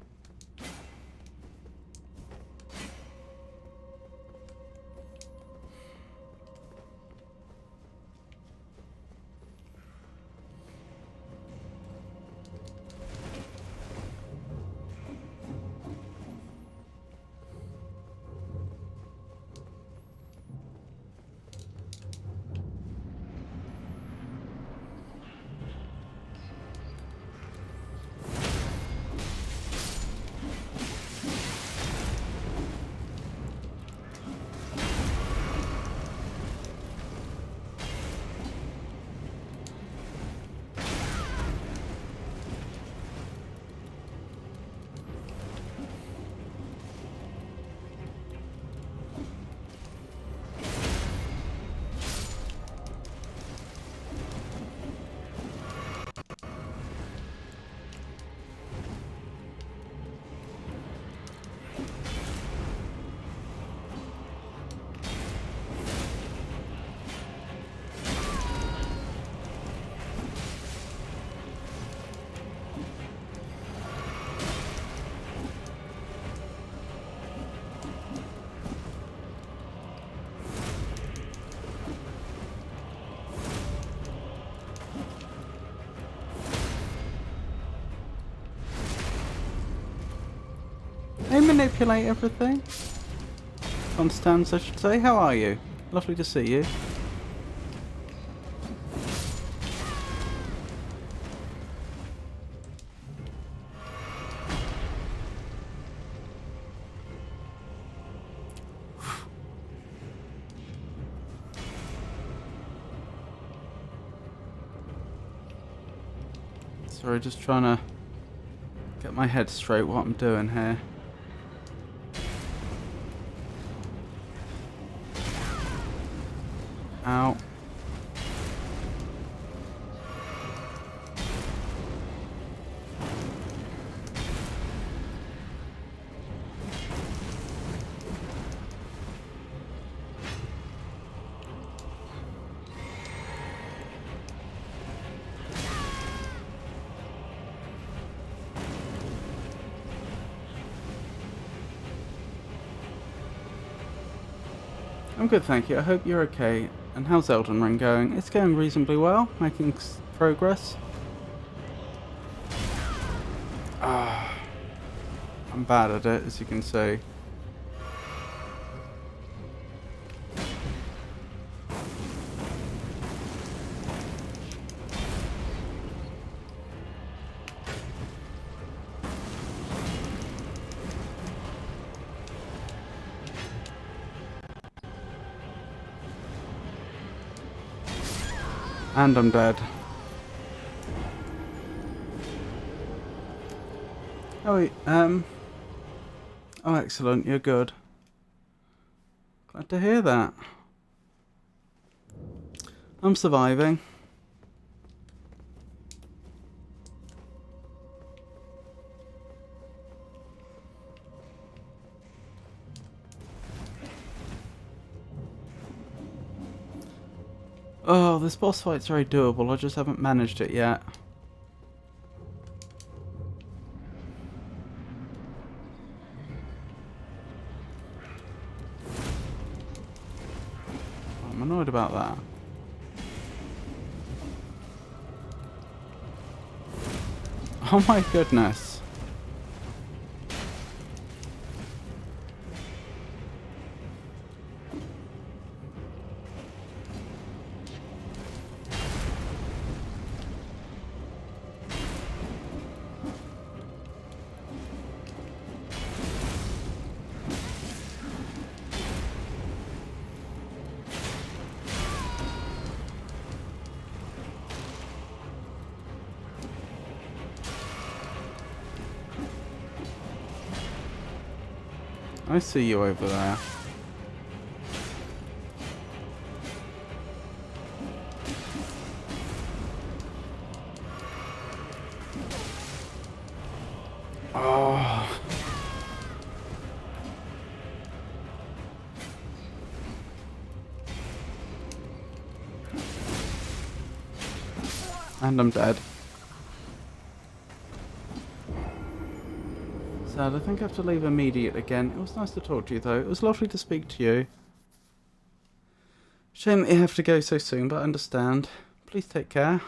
Speaker 1: They manipulate everything. Constance, I should say. How are you? Lovely to see you. Sorry, just trying to get my head straight what I'm doing here. Ow. I'm good, thank you. I hope you're okay. And how's Elden Ring going? It's going reasonably well, making progress. I'm bad at it, as you can see. And I'm dead. Oh, oh, excellent. You're good. Glad to hear that. I'm surviving. Oh, this boss fight's very doable. I just haven't managed it yet. I'm annoyed about that. Oh my goodness. I see you over there. And I'm dead. Sad, I think I have to leave immediate again. It was nice to talk to you though. It was lovely to speak to you. Shame that you have to go so soon, but I understand. Please take care.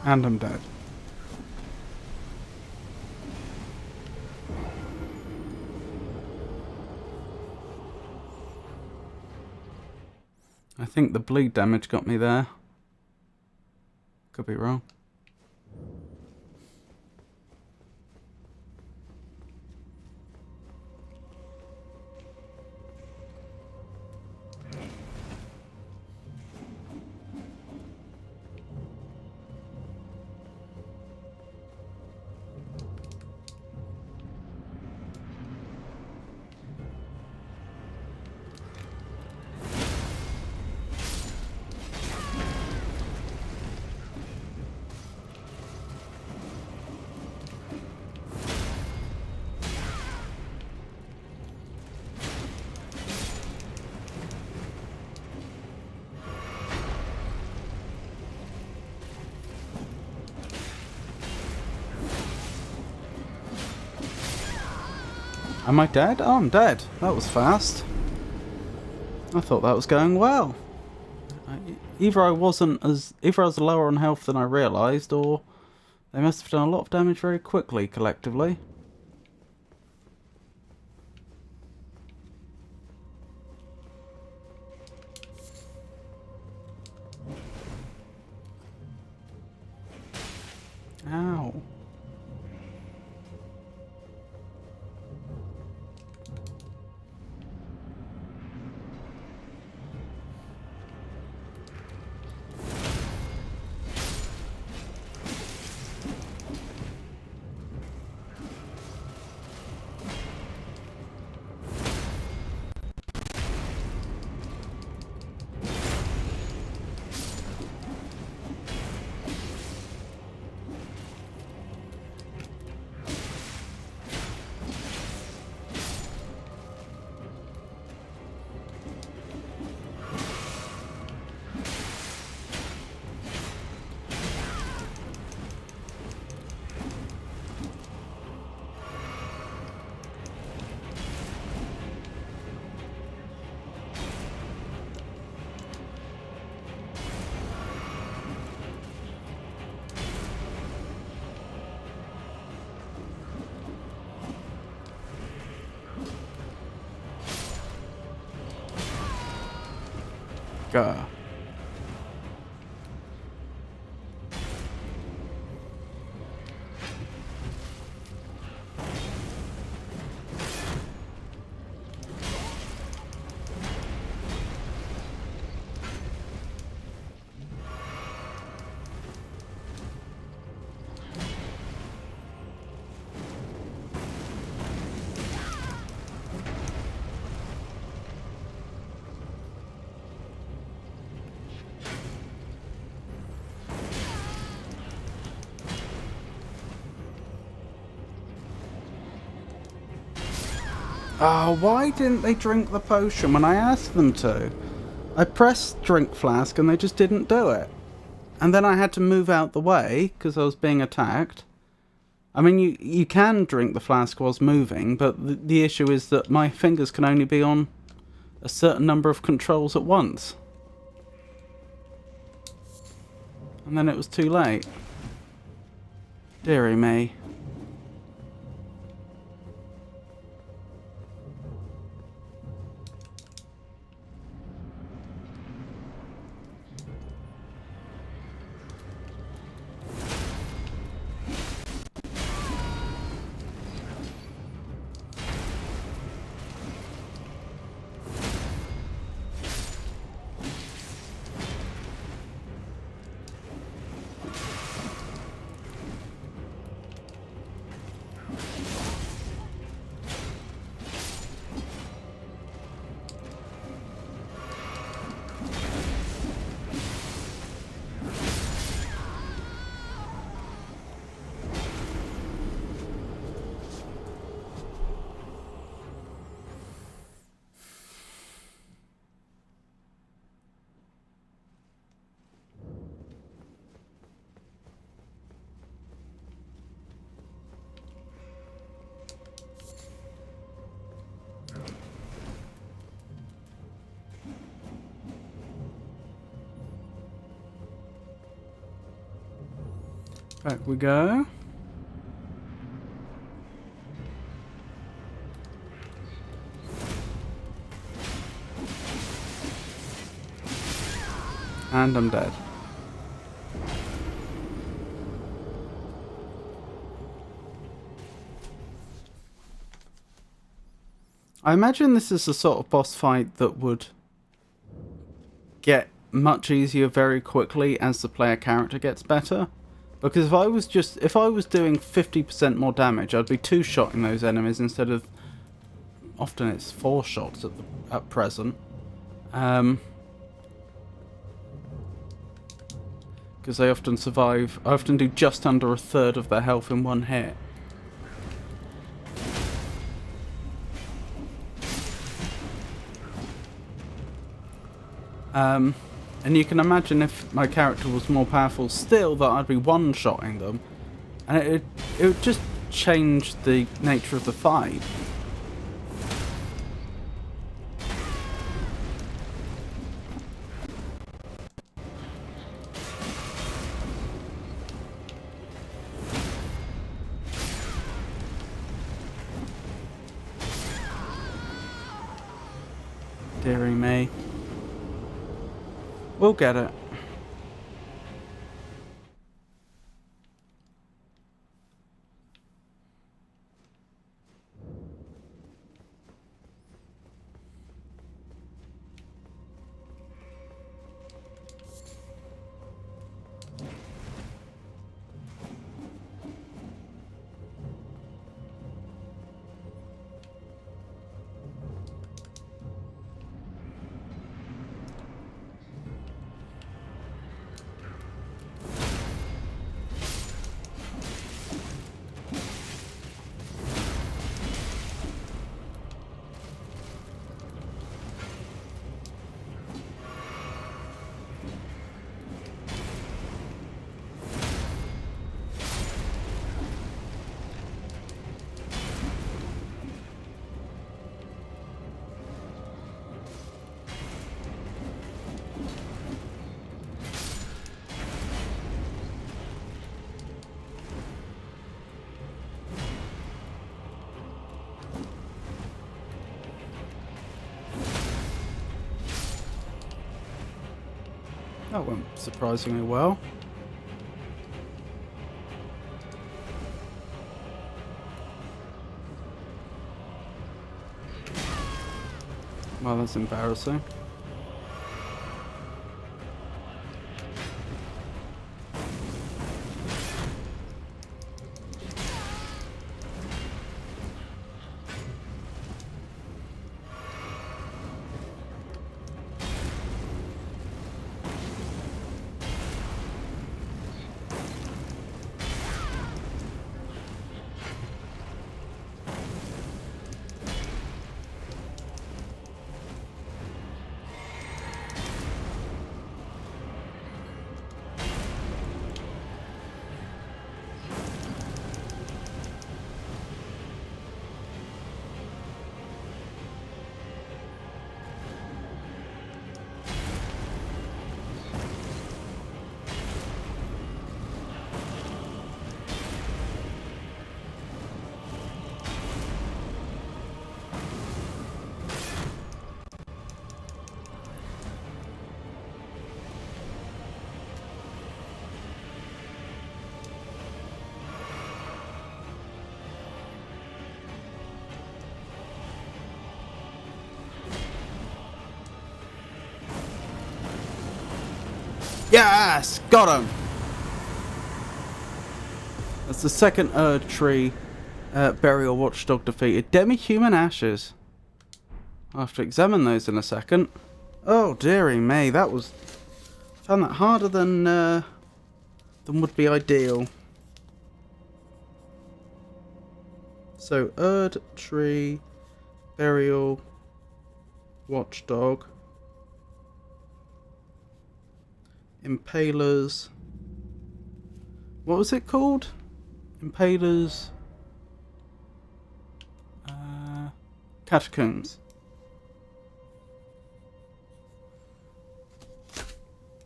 Speaker 1: And I'm dead. I think the bleed damage got me there. Could be wrong. Am I dead? Oh, I'm dead. That was fast. I thought that was going well. Either I was lower on health than I realised, or they must have done a lot of damage very quickly, collectively. Ow. Go. Oh, why didn't they drink the potion when I asked them to? I pressed drink flask and they just didn't do it. And then I had to move out the way because I was being attacked. I mean, you can drink the flask whilst moving, but the issue is that my fingers can only be on a certain number of controls at once. And then it was too late. Dearie me. Back we go. And I'm dead. I imagine this is the sort of boss fight that would get much easier very quickly as the player character gets better. Because if I was doing 50% more damage, I'd be 2-shotting those enemies instead of, often it's 4 shots at present. Because they often survive. I often do just under a third of their health in one hit. And you can imagine if my character was more powerful still, that I'd be one-shotting them. And it would just change the nature of the fight. Dearie me. We'll get it. That went surprisingly well. Well, that's embarrassing. Yes! Got him! That's the second Erd Tree Burial Watchdog defeated. Demi-human ashes. I'll have to examine those in a second. Oh, dearie me, that was... found that harder than would be ideal. So, Erd Tree Burial Watchdog. Impalers. What was it called? Impalers. Catacombs.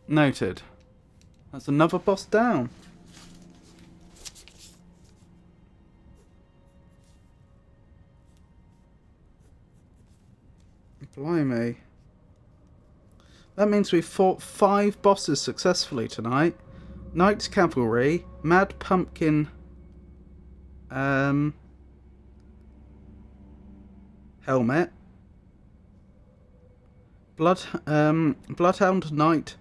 Speaker 1: Noted. That's another boss down. Blimey. That means we've fought 5 bosses successfully tonight. Knight's Cavalry, Mad Pumpkin, Helmet, Bloodhound Knight,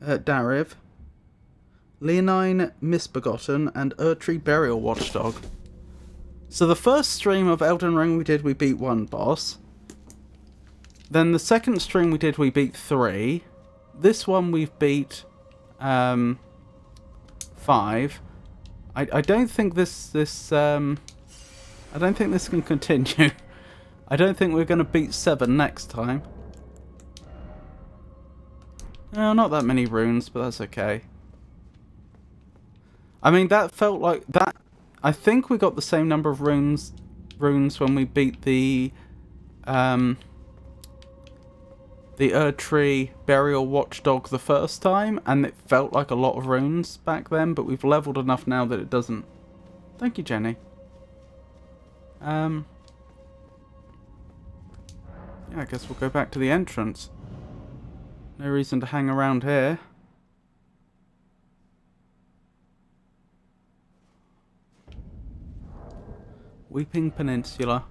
Speaker 1: Dariv, Leonine Misbegotten, and Erdtree Burial Watchdog. So the first stream of Elden Ring we beat 1 boss. Then the second stream we beat 3. This one we've beat 5. I don't think this I don't think this can continue. I don't think we're going to beat 7 next time. No, not that many runes, but that's okay. I mean, that felt like that. I think we got the same number of runes when we beat the Erdtree Burial Watchdog the first time, and it felt like a lot of runes back then, but we've leveled enough now that it doesn't. Thank you, Jenny. Yeah, I guess we'll go back to the entrance. No reason to hang around here. Weeping Peninsula.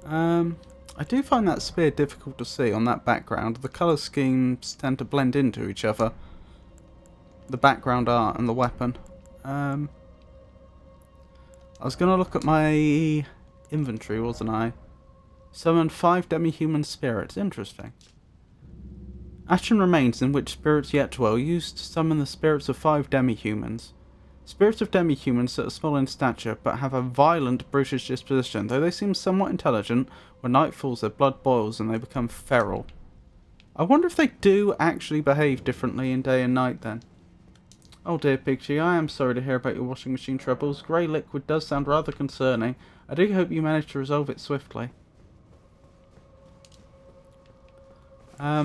Speaker 1: I do find that spear difficult to see on that background. The colour schemes tend to blend into each other. The background art and the weapon. I was going to look at my inventory, wasn't I? Summoned 5 demi-human spirits. Interesting. Ashen remains in which spirits yet dwell, used to summon the spirits of 5 demi-humans. Spirits of demi-humans that are small in stature, but have a violent, brutish disposition. Though they seem somewhat intelligent, when night falls their blood boils and they become feral. I wonder if they do actually behave differently in day and night then. Oh dear, Piggy, I am sorry to hear about your washing machine troubles. Grey liquid does sound rather concerning. I do hope you manage to resolve it swiftly. I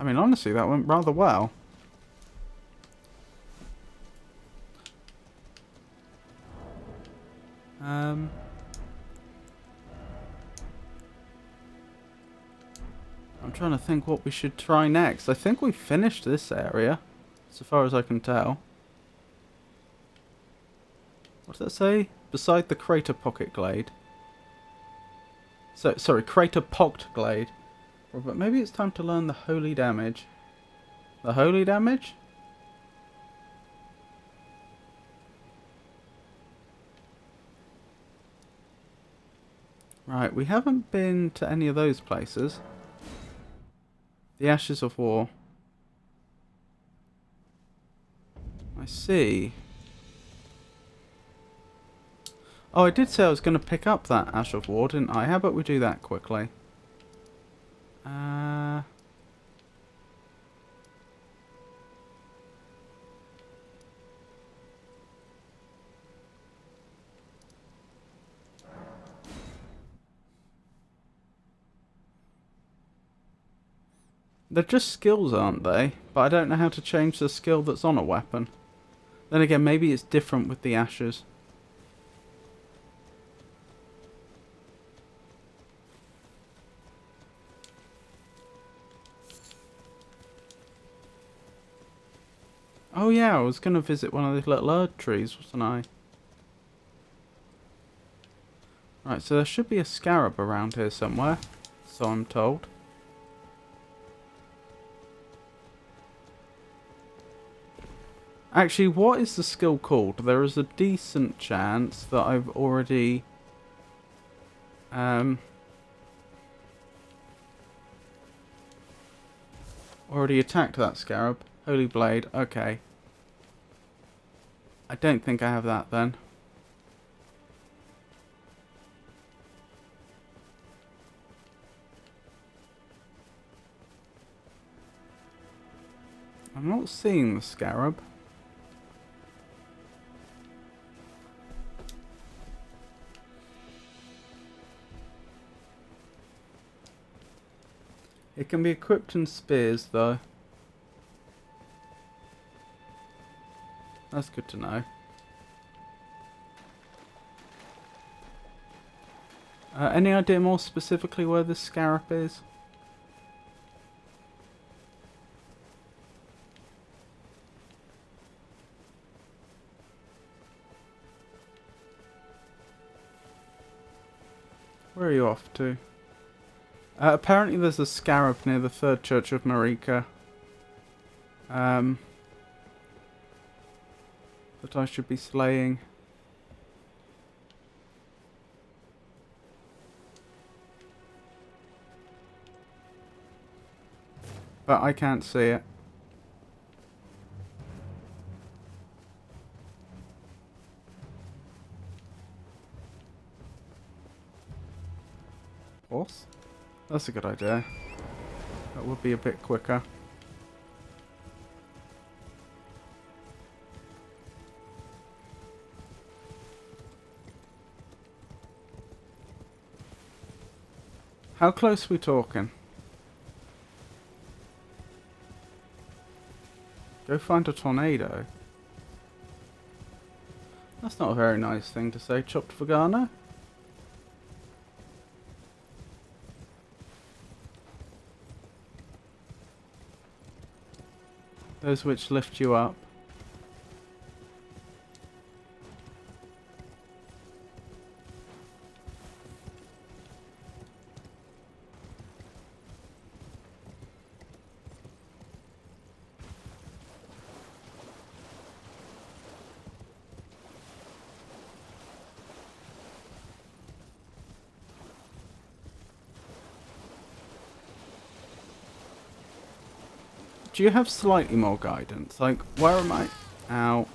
Speaker 1: mean, honestly, that went rather well. I'm trying to think what we should try next. I think we've finished this area, so far as I can tell. What does that say? Beside the crater pocket glade. So, sorry, crater pocked glade. But maybe it's time to learn the holy damage. The holy damage? Right, we haven't been to any of those places. The Ashes of War. I see. Oh, I did say I was going to pick up that Ash of War, didn't I? How about we do that quickly? They're just skills, aren't they? But I don't know how to change the skill that's on a weapon. Then again, maybe it's different with the ashes. Oh yeah, I was going to visit one of these little Erd trees, wasn't I? Right, so there should be a scarab around here somewhere, so I'm told. Actually, what is the skill called? There is a decent chance that I've already... already attacked that scarab. Holy Blade, okay. I don't think I have that then. I'm not seeing the scarab. It can be equipped in spears though. That's good to know. Any idea more specifically where this scarab is? Where are you off to? Apparently there's a scarab near the third church of Marika. That I should be slaying. But I can't see it. Horse? That's a good idea. That would be a bit quicker. How close are we talking? Go find a tornado. That's not a very nice thing to say, chopped vagana. Those which lift you up. Do you have slightly more guidance? Like, where am I? Ow.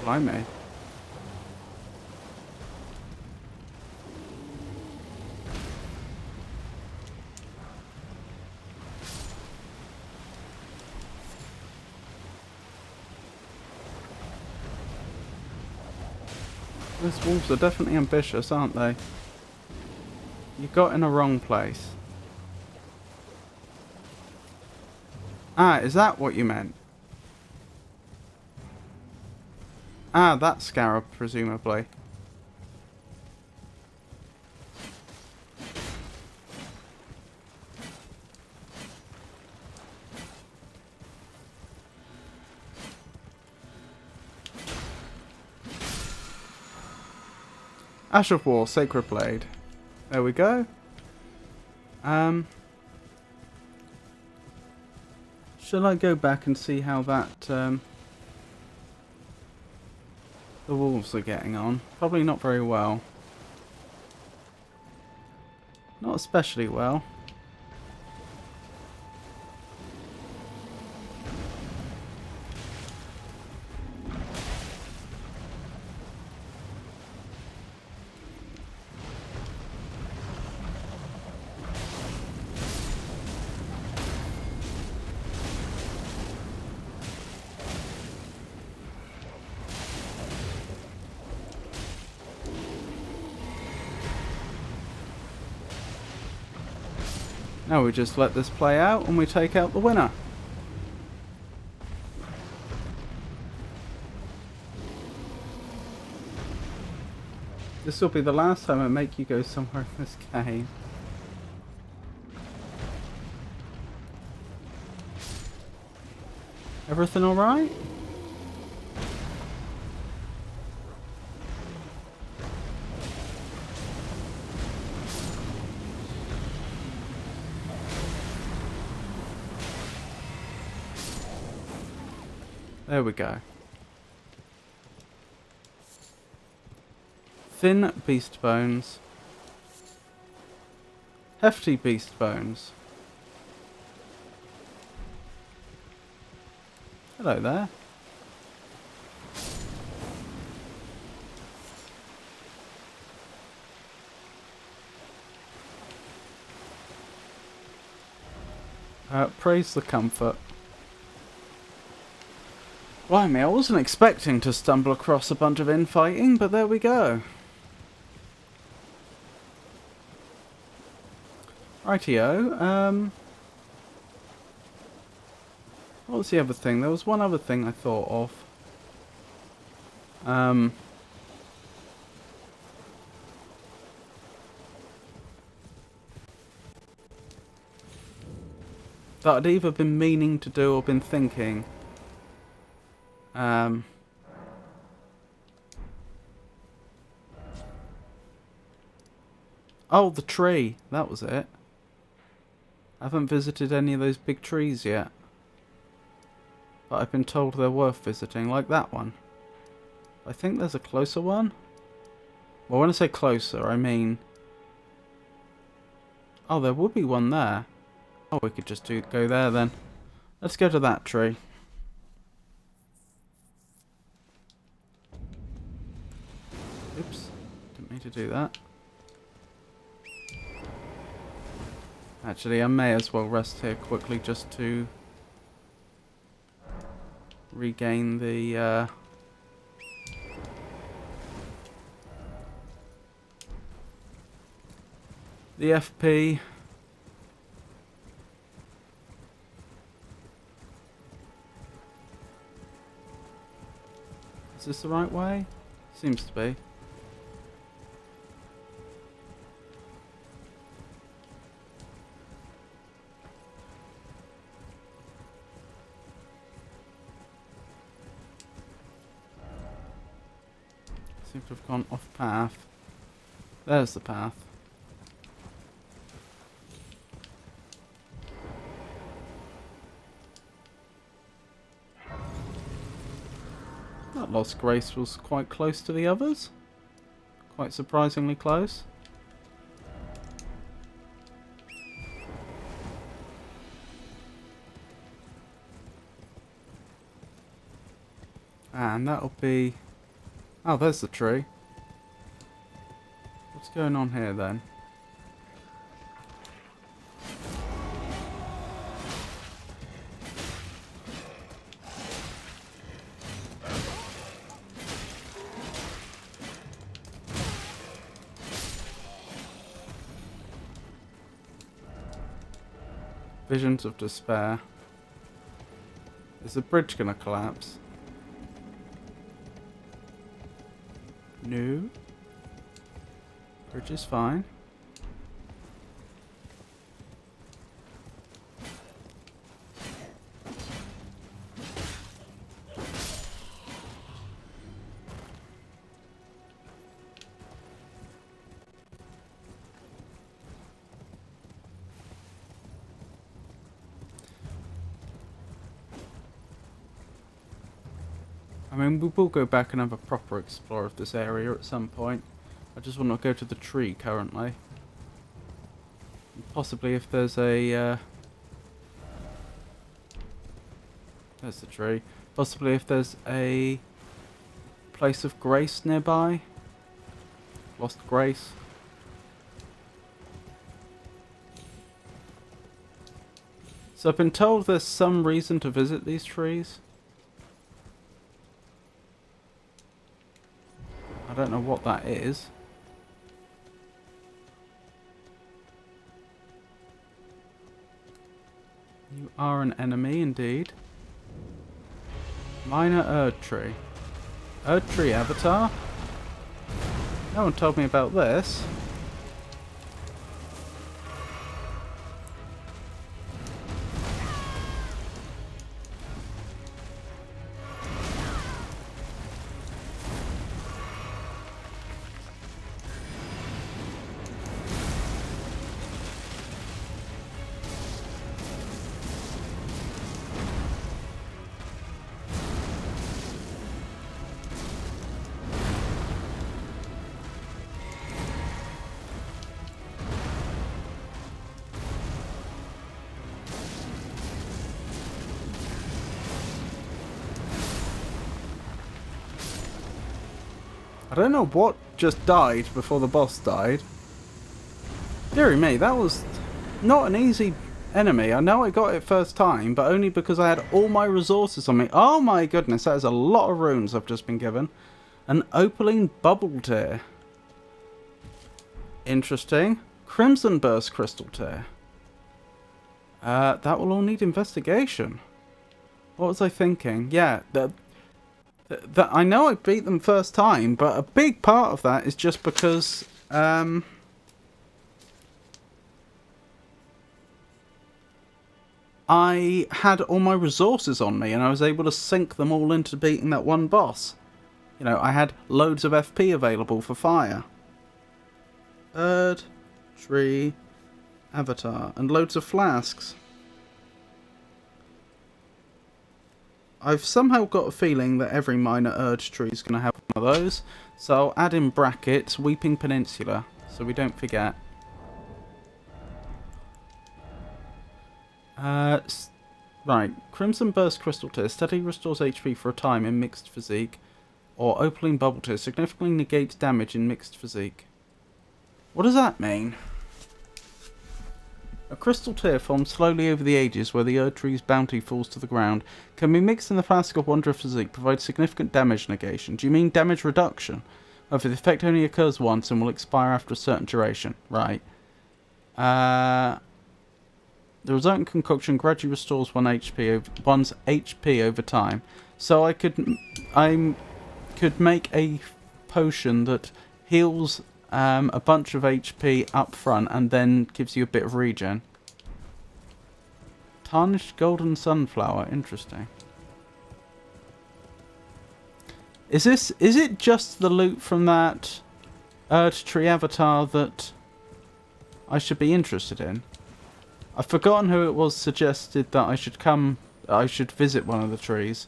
Speaker 1: Blimey. Those wolves are definitely ambitious, aren't they? You got in a wrong place. Ah, is that what you meant? Ah, that scarab, presumably. Ash of War, Sacred Blade. There we go. Shall I go back and see how that, the wolves are getting on? Probably not very well. Not especially well. Now we just let this play out and we take out the winner. This will be the last time I make you go somewhere in this game. Everything alright? There we go. Thin beast bones. Hefty beast bones. Hello there. Praise the comfort. Blimey, I wasn't expecting to stumble across a bunch of infighting, but there we go. Rightio, what was the other thing? There was one other thing I thought of. that I'd either been meaning to do or been thinking. Oh, the tree. That was it. I haven't visited any of those big trees yet. But I've been told they're worth visiting, like that one. I think there's a closer one. Well, when I say closer, I mean... Oh, there would be one there. Oh, we could just go there then. Let's go to that tree. Oops. Didn't mean to do that. Actually, I may as well rest here quickly just to regain the FP. Is this the right way? Seems to be. Seem to have gone off path. There's the path. That Lost Grace was quite close to the others. Quite surprisingly close. And that'll be... Oh, there's the tree. What's going on here then? Visions of despair. Is the bridge gonna collapse? No. Bridge is fine. I mean, we will go back and have a proper explore of this area at some point. I just want to go to the tree currently. Possibly if there's a... there's the tree. Possibly if there's a place of grace nearby. Lost Grace. So I've been told there's some reason to visit these trees. I don't know what that is. You are an enemy indeed. Minor Erd Tree. Erd Tree avatar? No one told me about this. I don't know what just died before the boss died. Deary me, that was not an easy enemy. I know I got it first time, but only because I had all my resources on me. Oh my goodness, that is a lot of runes I've just been given. An opaline bubble tear. Interesting. Crimson burst crystal tear. That will all need investigation. What was I thinking? Yeah, I know I beat them first time, but a big part of that is just because I had all my resources on me and I was able to sink them all into beating that one boss. You know, I had loads of FP available for fire. Bird, tree, avatar, and loads of flasks. I've somehow got a feeling that every minor urge tree is going to have one of those. So I'll add in brackets Weeping Peninsula so we don't forget. Right, Crimson Burst Crystal Tear steadily restores HP for a time in mixed physique, or Opaline Bubble Tear significantly negates damage in mixed physique. What does that mean? A crystal tear forms slowly over the ages where the Erd Tree's bounty falls to the ground, can be mixed in the flask of Wanderer Physique, provides significant damage negation. Do you mean damage reduction? However, the effect only occurs once and will expire after a certain duration. Right. The resulting concoction gradually restores one's HP over time. So I could make a potion that heals a bunch of HP up front and then gives you a bit of regen. Tarnished golden sunflower, interesting. Is it just the loot from that Erd Tree avatar that I should be interested in? I've forgotten who it was suggested that I should visit one of the trees.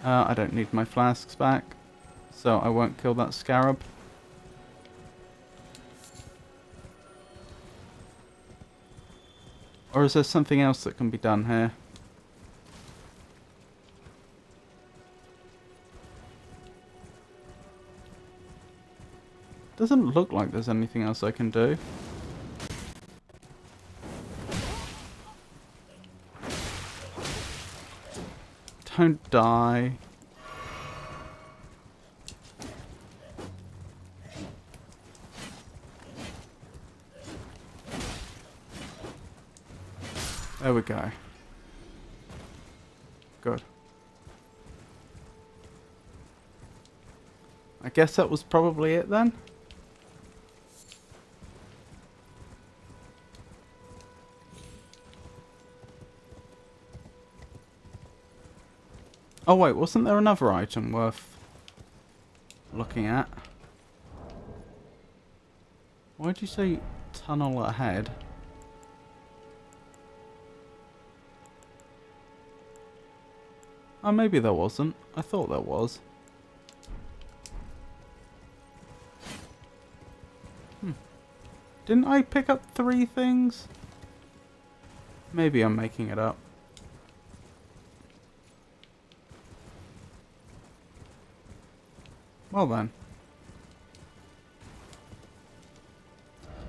Speaker 1: I don't need my flasks back, so I won't kill that scarab. Or is there something else that can be done here? Doesn't look like there's anything else I can do. Don't die. There we go. Good. I guess that was probably it then. Oh wait, wasn't there another item worth looking at? Why did you say tunnel ahead? Oh, maybe there wasn't. I thought there was. Didn't I pick up 3 things? Maybe I'm making it up. Well then.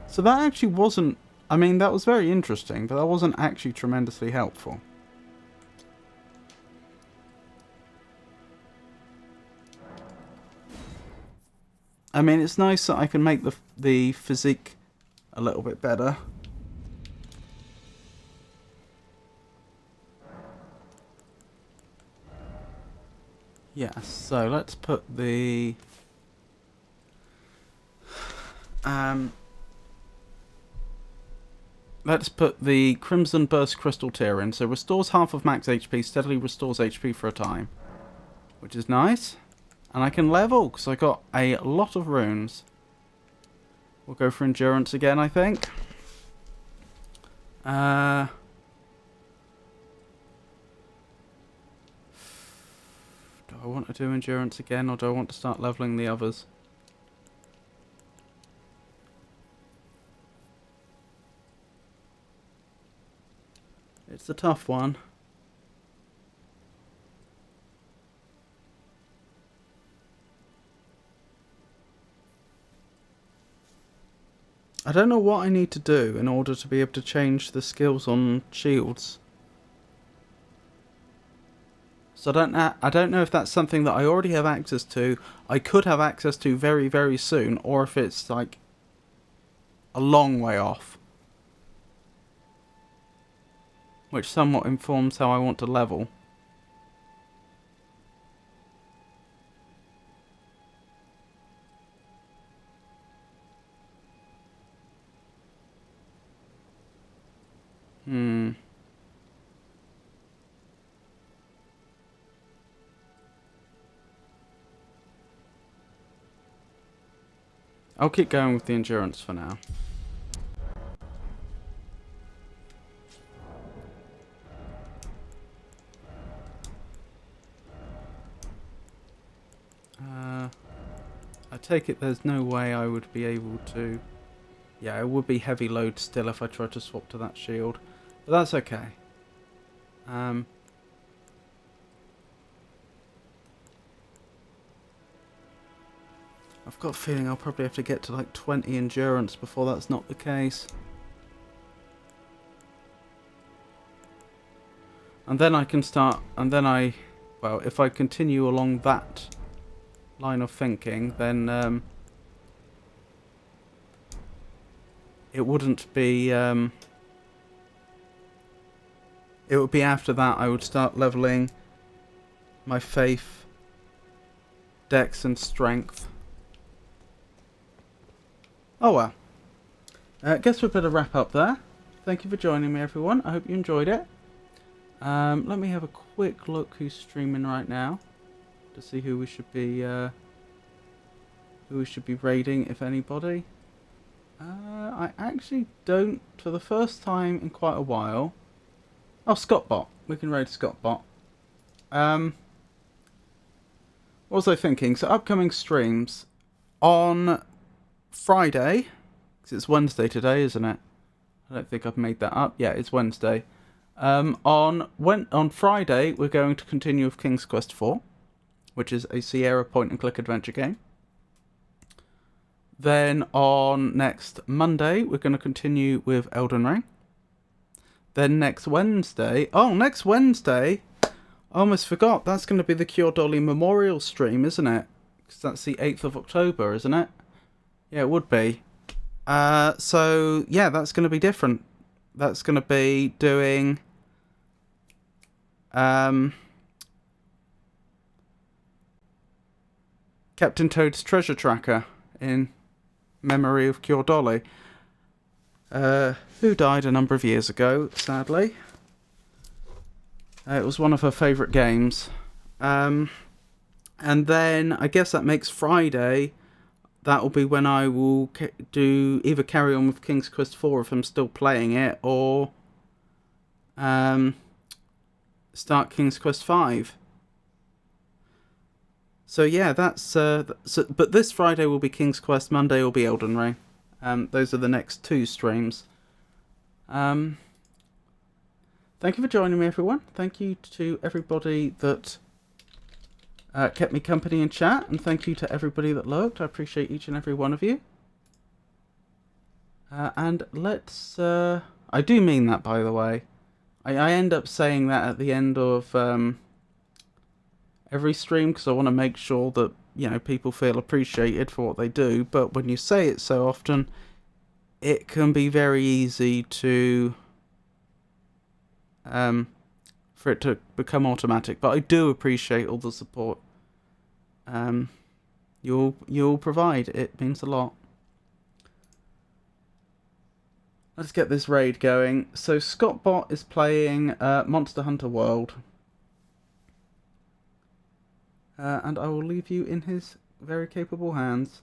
Speaker 1: So that actually wasn't... I mean, that was very interesting, but that wasn't actually tremendously helpful. I mean, it's nice that I can make the physique a little bit better. Yeah, so let's put the... let's put the Crimson Burst Crystal Tear in. So restores half of max HP, steadily restores HP for a time. Which is nice. And I can level, because I got a lot of runes. We'll go for endurance again, I think. Do I want to do endurance again, or do I want to start leveling the others? It's a tough one. I don't know what I need to do in order to be able to change the skills on shields. So I don't know if that's something that I already have access to, I could have access to very, very soon, or if it's like a long way off. Which somewhat informs how I want to level. Hmm. I'll keep going with the endurance for now. I take it there's no way I would be able to... Yeah, it would be heavy load still if I tried to swap to that shield. But that's okay. I've got a feeling I'll probably have to get to like 20 endurance before that's not the case. And then I can start... And then well, if I continue along that line of thinking, then it wouldn't be... it would be after that I would start leveling my faith, dex and strength. Oh well. Guess we better wrap up there. Thank you for joining me, everyone. I hope you enjoyed it. Let me have a quick look who's streaming right now to see who we should be raiding, if anybody. I actually don't, for the first time in quite a while. Oh, Scottbot. We can raid Scottbot. What was I thinking? So upcoming streams on Friday, because it's Wednesday today, isn't it? I don't think I've made that up. Yeah, it's Wednesday. On Friday, we're going to continue with King's Quest IV, which is a Sierra point-and-click adventure game. Then on next Monday, we're going to continue with Elden Ring. Then next Wednesday... Oh, next Wednesday! I almost forgot. That's going to be the Cure Dolly Memorial stream, isn't it? Because that's the 8th of October, isn't it? Yeah, it would be. So, yeah, that's going to be different. That's going to be doing... Captain Toad's Treasure Tracker in memory of Cure Dolly, who died a number of years ago, sadly. It was one of her favourite games. And then I guess that makes Friday. That will be when I will either carry on with King's Quest IV if I'm still playing it, or start King's Quest V. So yeah, that's... but this Friday will be King's Quest, Monday will be Elden Ring. Those are the next two streams. Thank you for joining me, everyone. Thank you to everybody that kept me company in chat, and thank you to everybody that lurked. I appreciate each and every one of you. And let's... I do mean that, by the way. I end up saying that at the end of... every stream, because I want to make sure that, you know, people feel appreciated for what they do. But when you say it so often, it can be very easy to for it to become automatic. But I do appreciate all the support you'll provide. It means a lot. Let's get this raid going. So Scottbot is playing Monster Hunter World. And I will leave you in his very capable hands.